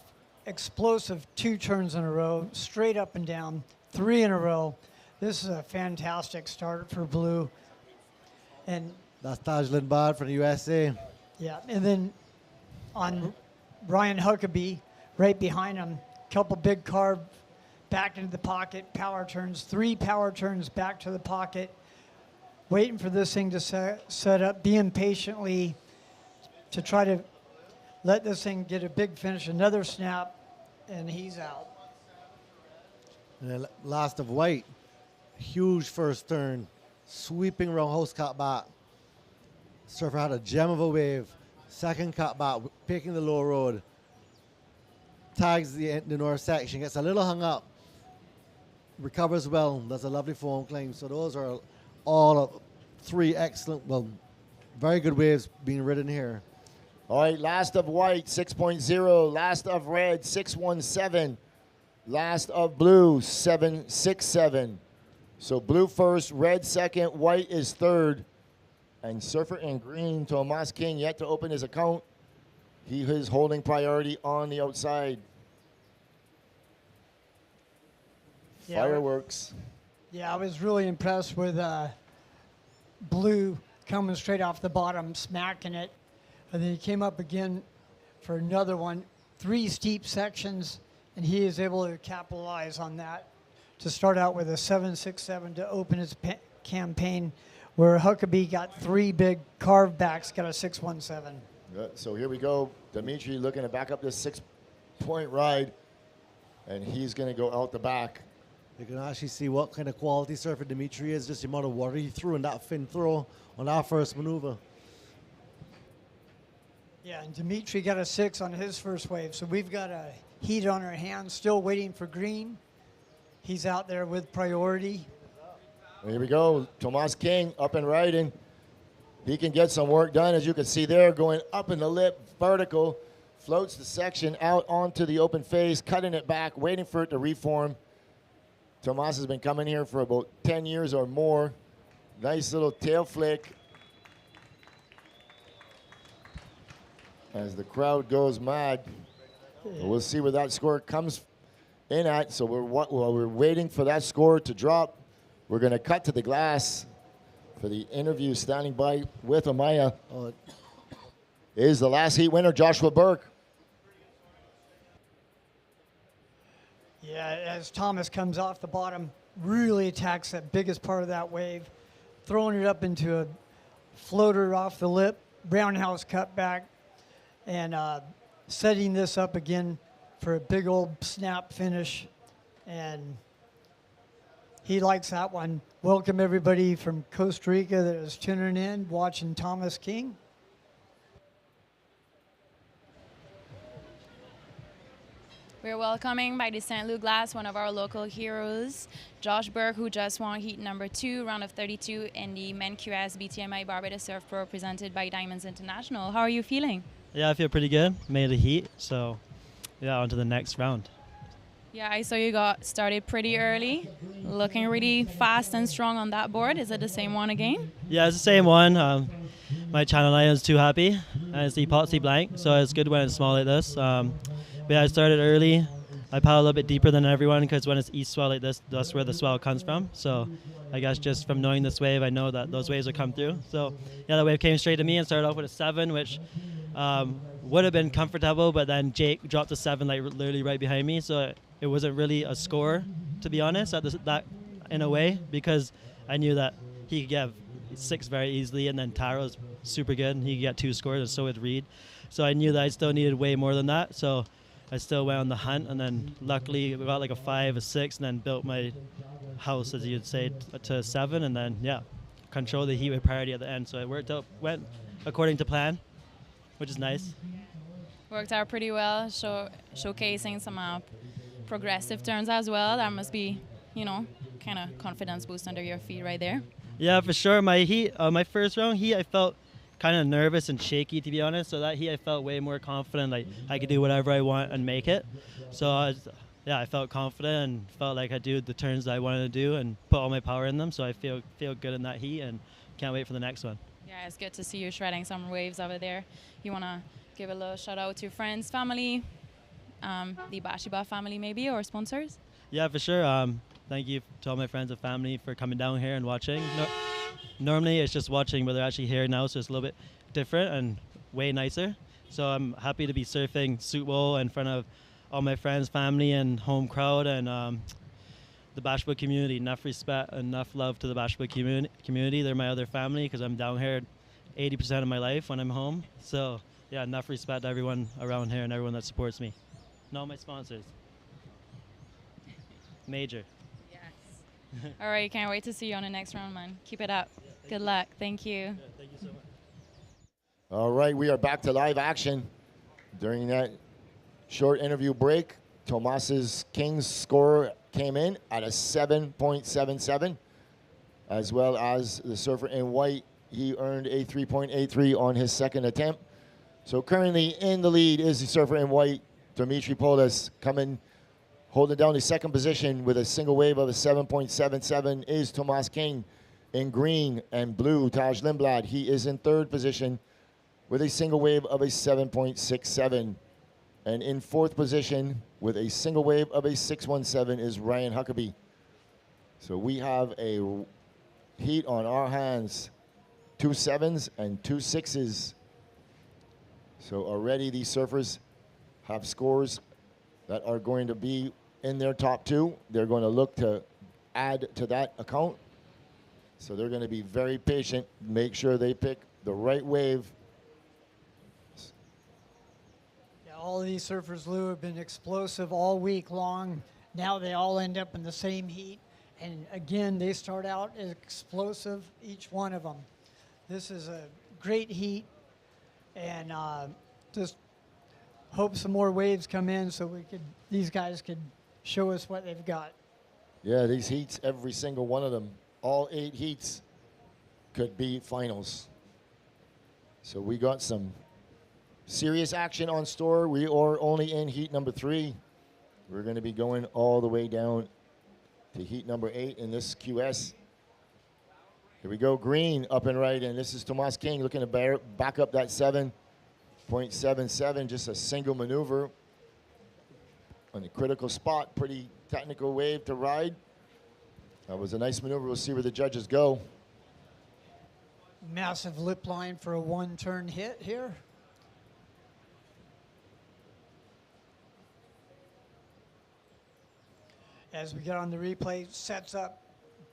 Explosive 2 turns in a row. Straight up and down. 3 in a row. This is a fantastic start for blue. And that's Taj Lindblad from the USA. Yeah, and then on Ryan Huckabee, right behind him, couple big carb back into the pocket, power turns, 3 power turns back to the pocket, waiting for this thing to set up, being patiently to try to let this thing get a big finish, another snap, and he's out. And then last of white, huge first turn, sweeping around host cut back. Surfer had a gem of a wave, second cut back, picking the low road, tags the north section, gets a little hung up, recovers well, does a lovely foam climb. So those are all 3 excellent, well, very good waves being ridden here. All right, last of white, 6.0. Last of red, 617. Last of blue, 767. So blue first, red second, white is third. And surfer in green, Tomas King, yet to open his account. He is holding priority on the outside. Yeah, Fireworks. Yeah, I was really impressed with Blue coming straight off the bottom, smacking it. And then he came up again for another one, 3 steep sections, and he is able to capitalize on that to start out with a 7.67 to open his campaign, where Huckabee got 3 big carve backs, got a 6.17. So here we go. Dimitri looking to back up this 6-point ride, and he's going to go out the back. You can actually see what kind of quality surfer Dimitri is, just the amount of water he threw in that fin throw on that first maneuver. Yeah, and Dimitri got a 6 on his first wave, so we've got a heat on our hands, still waiting for green. He's out there with priority. Here we go. Tomas King up and riding. He can get some work done, as you can see there, going up in the lip, vertical, floats the section out onto the open face, cutting it back, waiting for it to reform. Tomas has been coming here for about 10 years or more. Nice little tail flick as the crowd goes mad. We'll see where that score comes in at. So while we're waiting for that score to drop, we're going to cut to the glass for the interview. Standing by with Amaya is the last heat winner, Joshua Burke. Yeah, as Thomas comes off the bottom, really attacks that biggest part of that wave, throwing it up into a floater off the lip, roundhouse cut back, and setting this up again for a big old snap finish. And he likes that one. Welcome everybody from Costa Rica that is tuning in, watching Thomas King. We're welcoming by the St. Louis Glass one of our local heroes, Josh Burke, who just won heat number 2, round of 32 in the Men QS BTMI Barbados Surf Pro presented by Diamonds International. How are you feeling? Yeah, I feel pretty good. Made the heat, so yeah, on to the next round. Yeah, I saw you got started pretty early, looking really fast and strong on that board. Is it the same one again? Yeah, it's the same one. My channel line is too happy, and it's the epoxy blank, so it's good when it's small like this. But yeah, I started early. I paddle a little bit deeper than everyone because when it's east swell like this, that's where the swell comes from. So I guess just from knowing this wave, I know that those waves will come through. So yeah, the wave came straight to me and started off with a 7, which would have been comfortable, but then Jake dropped a 7 like literally right behind me. So it wasn't really a score, to be honest, that in a way, because I knew that he could get 6 very easily, and then Taro's super good, and he could get 2 scores, and so would Reed. So I knew that I still needed way more than that. So I still went on the hunt, and then luckily we got like a 5, a 6, and then built my house, as you'd say, to 7, and then yeah, control the heat with priority at the end. So it worked out, went according to plan, which is nice. Worked out pretty well, showcasing some progressive turns as well. That must be, kind of confidence boost under your feet right there. Yeah, for sure. My heat, my first round heat, I felt kind of nervous and shaky, to be honest. So that heat, I felt way more confident, like I could do whatever I want and make it. So I felt confident and felt like I do the turns that I wanted to do and put all my power in them. So I feel good in that heat and can't wait for the next one. Yeah, it's good to see you shredding some waves over there. You want to give a little shout out to friends, family, the Bashiba family maybe, or sponsors? Yeah, for sure. Thank you to all my friends and family for coming down here and watching. Normally it's just watching, but they're actually here now, so it's a little bit different and way nicer. So I'm happy to be surfing Suit Bowl in front of all my friends, family, and home crowd, and the Bashba community. Enough respect, enough love to the Bashba community. They're my other family because I'm down here 80% of my life when I'm home. So yeah, enough respect to everyone around here and everyone that supports me. And all my sponsors. Major. Yes. All right, can't wait to see you on the next round, man. Keep it up. Good luck. Thank you. Yeah, thank you so much. All right, we are back to live action. During that short interview break, Tomas's King's score came in at a 7.77, as well as the surfer in white. He earned a 3.83 on his second attempt. So currently in the lead is the surfer in white, Dimitri Polis, holding down the second position with a single wave of a 7.77 is Tomas King. In green and blue, Taj Lindblad, he is in third position with a single wave of a 7.67. And in fourth position with a single wave of a 6.17 is Ryan Huckabee. So we have a heat on our hands, 2 7s and 2 6s. So already these surfers have scores that are going to be in their top 2. They're going to look to add to that account. So they're going to be very patient, make sure they pick the right wave. Yeah, all of these surfers, Lou, have been explosive all week long. Now they all end up in the same heat. And again, they start out explosive, each one of them. This is a great heat, and just hope some more waves come in so these guys could show us what they've got. Yeah, these heats, every single one of them, all 8 heats could be finals. So we got some serious action on store. We are only in heat number 3. We're going to be going all the way down to heat number 8 in this QS. Here we go, green up and right, and this is Tomas King looking to back up that 7.77, just a single maneuver on the critical spot. Pretty technical wave to ride. That was a nice maneuver. We'll see where the judges go. Massive lip line for a 1-turn hit here. As we get on the replay, sets up,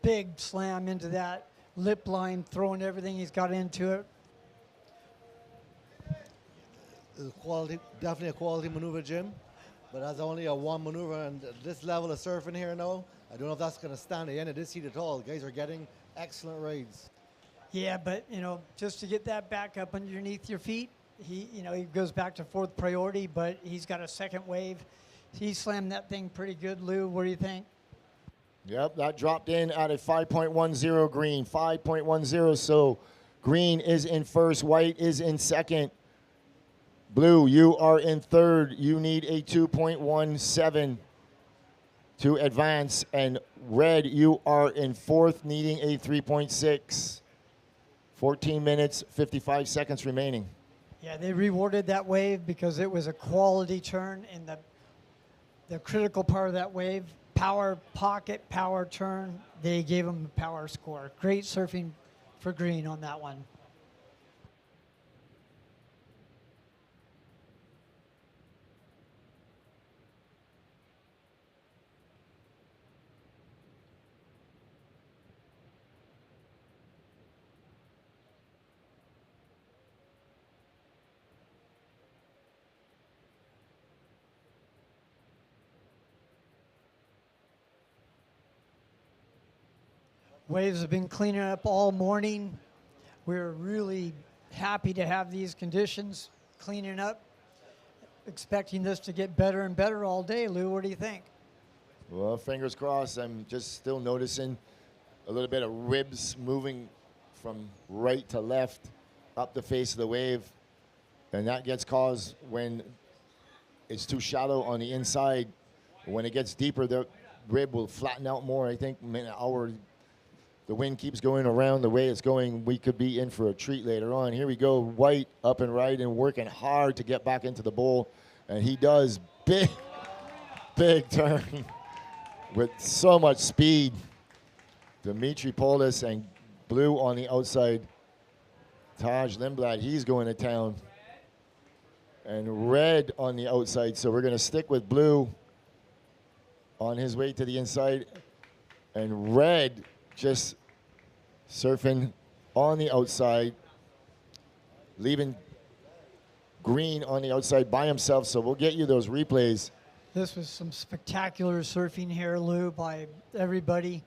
big slam into that lip line, throwing everything he's got into it. Quality, definitely a quality maneuver, Jim. But that's only a 1 maneuver, and this level of surfing here now, I don't know if that's going to stand the end of this heat at all. Guys are getting excellent rides. Yeah, but just to get that back up underneath your feet, he goes back to 4th priority, but he's got a second wave. He slammed that thing pretty good, Lou. What do you think? Yep, that dropped in at a 5.10 green, 5.10. So green is in first, white is in second. Blue, you are in third. You need a 2.17 to advance. And red, you are in fourth, needing a 3.6. 14 minutes, 55 seconds remaining. Yeah, they rewarded that wave because it was a quality turn in the critical part of that wave. Power pocket, power turn. They gave him a power score. Great surfing for green on that one. Waves have been cleaning up all morning. We're really happy to have these conditions cleaning up. Expecting this to get better and better all day. Lou, what do you think? Well, fingers crossed. I'm just still noticing a little bit of ribs moving from right to left up the face of the wave. And that gets caused when it's too shallow on the inside. When it gets deeper, the rib will flatten out more. I think the wind keeps going around the way it's going. We could be in for a treat later on. Here we go, white up and right and working hard to get back into the bowl. And he does big turn with so much speed. Dimitri Polis and blue on the outside. Taj Lindblad, he's going to town. And red on the outside. So we're going to stick with blue on his way to the inside. And red just surfing on the outside, leaving green on the outside by himself. So we'll get you those replays. This was some spectacular surfing here, Lou, by everybody.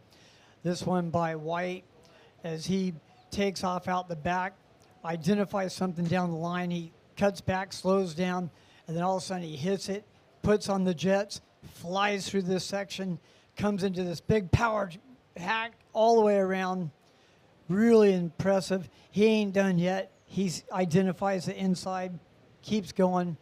This one by White as he takes off out the back, identifies something down the line. He cuts back, slows down, and then all of a sudden he hits it, puts on the jets, flies through this section, comes into this big power hack all the way around. Really impressive. He ain't done yet. He identifies the inside, keeps going.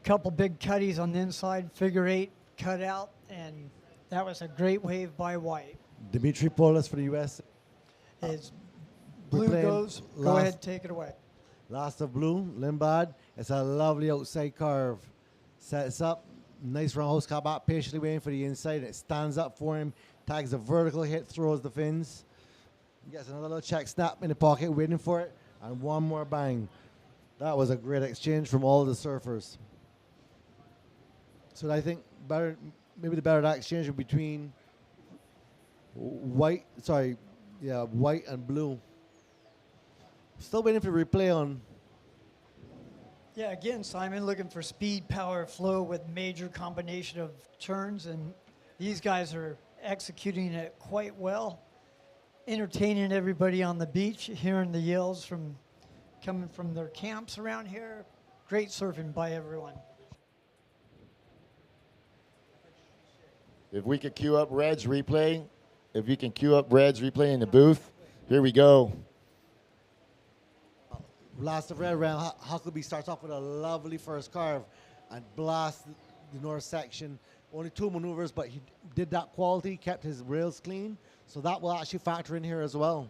Couple big cutties on the inside, figure 8, cut out, and that was a great wave by White. Dimitri Polis for the U.S. As blue goes, go ahead, take it away. Last of blue, Limbad. It's a lovely outside curve. Sets up, nice roundhouse cut back, patiently waiting for the inside. It stands up for him, tags a vertical hit, throws the fins. Gets another little check snap in the pocket, waiting for it, and one more bang. That was a great exchange from all the surfers. So I think maybe the better exchange was between white and blue. Still waiting for replay on. Yeah, again, Simon, looking for speed, power, flow with major combination of turns, and these guys are executing it quite well, entertaining everybody on the beach, hearing the yells coming from their camps around here. Great surfing by everyone. If we could queue up Red's replay, if you can queue up Red's replay in the booth, here we go. Blast of red round. Huckabee starts off with a lovely first carve and blasts the north section. Only 2 maneuvers, but he did that quality, kept his rails clean. So that will actually factor in here as well.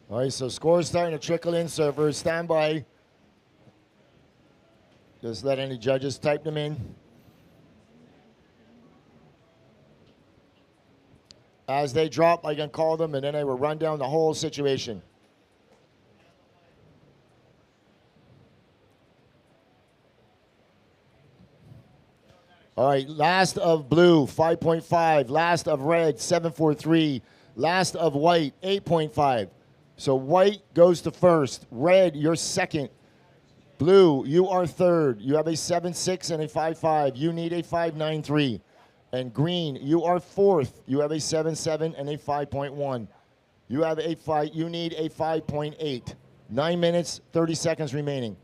All right, so scores starting to trickle in, surfers. Stand by. Just let any judges type them in. As they drop, I can call them, and then I will run down the whole situation. All right, last of blue, 5.5. Last of red, 7.43. Last of white, 8.5. So white goes to first. Red, you're second. Blue, you are third. You have a 7.6 and a 5.5. You need a 5.93. And green, you are fourth. You have a 7.7 and a 5.1. You need a 5.8. 9 minutes, 30 seconds remaining.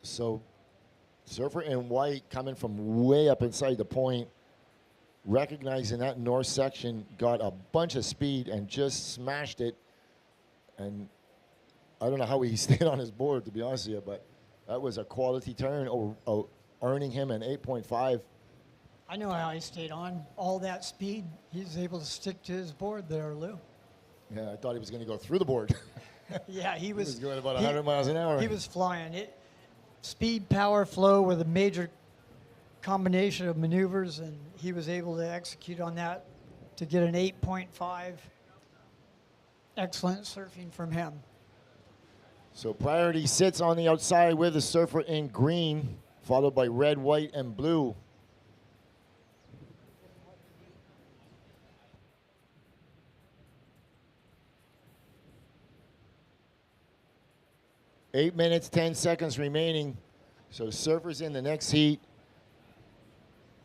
So surfer in white coming from way up inside the point, recognizing that north section, got a bunch of speed and just smashed it. And I don't know how he stayed on his board, to be honest with you, but that was a quality turn, earning him an 8.5. I know how he stayed on all that speed. He was able to stick to his board there, Lou. Yeah, I thought he was going to go through the board. Yeah, he was going about 100 miles an hour. He was flying it. Speed, power, flow with a major combination of maneuvers, and he was able to execute on that to get an 8.5. Excellent surfing from him. So priority sits on the outside with the surfer in green, followed by red, white, and blue. Eight minutes, 10 seconds remaining. So surfers in the next heat.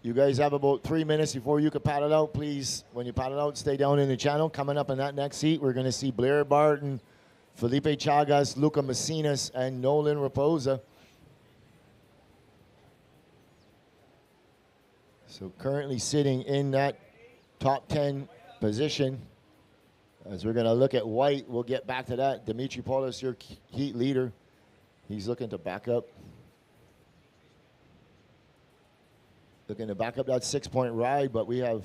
You guys have about 3 minutes before you can paddle out. Please, when you paddle out, stay down in the channel. Coming up in that next heat, we're going to see Blair Barton, Felipe Chagas, Luca Macinas, and Nolan Raposa. So currently sitting in that top 10 position. As we're going to look at white, we'll get back to that. Dimitri Paulos, your heat leader. He's looking to back up. Looking to back up that 6-point ride, but we have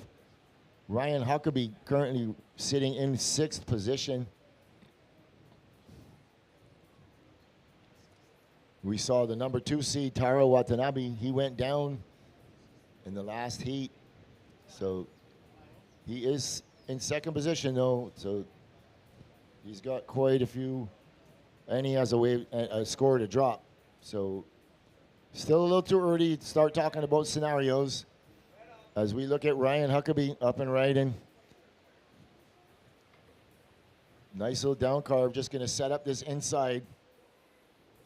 Ryan Huckabee currently sitting in 6th position. We saw the number 2 seed, Taro Watanabe. He went down in the last heat. So he is in 2nd position, though. So He's got quite a few, and he has a score to drop. So still a little too early to start talking about scenarios as we look at Ryan Huckabee up and riding. Nice little down carve, just going to set up this inside.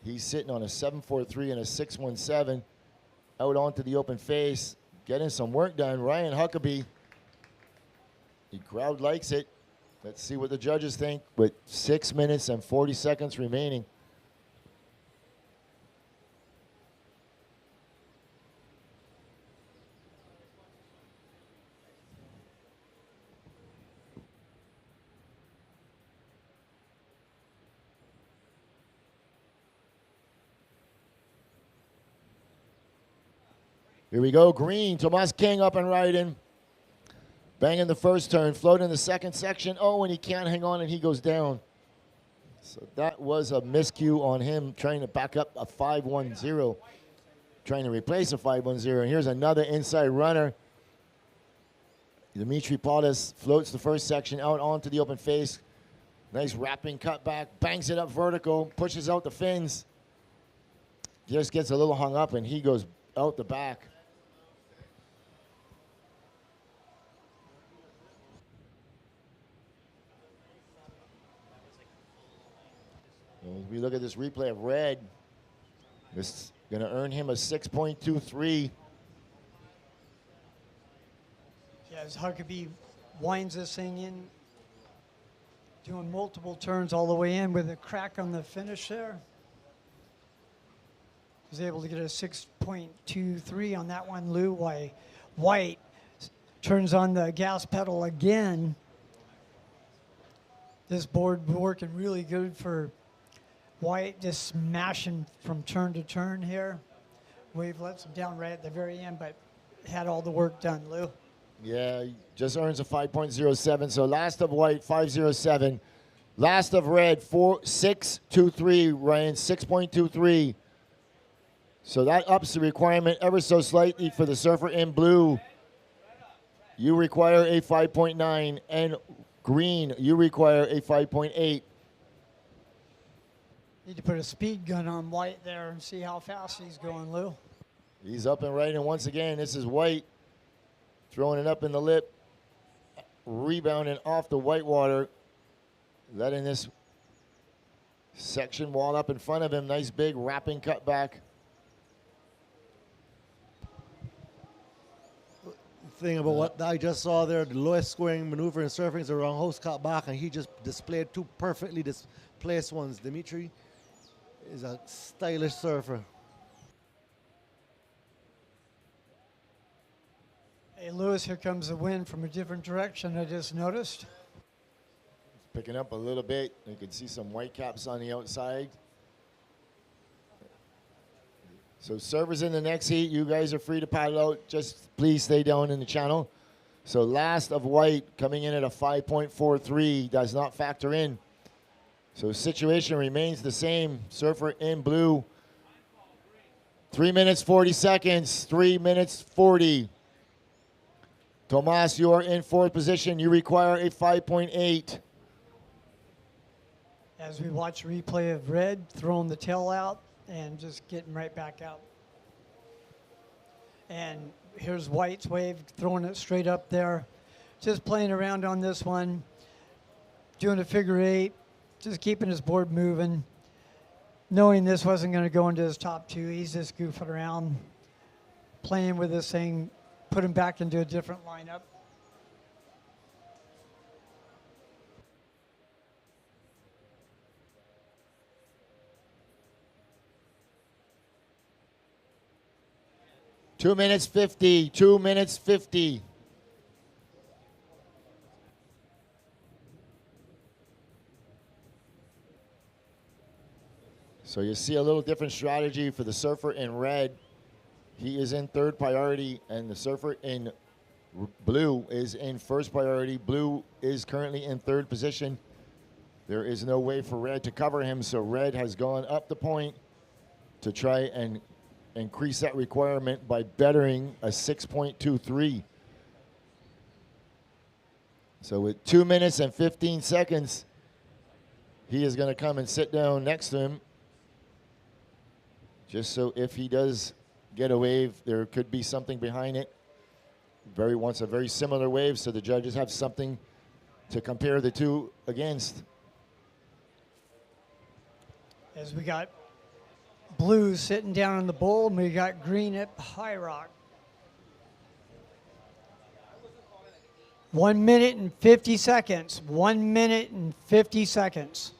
He's sitting on a 7.43 and a 6.17 out onto the open face, getting some work done. Ryan Huckabee, the crowd likes it. Let's see what the judges think with 6 minutes and 40 seconds remaining. Here we go, green, Tomas King up and riding. Banging the first turn, floating the second section. Oh, and he can't hang on and he goes down. So that was a miscue on him trying to back up a 5.10, trying to replace a 5.10. And here's another inside runner. Dimitri Paulus floats the first section out onto the open face. Nice wrapping cutback, bangs it up vertical, pushes out the fins. Just gets a little hung up and he goes out the back. As we look at this replay of red, this is going to earn him a 6.23. Yeah, as Huckabee winds this thing in, doing multiple turns all the way in with a crack on the finish there. Was able to get a 6.23 on that one, Lou. Why White turns on the gas pedal again. This board working really good for White, just smashing from turn to turn here. Wave lets him down right at the very end, but had all the work done, Lou. Yeah, he just earns a 5.07. So last of White, 5.07. Last of Red, 6.23. Ryan, 6.23. So that ups the requirement ever so slightly for the surfer in blue. You require a 5.9, and green, you require a 5.8. Need to put a speed gun on White there and see how fast he's going, Lou. He's up and riding once again. This is White throwing it up in the lip, rebounding off the whitewater, letting this section wall up in front of him. Nice big wrapping cutback. Thing about what I just saw there, the lowest scoring maneuver in surfing is a roundhouse cut back, and he just displayed two perfectly displaced ones. Dimitri is a stylish surfer. Hey, Lewis, here comes the wind from a different direction, I just noticed. Picking up a little bit. You can see some white caps on the outside. So servers in the next heat, you guys are free to paddle out. Just please stay down in the channel. So last of White coming in at a 5.43 does not factor in. So situation remains the same. Surfer in blue. 3 minutes, 40 seconds. 3 minutes, 40. Tomas, you are in fourth position. You require a 5.8. As we watch a replay of Red throwing the tail out and just getting right back out. And here's White's wave, throwing it straight up there. Just playing around on this one, doing a figure eight, just keeping his board moving. Knowing this wasn't going to go into his top two, he's just goofing around, playing with this thing, put him back into a different lineup. Two minutes 50. 2 minutes 50. So you see a little different strategy for the surfer in red. He is in third priority, and the surfer in blue is in first priority. Blue is currently in third position. There is no way for red to cover him, so red has gone up the point to try and increase that requirement by bettering a 6.23. So with 2 minutes and 15 seconds, he is going to come and sit down next to him. Just so if he does get a wave, there could be something behind it. Wants a very similar wave, so the judges have something to compare the two against. As we got blue sitting down in the bowl, and we got green at High Rock. 1 minute and 50 seconds. 1 minute and 50 seconds.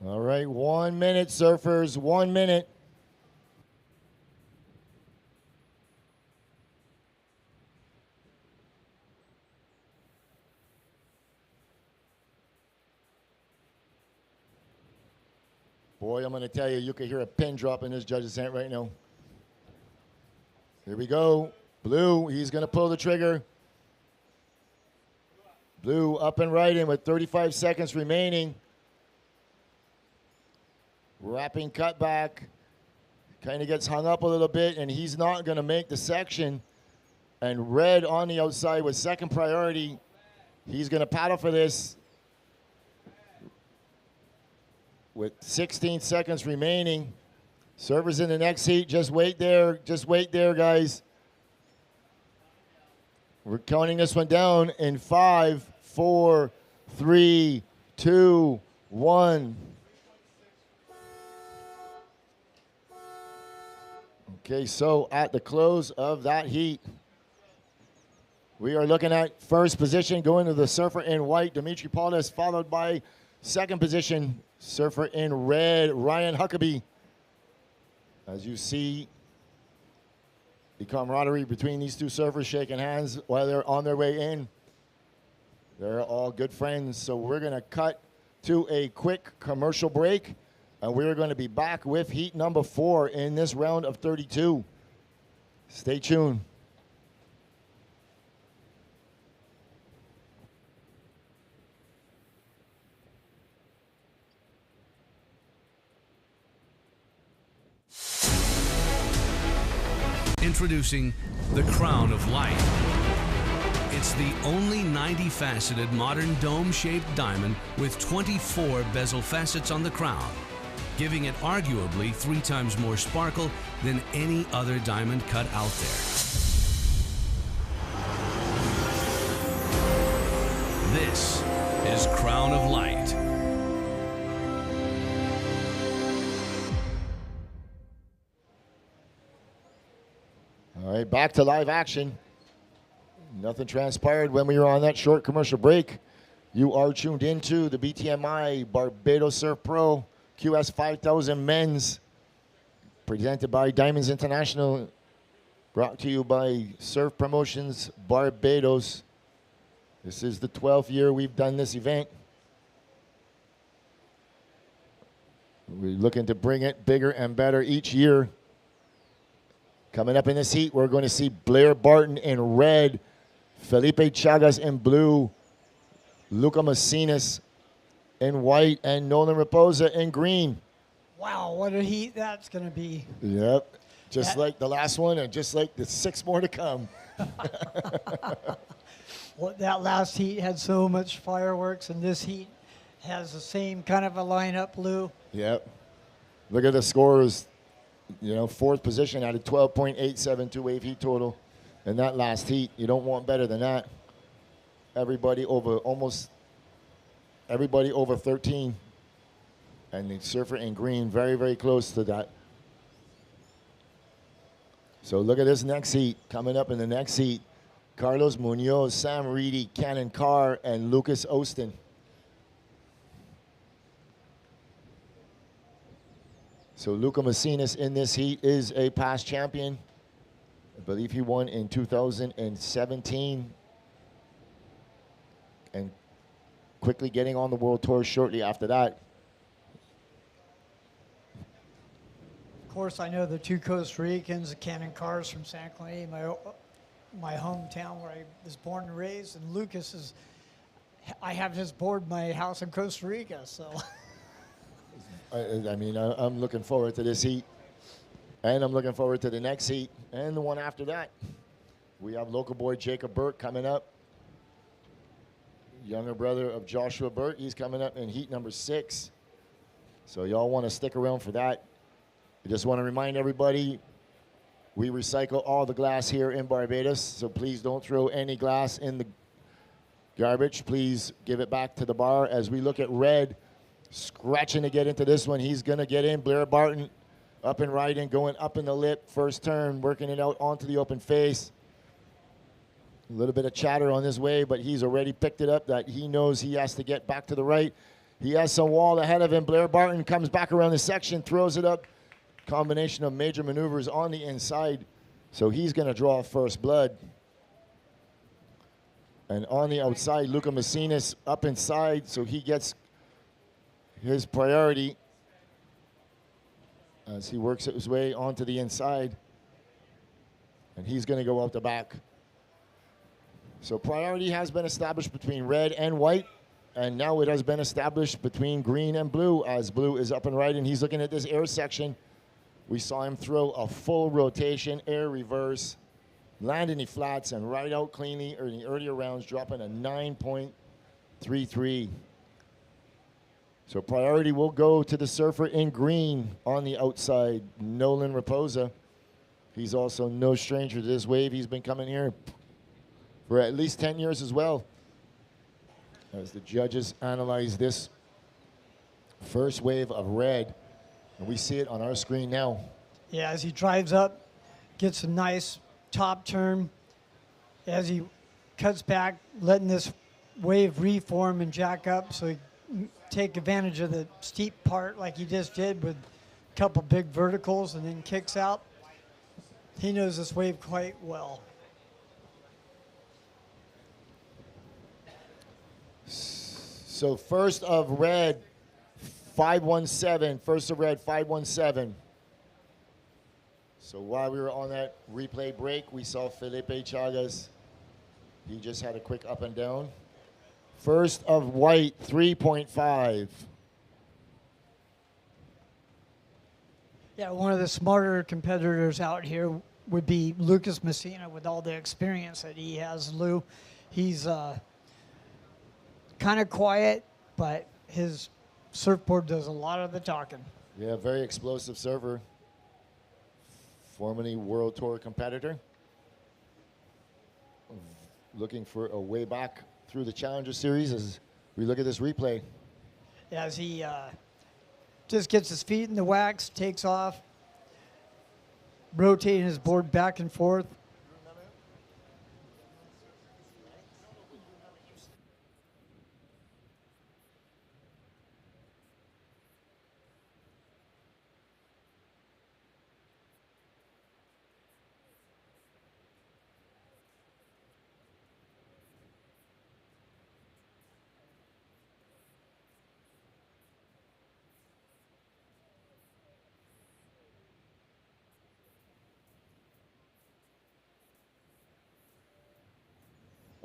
All right, 1 minute, surfers, 1 minute. Boy, I'm going to tell you, you can hear a pin drop in this judge's hand right now. Here we go. Blue, he's going to pull the trigger. Blue up and right in with 35 seconds remaining. Wrapping cutback. Kind of gets hung up a little bit, and he's not going to make the section. And red on the outside with second priority. He's going to paddle for this. With 16 seconds remaining. Servers in the next heat. Just wait there. Just wait there, guys. We're counting this one down in 5, 4, 3, 2, 1. Okay, so at the close of that heat, we are looking at first position going to the surfer in white, Dimitri Paulus, followed by second position, surfer in red, Ryan Huckabee. As you see, the camaraderie between these two surfers shaking hands while they're on their way in. They're all good friends, so we're going to cut to a quick commercial break. And we're going to be back with heat number 4 in this round of 32. Stay tuned. Introducing the Crown of Light. It's the only 90-faceted modern dome-shaped diamond with 24 bezel facets on the crown, giving it arguably 3 times more sparkle than any other diamond cut out there. This is Crown of Light. All right, back to live action. Nothing transpired when we were on that short commercial break. You are tuned into the BTMI Barbados Surf Pro QS 5000 Men's, presented by Diamonds International, brought to you by Surf Promotions Barbados. This is the 12th year we've done this event. We're looking to bring it bigger and better each year. Coming up in this heat, we're going to see Blair Barton in red, Felipe Chagas in blue, Luca Macinas in white, and Nolan Raposa in green. Wow, what a heat that's going to be. Yep, just like the last one and just like the 6 more to come. Well, that last heat had so much fireworks, and this heat has the same kind of a lineup, Lou. Yep. Look at the scores. You know, 4th position out of 12.872 wave heat total. In that last heat, you don't want better than that. Everybody over 13. And the surfer in green, very, very close to that. So look at this next heat. Coming up in the next heat, Carlos Munoz, Sam Reedy, Cannon Carr, and Lucas Austin. So Luca Macinas in this heat is a past champion. I believe he won in 2017. And quickly getting on the World Tour shortly after that. Of course, I know the two Costa Ricans, the Cannon Cars from San Clemente, my hometown where I was born and raised, and Lucas is, I have his board my house in Costa Rica, so. I mean, I'm looking forward to this heat, and I'm looking forward to the next heat, and the one after that. We have local boy Jacob Burke coming up. Younger brother of Joshua Burke, he's coming up in heat number 6. So y'all want to stick around for that. I just want to remind everybody, we recycle all the glass here in Barbados, so please don't throw any glass in the garbage. Please give it back to the bar. As we look at Red, scratching to get into this one. He's going to get in. Blair Barton up and riding, going up in the lip. First turn, working it out onto the open face. A little bit of chatter on his way, but he's already picked it up that he knows he has to get back to the right. He has some wall ahead of him. Blair Barton comes back around the section, throws it up. Combination of major maneuvers on the inside. So he's going to draw first blood. And on the outside, Luca Macinas up inside, so he gets his priority as he works his way onto the inside. And he's going to go out the back. So priority has been established between red and white. And now it has been established between green and blue, as blue is up and right. And he's looking at this air section. We saw him throw a full rotation, air reverse, land in the flats, and ride out cleanly in the earlier rounds, dropping a 9.33. So priority will go to the surfer in green on the outside, Nolan Raposa. He's also no stranger to this wave. He's been coming here for at least 10 years as well. As the judges analyze this first wave of red, and we see it on our screen now. Yeah, as he drives up, gets a nice top turn. As he cuts back, letting this wave reform and jack up, so he take advantage of the steep part like he just did with a couple big verticals and then kicks out. He knows this wave quite well. So first of red, 517. First of red, 517. So while we were on that replay break, we saw Felipe Chagas. He just had a quick up and down. First of white, 3.5. Yeah, one of the smarter competitors out here would be Lucas Messina with all the experience that he has. Lou, he's kind of quiet, but his surfboard does a lot of the talking. Yeah, very explosive server. Formerly World Tour competitor. Looking for a way back through the Challenger Series as we look at this replay. As he just gets his feet in the wax, takes off, rotating his board back and forth.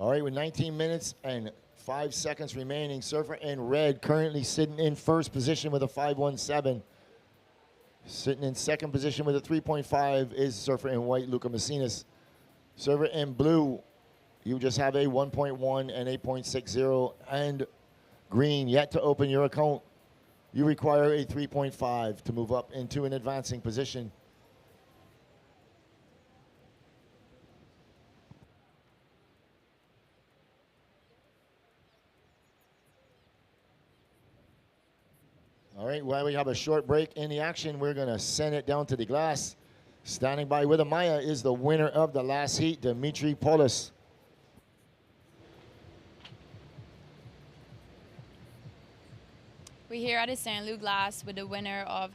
All right, with 19 minutes and 5 seconds remaining, surfer in red currently sitting in first position with a 517. Sitting in second position with a 3.5 is surfer in white, Luca Macinas. Surfer in blue, you just have a 1.1 and 8.60, and green, yet to open your account. You require a 3.5 to move up into an advancing position. All right, while we have a short break in the action, we're going to send it down to the glass. Standing by with Amaya is the winner of the last heat, Dimitri Polis. We're here at the St. Louis Glass with the winner of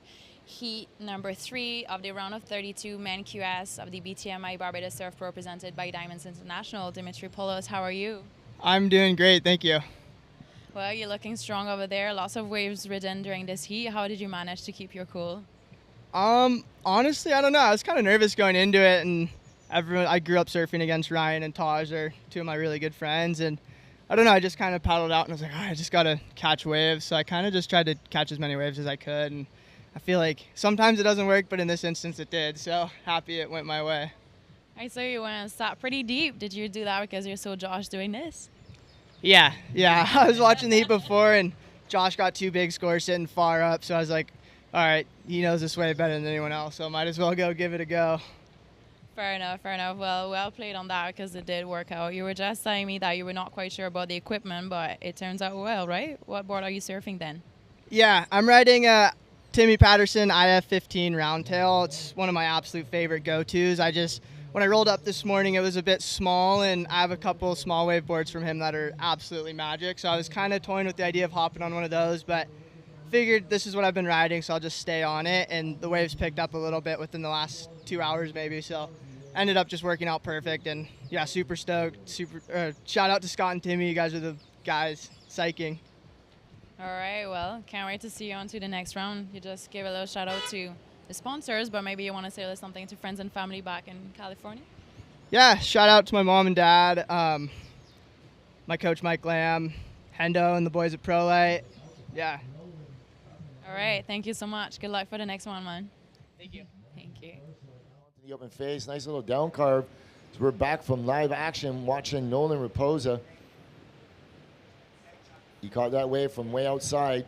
heat number 3 of the round of 32 men QS of the BTMI Barbados Surf Pro presented by Diamonds International. Dimitri Polos, how are you? I'm doing great, thank you. Well, you're looking strong over there. Lots of waves ridden during this heat. How did you manage to keep your cool? Honestly, I don't know. I was kind of nervous going into it, and I grew up surfing against Ryan and Taj, are two of my really good friends, and I don't know, I just kind of paddled out and I was like, I just got to catch waves. So I kind of just tried to catch as many waves as I could, and I feel like sometimes it doesn't work, but in this instance it did. So happy it went my way. I saw you went and sat pretty deep. Did you do that because you're so Josh doing this? Yeah. I was watching the heat before, and Josh got 2 big scores sitting far up, so I was like, all right, he knows this way better than anyone else, so might as well go give it a go. Fair enough. Well played on that because it did work out. You were just telling me that you were not quite sure about the equipment, but it turns out well, right? What board are you surfing then? Yeah, I'm riding a Timmy Patterson IF15 Roundtail. It's one of my absolute favorite go-tos. When I rolled up this morning, it was a bit small, and I have a couple small wave boards from him that are absolutely magic. So I was kind of toying with the idea of hopping on one of those, but figured this is what I've been riding, so I'll just stay on it. And the waves picked up a little bit within the last 2 hours maybe, so ended up just working out perfect. And yeah, super stoked. Shout out to Scott and Timmy. You guys are the guys. Psyching. All right, well, can't wait to see you on to the next round. You just gave a little shout out to the sponsors, but maybe you want to say a little something to friends and family back in California? Yeah, shout out to my mom and dad, my coach Mike Lamb, Hendo and the boys at ProLite. Yeah. All right, thank you so much. Good luck for the next one, man. Thank you. Thank you. The open face, nice little down carve. So we're back from live action watching Nolan Raposa. He caught that wave from way outside.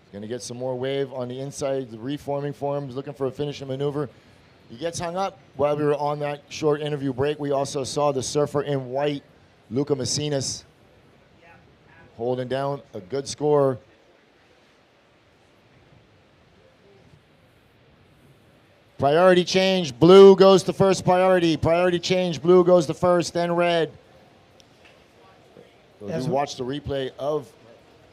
He's going to get some more wave on the inside, the reforming form. He's looking for a finishing maneuver. He gets hung up while we were on that short interview break. We also saw the surfer in white, Luca Macinas, holding down a good score. Priority change, blue goes to first priority. Priority change, blue goes to first, then red. As we watch the replay of.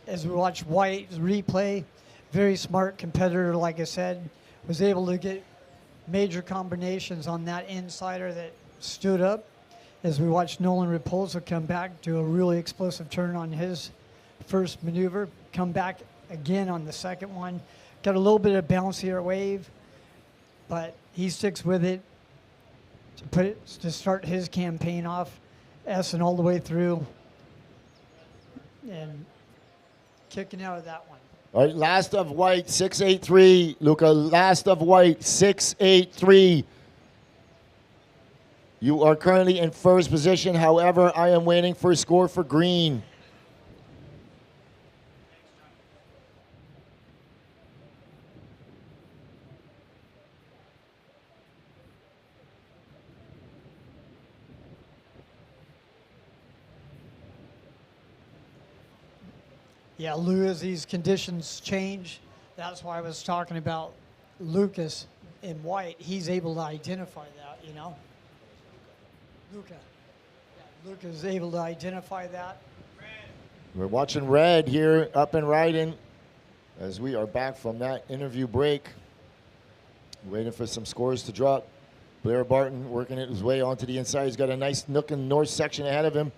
As we watch White's replay, very smart competitor, like I said, was able to get major combinations on that insider that stood up. As we watch Nolan Raposa come back to a really explosive turn on his first maneuver, come back again on the second one. Got a little bit of bouncier wave, but he sticks with it to start his campaign off, S-ing all the way through and kicking out of that one. All right, last of white, 683. Luca, last of white, 683. You are currently in first position. However, I am waiting for a score for green. Yeah, Lou, as these conditions change, that's why I was talking about Lucas in white. He's able to identify that, you know. Luca. Yeah, Luca is able to identify that. We're watching red here, up and riding, as we are back from that interview break. Waiting for some scores to drop. Blair Barton working his way onto the inside. He's got a nice nook and north section ahead of him.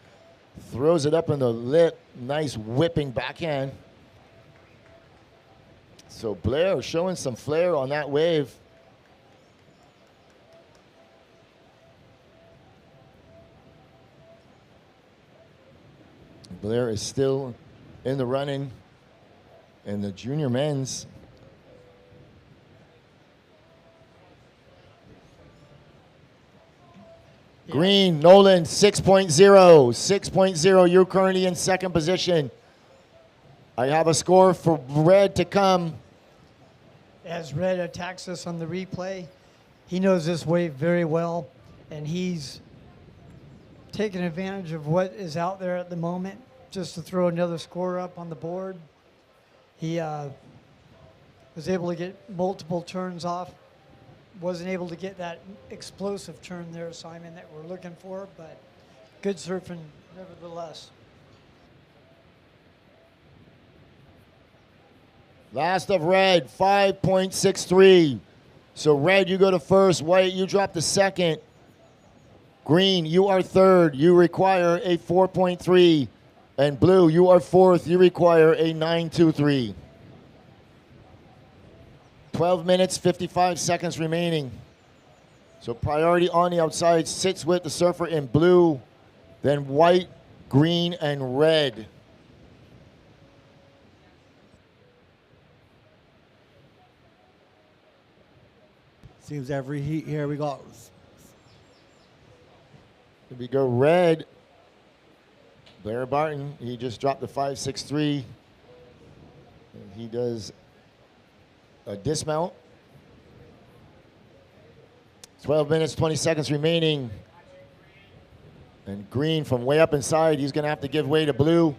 Throws it up in the lip. Nice whipping backhand. So Blair showing some flair on that wave. Blair is still in the running. And the junior men's green, Nolan, 6.0. 6.0, you're currently in second position. I have a score for red to come. As red attacks us on the replay, he knows this wave very well, and he's taking advantage of what is out there at the moment just to throw another score up on the board. He was able to get multiple turns off. Wasn't able to get that explosive turn there, Simon, that we're looking for, but good surfing nevertheless. Last of red, 5.63. So red, you go to first. White, you drop to second. Green, you are third. You require a 4.3. And blue, you are fourth. You require a 9.23. 12 minutes, 55 seconds remaining. So priority on the outside sits with the surfer in blue, then white, green, and red. Seems every heat here we got. Here we go red. Blair Barton, he just dropped the 5.63. And he does a dismount. 12 minutes, 20 seconds remaining. And green from way up inside, he's going to have to give way to blue.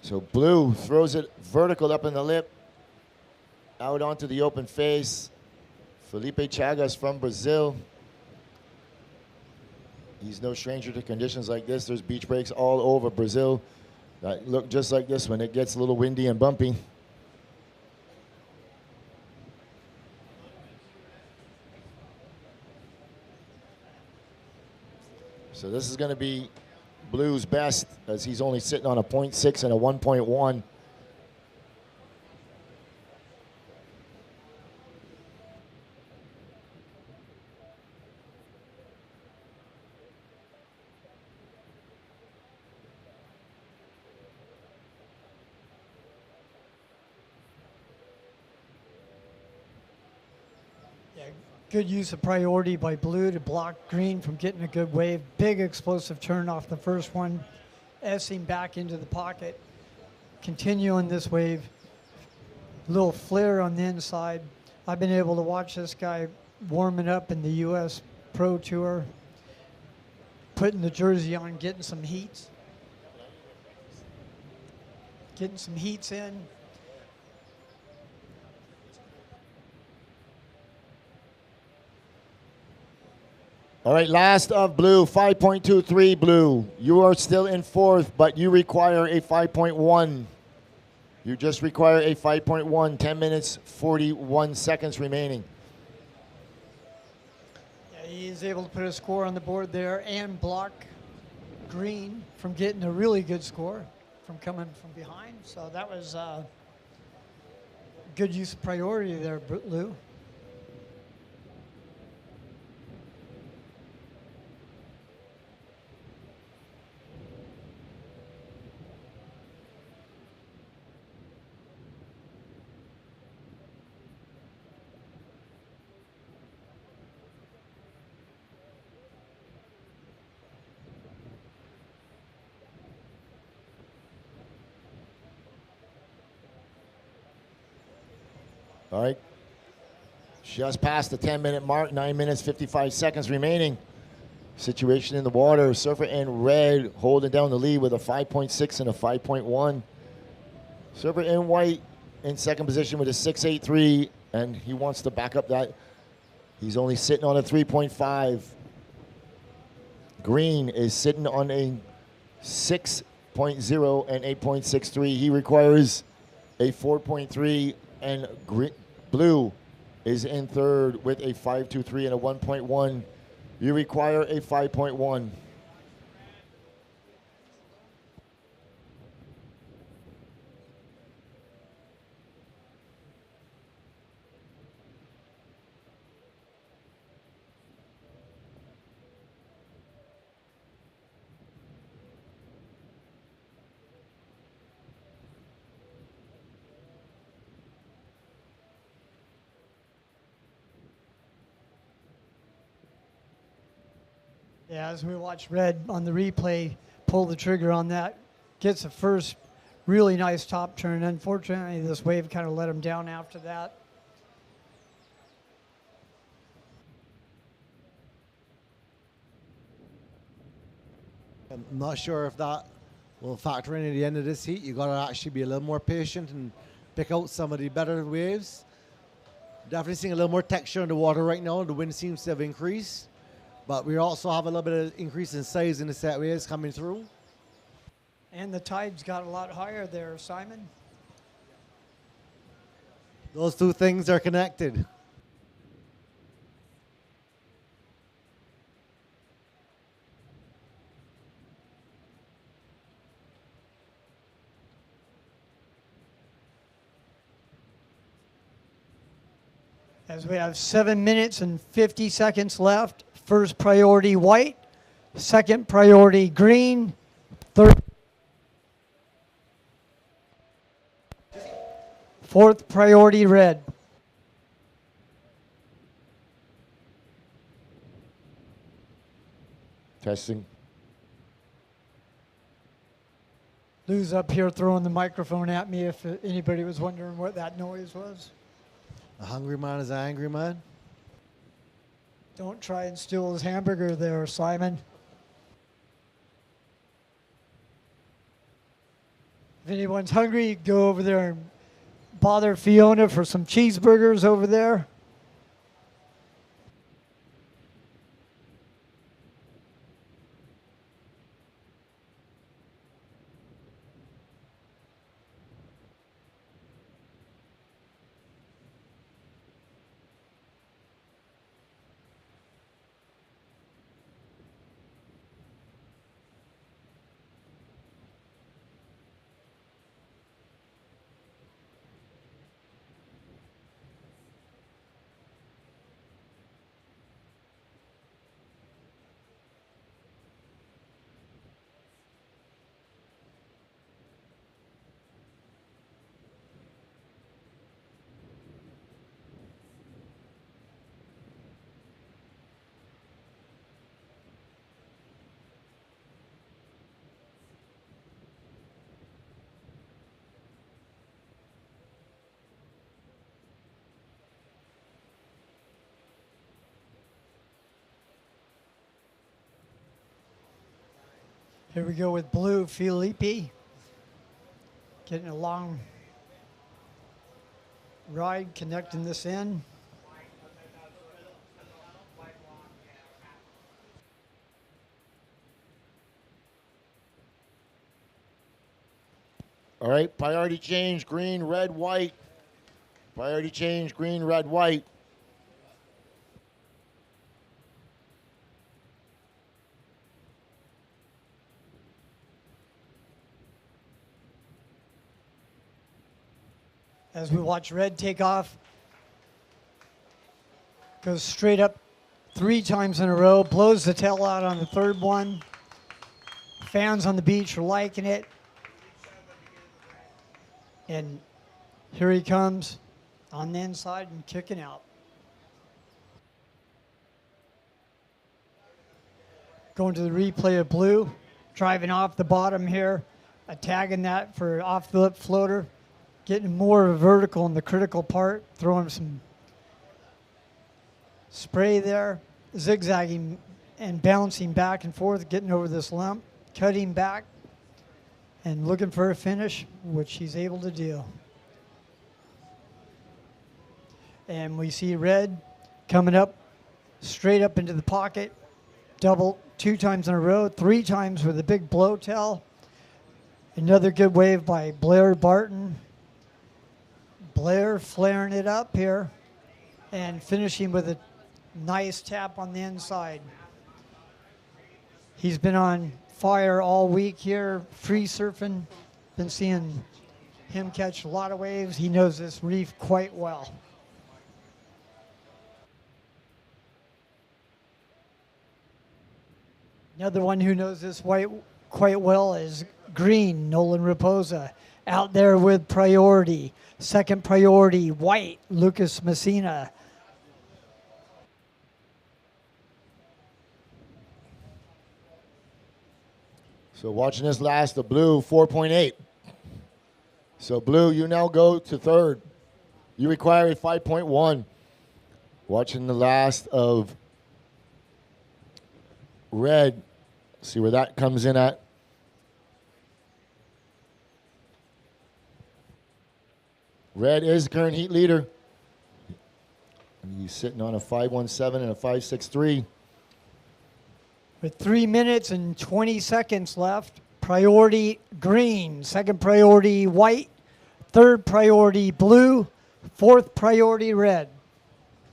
So blue throws it vertical up in the lip, out onto the open face. Felipe Chagas from Brazil. He's no stranger to conditions like this. There's beach breaks all over Brazil that look just like this when it gets a little windy and bumpy. So this is going to be Blue's best, as he's only sitting on a 0.6 and a 1.1. Good use of priority by blue to block green from getting a good wave. Big explosive turn off the first one. S-ing back into the pocket. Continuing this wave. Little flare on the inside. I've been able to watch this guy warming up in the U.S. Pro Tour. Putting the jersey on, getting some heats. Getting some heats in. All right, last of blue, 5.23 blue. You are still in fourth, but you require a 5.1. You just require a 5.1, 10 minutes, 41 seconds remaining. Yeah, he is able to put a score on the board there and block green from getting a really good score from coming from behind. So that was good use of priority there, Blue. All right. Just past the 10-minute mark, 9 minutes, 55 seconds remaining. Situation in the water. Surfer in red holding down the lead with a 5.6 and a 5.1. Surfer in white in second position with a 6.83, and he wants to back up that. He's only sitting on a 3.5. Green is sitting on a 6.0 and 8.63. He requires a 4.3, and blue is in third with a 5.23 and a 1.1. You require a 5.1. Yeah, as we watch red on the replay, pull the trigger on that, gets the first really nice top turn. Unfortunately, this wave kind of let him down after that. I'm not sure if that will factor in at the end of this heat. You got to actually be a little more patient and pick out some of the better waves. Definitely seeing a little more texture in the water right now. The wind seems to have increased. But we also have a little bit of increase in size in the set waves coming through. And the tide's got a lot higher there, Simon. Those two things are connected. As we have 7 minutes and 50 seconds left, first priority white, second priority green, fourth priority red. Testing. Lou's up here throwing the microphone at me if anybody was wondering what that noise was. A hungry man is an angry man. Don't try and steal his hamburger there, Simon. If anyone's hungry, go over there and bother Fiona for some cheeseburgers over there. Here we go with blue, Felipe. Getting a long ride, connecting this in. All right, priority change, green, red, white. Priority change, green, red, white. As we watch red take off, goes straight up 3 times in a row, blows the tail out on the third one. Fans on the beach are liking it. And here he comes on the inside and kicking out. Going to the replay of blue, driving off the bottom here, tagging that for off the lip floater. Getting more vertical in the critical part, throwing some spray there, zigzagging and bouncing back and forth, getting over this lump, cutting back, and looking for a finish, which he's able to do. And we see red coming up, straight up into the pocket, double 2 times in a row, 3 times with a big blow tail. Another good wave by Blair Barton. Blair flaring it up here and finishing with a nice tap on the inside. He's been on fire all week here, free surfing. Been seeing him catch a lot of waves. He knows this reef quite well. Another one who knows this quite well is green, Nolan Raposa. Out there with priority. Second priority, white, Lucas Messina. So watching this last, the blue, 4.8. So blue, you now go to third. You require a 5.1. Watching the last of red. See where that comes in at. Red is the current heat leader. He's sitting on a 5.17 and a 5.63. With 3 minutes and 20 seconds left, priority green, second priority white, third priority blue, Fourth priority red.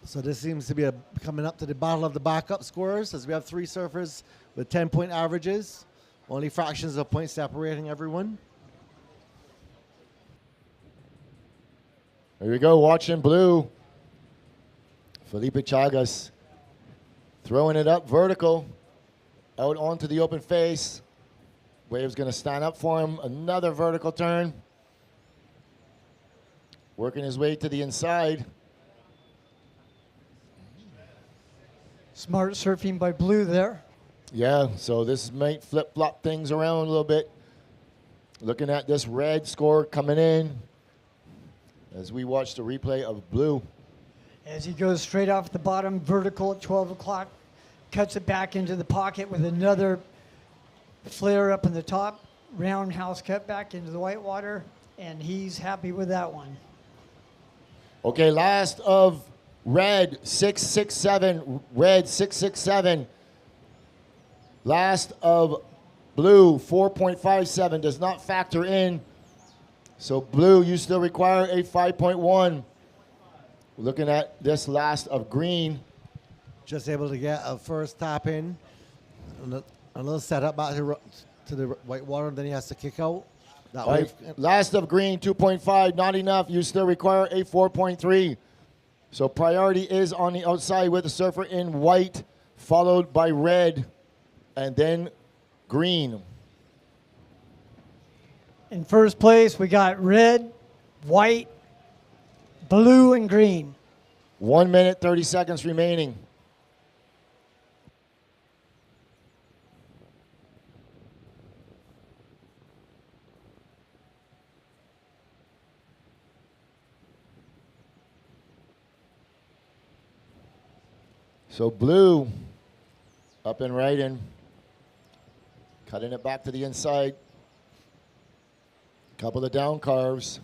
So this seems to be coming up to the battle of the backup scorers, as we have 3 surfers with 10-point averages, only fractions of points separating everyone. Here we go, watching blue. Felipe Chagas throwing it up vertical, out onto the open face. Wave's going to stand up for him. Another vertical turn. Working his way to the inside. Smart surfing by blue there. Yeah, so this might flip-flop things around a little bit. Looking at this red score coming in as we watch the replay of blue. As he goes straight off the bottom, vertical at 12 o'clock, cuts it back into the pocket with another flare up in the top, roundhouse cut back into the white water, and he's happy with that one. Okay, last of red, 667. Red, 667. Last of blue, 4.57. Does not factor in. So blue, you still require a 5.1. Looking at this last of green. Just able to get a first tap in. A little setup back to the white water, then he has to kick out. Last of green, 2.5, not enough. You still require a 4.3. So priority is on the outside with the surfer in white, followed by red, and then green. In first place, we got red, white, blue, and green. 1 minute, 30 seconds remaining. So blue up and right in, cutting it back to the inside. Couple of down carves.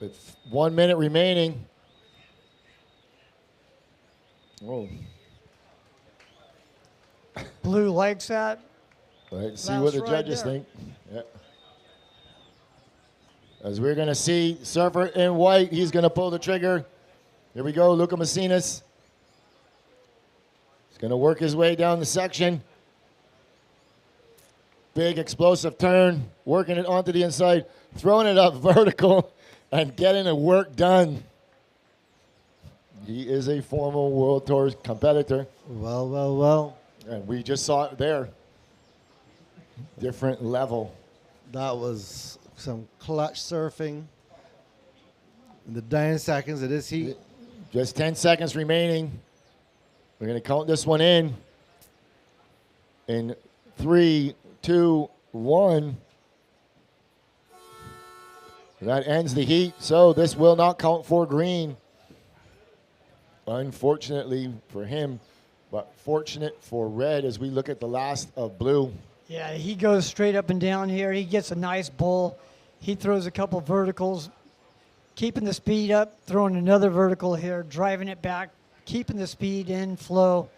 With 1 minute remaining. Oh. Blue likes that. Let's see what the judges think. Yeah. As we're going to see surfer in white, he's going to pull the trigger. Here we go, Luca Macinas. He's going to work his way down the section. Big explosive turn, working it onto the inside, throwing it up vertical, and getting the work done. He is a former World Tour competitor. Well, well, well. And we just saw it there. Different level. That was some clutch surfing. In the dying seconds of this heat. Just 10 seconds remaining. We're going to count this one in. In 3, 2, 1. That ends the heat, so this will not count for green. Unfortunately for him, but fortunate for red as we look at the last of blue. Yeah, he goes straight up and down here. He gets a nice bull. He throws a couple verticals, keeping the speed up, throwing another vertical here, driving it back, keeping the speed in flow,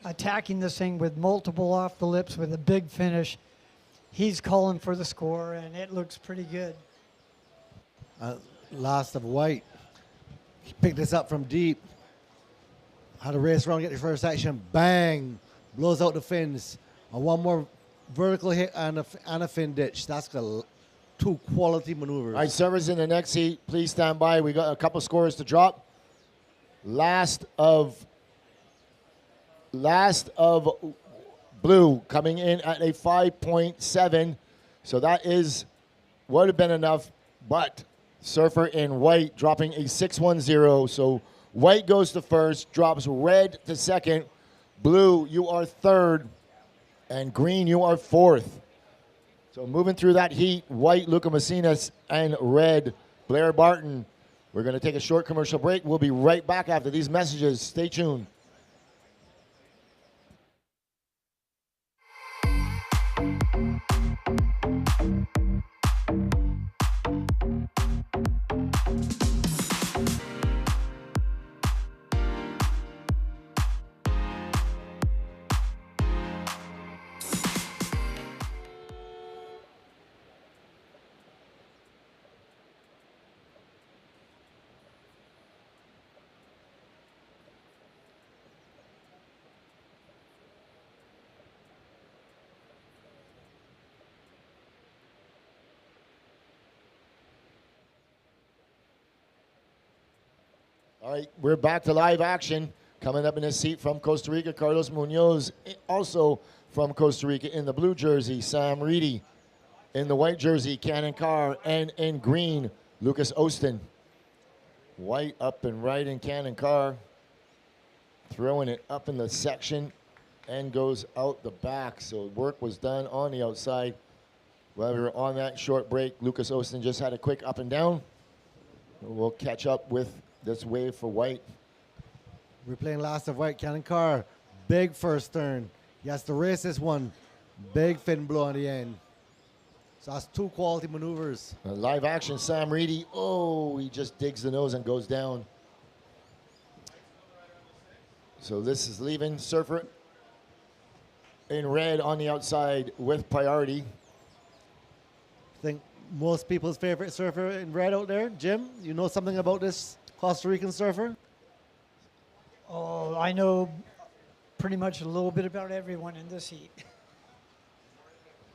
attacking this thing with multiple off the lips with a big finish. He's calling for the score, and it looks pretty good. Last of white. He picked this up from deep. Had to race around, get the first action. Bang! Blows out the fins. And one more vertical hit and a fin ditch. That's two quality maneuvers. All right, servers in the next heat, please stand by. We got a couple scores to drop. Last of blue coming in at a 5.7. So that would have been enough, but surfer in white dropping a 6.10. So white goes to first, drops red to second. Blue, you are third. And green, you are fourth. So moving through that heat, white, Luca Macinas, and red, Blair Barton. We're going to take a short commercial break. We'll be right back after these messages. Stay tuned. All right, we're back to live action. Coming up in his seat from Costa Rica, Carlos Munoz. Also from Costa Rica in the blue jersey, Sam Reedy. In the white jersey, Cannon Carr. And in green, Lucas Austin. White up and right in Cannon Carr. Throwing it up in the section and goes out the back. So work was done on the outside. While we were on that short break, Lucas Austin just had a quick up and down. We'll catch up with this wave for white. We're playing last of white. Cannon Carr, big first turn. He has to race this one. Big fin blow on the end. So that's two quality maneuvers. Live action, Sam Reedy. Oh, he just digs the nose and goes down. So this is leaving Surfer in red on the outside with priority. I think most people's favorite surfer in red out there. Jim, you know something about this Costa Rican surfer? Oh, I know pretty much a little bit about everyone in this heat.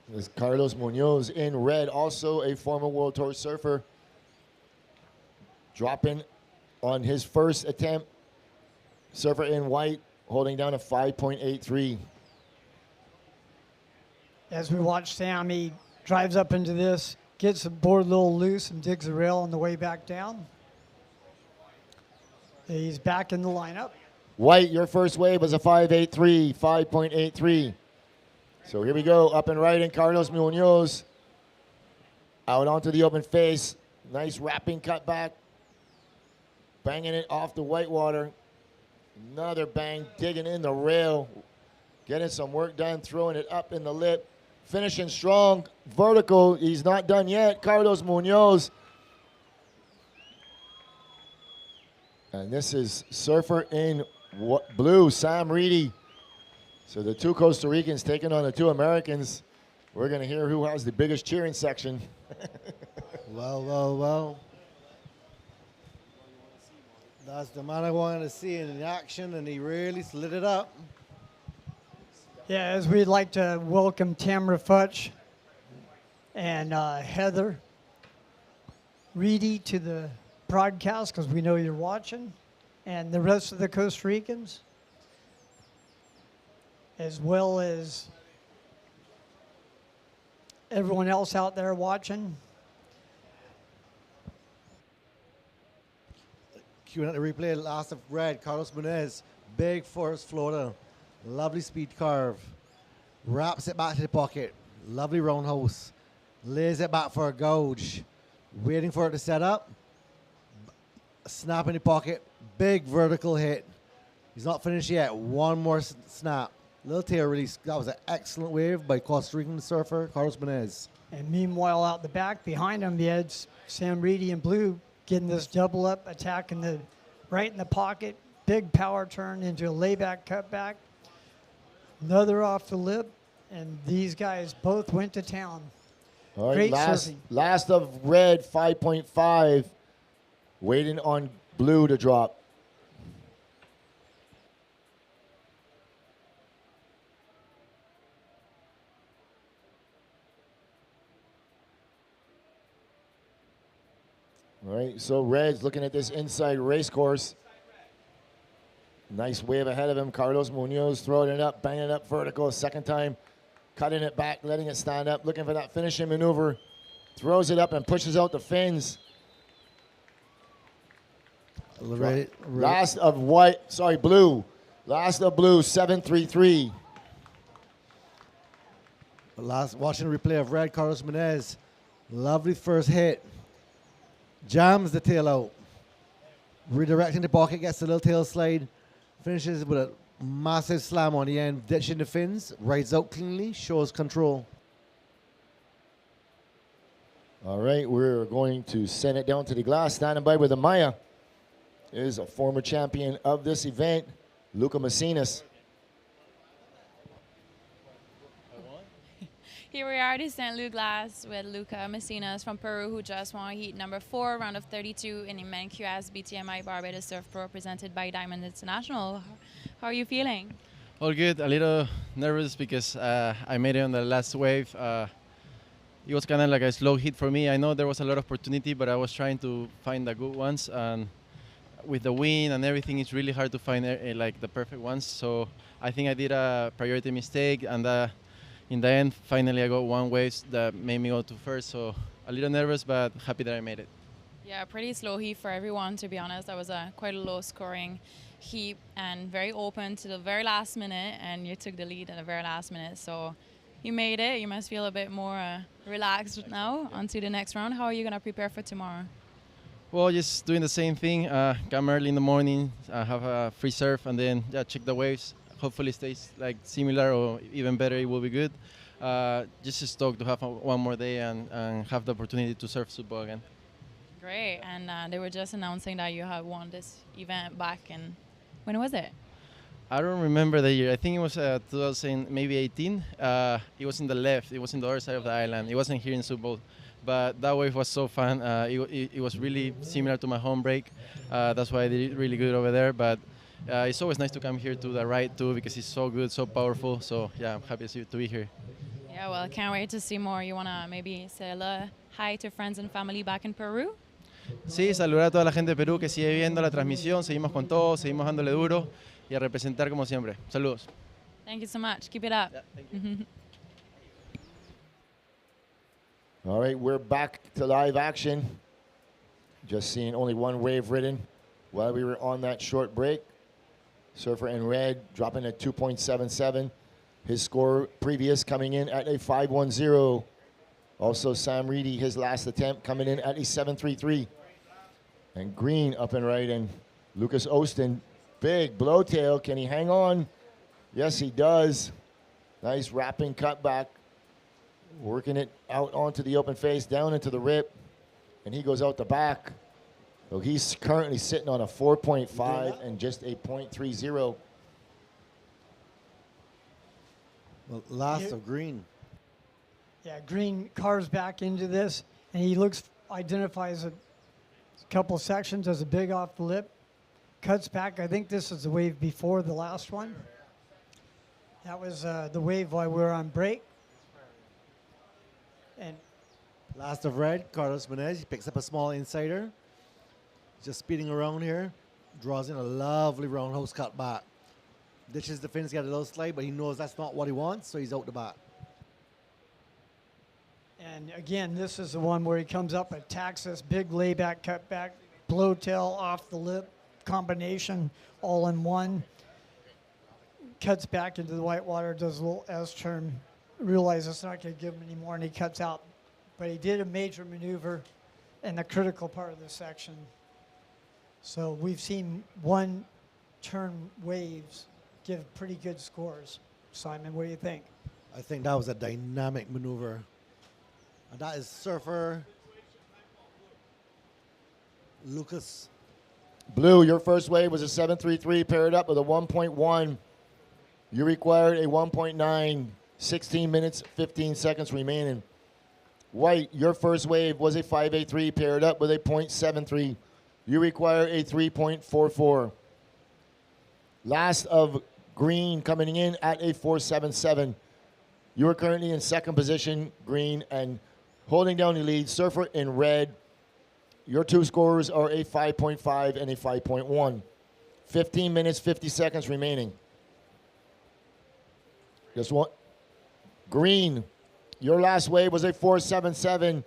There's Carlos Munoz in red, also a former World Tour surfer. Dropping on his first attempt. Surfer in white, holding down a 5.83. As we watch Sam, he drives up into this, gets the board a little loose and digs the rail on the way back down. He's back in the lineup. White, your first wave was a 5.83, 5.83. So here we go, up and right in Carlos Munoz. Out onto the open face. Nice wrapping cut back. Banging it off the white water. Another bang, digging in the rail. Getting some work done, throwing it up in the lip. Finishing strong, vertical. He's not done yet. Carlos Munoz. And this is surfer in blue, Sam Reedy. So the two Costa Ricans taking on the two Americans. We're going to hear who has the biggest cheering section. Well, well, well. That's the man I wanted to see in action, and he really slid it up. Yeah, as we'd like to welcome Tamara Futch and Heather Reedy to the broadcast, because we know you're watching, and the rest of the Costa Ricans, as well as everyone else out there watching. Queuing at the replay, last of red, Carlos Munoz, big first floater, lovely speed carve, wraps it back to the pocket, lovely roundhouse, lays it back for a gouge, waiting for it to set up, snap in the pocket, big vertical hit. He's not finished yet, one more snap. Little tail release, that was an excellent wave by Costa Rican surfer, Carlos Munoz. And meanwhile, out the back behind him, he had Sam Reedy in blue getting this double up, attacking the right in the pocket, big power turn into a layback cutback, another off the lip, and these guys both went to town. All right, Great last, surfing. last of red, 5.5, waiting on blue to drop. All right, so red's looking at this inside race course. Nice wave ahead of him. Carlos Munoz throwing it up, banging it up vertical. Second time, cutting it back, letting it stand up, looking for that finishing maneuver. Throws it up and pushes out the fins. Last of white, sorry, blue. Last of blue, 7.33. Last watching the replay of red, Carlos Munoz. Lovely first hit. Jams the tail out. Redirecting the pocket, gets a little tail slide. Finishes with a massive slam on the end, ditching the fins. Rides out cleanly, shows control. All right, we're going to send it down to the glass. Standing by with the Maya is a former champion of this event, Luca Macinas. Here we are at the St. Louis Glass with Luca Macinas from Peru, who just won heat number 4, round of 32 in the Men QS BTMI Barbados Surf Pro, presented by Diamond International. How are you feeling? All good. A little nervous because I made it on the last wave. It was kind of like a slow hit for me. I know there was a lot of opportunity, but I was trying to find the good ones. And with the wind and everything, it's really hard to find like the perfect ones. So I think I did a priority mistake, and in the end, finally I got one wave that made me go to first. So a little nervous, but happy that I made it. Yeah, pretty slow heat for everyone, to be honest. That was quite a low-scoring heat and very open to the very last minute, and you took the lead at the very last minute. So you made it. You must feel a bit more relaxed now onto the next round. How are you going to prepare for tomorrow? Well, just doing the same thing. Come early in the morning, have a free surf, and then check the waves. Hopefully stays like similar or even better. It will be good. Just stoked to have one more day and have the opportunity to surf Subo again. Great. And they were just announcing that you had won this event back in, when was it? I don't remember the year. I think it was 2018. It was in the left. It was in the other side of the island. It wasn't here in Subo. But that wave was so fun. It was really similar to my home break. That's why I did it really good over there. But it's always nice to come here to the right too, because it's so good, so powerful. So yeah, I'm happy to be here. Yeah, well, I can't wait to see more. You want to maybe say a hi to friends and family back in Peru? Sí, saludar a toda la gente de Perú que sigue viendo la transmisión. Seguimos con todo, seguimos dándole duro y a representar como siempre. Saludos. Thank you so much. Keep it up. Yeah, thank you. All right, we're back to live action. Just seeing only one wave ridden while we were on that short break. Surfer in red dropping at 2.77. His score previous coming in at a 5.10. Also Sam Reedy, his last attempt coming in at a 7.33. And green up and right, and Lucas Austin, big blowtail. Can he hang on? Yes, he does. Nice wrapping cutback. Working it out onto the open face, down into the rip, and he goes out the back. So he's currently sitting on a 4.5 and just a 0.30. Well, last of green. Yeah, green carves back into this, and he identifies a couple sections as a big off the lip, cuts back. I think this is the wave before the last one. That was the wave while we were on break. And last of red, Carlos Menez. He picks up a small insider. Just speeding around here. Draws in a lovely roundhouse cut back. Ditches the fins, got a little slide, but he knows that's not what he wants, so he's out the back. And again, this is the one where he comes up, attacks this big layback, cutback, blowtail off the lip combination, all in one. Cuts back into the whitewater, does a little S-turn. Realizes it's not going to give him any more, and he cuts out. But he did a major maneuver in the critical part of the section. So we've seen one turn waves give pretty good scores. Simon, what do you think? I think that was a dynamic maneuver. And that is surfer Lucas. Blue, your first wave was a 7.33 paired up with a 1.1. You required a 1.9. 16 minutes, 15 seconds remaining. White, your first wave was a 5.83 paired up with a 0.73. You require a 3.44. Last of green coming in at a 4.77. You are currently in second position, green, and holding down the lead. Surfer in red. Your two scores are a 5.5 and a 5.1. 15 minutes, 50 seconds remaining. Just one. Green, your last wave was a 4.77.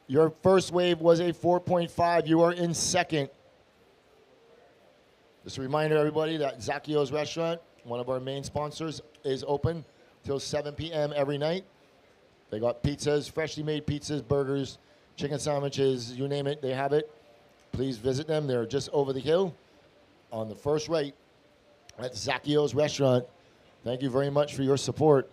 Your first wave was a 4.5. You are in second. Just a reminder, everybody, that Zacchio's Restaurant, one of our main sponsors, is open till 7 p.m. every night. They got pizzas, freshly made pizzas, burgers, chicken sandwiches, you name it, they have it. Please visit them. They're just over the hill on the first right at Zacchio's Restaurant. Thank you very much for your support.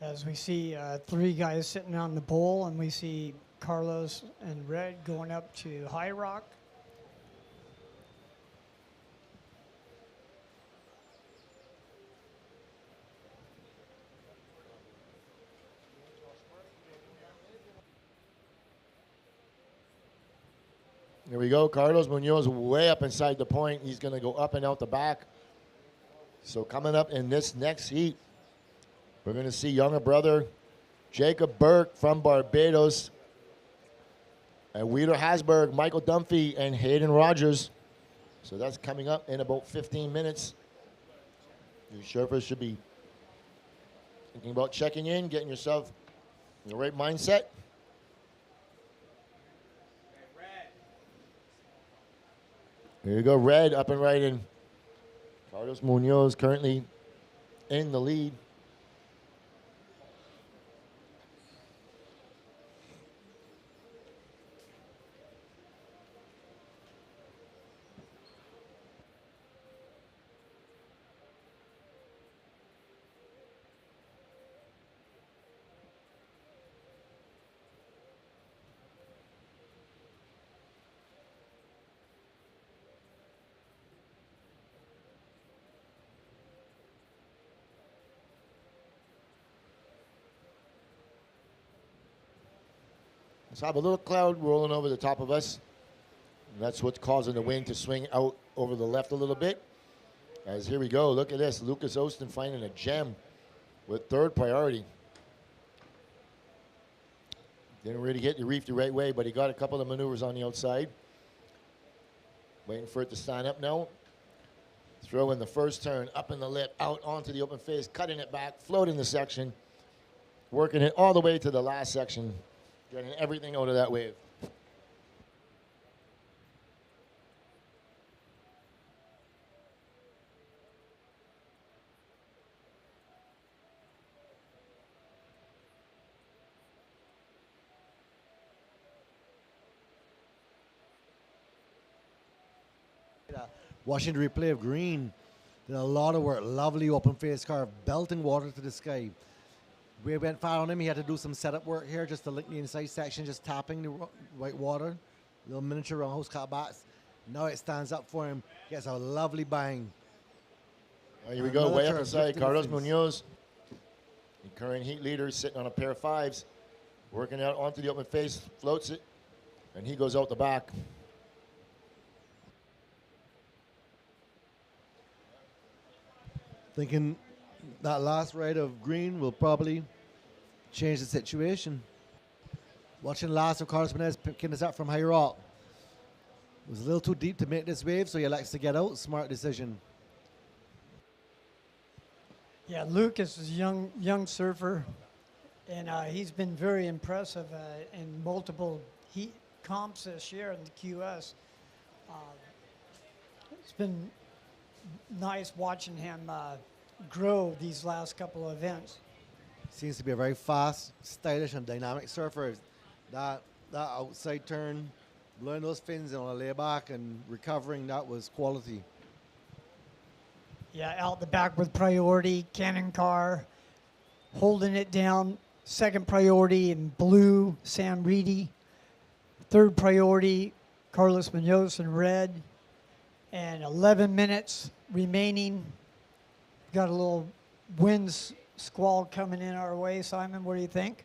As we see three guys sitting on the bowl, and we see Carlos and Red going up to High Rock. Here we go. Carlos Munoz way up inside the point. He's going to go up and out the back. So coming up in this next heat, we're going to see younger brother Jacob Burke from Barbados, and Wheeler Hasberg, Michael Dunphy, and Hayden Rogers. So that's coming up in about 15 minutes. You surfers should be thinking about checking in, getting yourself in the right mindset. Here you go, red up and right in. Carlos Munoz currently in the lead. Let's have a little cloud rolling over the top of us. And that's what's causing the wind to swing out over the left a little bit. As here we go, look at this. Lucas Ostin finding a gem with third priority. Didn't really hit the reef the right way, but he got a couple of maneuvers on the outside. Waiting for it to stand up now. Throw in the first turn, up in the lip, out onto the open face, cutting it back, floating the section, working it all the way to the last section. Getting everything out of that wave. Watching the replay of Green, did a lot of work. Lovely open face carve, belting water to the sky. We went far on him. He had to do some setup work here just to link the inside section, just tapping the white water. Little miniature roundhouse cut bats. Now it stands up for him. Gets a lovely bang. Here we go, way up inside. Carlos Munoz, the current heat leader, sitting on a pair of fives, working out onto the open face, floats it, and he goes out the back. Thinking that last ride of Green will probably change the situation. Watching last of Carlos Menez picking us up from high rock. It was a little too deep to make this wave, so he likes to get out. Smart decision. Yeah, Lucas is a young surfer, and he's been very impressive in multiple heat comps this year in the QS. It's been nice watching him grow these last couple of events. Seems to be a very fast, stylish, and dynamic surfer. That outside turn, blowing those fins on a layback and recovering, that was quality. Yeah, out the back with priority, cannon car, holding it down. Second priority in blue, Sam Reedy. Third priority, Carlos Munoz in red. And 11 minutes remaining. Got a little wind squall coming in our way. Simon, what do you think?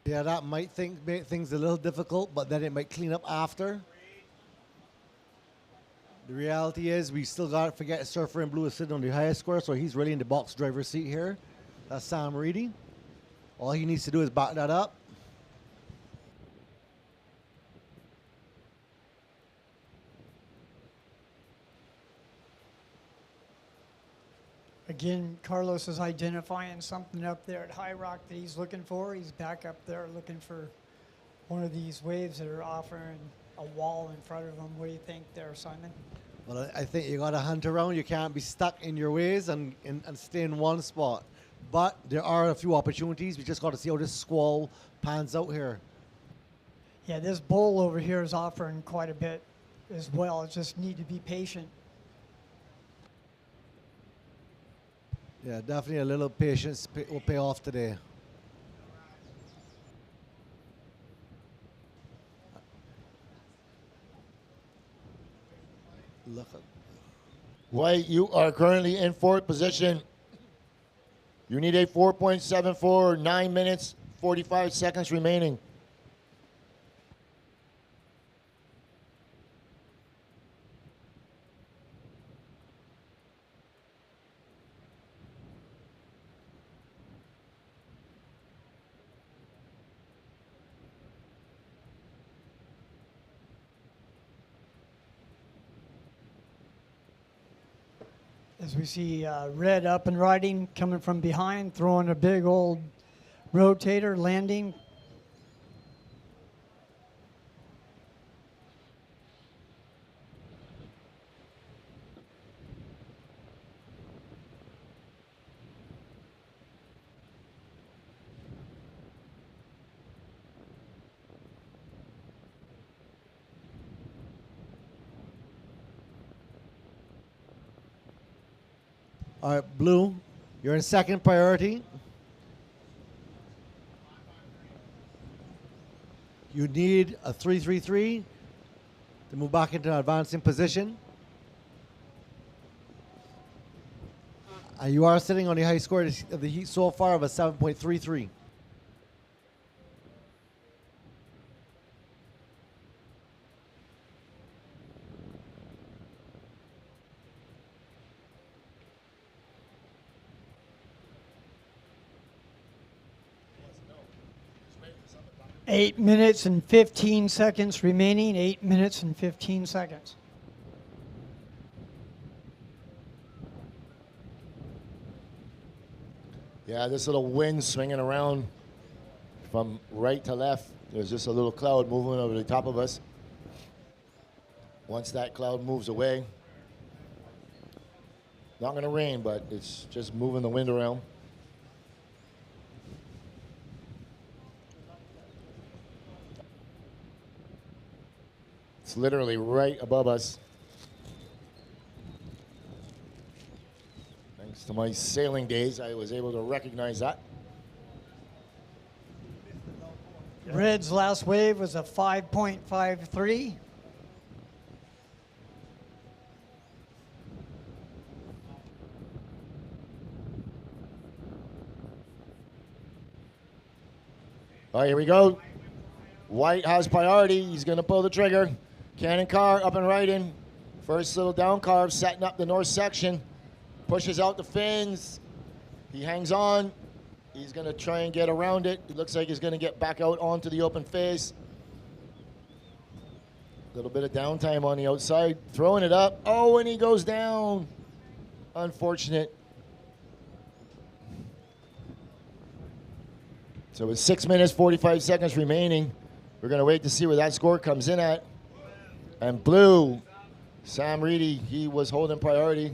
Yeah, that might make things a little difficult, but then it might clean up after. The reality is we still got to forget surfer in blue is sitting on the highest score, so he's really in the box driver's seat here. That's Sam Reedy. All he needs to do is back that up. Again, Carlos is identifying something up there at High Rock that he's looking for. He's back up there looking for one of these waves that are offering a wall in front of him. What do you think there, Simon? Well, I think you got to hunt around. You can't be stuck in your ways and stay in one spot. But there are a few opportunities. We just got to see how this squall pans out here. Yeah, this bowl over here is offering quite a bit as well. Just need to be patient. Yeah, definitely a little patience will pay off today. Look at White, you are currently in fourth position. You need a 4.74, 9 minutes, 45 seconds remaining. As we see red up and riding, coming from behind, throwing a big old rotator, landing. All right, Blue, you're in second priority. You need a 3-3-3 to move back into an advancing position. And you are sitting on the high score of the heat so far of a 7.33. Eight minutes and 15 seconds remaining. 8 minutes and 15 seconds. Yeah, this little wind swinging around from right to left. There's just a little cloud moving over the top of us. Once that cloud moves away, not going to rain, but it's just moving the wind around. It's literally right above us. Thanks to my sailing days, I was able to recognize that. Red's last wave was a 5.53. All right, here we go. White has priority. He's going to pull the trigger. Cannon car up and riding. First little down carve, setting up the north section. Pushes out the fins. He hangs on. He's going to try and get around it. It looks like he's going to get back out onto the open face. A little bit of downtime on the outside. Throwing it up. Oh, and he goes down. Unfortunate. So with 6 minutes, 45 seconds remaining, we're going to wait to see where that score comes in at. And Blue, Sam Reedy, he was holding priority.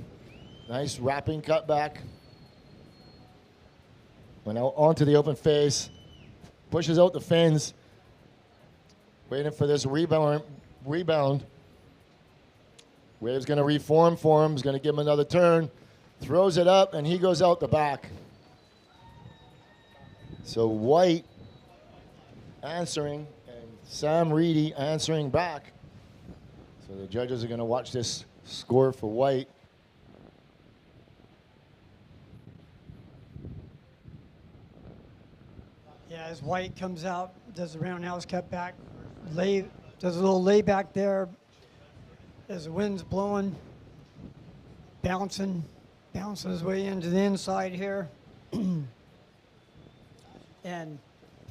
Nice wrapping cutback. Went out onto the open face. Pushes out the fins. Waiting for this rebound. Wave's going to reform for him. He's going to give him another turn. Throws it up, and he goes out the back. So White answering, and Sam Reedy answering back. So the judges are going to watch this score for White. Yeah, as White comes out, does the roundhouse cut back, does a little layback there as the wind's blowing, bouncing his way into the inside here. And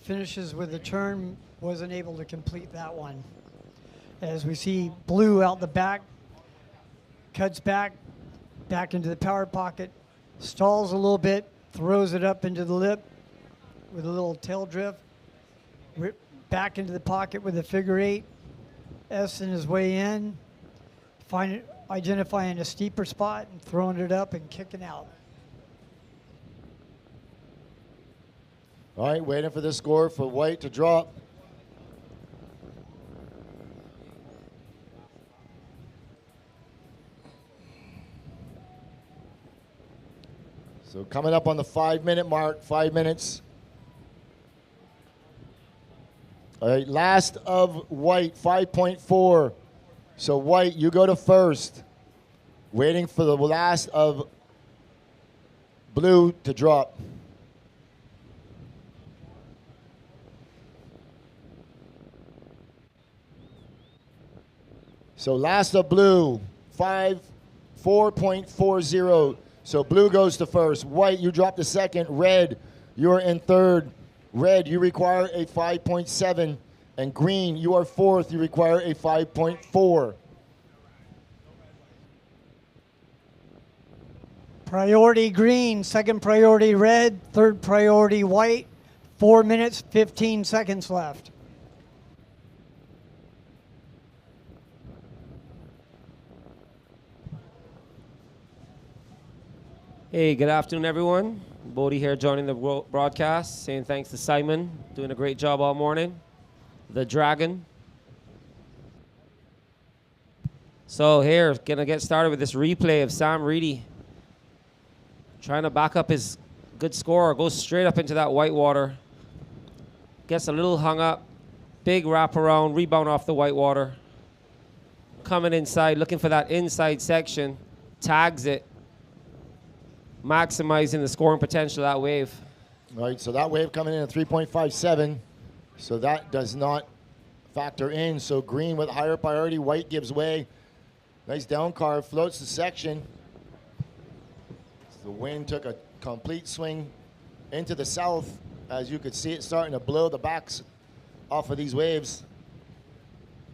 finishes with a turn, wasn't able to complete that one. As we see Blue out the back, cuts back into the power pocket, stalls a little bit, throws it up into the lip with a little tail drift, back into the pocket with a figure eight, S in his way in, identifying a steeper spot and throwing it up and kicking out. All right, waiting for the score for White to drop. So coming up on the 5 minute mark, 5 minutes. All right, last of White, 5.4. So White, you go to first. Waiting for the last of Blue to drop. So last of Blue, 4.40. So Blue goes to first. White, you drop to second. Red, you're in third. Red, you require a 5.7. And green, you are fourth. You require a 5.4. Priority green, second priority red, third priority white. 4 minutes, 15 seconds left. Hey, good afternoon, everyone. Bodie here joining the broadcast, saying thanks to Simon, doing a great job all morning. The Dragon. So here, gonna get started with this replay of Sam Reedy trying to back up his good score, goes straight up into that white water, gets a little hung up, big wrap around, rebound off the white water, coming inside, looking for that inside section, tags it, maximizing the scoring potential of that wave. All right, so that wave coming in at 3.57, so that does not factor in. So green with higher priority, white gives way. Nice down carve, floats the section. The wind took a complete swing into the south. As you could see, it starting to blow the backs off of these waves.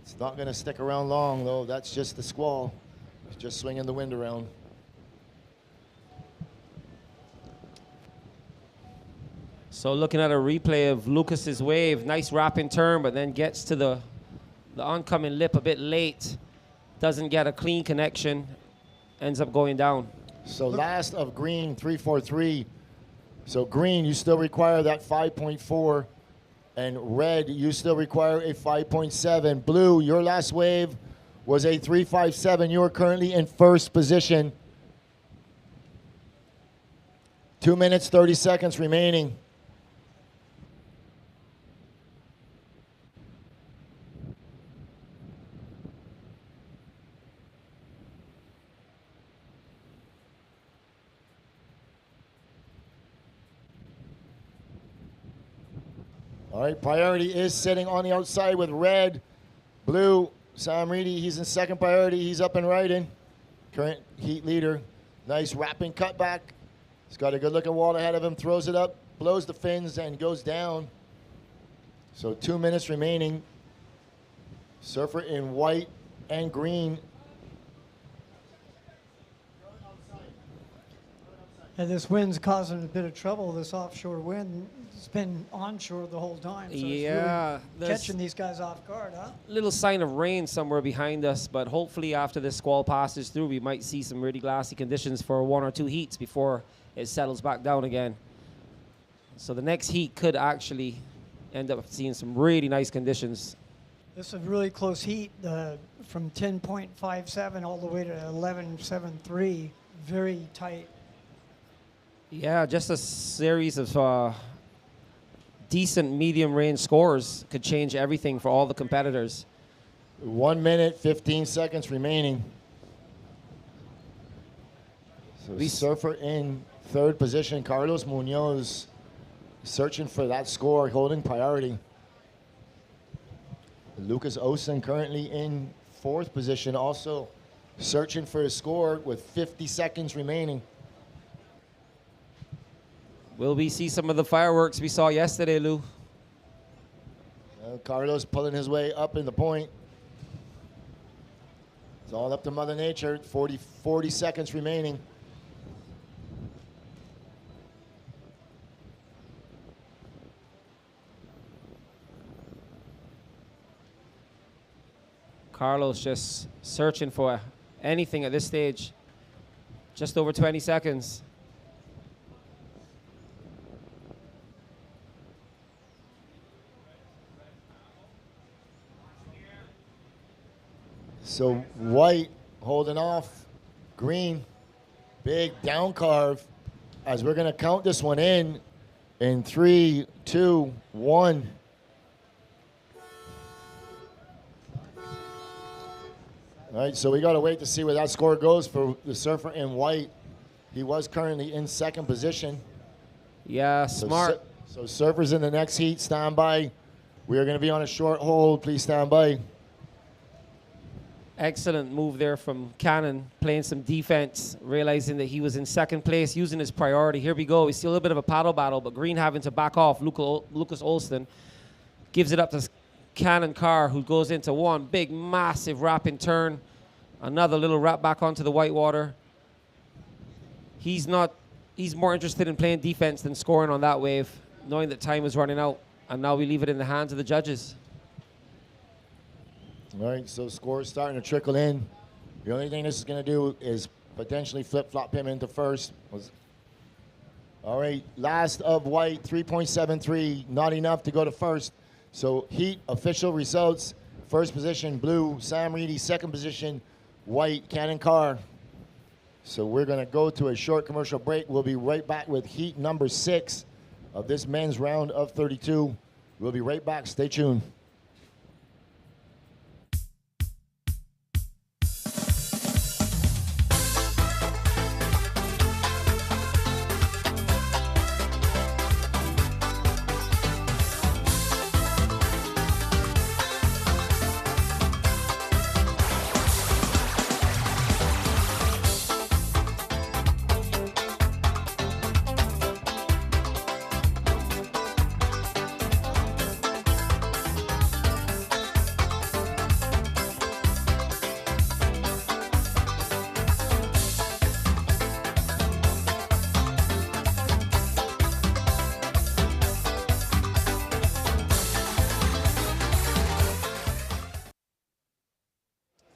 It's not going to stick around long, though. That's just the squall. It's just swinging the wind around. So looking at a replay of Lucas's wave, nice wrapping turn, but then gets to the oncoming lip a bit late. Doesn't get a clean connection, ends up going down. So last of green, 3.43. So green, you still require that 5.4. And red, you still require a 5.7. Blue, your last wave was a 3.57. You are currently in first position. 2 minutes, 30 seconds remaining. All right, priority is sitting on the outside with red. Blue, Sam Reedy, he's in second priority. He's up and riding. Current heat leader. Nice wrapping cutback. He's got a good looking wall ahead of him. Throws it up, blows the fins, and goes down. So 2 minutes remaining. Surfer in white and green. And this wind's causing a bit of trouble, this offshore wind. It's been onshore the whole time. So Yeah, it's really catching these guys off guard, huh? Little sign of rain somewhere behind us, but hopefully after this squall passes through, we might see some really glassy conditions for 1 or 2 heats before it settles back down again. So the next heat could actually end up seeing some really nice conditions. This is a really close heat from 10.57 all the way to 11.73. Very tight. Yeah, just a series of decent medium range scores could change everything for all the competitors. 1 minute, 15 seconds remaining. So surfer in third position. Carlos Munoz searching for that score, holding priority. Lucas Osen currently in fourth position, also searching for his score with 50 seconds remaining. Will we see some of the fireworks we saw yesterday, Lou? Carlos pulling his way up in the point. It's all up to Mother Nature. 40 seconds remaining. Carlos just searching for anything at this stage. Just over 20 seconds. So white holding off, green, big down carve. As we're gonna count this one in 3, 2, 1. All right, so we gotta wait to see where that score goes for the surfer in white. He was currently in second position. Yeah, smart. So surfers in the next heat, stand by. We are gonna be on a short hold, please stand by. Excellent move there from Cannon, playing some defense, realizing that he was in second place, using his priority. Here we go. We see a little bit of a paddle battle, but Green having to back off. Lucas Olston gives it up to Cannon Carr, who goes into one big, massive wrapping turn. Another little wrap back onto the white water. he's more interested in playing defense than scoring on that wave, knowing that time is running out. And now we leave it in the hands of the judges. All right, so scores starting to trickle in. The only thing this is going to do is potentially flip-flop him into first. All right, last of white, 3.73, not enough to go to first. So heat, official results. First position, blue, Sam Reedy. Second position, white, Cannon Carr. So we're going to go to a short commercial break. We'll be right back with heat number 6 of this men's round of 32. We'll be right back. Stay tuned.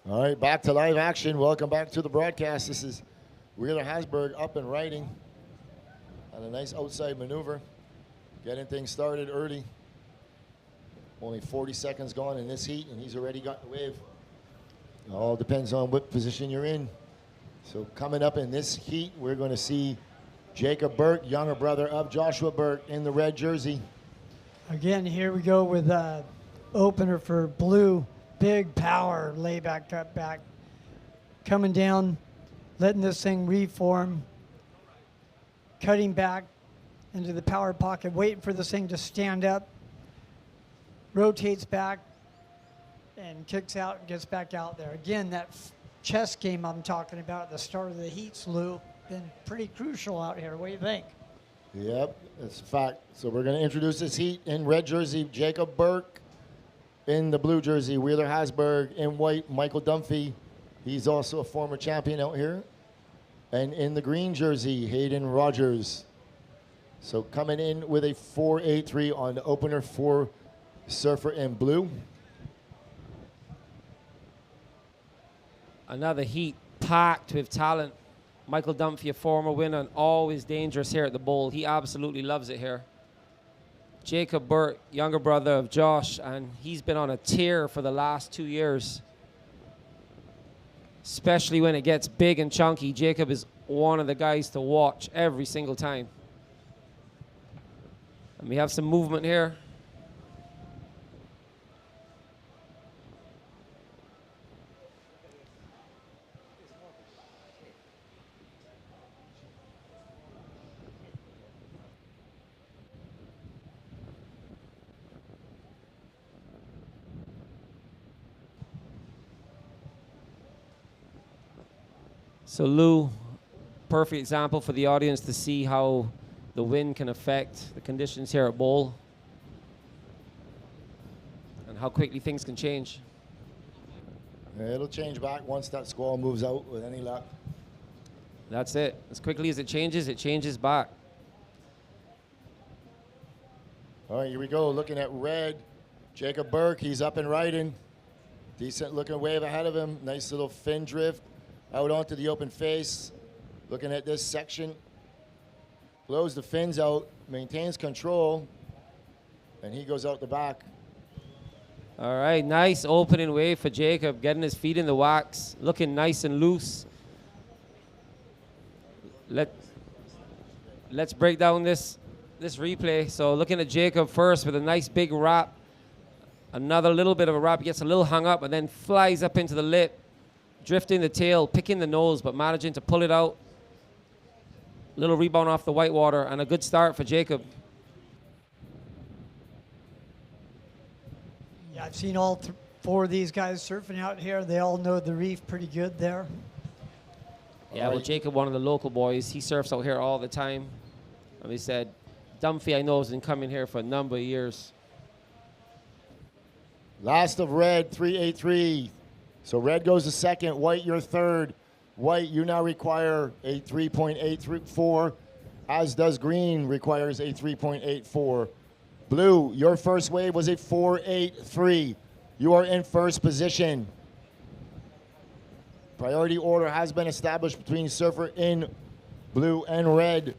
All right, back to live action. Welcome back to the broadcast. This is Wheeler Hasberg up and riding on a nice outside maneuver, getting things started early. Only 40 seconds gone in this heat, and he's already got the wave. It all depends on what position you're in. So coming up in this heat, we're going to see Jacob Burke, younger brother of Joshua Burke, in the red jersey. Again, here we go with opener for blue. Big power, layback, cut back. Coming down, letting this thing reform. Cutting back into the power pocket, waiting for this thing to stand up. Rotates back and kicks out and gets back out there. Again, that chess game I'm talking about at the start of the heats, Lou, been pretty crucial out here. What do you think? Yep, that's a fact. So we're going to introduce this heat in red jersey, Jacob Burke. In the blue jersey, Wheeler Hasberg. In white, Michael Dunphy. He's also a former champion out here. And in the green jersey, Hayden Rogers. So coming in with a 4.83 on the opener for Surfer in blue. Another heat packed with talent. Michael Dunphy, a former winner and always dangerous here at the bowl. He absolutely loves it here. Jacob Burke, younger brother of Josh, and he's been on a tear for the last 2 years. Especially when it gets big and chunky. Jacob is one of the guys to watch every single time. And we have some movement here. So Lou, perfect example for the audience to see how the wind can affect the conditions here at bowl and how quickly things can change. Yeah, it'll change back once that squall moves out with any luck. That's it. As quickly as it changes back. All right, here we go. Looking at red, Jacob Burke, he's up and riding. Decent looking wave ahead of him. Nice little fin drift out onto the open face. Looking at this section. Blows the fins out, maintains control, and he goes out the back. All right, nice opening wave for Jacob, getting his feet in the wax, looking nice and loose. Let's break down this replay. So looking at Jacob first with a nice big wrap. Another little bit of a wrap. He gets a little hung up and then flies up into the lip, drifting the tail, picking the nose, but managing to pull it out. Little rebound off the whitewater and a good start for Jacob. Yeah, I've seen all four of these guys surfing out here. They all know the reef pretty good there. Yeah, well, Jacob, one of the local boys, he surfs out here all the time. And he said, Dunphy, I know, has been coming here for a number of years. Last of red, 3.83. So red goes to second, white your third. White, you now require a 3.834, as does green requires a 3.84. Blue, your first wave was a 4.83. You are in first position. Priority order has been established between surfer in blue and red.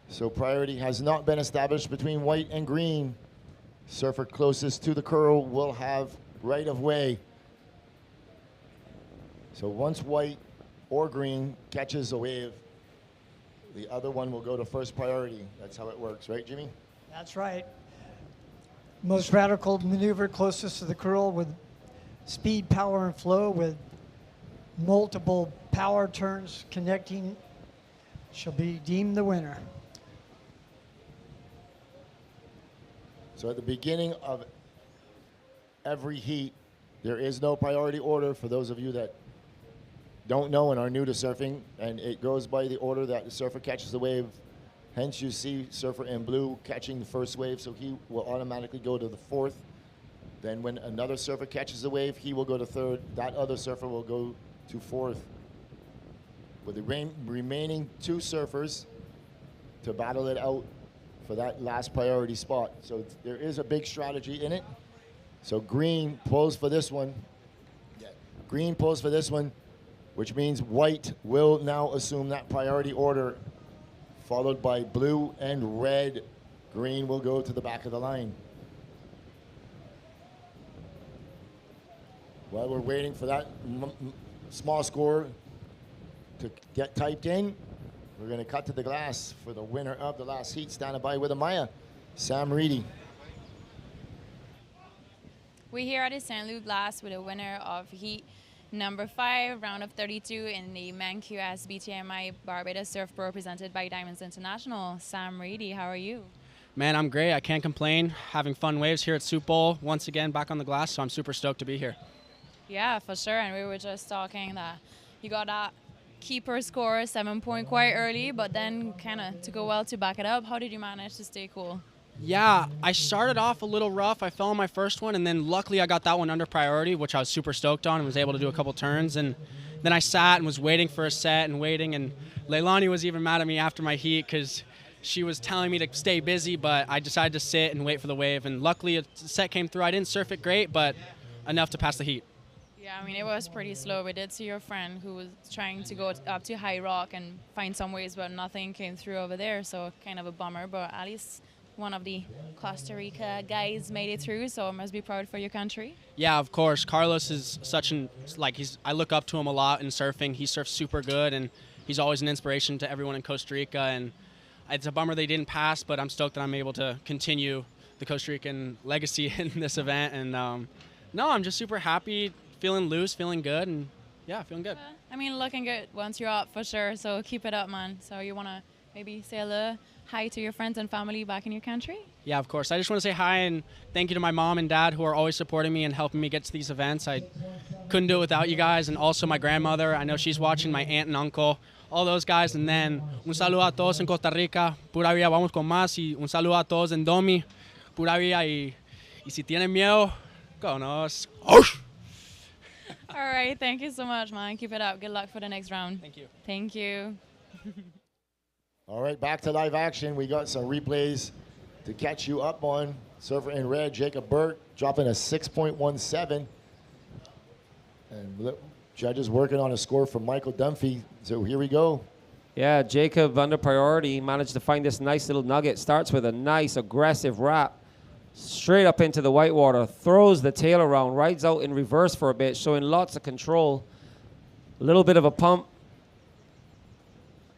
So priority has not been established between white and green. Surfer closest to the curl will have right of way. So once white or green catches a wave, the other one will go to first priority. That's how it works, right, Jimmy? That's right. Most radical maneuver closest to the curl with speed, power, and flow with multiple power turns connecting shall be deemed the winner. So at the beginning of every heat, there is no priority order for those of you that don't know and are new to surfing, and it goes by the order that the surfer catches the wave. Hence you see surfer in blue catching the first wave, so he will automatically go to the fourth. Then when another surfer catches the wave, he will go to third. That other surfer will go to fourth. With the remaining two surfers to battle it out for that last priority spot. So there is a big strategy in it. So green pulls for this one. Yeah. Green pulls for this one, which means white will now assume that priority order, followed by blue and red. Green will go to the back of the line. While we're waiting for that small score to get typed in, we're going to cut to the glass for the winner of the last heat, standing by with a Maya, Sam Reedy. We're here at the St. Louis Glass with a winner of heat number 5, round of 32 in the Men QS BTMI Barbados Surf Pro presented by Diamonds International. Sam Reedy, how are you? Man, I'm great. I can't complain. Having fun waves here at Soup Bowl once again back on the glass, so I'm super stoked to be here. Yeah, for sure. And we were just talking that you got that keeper score, 7-point quite early, but then kind of took a while to back it up. How did you manage to stay cool? Yeah, I started off a little rough. I fell on my first one, and then luckily I got that one under priority, which I was super stoked on and was able to do a couple turns. And then I sat and was waiting for a set and waiting, and Leilani was even mad at me after my heat because she was telling me to stay busy, but I decided to sit and wait for the wave. And luckily a set came through. I didn't surf it great, but enough to pass the heat. Yeah, I mean, it was pretty slow. We did see your friend who was trying to go up to High Rock and find some waves, but nothing came through over there, so kind of a bummer. But at least one of the Costa Rica guys made it through, so I must be proud for your country. Yeah, of course. Carlos is such an, I look up to him a lot in surfing. He surfs super good, and he's always an inspiration to everyone in Costa Rica. And it's a bummer they didn't pass, but I'm stoked that I'm able to continue the Costa Rican legacy in this event. And no, I'm just super happy. Feeling loose, feeling good, and yeah, feeling good. I mean, looking good once you're up for sure, so keep it up, man. So you want to maybe say a little hi to your friends and family back in your country? Yeah, of course. I just want to say hi and thank you to my mom and dad who are always supporting me and helping me get to these events. I couldn't do it without you guys, and also my grandmother. I know she's watching, my aunt and uncle, all those guys. And then un saludo a todos en Costa Rica. Pura vida, vamos con más. Y un saludo a todos en Domi. Pura vida y si tienen miedo, conos. All right, thank you so much, man. Keep it up. Good luck for the next round. Thank you. Thank you. All right, back to live action. We got some replays to catch you up on. Surfer in red, Jacob Burke, dropping a 6.17. And judges working on a score from Michael Dunphy. So here we go. Yeah, Jacob under priority managed to find this nice little nugget. Starts with a nice aggressive wrap. Straight up into the whitewater, throws the tail around, rides out in reverse for a bit, showing lots of control. A little bit of a pump.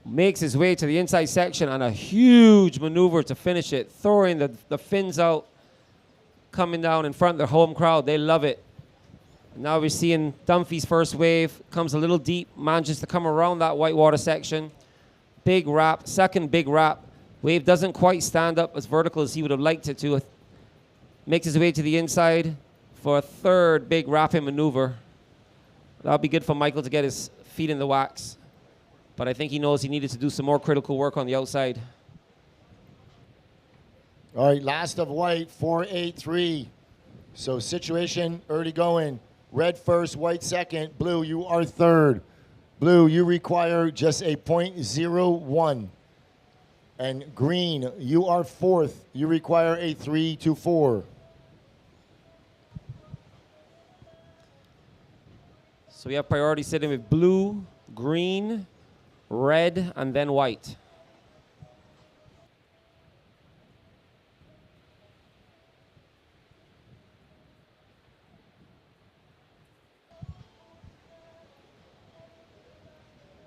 Makes his way to the inside section and a huge maneuver to finish it, throwing the fins out, coming down in front of the home crowd. They love it. Now we're seeing Dunphy's first wave. Comes a little deep, manages to come around that whitewater section. Big wrap, second big wrap. Wave doesn't quite stand up as vertical as he would have liked it to. Makes his way to the inside for a third big wrapping maneuver. That'll be good for Michael to get his feet in the wax. But I think he knows he needed to do some more critical work on the outside. All right, last of white, 4.83. So situation early going. Red first, white second. Blue, you are third. Blue, you require just a .01. And green, you are fourth. You require a 3 to 4. So we have priority sitting with blue, green, red, and then white.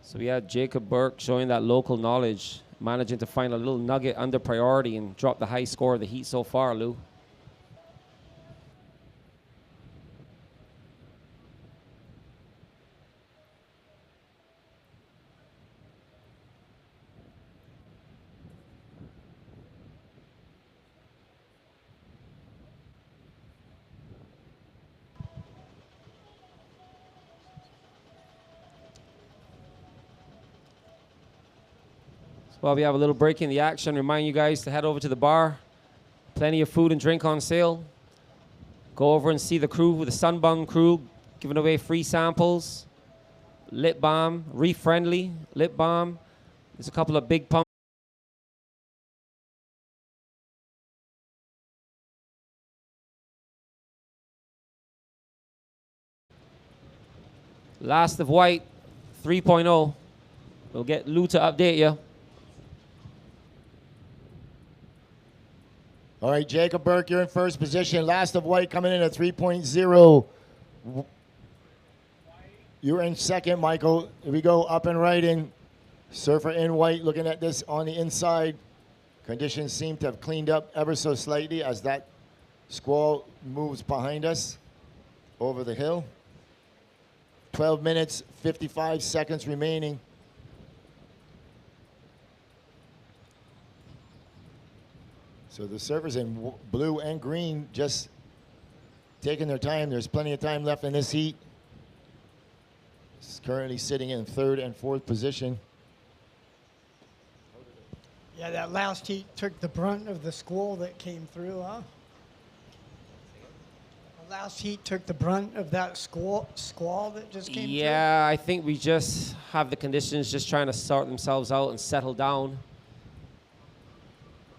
So we had Jacob Burke showing that local knowledge, managing to find a little nugget under priority and drop the high score of the heat so far, Lou. Well, we have a little break in the action. Remind you guys to head over to the bar. Plenty of food and drink on sale. Go over and see the crew, the Sunbum crew, giving away free samples. Lip balm, reef friendly lip balm. There's a couple of big pumps. Last of White 3.0. We'll get Lou to update you. All right, Jacob Burke, you're in first position. Last of White coming in at 3.0. You're in second, Michael. Here we go, up and right in. Surfer in white, looking at this on the inside. Conditions seem to have cleaned up ever so slightly as that squall moves behind us over the hill. 12 minutes, 55 seconds remaining. So the surfers in blue and green just taking their time. There's plenty of time left in this heat. It's currently sitting in third and fourth position. Yeah, that last heat took the brunt of the squall that came through, huh? The last heat took the brunt of that squall that just came through. Yeah, I think we just have the conditions just trying to sort themselves out and settle down.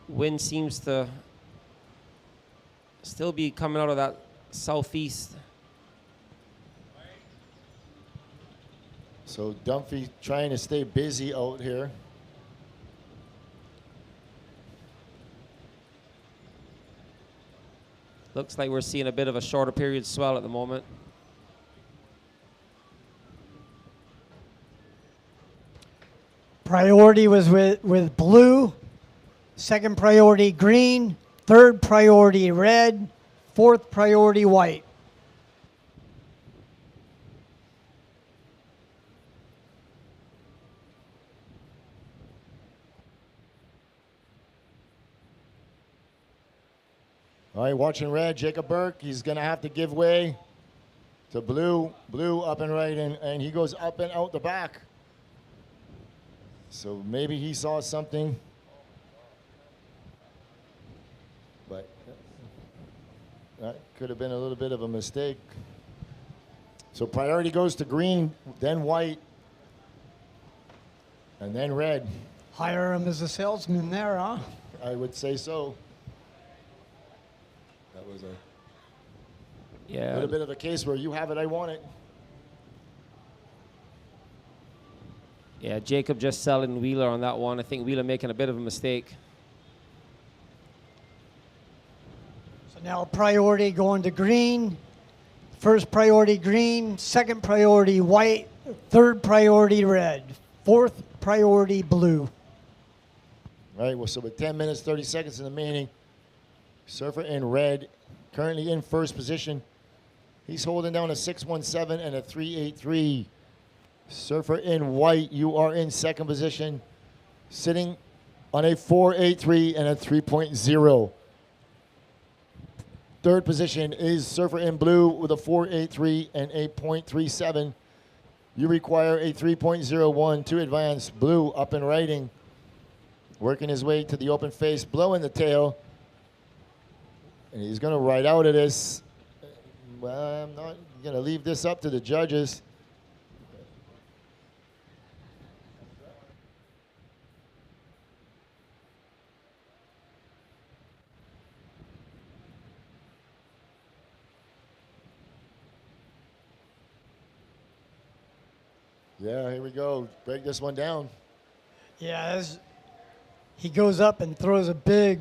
Wind seems to still be coming out of that southeast. So Dunphy trying to stay busy out here. Looks like we're seeing a bit of a shorter period swell at the moment. Priority was with blue, second priority green, third priority red, fourth priority white. All right, watching red, Jacob Burke. He's going to have to give way to blue. Blue up and right, and he goes up and out the back. So maybe he saw something. But that could have been a little bit of a mistake. So priority goes to green, then white, and then red. Hire him as a salesman there, huh? I would say so. That was a little bit of a case where you have it, I want it. Yeah, Jacob just selling Wheeler on that one. I think Wheeler making a bit of a mistake. So now priority going to green. First priority green, second priority white, third priority red, fourth priority blue. All right, well, so with 10 minutes, 30 seconds in the remaining, surfer in red, currently in first position. He's holding down a 617 and a 383. Surfer in white, you are in second position, sitting on a 483 and a 3.0. Third position is surfer in blue with a 483 and a .37. You require a 3.01 to advance. Blue up and righting, working his way to the open face, blowing the tail. And he's going to ride out of this. Well, I'm not going to leave this up to the judges. Yeah, here we go. Break this one down. Yeah, he goes up and throws a big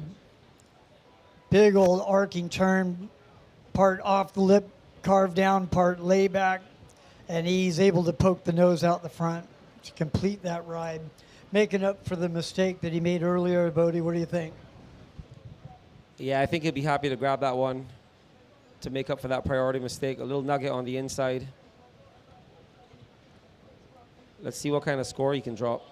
old arcing turn, part off the lip, carved down, part layback, and he's able to poke the nose out the front to complete that ride, making up for the mistake that he made earlier. Bodie, what do you think? Yeah, I think he'll be happy to grab that one to make up for that priority mistake. A little nugget on the inside. Let's see what kind of score he can drop.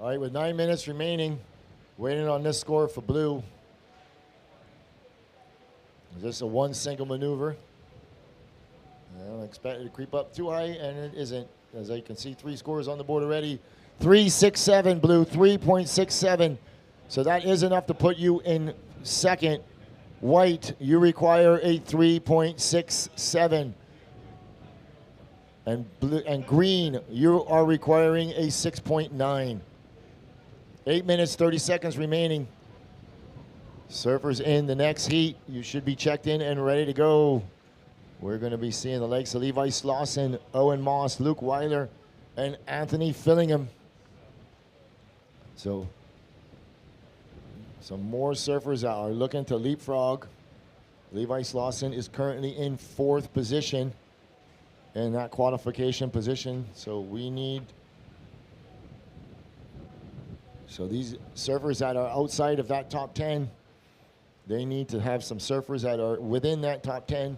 All right, with 9 minutes remaining, waiting on this score for blue. Is this a one single maneuver? I don't expect it to creep up too high, and it isn't. As you can see, 3 scores on the board already. 3.67 blue, 3.67. So that is enough to put you in second. White, you require a 3.67. And blue and green, you are requiring a 6.9. 8 minutes, 30 seconds remaining. Surfers in the next heat. You should be checked in and ready to go. We're going to be seeing the likes of Levi Slauson, Owen Moss, Luke Weiler, and Anthony Fillingham. So, some more surfers that are looking to leapfrog. Levi Slauson is currently in 4th position in that qualification position. So we need... So these surfers that are outside of that top 10, they need to have some surfers that are within that top 10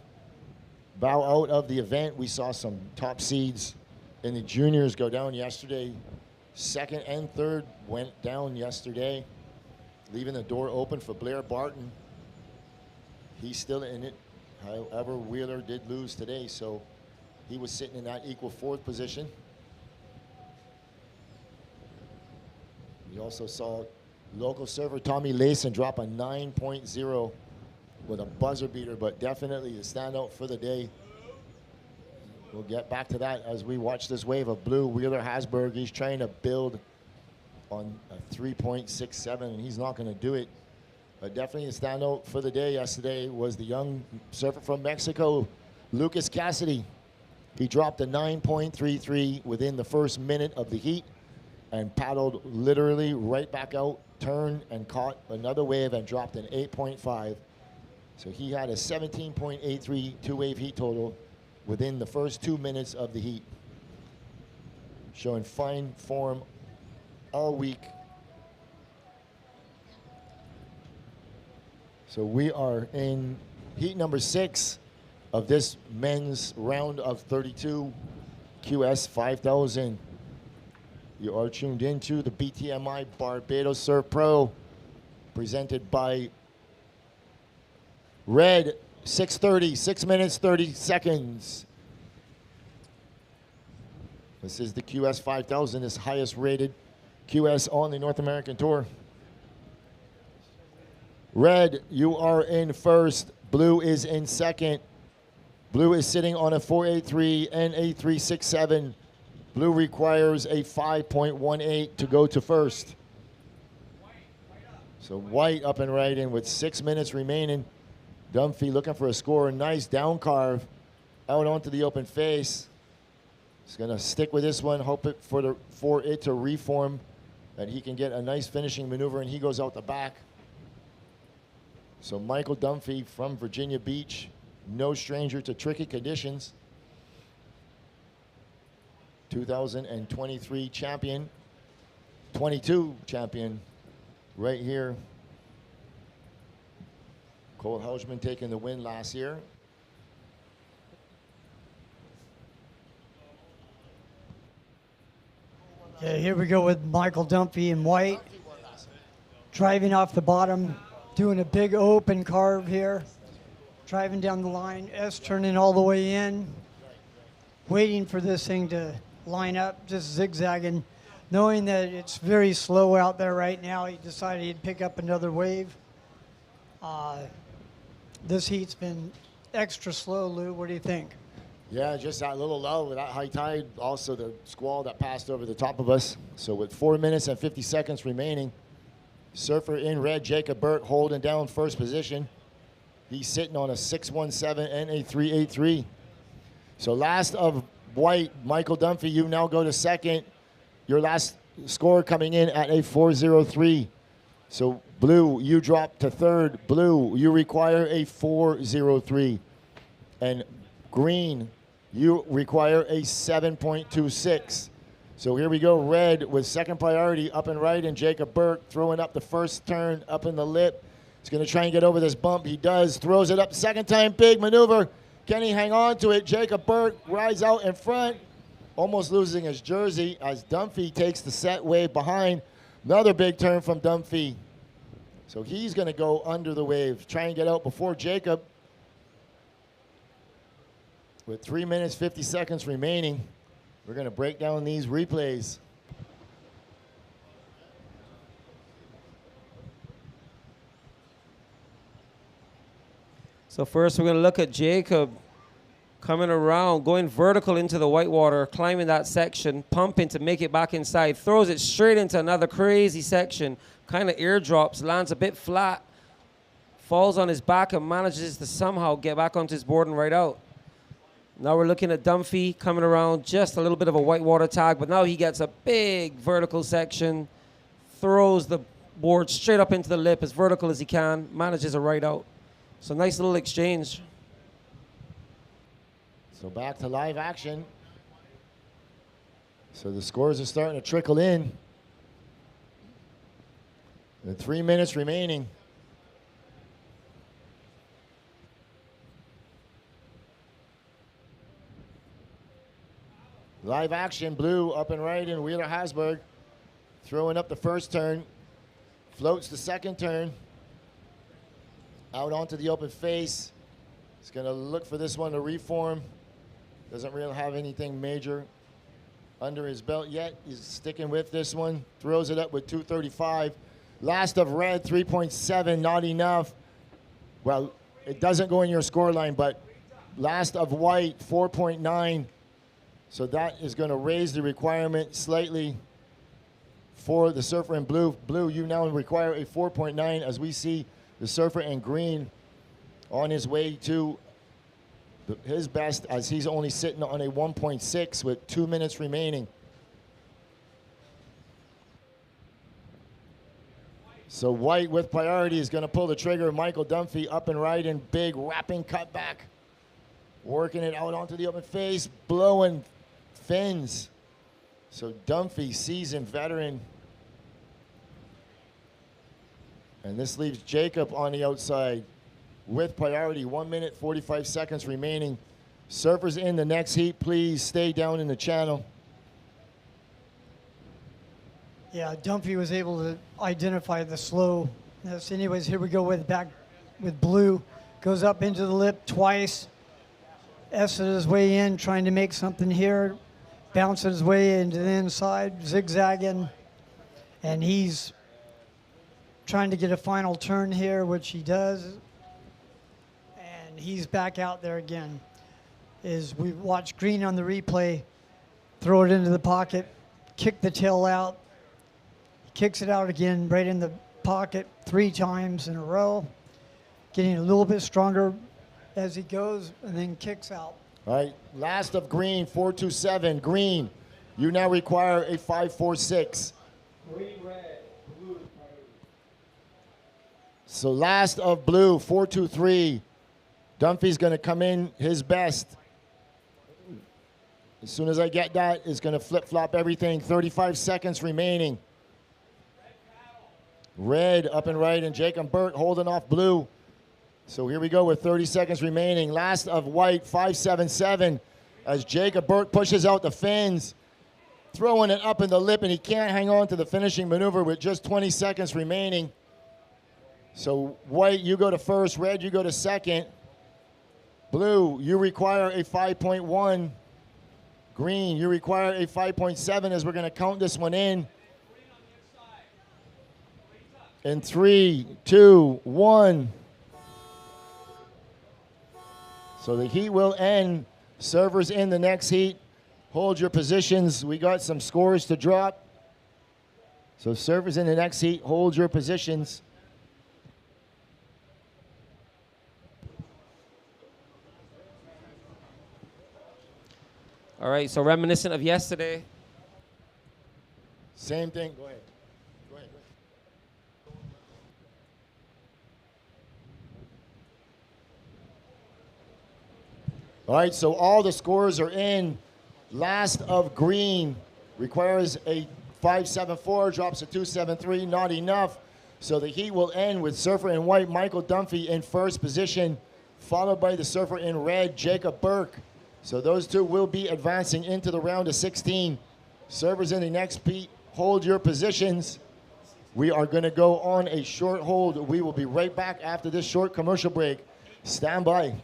bow out of the event. We saw some top seeds in the juniors go down yesterday. 2nd and 3rd went down yesterday, leaving the door open for Blair Barton. He's still in it. However, Wheeler did lose today, so he was sitting in that equal 4th position. We also saw local surfer Tommy Layson drop a 9.0 with a buzzer beater, but definitely the standout for the day. We'll get back to that as we watch this wave of blue. Wheeler Hasberg, he's trying to build on a 3.67, and he's not going to do it. But definitely the standout for the day yesterday was the young surfer from Mexico, Lucas Cassidy. He dropped a 9.33 within the first minute of the heat and paddled literally right back out, turned and caught another wave and dropped an 8.5. So he had a 17.83 two-wave heat total within the first 2 minutes of the heat. Showing fine form all week. So we are in heat number 6 of this men's round of 32 QS 5000. You are tuned into the BTMI Barbados Surf Pro, presented by Red. 6:30, 6 minutes, 30 seconds. This is the QS 5000, this highest rated QS on the North American Tour. Red, you are in 1st. Blue is in 2nd. Blue is sitting on a 4.83 and a 3.67. Blue requires a 5.18 to go to 1st. So White up and right in with 6 minutes remaining. Dunphy looking for a score. Nice down carve out onto the open face. He's going to stick with this one, hope it for it to reform, and he can get a nice finishing maneuver, and he goes out the back. So Michael Dunphy from Virginia Beach, no stranger to tricky conditions. 2023 champion, 22 champion right here. Cole Hausman taking the win last year. Okay, here we go with Michael Dunphy in white. Driving off the bottom, doing a big open carve here. Driving down the line, S turning all the way in. Waiting for this thing to line up, just zigzagging. Knowing that it's very slow out there right now, he decided he'd pick up another wave. This heat's been extra slow, Lou. What do you think? Yeah, just that little lull with that high tide. Also the squall that passed over the top of us. So with 4 minutes and 50 seconds remaining, surfer in red, Jacob Burke holding down 1st position. He's sitting on a 6.17 and a 3.83. So last of white, Michael Dunphy, you now go to second. Your last score coming in at a 4.03. So blue, you drop to third. Blue, you require a 4.03. And green, you require a 7.26. So here we go, red with second priority up and right, and Jacob Burke throwing up the first turn up in the lip. He's going to try and get over this bump. He does, throws it up second time, big maneuver. Can he hang on to it? Jacob Burke rides out in front, almost losing his jersey as Dunphy takes the set wave behind. Another big turn from Dunphy. So he's going to go under the wave, try and get out before Jacob. With 3 minutes, 50 seconds remaining, we're going to break down these replays. So first we're going to look at Jacob coming around, going vertical into the whitewater, climbing that section, pumping to make it back inside, throws it straight into another crazy section, kind of airdrops, lands a bit flat, falls on his back and manages to somehow get back onto his board and ride out. Now we're looking at Dunphy coming around, just a little bit of a whitewater tag, but now he gets a big vertical section, throws the board straight up into the lip as vertical as he can, manages a ride out. So nice little exchange. So back to live action. So the scores are starting to trickle in. With 3 minutes remaining. Live action, blue up and right, and Wheeler Hasberg throwing up the first turn. Floats the second turn. Out onto the open face. He's going to look for this one to reform. Doesn't really have anything major under his belt yet. He's sticking with this one. Throws it up with 2.35. Last of red, 3.7, not enough. Well, it doesn't go in your score line, but last of white, 4.9. So that is going to raise the requirement slightly for the surfer in blue. Blue, you now require a 4.9 as we see the surfer in green on his way to his best as he's only sitting on a 1.6 with 2 minutes remaining. So white with priority is going to pull the trigger. Michael Dunphy up and right in big wrapping cutback. Working it out onto the open face, blowing fins. So Dunphy, seasoned veteran. And this leaves Jacob on the outside with priority. 1 minute, 45 seconds remaining. Surfers in the next heat, please stay down in the channel. Yeah, Dunphy was able to identify the slowness. Anyways, here we go with back with blue. Goes up into the lip twice. S's his way in, trying to make something here. Bouncing his way into the inside, zigzagging. And he's trying to get a final turn here, which he does. And he's back out there again. As we watch green on the replay, throw it into the pocket, kick the tail out. He kicks it out again, right in the pocket 3 times in a row. Getting a little bit stronger as he goes, and then kicks out. All right, last of green, 4.27. Green, you now require a 5.46. Green, red, blue. So last of blue, 4.23. Dunphy's going to come in his best. As soon as I get that, it's going to flip-flop everything. 35 seconds remaining. Red up and right, and Jacob Burke holding off blue. So here we go with 30 seconds remaining. Last of white, 5.77. As Jacob Burke pushes out the fins, throwing it up in the lip, and he can't hang on to the finishing maneuver with just 20 seconds remaining. So white, you go to first. Red, you go to second. Blue, you require a 5.1. Green, you require a 5.7 as we're going to count this one in. In 3, 2, 1. So the heat will end. Servers in the next heat. Hold your positions. We got some scores to drop. So servers in the next heat, hold your positions. All right, so reminiscent of yesterday. Same thing. Go ahead. Go ahead. All right, so all the scores are in. Last of green requires a 5.74, drops a 2.73, not enough. So the heat will end with surfer in white, Michael Dunphy in first position, followed by the surfer in red, Jacob Burke. So those two will be advancing into the round of 16. Surfers in the next heat, hold your positions. We are going to go on a short hold. We will be right back after this short commercial break. Stand by.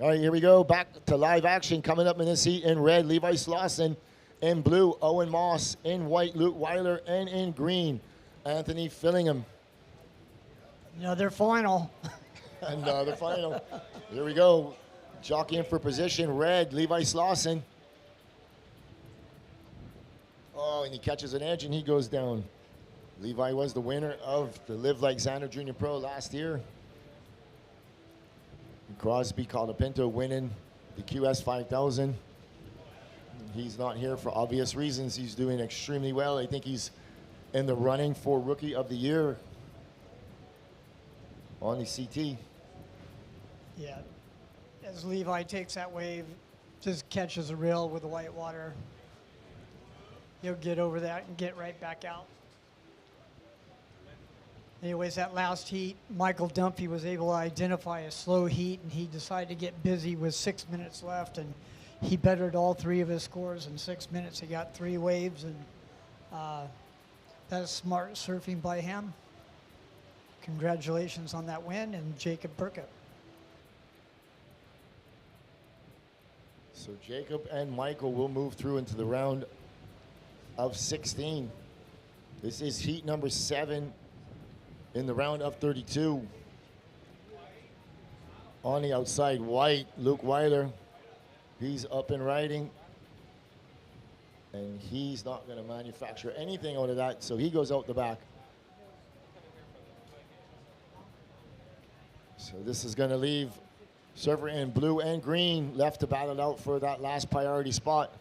All right, here we go. Back to live action. Coming up in this heat in red, Levi Slauson. In blue, Owen Moss. In white, Luke Weiler. And in green, Anthony Fillingham. Another final. Another final. Here we go. Jockeying for position, red, Levi Slauson. Oh, and he catches an edge and he goes down. Levi was the winner of the Live Like Zander Junior Pro last year. Crosby Colapinto winning the QS 5000. He's not here for obvious reasons. He's doing extremely well. I think he's in the running for Rookie of the Year on the CT. Yeah, as Levi takes that wave, just catches a rail with the white water. He'll get over that and get right back out. Anyways, that last heat, Michael Dunphy was able to identify a slow heat, and he decided to get busy with 6 minutes left, and he bettered all three of his scores in 6 minutes. He got 3 waves, and that's smart surfing by him. Congratulations on that win, and Jacob Burke. So Jacob and Michael will move through into the round of 16. This is heat number 7 in the round of 32. On the outside, white, Luke Weiler. He's up and riding. And he's not going to manufacture anything out of that, so he goes out the back. So this is going to leave surfer in blue and green left to battle out for that last priority spot.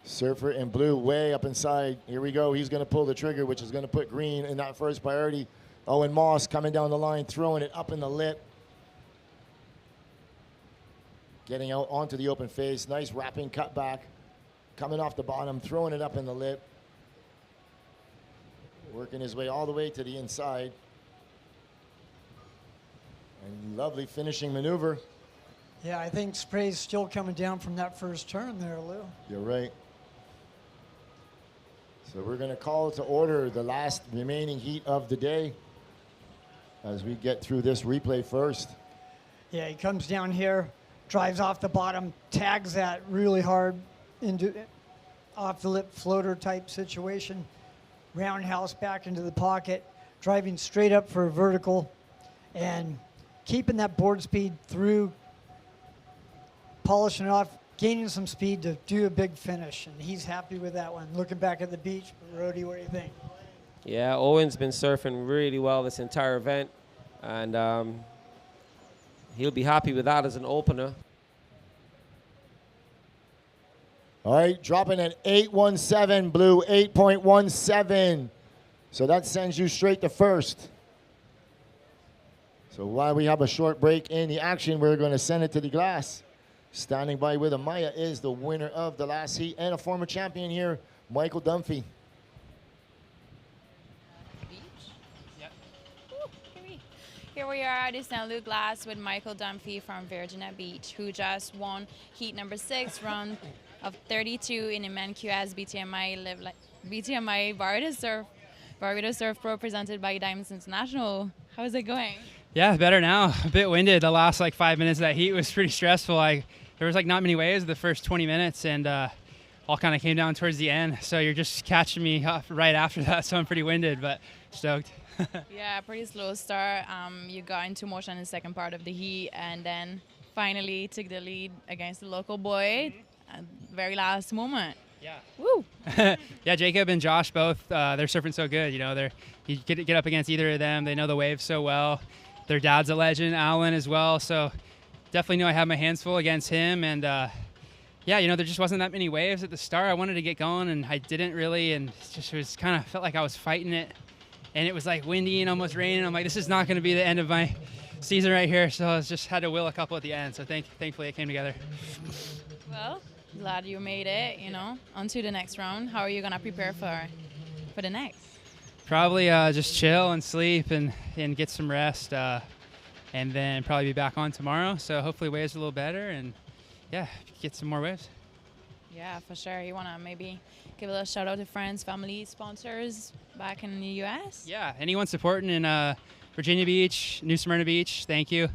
Surfer in blue way up inside. Here we go. He's going to pull the trigger, which is going to put green in that first priority. Owen Moss coming down the line, throwing it up in the lip. Getting out onto the open face. Nice wrapping cut back. Coming off the bottom, throwing it up in the lip. Working his way all the way to the inside. And lovely finishing maneuver. Yeah, I think spray's still coming down from that first turn there, Lou. You're right. So we're going to call to order the last remaining heat of the day as we get through this replay first. Yeah, he comes down here, drives off the bottom, tags that really hard into off the lip floater type situation, roundhouse back into the pocket, driving straight up for a vertical, and keeping that board speed through, polishing it off, gaining some speed to do a big finish, and he's happy with that one. Looking back at the beach, Rody, what do you think? Yeah, Owen's been surfing really well this entire event, and he'll be happy with that as an opener. All right, dropping at 8.17, blue, 8.17. So that sends you straight to first. So while we have a short break in the action, we're going to send it to the glass. Standing by with Amaya is the winner of the last heat and a former champion here, Michael Dunphy. Here we are at the St. Luke Glass with Michael Dunphy from Virginia Beach, who just won heat number 6, round of 32 in the men QS BTMI Barbados Surf Pro presented by Diamonds International. How's it going? Yeah, better now. A bit winded. The last 5 minutes of that heat was pretty stressful. There was not many waves the first 20 minutes, and all kind of came down towards the end. So you're just catching me right after that, so I'm pretty winded, but stoked. Yeah, pretty slow start. You got into motion in the second part of the heat, and then finally took the lead against the local boy at the very last moment. Yeah. Woo! Yeah, Jacob and Josh both, they're surfing so good. You get up against either of them. They know the waves so well. Their dad's a legend, Alan, as well. So definitely knew I had my hands full against him. And yeah, there just wasn't that many waves at the start. I wanted to get going, and I didn't really. And it just kind of felt like I was fighting it. And it was windy and almost raining. I'm like, this is not going to be the end of my season right here. So I just had to will a couple at the end. So thankfully it came together. Well, glad you made it, on to the next round. How are you going to prepare for the next? Probably just chill and sleep and get some rest. And then probably be back on tomorrow. So hopefully waves are a little better and, yeah, get some more waves. Yeah, for sure. You want to maybe give a little shout out to friends, family, sponsors back in the U.S.? Yeah, anyone supporting in Virginia Beach, New Smyrna Beach, thank you.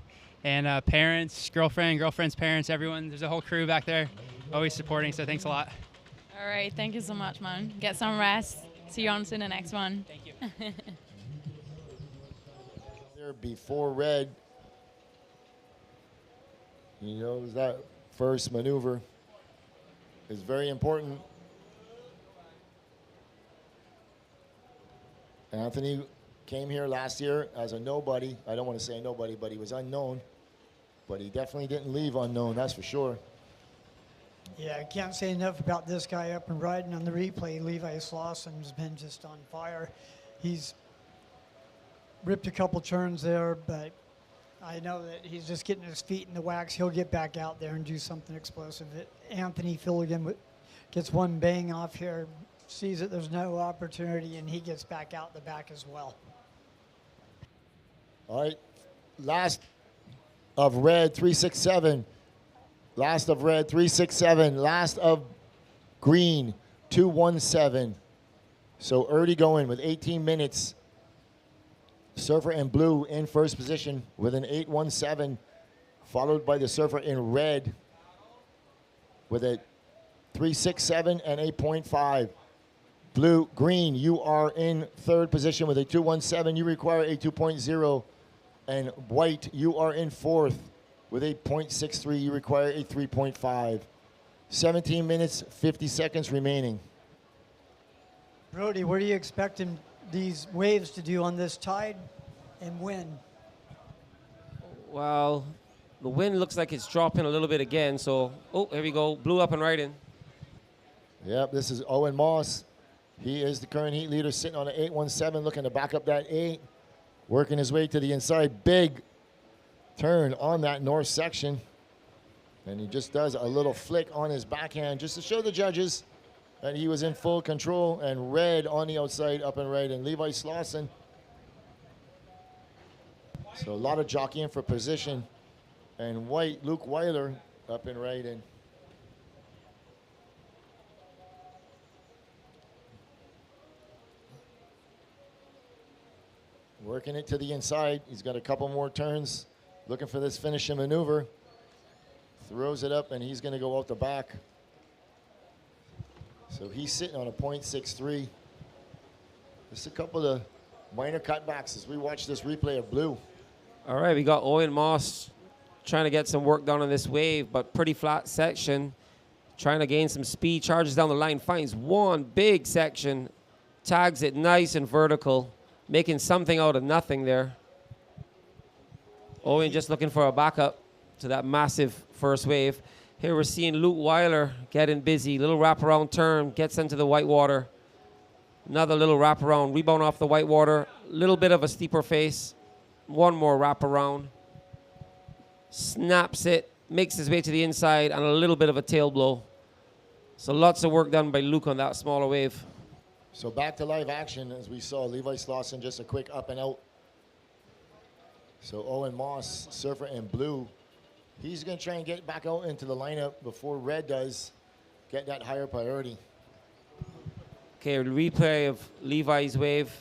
And parents, girlfriend's parents, everyone. There's a whole crew back there always supporting, so thanks a lot. All right, thank you so much, man. Get some rest. See you on to the next one. Thank you. There before red. He knows that first maneuver is very important. Anthony came here last year as a nobody. I don't want to say nobody, but he was unknown. But he definitely didn't leave unknown, that's for sure. Yeah, I can't say enough about this guy up and riding on the replay. Levi Slauson has been just on fire. He's ripped a couple turns there, but I know that he's just getting his feet in the wax. He'll get back out there and do something explosive. Anthony Filligan gets one bang off here, sees that there's no opportunity, and he gets back out the back as well. All right, last of red, 367. Last of red, 367. Last of green, 217. So early going with 18 minutes. Surfer in blue in first position with an 817, followed by the surfer in red with a 367 and 8.5. Green, you are in third position with a 217. You require a 2.0. And white, you are in fourth with a 0.63. You require a 3.5. 17 minutes, 50 seconds remaining. Brody, what are you expecting these waves to do on this tide and when? Well, the wind looks like it's dropping a little bit again. So, here we go. Blew up and right in. Yep, this is Owen Moss. He is the current heat leader, sitting on an 817, looking to back up that 8. Working his way to the inside. Big turn on that north section. And he just does a little flick on his backhand just to show the judges that he was in full control. And red on the outside, up and right. And Levi Slauson. So a lot of jockeying for position. And white, Luke Weiler, up and right. And working it to the inside. He's got a couple more turns. Looking for this finishing maneuver. Throws it up, and he's going to go out the back. So he's sitting on a 0.63. Just a couple of minor cutbacks as we watch this replay of blue. All right, we got Owen Moss trying to get some work done on this wave, but pretty flat section. Trying to gain some speed, charges down the line, finds one big section, tags it nice and vertical, making something out of nothing there. Owen just looking for a backup to that massive first wave. Here we're seeing Luke Weiler getting busy. Little wraparound turn, gets into the whitewater. Another little wraparound, rebound off the whitewater. Little bit of a steeper face. One more wraparound. Snaps it, makes his way to the inside, and a little bit of a tail blow. So lots of work done by Luke on that smaller wave. So back to live action as we saw Levi Slauson, just a quick up and out. So Owen Moss, surfer in blue, he's going to try and get back out into the lineup before red does, get that higher priority. Okay, replay of Levi's wave.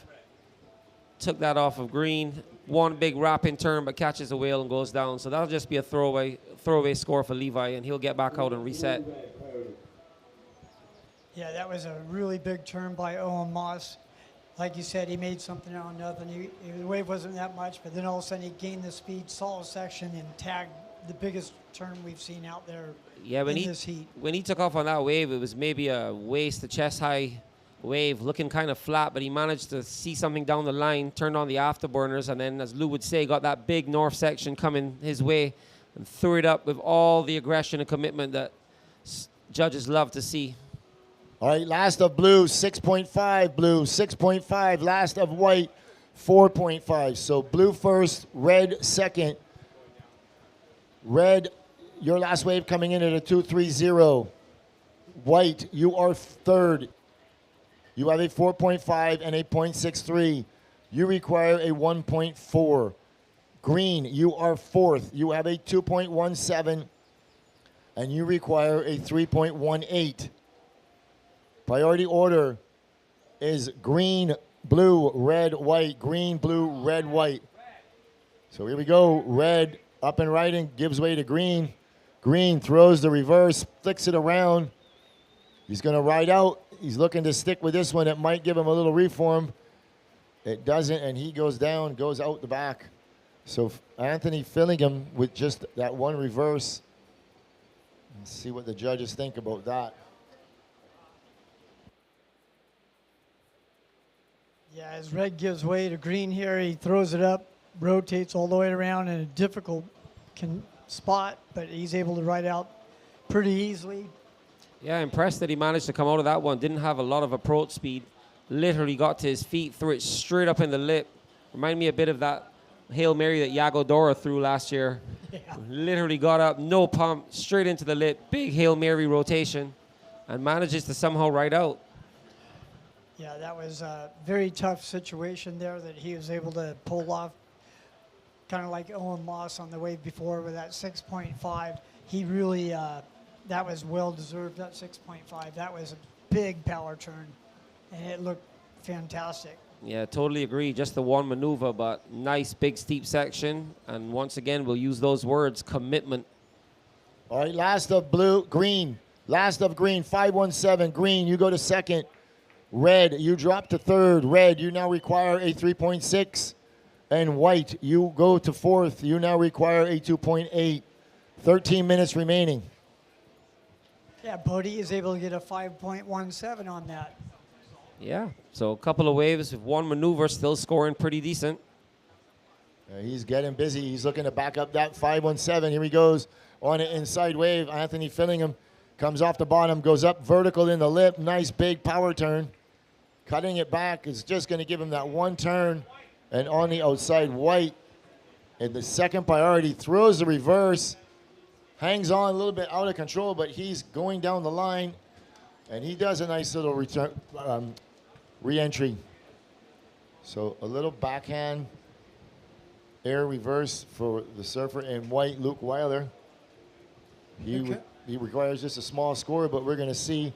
Took that off of green. One big wrapping turn, but catches a whale and goes down. So that'll just be a throwaway score for Levi, and he'll get back out and reset. Yeah, that was a really big turn by Owen Moss. Like you said, he made something out of nothing. The wave wasn't that much, but then all of a sudden he gained the speed, saw a section, and tagged the biggest turn we've seen out there Yeah, when this heat. when he took off on that wave, it was maybe a waist to chest high wave, looking kind of flat, but he managed to see something down the line, turned on the afterburners, and then, as Lou would say, got that big north section coming his way and threw it up with all the aggression and commitment that judges love to see. All right, last of blue, 6.5, blue, 6.5. Last of white, 4.5. So blue first, red second. Red, your last wave coming in at a 2.30. White, you are third. You have a 4.5 and a 0.63. You require a 1.4. Green, you are fourth. You have a 2.17, and you require a 3.18. Priority order is green, blue, red, white, green, blue, red, white. So here we go. Red up and riding, gives way to green. Green throws the reverse, flicks it around. He's going to ride out. He's looking to stick with this one. It might give him a little reform. It doesn't, and he goes down, goes out the back. So Anthony Fillingham with just that one reverse. Let's see what the judges think about that. Yeah, as red gives way to green here, he throws it up, rotates all the way around in a difficult spot, but he's able to ride out pretty easily. Yeah, impressed that he managed to come out of that one. Didn't have a lot of approach speed. Literally got to his feet, threw it straight up in the lip. Remind me a bit of that Hail Mary that Yago Dora threw last year. Yeah. Literally got up, no pump, straight into the lip. Big Hail Mary rotation, and manages to somehow ride out. Yeah, that was a very tough situation there that he was able to pull off, kind of like Owen Moss on the wave before with that 6.5. He really, that was well-deserved, that 6.5. That was a big power turn, and it looked fantastic. Yeah, totally agree. Just the one maneuver, but nice, big, steep section. And once again, we'll use those words, commitment. All right, last of blue, green. Last of green, 517. Green, you go to second. Red, you drop to third. Red, you now require a 3.6. And white, you go to fourth. You now require a 2.8. 13 minutes remaining. Yeah, Bodie is able to get a 5.17 on that. Yeah, so a couple of waves with one maneuver, still scoring pretty decent. He's getting busy. He's looking to back up that 517. Here he goes on an inside wave. Anthony Fillingham comes off the bottom, goes up vertical in the lip. Nice big power turn. Cutting it back is just going to give him that one turn. And on the outside, white in the second priority throws the reverse. Hangs on a little bit out of control, but he's going down the line. And he does a nice little return, re-entry. So a little backhand air reverse for the surfer in white, Luke Weiler. He requires just a small score, but we're going to see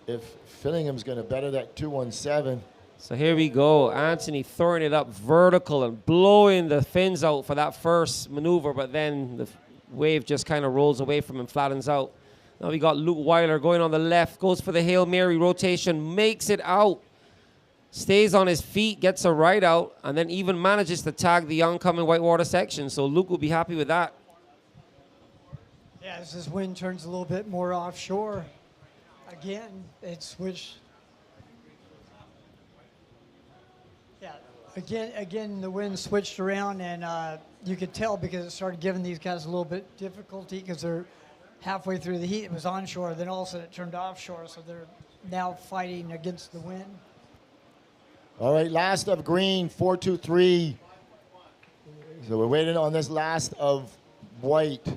if Fillingham's going to better that 217. So here we go. Anthony throwing it up vertical and blowing the fins out for that first maneuver, but then the wave just kind of rolls away from him, flattens out. Now we got Luke Weiler going on the left, goes for the Hail Mary rotation, makes it out, stays on his feet, gets a ride out, and then even manages to tag the oncoming whitewater section. So Luke will be happy with that. Yeah, as this wind turns a little bit more offshore, again, it switched. Yeah, again, the wind switched around, and you could tell because it started giving these guys a little bit difficulty because they're halfway through the heat. It was onshore, then all of a sudden it turned offshore, so they're now fighting against the wind. All right, last of green, 423. So we're waiting on this last of white.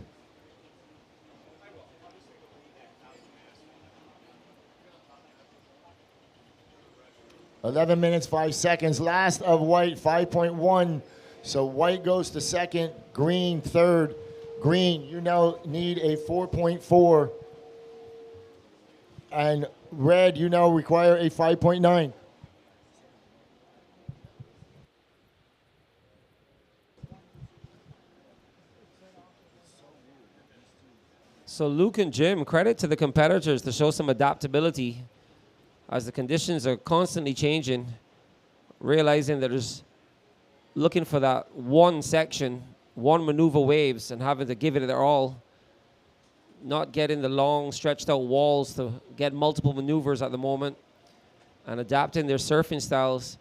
(11 minutes, 5 seconds). Last of white, 5.1. So white goes to second, green third. Green, you now need a 4.4. And red, you now require a 5.9. So Luke and Jim, credit to the competitors to show some adaptability as the conditions are constantly changing, realizing that there's looking for that one section, one maneuver waves, and having to give it their all, not getting the long stretched out walls to get multiple maneuvers at the moment, and adapting their surfing styles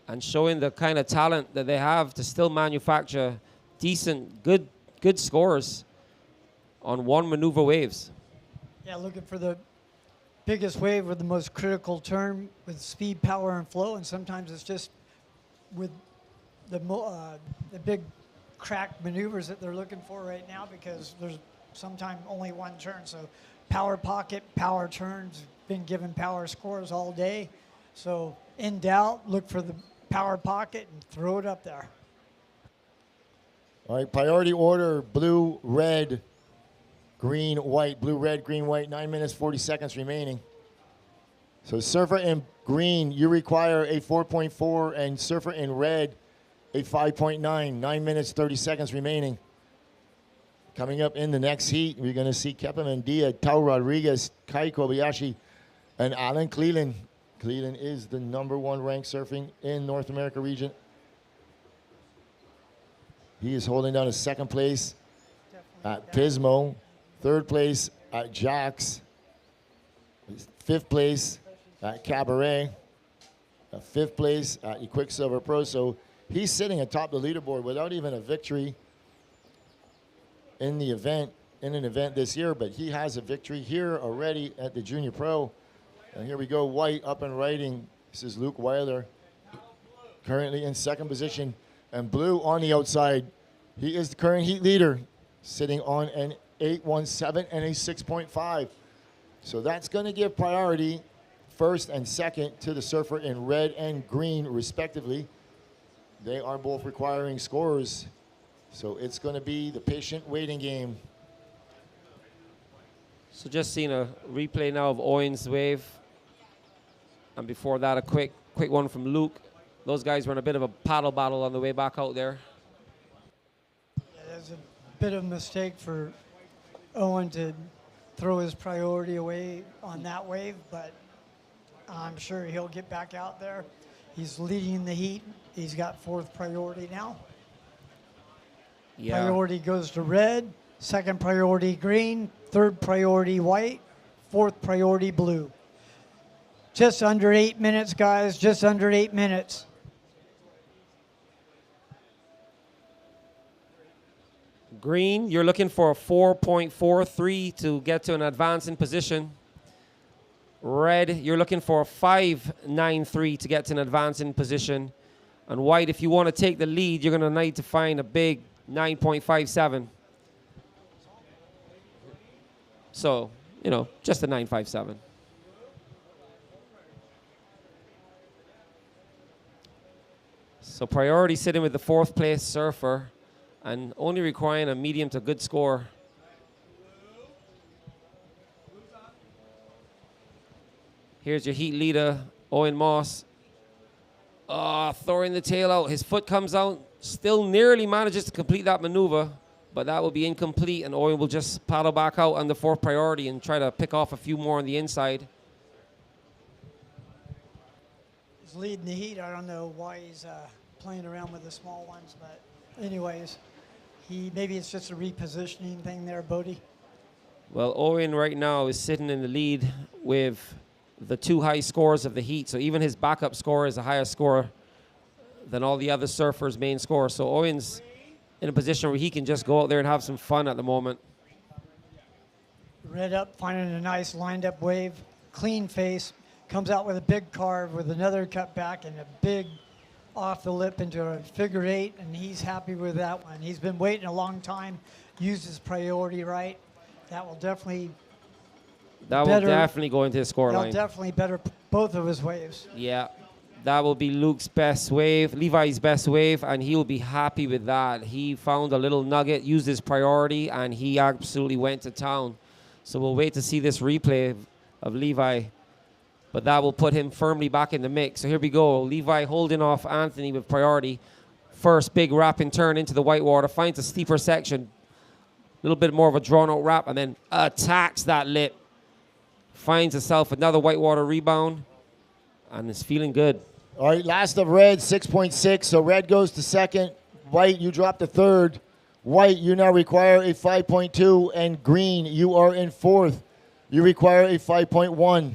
and showing the kind of talent that they have to still manufacture decent, good scores on one maneuver waves. Yeah, looking for the biggest wave with the most critical turn with speed, power, and flow, and sometimes it's just with the big crack maneuvers that they're looking for right now, because there's sometimes only one turn. So power pocket, power turns, been given power scores all day. So in doubt, look for the power pocket and throw it up there. All right, priority order, blue, red, green, white. Blue, red, green, white, 9 minutes, 40 seconds remaining. So surfer in green, you require a 4.4, and surfer in red, a 5.9. 9 minutes, 30 seconds remaining. Coming up in the next heat, we're going to see Kepa Mendia, Tao Rodriguez, Kai Kobayashi, and Alan Cleland. Cleland is the #1 ranked surfing in North America region. He is holding down a second place at Pismo, third place at Jax, fifth place at Cabaret, fifth place at Quicksilver Pro. So he's sitting atop the leaderboard without even a victory in an event this year, but he has a victory here already at the Junior Pro. And here we go, white up and riding. This is Luke Weiler, currently in second position, and blue on the outside. He is the current heat leader, sitting on an 8.17 and a 6.5. So that's going to give priority, first and second, to the surfer in red and green, respectively. They are both requiring scores. So it's going to be the patient waiting game. So just seeing a replay now of Owen's wave. And before that, a quick one from Luke. Those guys were in a bit of a paddle battle on the way back out there. Yeah, there's a bit of a mistake for Owen to throw his priority away on that wave, but I'm sure he'll get back out there. He's leading the heat. He's got fourth priority now. Yeah. Priority goes to red, second priority green, third priority white, fourth priority blue. Just under 8 minutes, guys, just under 8 minutes. Green, you're looking for a 4.43 to get to an advancing position. Red, you're looking for a 5.93 to get to an advancing position. And white, if you want to take the lead, you're going to need to find a big 9.57. So, just a 9.57. So priority sitting with the fourth place surfer and only requiring a medium to good score. Here's your heat leader, Owen Moss. Throwing the tail out. His foot comes out, still nearly manages to complete that maneuver, but that will be incomplete, and Owen will just paddle back out on the fourth priority and try to pick off a few more on the inside. He's leading the heat. I don't know why he's playing around with the small ones, but anyways, maybe it's just a repositioning thing there, Bodie. Well, Owen right now is sitting in the lead with the two high scores of the heat. So even his backup score is a higher score than all the other surfers' main score. So Owen's in a position where he can just go out there and have some fun at the moment. Red up, finding a nice lined up wave, clean face, comes out with a big carve with another cut back and a big off the lip into a figure eight, and he's happy with that one. He's been waiting a long time, used his priority right. That will definitely go into his score line. That'll definitely better both of his waves. Yeah, That will be Luke's best wave, Levi's best wave, and he will be happy with that. He found a little nugget, used his priority, and he absolutely went to town. So we'll wait to see this replay of Levi, but that will put him firmly back in the mix. So here we go. Levi holding off Anthony with priority. First big wrapping turn into the whitewater, finds a steeper section, a little bit more of a drawn-out wrap, and then attacks that lip. Finds himself another whitewater rebound, and is feeling good. All right, last of red, 6.6. So red goes to second. White, you drop to third. White, you now require a 5.2. And green, you are in fourth. You require a 5.1.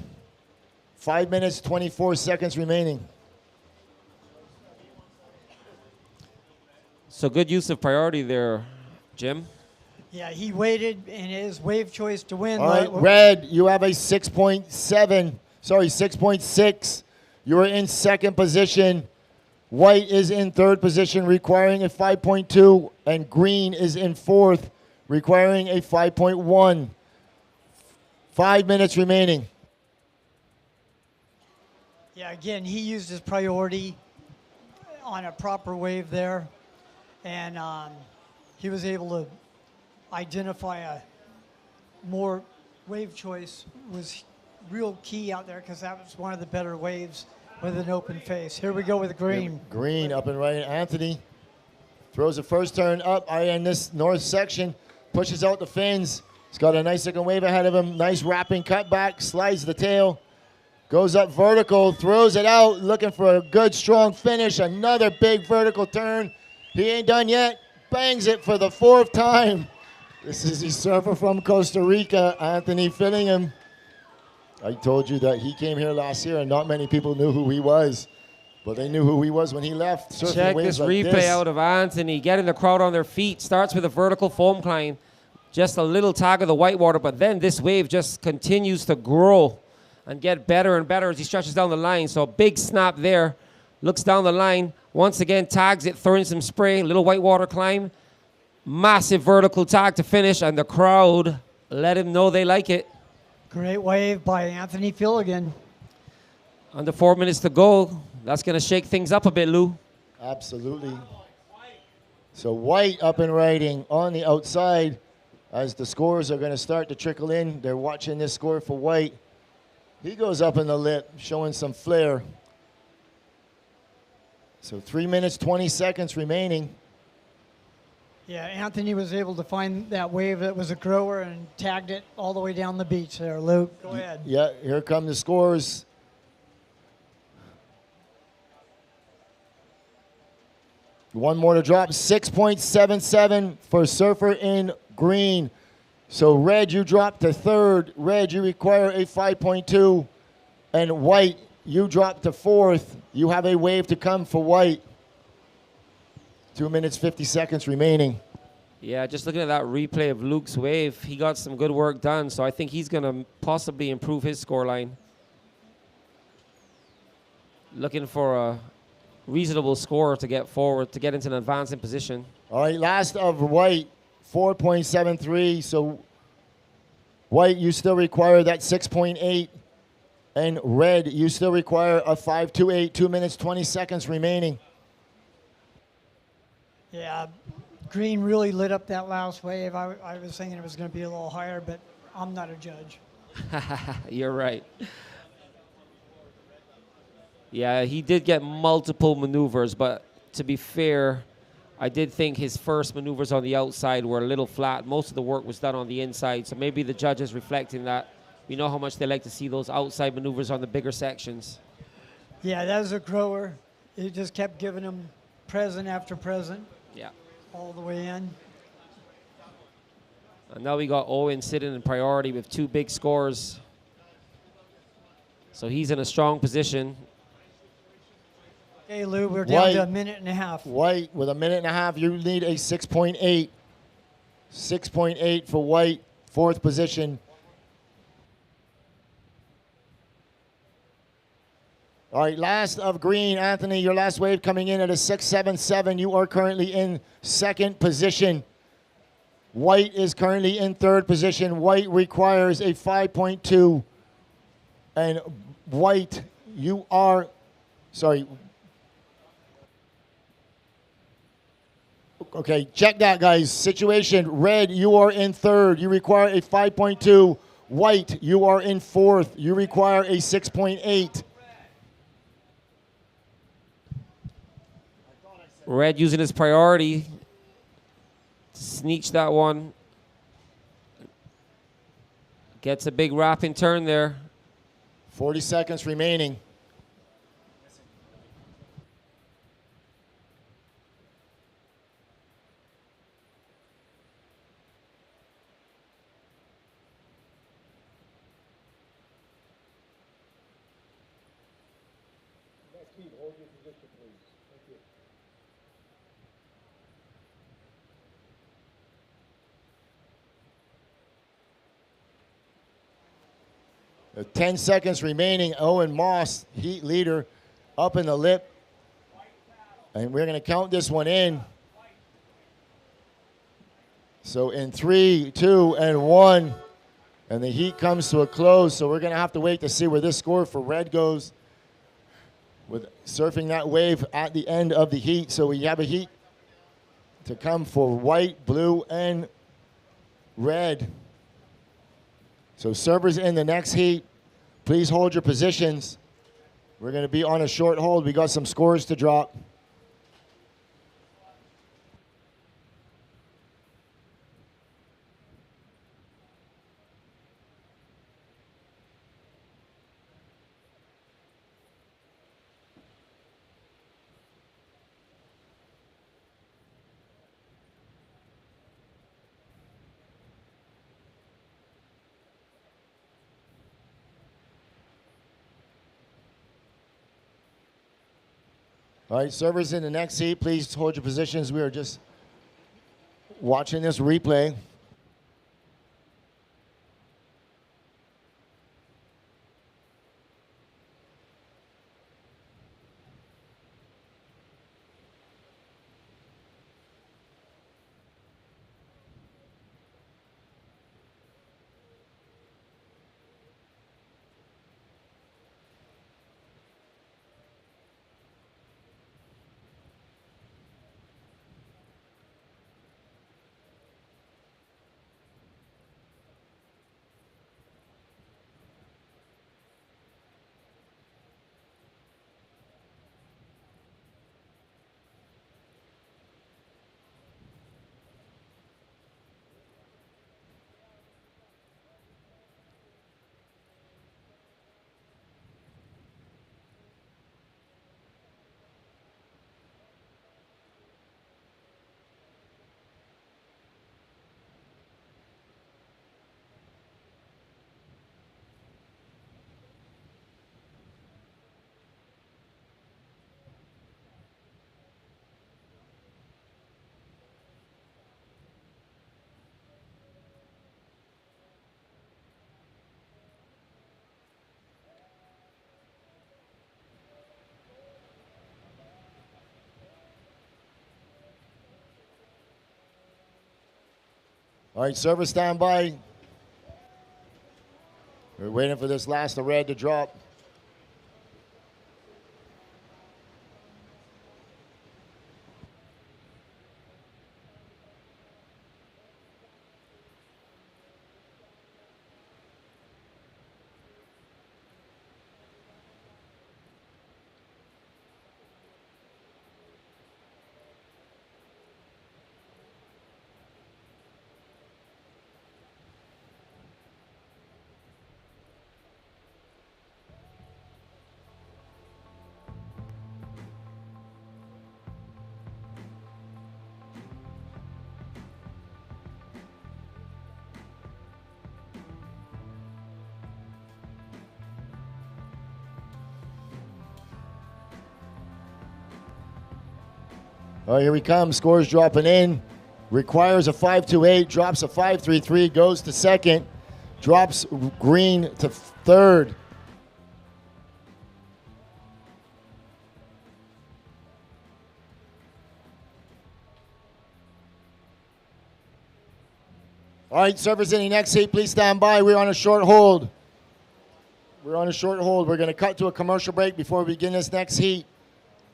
5 minutes, 24 seconds remaining. So good use of priority there, Jim. Yeah, he waited in his wave choice to win. All right, red, you have a 6.7. Sorry, 6.6. You are in second position. White is in third position, requiring a 5.2. And green is in fourth, requiring a 5.1. 5 minutes remaining. Yeah, again, he used his priority on a proper wave there. And he was able to identify a more wave choice was real key out there because that was one of the better waves with an open face. Here we go with green. Green up and right. Anthony throws the first turn up in this north section, pushes out the fins. He's got a nice looking wave ahead of him. Nice wrapping cutback, slides the tail, goes up vertical, throws it out, looking for a good strong finish. Another big vertical turn. He ain't done yet. Bangs it for the fourth time. This is the surfer from Costa Rica, Anthony Fillingham. I told you that he came here last year and not many people knew who he was. But they knew who he was when he left. Surfing Check waves this like replay this. out of Anthony, getting the crowd on their feet. Starts with a vertical foam climb. Just a little tag of the whitewater, but then this wave just continues to grow and get better and better as he stretches down the line. So a big snap there. Looks down the line. Once again, tags it, throwing some spray. Little whitewater climb. Massive vertical tag to finish, and the crowd let him know they like it. Great wave by Anthony Filligan. Under 4 minutes to go. That's going to shake things up a bit, Lou. Absolutely. So White up and riding on the outside as the scores are going to start to trickle in. They're watching this score for White. He goes up in the lip, showing some flair. So 3 minutes, 20 seconds remaining. Yeah, Anthony was able to find that wave that was a grower and tagged it all the way down the beach there. Luke, go ahead. Yeah, here come the scores. One more to drop, 6.77 for Surfer in green. So red, you drop to third. Red, you require a 5.2. And white, you drop to fourth. You have a wave to come for white. 2 minutes, 50 seconds remaining. Yeah, just looking at that replay of Luke's wave, he got some good work done, so I think he's going to possibly improve his scoreline. Looking for a reasonable score to get forward, to get into an advancing position. All right, last of white, 4.73. So white, you still require that 6.8. And red, you still require a 5.28. 2 minutes, 20 seconds remaining. Yeah, green really lit up that last wave. I was thinking it was going to be a little higher, but I'm not a judge. You're right. Yeah, he did get multiple maneuvers, but to be fair, I did think his first maneuvers on the outside were a little flat. Most of the work was done on the inside, so maybe the judges reflecting that. We know how much they like to see those outside maneuvers on the bigger sections. Yeah, that was a grower. It just kept giving him present after present. Yeah. All the way in. And now we got Owen sitting in priority with 2 big scores. So he's in a strong position. Okay, Lou, we're down to a minute and a half. White, with a minute and a half, you need a 6.8. 6.8 for White, fourth position. All right, last of green. Anthony, your last wave coming in at a 6.77. You are currently in second position. White is currently in third position. White requires a 5.2. And White, you are Sorry. Okay, check that, guys. Situation. Red, you are in third. You require a 5.2. White, you are in fourth. You require a 6.8. Red using his priority. Sneaks that one. Gets a big wrapping turn there. 40 seconds remaining. Hold your position, please. Thank you. 10 seconds remaining. Owen Moss, heat leader, up in the lip. And we're going to count this one in. So in 3, 2, and 1. And the heat comes to a close. So we're going to have to wait to see where this score for red goes with surfing that wave at the end of the heat. So we have a heat to come for white, blue, and red. So servers in the next heat, please hold your positions. We're going to be on a short hold. We got some scores to drop. All right, servers in the next heat, please hold your positions. We are just watching this replay. All right, server stand by. We're waiting for this last of red to drop. All right, here we come. Scores dropping in. Requires a 5.28, drops a 5.33, goes to second, drops green to third. All right, servers in the next heat, please stand by. We're on a short hold. we're on a short hold. We're going to cut to a commercial break before we begin this next heat.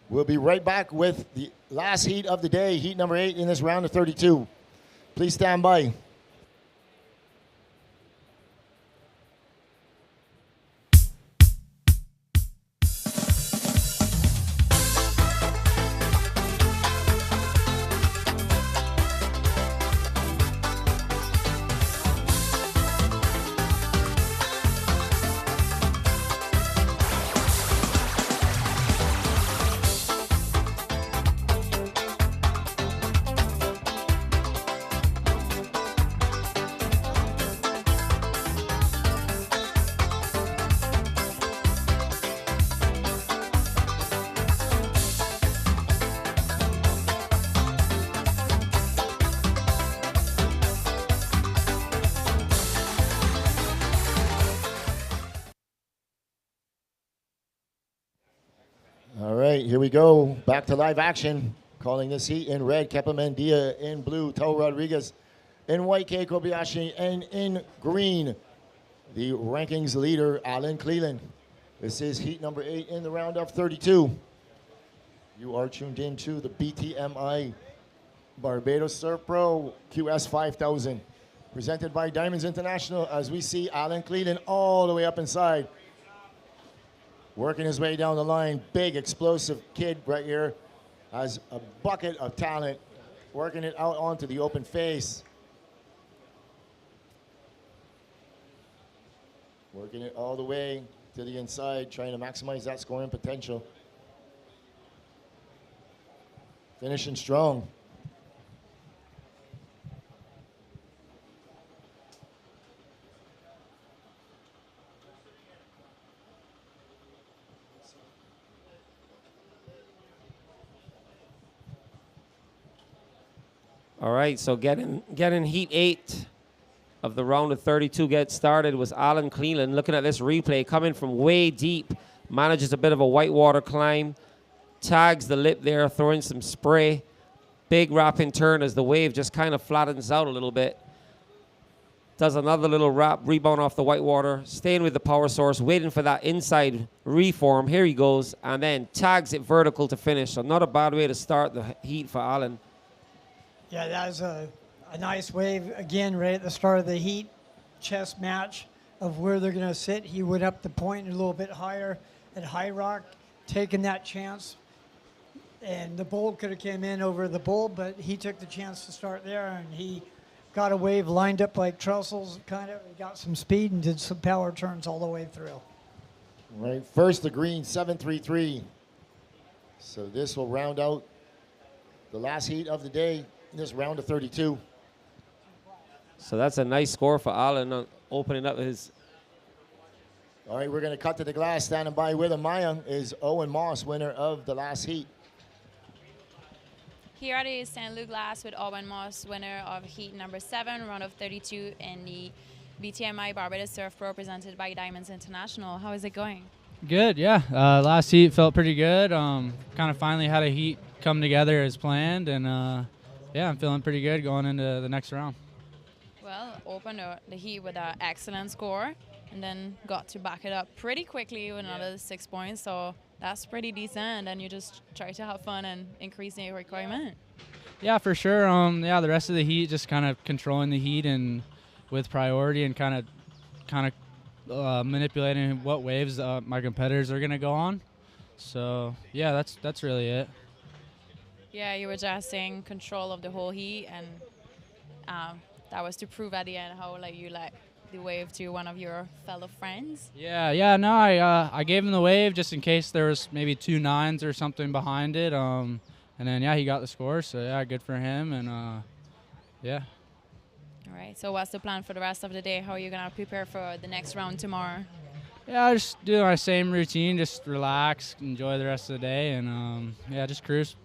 We'll be right back with the last heat of the day, heat number 8 in this round of 32. Please stand by. All right, here we go. Back to live action. Calling this heat in red, Kepa Mendia. In blue, Tao Rodriguez. In white, Kei Kobayashi. And in green, the rankings leader, Alan Cleland. This is heat number 8 in the round of 32. You are tuned in to the BTMI Barbados Surf Pro QS 5000. Presented by Diamonds International, as we see Alan Cleland all the way up inside. Working his way down the line. Big, explosive kid right here. Has a bucket of talent. Working it out onto the open face. Working it all the way to the inside, trying to maximize that scoring potential. Finishing strong. All right, so getting heat 8 of the round of 32 get started was Alan Cleland. Looking at this replay, coming from way deep, manages a bit of a whitewater climb, tags the lip there, throwing some spray. Big wrapping turn as the wave just kind of flattens out a little bit. Does another little wrap, rebound off the whitewater, staying with the power source, waiting for that inside reform. Here he goes, and then tags it vertical to finish. So not a bad way to start the heat for Alan. Yeah, that was a nice wave. Again, right at the start of the heat, chess match of where they're going to sit. He went up the point a little bit higher at High Rock, taking that chance. And the bowl could have came in over the bowl, but he took the chance to start there, and he got a wave lined up like trussels, kind of. He got some speed and did some power turns all the way through. Right, first the green, 7-3-3. So this will round out the last heat of the day. This round of 32. So that's a nice score for Alan, opening up his. All right, we're going to cut to the glass. Standing by with him, Maya, is Owen Moss, winner of the last heat. Here at the St. Luke Glass with Owen Moss, winner of heat number 7, round of 32 in the BTMI Barbados Surf Pro, presented by Diamonds International. How is it going? Good, yeah. Last heat felt pretty good. Kind of finally had a heat come together as planned, and yeah, I'm feeling pretty good going into the next round. Well, opened the heat with an excellent score, and then got to back it up pretty quickly with another 6 points. So that's pretty decent, and you just try to have fun and increase the requirement. Yeah, for sure. Yeah, the rest of the heat, just kind of controlling the heat and with priority, and kind of manipulating what waves my competitors are gonna go on. So yeah, that's really it. Yeah, you were just saying control of the whole heat, and that was to prove at the end how you the wave to one of your fellow friends. Yeah, no, I gave him the wave just in case there was maybe 2 9s or something behind it. And then yeah, he got the score. So yeah, good for him, and yeah. All right. So what's the plan for the rest of the day? How are you gonna prepare for the next round tomorrow? Yeah, just do my same routine, just relax, enjoy the rest of the day, and yeah, just cruise.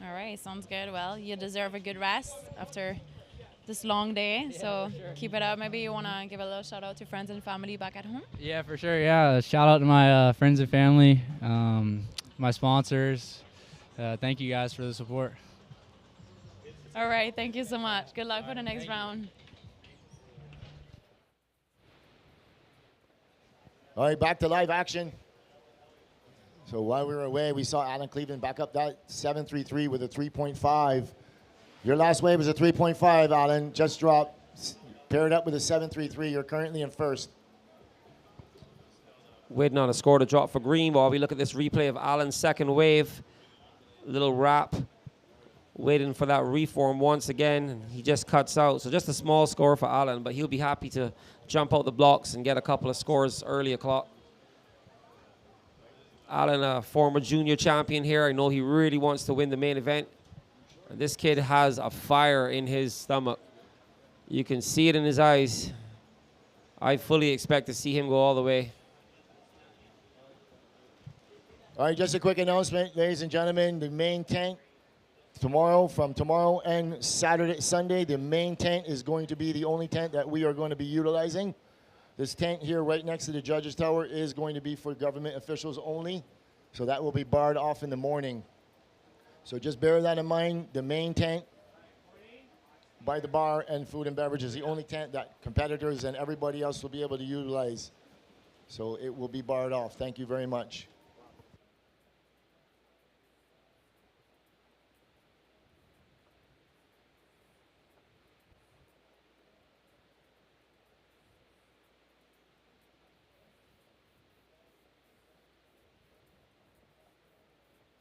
All right, sounds good. Well, you deserve a good rest after this long day, yeah, so sure. Keep it up. Maybe you want to give a little shout out to friends and family back at home? Yeah, for sure. Yeah, shout out to my friends and family, my sponsors. Thank you guys for the support. All right, thank you so much. Good luck for the next round. All right, back to live action. So while we were away, we saw Alan Cleland back up that 7.33 with a 3.5. Your last wave was a 3.5, Alan. Just dropped. Paired up with a 7.33. You're currently in first. Waiting on a score to drop for green while we look at this replay of Alan's second wave. Little wrap. Waiting for that reform once again. He just cuts out. So just a small score for Alan, but he'll be happy to jump out the blocks and get a couple of scores early o'clock. Alan, a former junior champion here. I know he really wants to win the main event. And this kid has a fire in his stomach. You can see it in his eyes. I fully expect to see him go all the way. All right, just a quick announcement, ladies and gentlemen. The main tent from tomorrow and Sunday, the main tent is going to be the only tent that we are going to be utilizing. This tent here right next to the judges' tower is going to be for government officials only. So that will be barred off in the morning. So just bear that in mind. The main tent by the bar and food and beverage is the only tent that competitors and everybody else will be able to utilize. So it will be barred off. Thank you very much.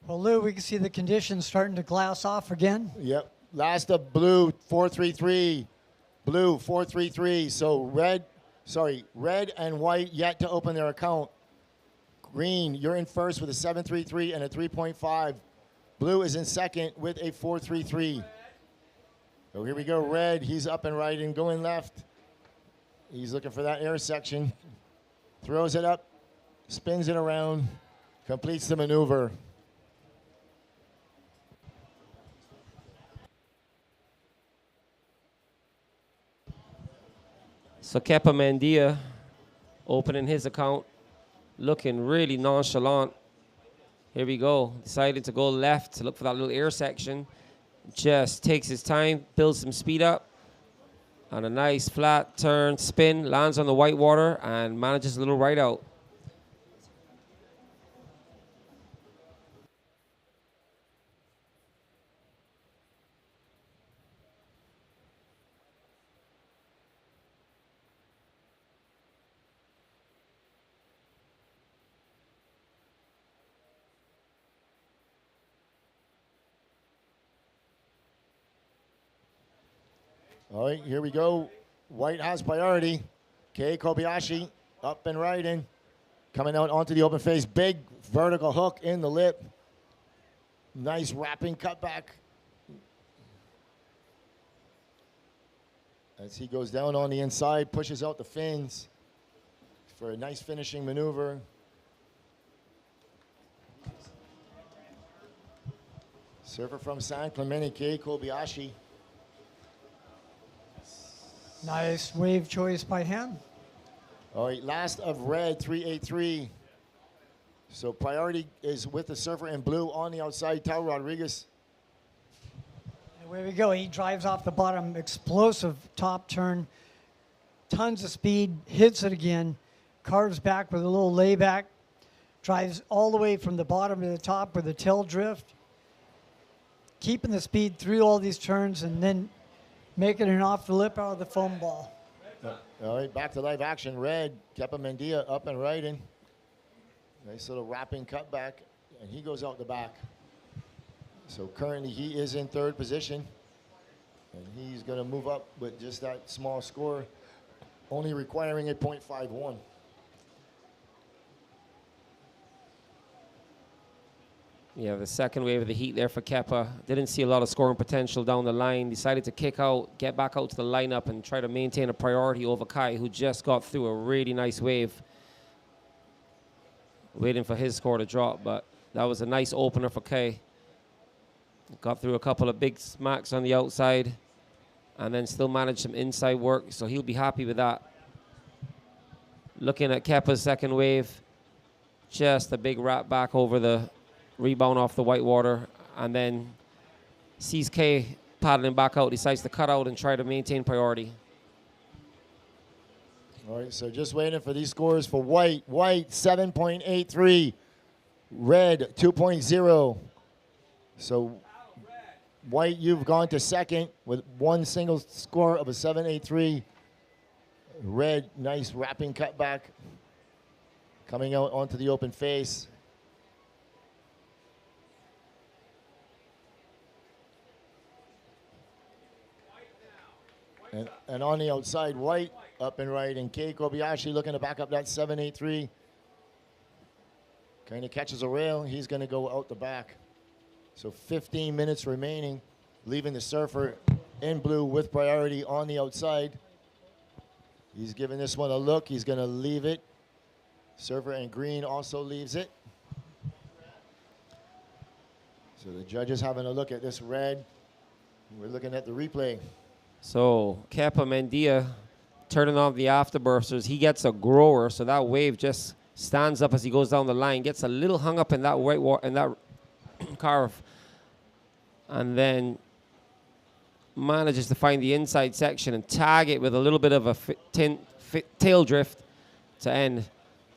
Well, Lou, we can see the conditions starting to glass off again. Yep. Last of blue, 4.33. Blue, 4.33. So red and white yet to open their account. Green, you're in first with a 7.33 and a 3.5. Blue is in second with a 4.33. So here we go. Red, he's up and right and going left. He's looking for that air section. Throws it up, spins it around, completes the maneuver. So Kepa Mandia opening his account, looking really nonchalant. Here we go. Decided to go left to look for that little air section. Just takes his time, builds some speed up. And a nice flat turn, spin, lands on the white water and manages a little right out. All right, here we go. White has priority. Kei Kobayashi up and riding. Coming out onto the open face. Big vertical hook in the lip. Nice wrapping cutback. As he goes down on the inside, pushes out the fins for a nice finishing maneuver. Surfer from San Clemente, Kei Kobayashi. Nice wave choice by him. All right, last of red, 383. So priority is with the surfer in blue on the outside, Tao Rodriguez. And there we go. He drives off the bottom, explosive top turn, tons of speed, hits it again, carves back with a little layback, drives all the way from the bottom to the top with a tail drift, keeping the speed through all these turns and then making an off the lip out of the foam ball. All right, back to live action. Red, Kepa Mandia up and riding. Nice little wrapping cutback, and he goes out the back. So currently he is in third position, and he's going to move up with just that small score, only requiring a .51. Yeah, the second wave of the heat there for Kepa. Didn't see a lot of scoring potential down the line. Decided to kick out, get back out to the lineup and try to maintain a priority over Kai, who just got through a really nice wave. Waiting for his score to drop, but that was a nice opener for Kai. Got through a couple of big smacks on the outside and then still managed some inside work, so he'll be happy with that. Looking at Kepa's second wave, just a big wrap back over the rebound off the white water, and then sees Kay paddling back out, decides to cut out and try to maintain priority. All right, so just waiting for these scores for White. White, 7.83. Red, 2.0. So White, you've gone to second with one single score of a 7.83. Red, nice wrapping cutback. Coming out onto the open face. And on the outside, White up and right, and Kei Kobayashi looking to back up that 7.83. Kind of catches a rail. He's going to go out the back. So 15 minutes remaining, leaving the surfer in blue with priority on the outside. He's giving this one a look. He's going to leave it. Surfer in green also leaves it. So the judges having a look at this red. We're looking at the replay. So Kepa Mendia turning off the afterburners. He gets a grower, so that wave just stands up as he goes down the line, gets a little hung up in that white water, in that carve, and then manages to find the inside section and tag it with a little bit of a tail drift to end.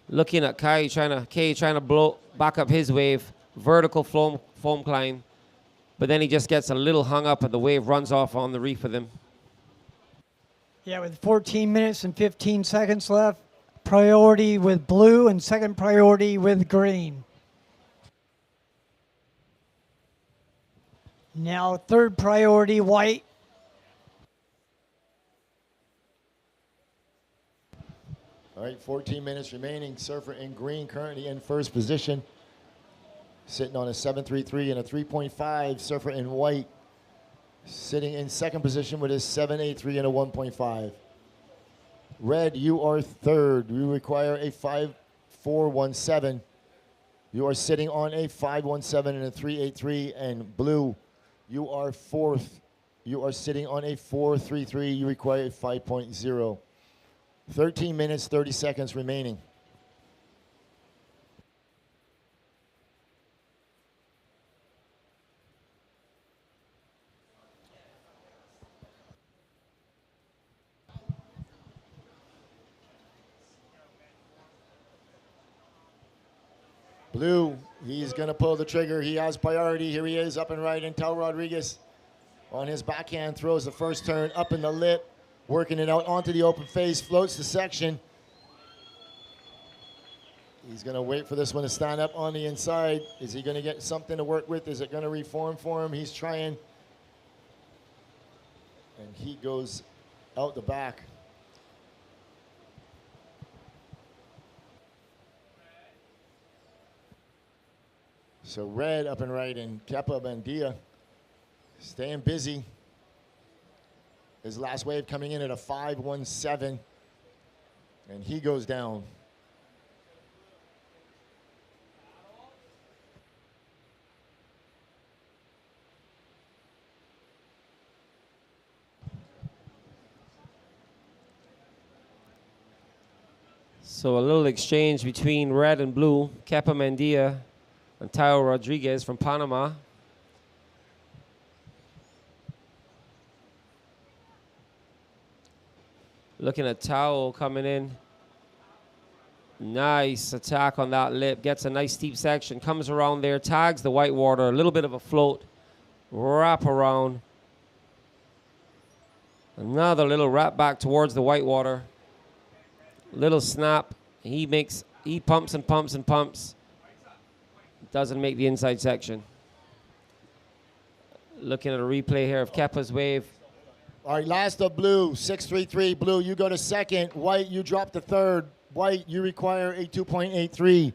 Looking at Kei trying to blow back up his wave, vertical foam climb, but then he just gets a little hung up and the wave runs off on the reef with him. Yeah, with 14 minutes and 15 seconds left, priority with blue and second priority with green. Now third priority white. All right, 14 minutes remaining. Surfer in green currently in first position. Sitting on a 7.33 and a 3.5. Surfer in white sitting in second position with his 7.83 and a 1.5. Red, you are third. You require a 5.417. You are sitting on a 5.17 and a 3.83. And blue, you are fourth. You are sitting on a 4.33. You require a 5.0. 13 minutes, 30 seconds remaining. Blue, he's going to pull the trigger. He has priority. Here he is, up and right. And Tal Rodriguez on his backhand throws the first turn up in the lip, working it out onto the open face, floats the section. He's going to wait for this one to stand up on the inside. Is he going to get something to work with? Is it going to reform for him? He's trying. And he goes out the back. So red up and right, and Kepa Mendia staying busy. His last wave coming in at a 5.17, and he goes down. So a little exchange between red and blue. Kepa Mendia and Tayo Rodriguez from Panama. Looking at Tayo coming in. Nice attack on that lip. Gets a nice steep section. Comes around there. Tags the white water. A little bit of a float. Wrap around. Another little wrap back towards the white water. Little snap. He pumps and pumps and pumps. Doesn't make the inside section. Looking at a replay here of Kepa's wave. All right, last of blue, 6.33. Blue, you go to second. White, you drop to third. White, you require a 2.83.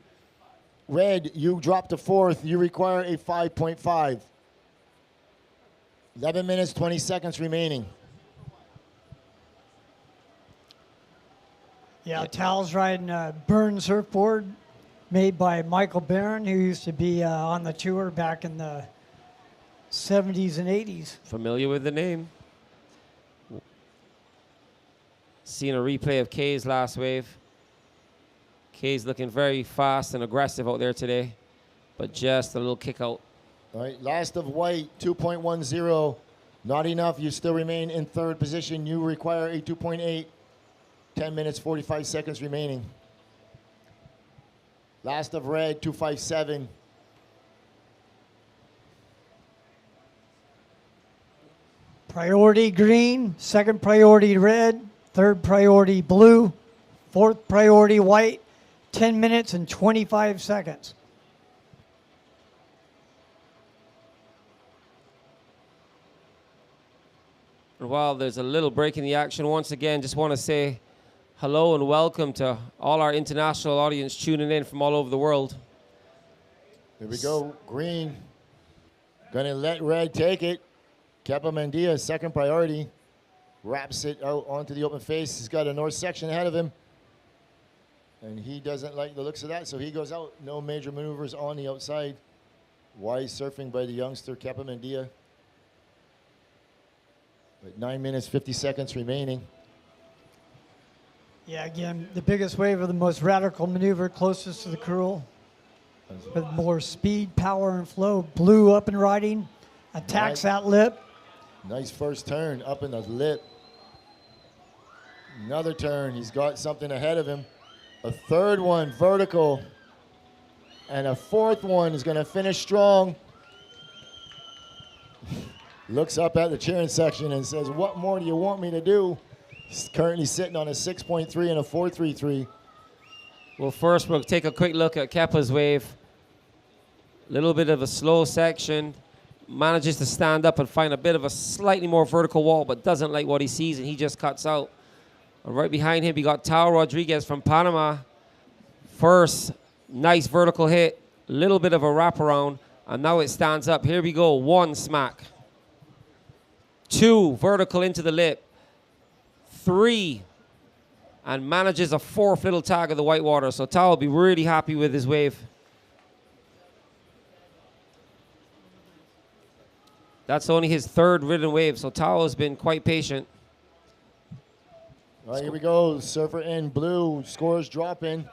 Red, you drop to fourth. You require a 5.5. 11 minutes, 20 seconds remaining. Yeah, Tal's riding a Burn surfboard made by Michael Barron, who used to be on the tour back in the 70s and 80s. Familiar with the name. Seeing a replay of Kay's last wave. Kay's looking very fast and aggressive out there today, but just a little kick out. All right, last of white, 2.10. Not enough. You still remain in third position. You require a 2.8. 10 minutes, 45 seconds remaining. Last of red, 257. Priority green, second priority red, third priority blue, fourth priority white, 10 minutes and 25 seconds. And while there's a little break in the action, once again, just want to say hello and welcome to all our international audience tuning in from all over the world. Here we go, green. Gonna let red take it. Kepa Mendia, second priority. Wraps it out onto the open face. He's got a north section ahead of him. And he doesn't like the looks of that, so he goes out. No major maneuvers on the outside. Wise surfing by the youngster, Kepa Mendia. But 9 minutes, 50 seconds remaining. Yeah, again, the biggest wave of the most radical maneuver closest to the curl. With more speed, power, and flow. Blue up and riding. Attacks that lip. Nice first turn up in the lip. Another turn. He's got something ahead of him. A third one, vertical. And a fourth one is going to finish strong. Looks up at the cheering section and says, what more do you want me to do? He's currently sitting on a 6.3 and a 4.33. Well, first we'll take a quick look at Kepa's wave. A little bit of a slow section. Manages to stand up and find a bit of a slightly more vertical wall, but doesn't like what he sees, and he just cuts out. And right behind him, we got Tao Rodriguez from Panama. First, nice vertical hit. A little bit of a wraparound, and now it stands up. Here we go, one smack. Two, vertical into the lip. Three, and manages a fourth little tag of the whitewater. So Tao will be really happy with his wave. That's only his third ridden wave, so Tao has been quite patient. All right, here we go. Surfer in blue, scores dropping.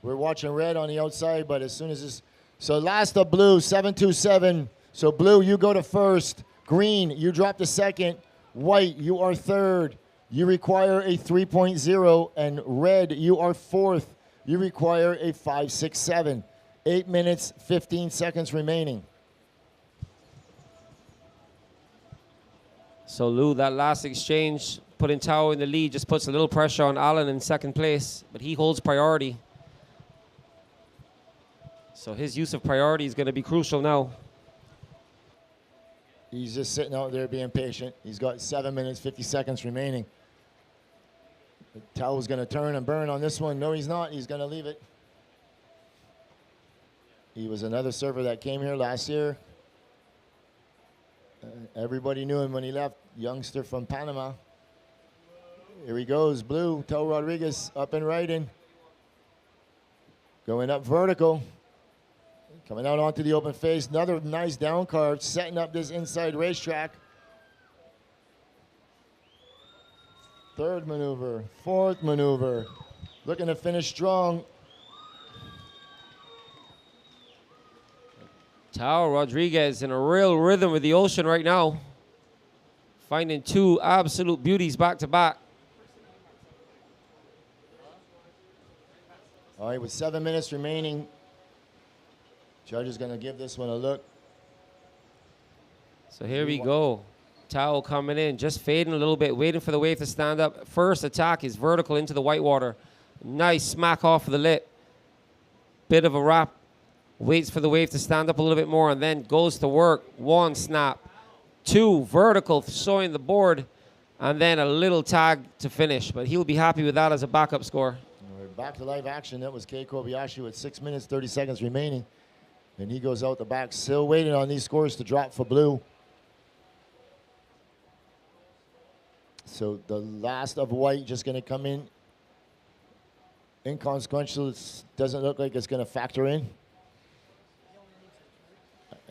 We're watching red on the outside, but as soon as this... So last of blue, 727. So blue, you go to first. Green, you drop to second. White, you are third. You require a 3.0. And red, you are fourth. You require a 5.67. 8 minutes, 15 seconds remaining. So Lou, that last exchange, putting Tao in the lead, just puts a little pressure on Alan in second place, but he holds priority. So his use of priority is going to be crucial now. He's just sitting out there being patient. He's got 7 minutes, 50 seconds remaining. Tao's going to turn and burn on this one. No, he's not. He's going to leave it. He was another surfer that came here last year. Everybody knew him when he left. Youngster from Panama. Here he goes, blue. Tao Rodriguez up and riding. Going up vertical. Coming out onto the open face. Another nice down carve, setting up this inside racetrack. Third maneuver, fourth maneuver. Looking to finish strong. Tao Rodriguez in a real rhythm with the ocean right now. Finding two absolute beauties back to back. All right, with 7 minutes remaining, judge is going to give this one a look. So here we go. Tao coming in, just fading a little bit, waiting for the wave to stand up. First attack is vertical into the whitewater. Nice smack off of the lip. Bit of a wrap. Waits for the wave to stand up a little bit more and then goes to work. One snap. Two, vertical, showing the board. And then a little tag to finish. But he'll be happy with that as a backup score. We're back to live action. That was Kei Kobayashi with 6 minutes, 30 seconds remaining. And he goes out the back, still waiting on these scores to drop for blue. So the last of white just going to come in. Inconsequential. It doesn't look like it's going to factor in.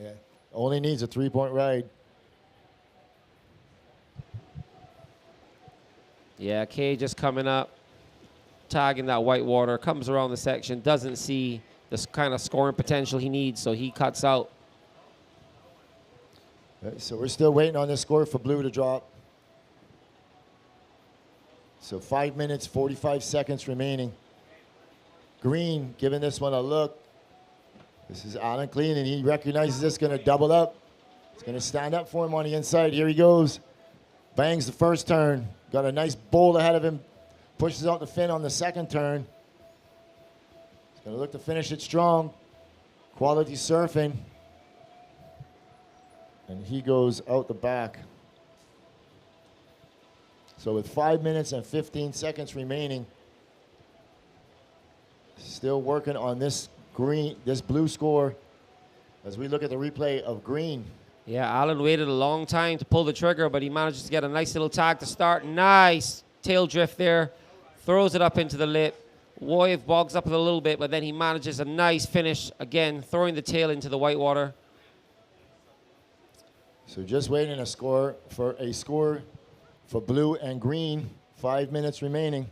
Yeah. Only needs a 3-point ride. Yeah, Kay just coming up, tagging that whitewater, comes around the section, doesn't see this kind of scoring potential he needs, so he cuts out. So we're still waiting on this score for blue to drop. So 5 minutes, 45 seconds remaining. Green giving this one a look. This is Alan Cleland, and he recognizes this, going to double up. It's going to stand up for him on the inside. Here he goes. Bangs the first turn. Got a nice bolt ahead of him. Pushes out the fin on the second turn. He's going to look to finish it strong. Quality surfing. And he goes out the back. So with 5 minutes and 15 seconds remaining, still working on this blue score as we look at the replay of green. Yeah, Alan waited a long time to pull the trigger, but he manages to get a nice little tag to start. Nice tail drift there. Throws it up into the lip. Wave bogs up a little bit, but then he manages a nice finish again, throwing the tail into the white water. So just waiting a score for blue and green. 5 minutes remaining.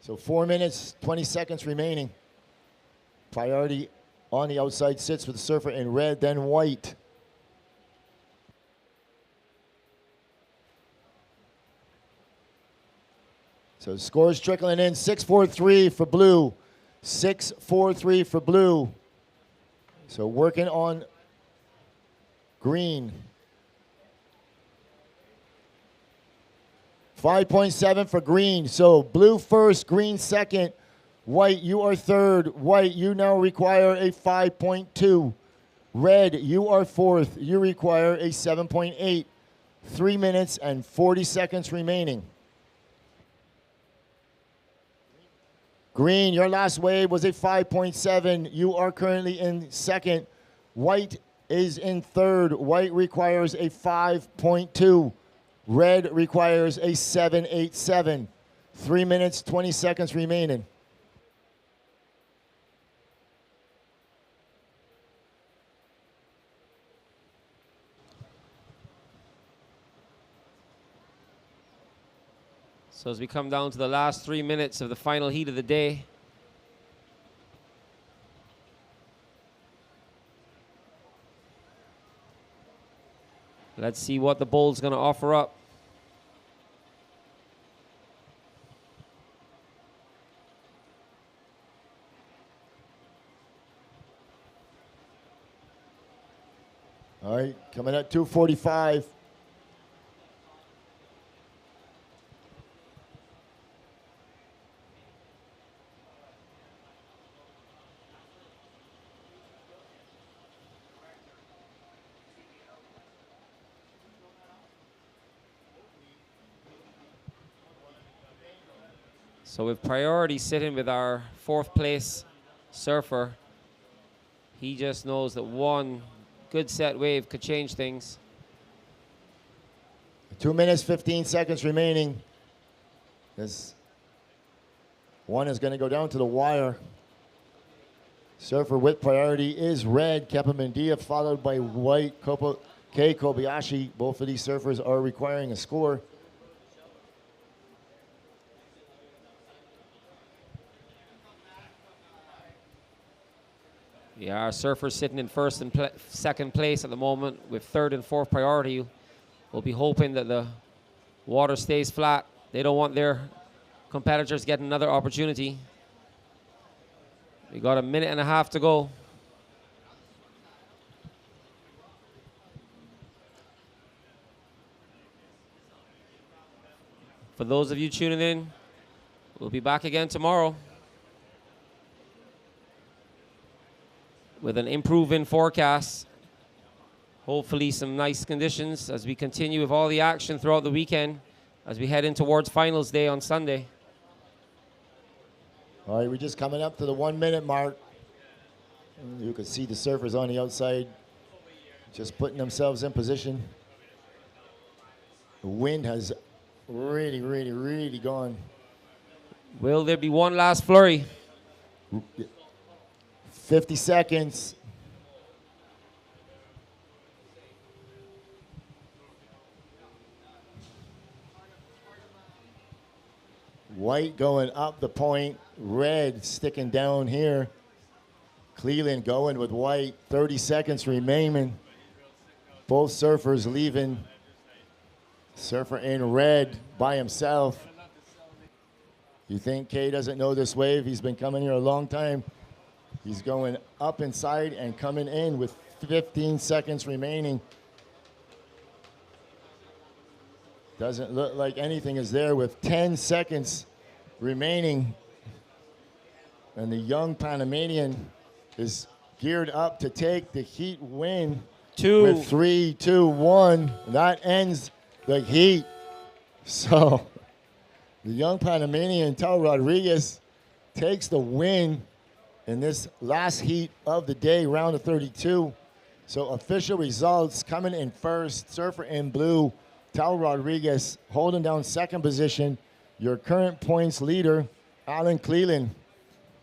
So 4 minutes, 20 seconds remaining. Priority on the outside sits for the surfer in red, then white. So scores trickling in, 6-4-3 for blue, 6-4-3 for blue. So working on green. 5.7 for green. So blue first, green second. White, you are third. White, you now require a 5.2. Red, you are fourth. You require a 7.8. 3 minutes and 40 seconds remaining. Green, your last wave was a 5.7. You are currently in second. White is in third. White requires a 5.2. Red requires a 7.87. 3 minutes, 20 seconds remaining. So as we come down to the last 3 minutes of the final heat of the day, let's see what the bowl's going to offer up. All right, coming at 2:45. So with priority sitting with our fourth place surfer, he just knows that one good set wave could change things. 2 minutes, 15 seconds remaining. This one is going to go down to the wire. Surfer with priority is red, Kepamandia, followed by white, Kei Kobayashi. Both of these surfers are requiring a score. Yeah, our surfers sitting in first and second place at the moment with third and fourth priority. We'll be hoping that the water stays flat. They don't want their competitors getting another opportunity. We got a minute and a half to go. For those of you tuning in, we'll be back again tomorrow with an improving forecast. Hopefully some nice conditions as we continue with all the action throughout the weekend as we head in towards finals day on Sunday. All right, we're just coming up to the 1 minute mark. You can see the surfers on the outside just putting themselves in position. The wind has really gone. Will there be one last flurry? 50 seconds. White going up the point, red sticking down here. Cleland going with white, 30 seconds remaining. Both surfers leaving. Surfer in red by himself. You think Kay doesn't know this wave? He's been coming here a long time. He's going up inside and coming in with 15 seconds remaining. Doesn't look like anything is there with 10 seconds remaining. And the young Panamanian is geared up to take the heat win. With 3, 2, 1. That ends the heat. So the young Panamanian, Tal Rodriguez, takes the win in this last heat of the day, round of 32. So official results coming in first, surfer in blue, Tal Rodriguez holding down second position. Your current points leader, Alan Cleland.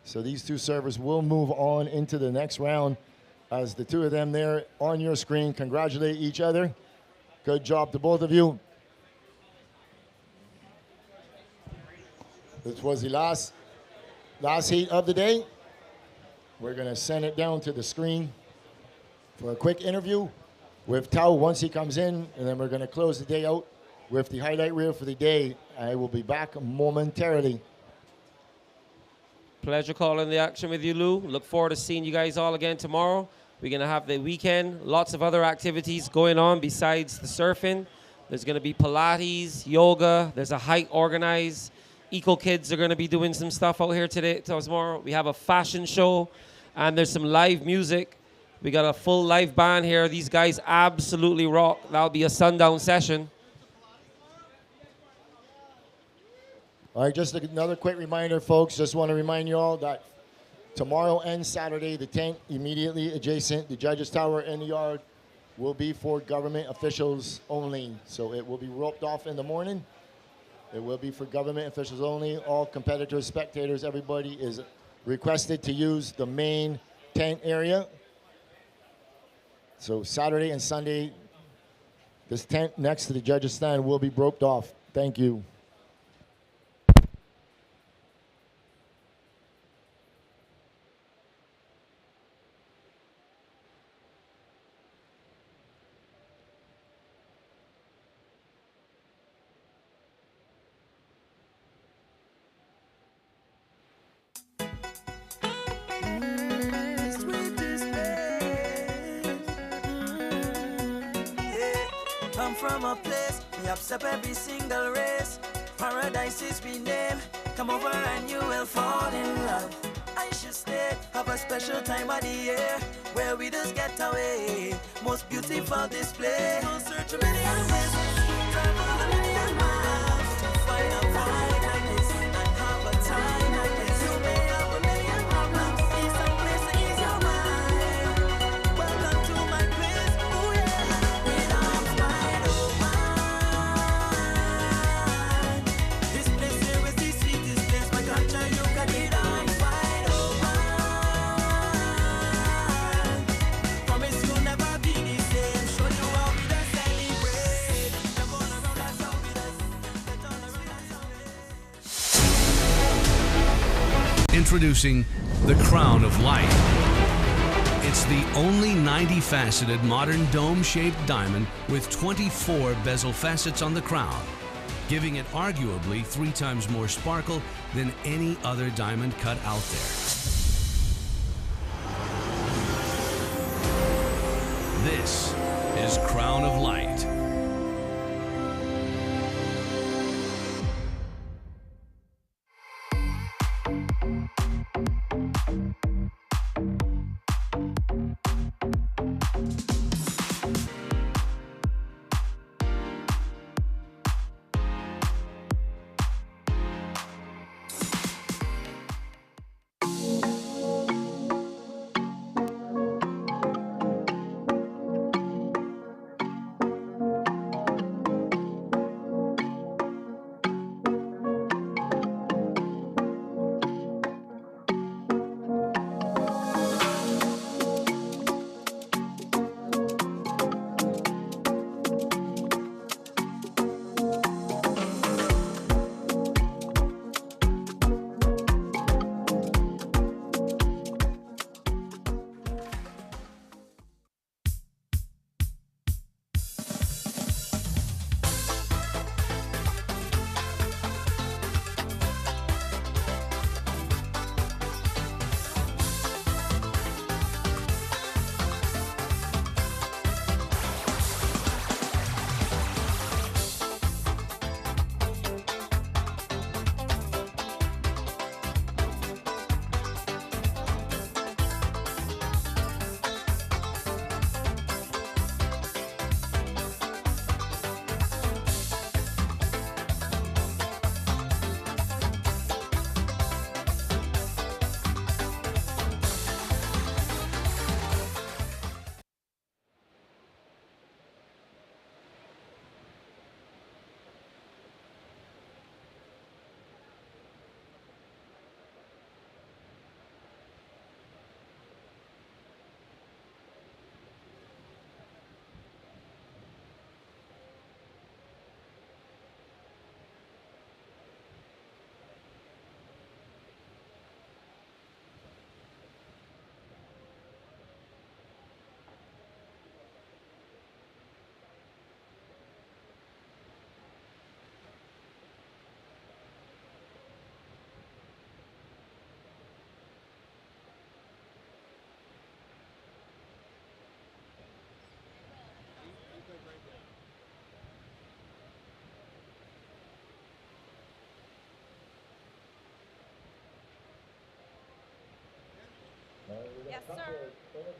So these two surfers will move on into the next round as the two of them there on your screen congratulate each other. Good job to both of you. This was the last heat of the day. We're gonna send it down to the screen for a quick interview with Tao once he comes in, and then we're gonna close the day out with the highlight reel for the day. I will be back momentarily. Pleasure calling the action with you, Lou. Look forward to seeing you guys all again tomorrow. We're going to have the weekend, lots of other activities going on besides the surfing. There's going to be Pilates, yoga. There's a hike organized. Eco Kids are going to be doing some stuff out here tomorrow. We have a fashion show, and there's some live music. We got a full live band here. These guys absolutely rock. That'll be a sundown session. All right, just another quick reminder, folks. Just want to remind you all that tomorrow and Saturday, the tent immediately adjacent, the Judges Tower in the yard, will be for government officials only. So it will be roped off in the morning. It will be for government officials only. All competitors, spectators, everybody is requested to use the main tent area. So Saturday and Sunday, this tent next to the Judges stand will be roped off. Thank you. Come from a place, we accept every single race. Paradise is we name. Come over and you will fall in love. I should stay, have a special time of the year where we just get away. Most beautiful display. We'll search a million ways, travel a million miles to find a vibe like this and have a time like this. You may have a million problems, see some place to ease your mind. Welcome to my place, oh yeah. With arms wide open. This place here is the sweetest place. My country, you got it arms wide open. Promise you'll never be the same. Show you how we just celebrate. Jump all around us, how we just get all around us, how we just. Introducing the Crown of Light. It's the only 90-faceted modern dome-shaped diamond with 24 bezel facets on the crown, giving it arguably 3 times more sparkle than any other diamond cut out there. This is Crown of Light.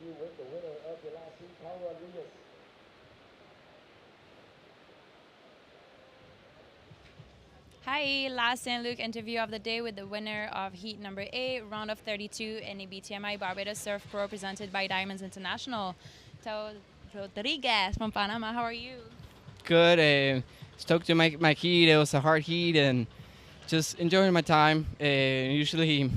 interview with the winner of the last heat, Paul Rodriguez. Hi, last St. Luke interview of the day with the winner of heat number 8, round of 32 in the BTMI Barbados Surf Pro presented by Diamonds International. Rodriguez from Panama, how are you? Good. Stoked to make my heat. It was a hard heat and just enjoying my time. Usually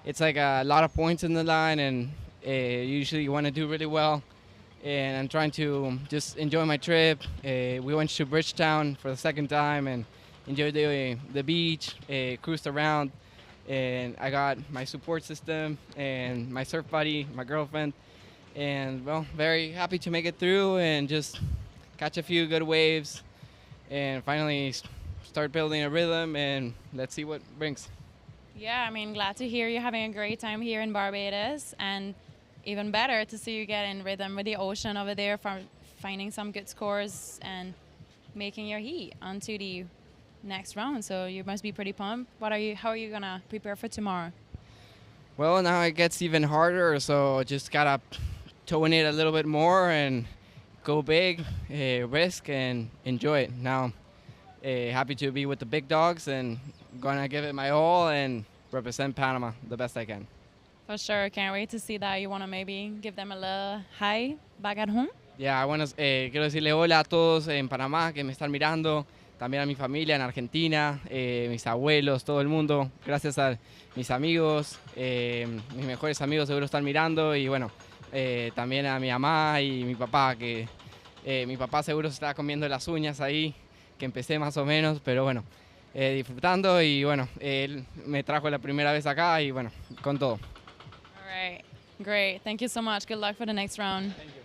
it's like a lot of points in the line and usually you want to do really well. And I'm trying to just enjoy my trip. We went to Bridgetown for the second time and enjoyed the beach, cruised around, and I got my support system and my surf buddy, my girlfriend, and well, very happy to make it through and just catch a few good waves and finally start building a rhythm, and let's see what brings. Yeah, I mean, glad to hear you're having a great time here in Barbados, and even better to see you get in rhythm with the ocean over there, from finding some good scores and making your heat onto the next round. So you must be pretty pumped. How are you gonna prepare for tomorrow? Well, now it gets even harder, so just gotta tone it a little bit more and go big, risk and enjoy it. Now, happy to be with the big dogs and gonna give it my all and represent Panama the best I can. For sure, can't wait to see that. You wanna maybe give them a little hi back at home? Yeah, bueno, quiero decirle hola a todos en Panamá que me están mirando, también a mi familia en Argentina, mis abuelos, todo el mundo. Gracias a mis amigos, mis mejores amigos seguro están mirando y bueno, también a mi mamá y mi papá, que mi papá seguro se está comiendo las uñas ahí, que empecé más o menos, pero bueno, disfrutando y bueno, él me trajo la primera vez acá y bueno, con todo. All right, great. Thank you so much. Good luck for the next round. Thank you.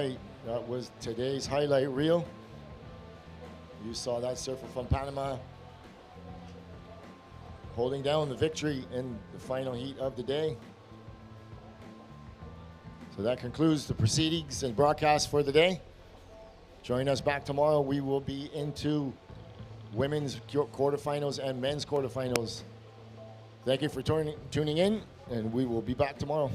right, that was today's highlight reel. You saw that surfer from Panama holding down the victory in the final heat of the day. So that concludes the proceedings and broadcast for the day. Join us back tomorrow. We will be into women's quarterfinals and men's quarterfinals. Thank you for tuning in, and we will be back tomorrow.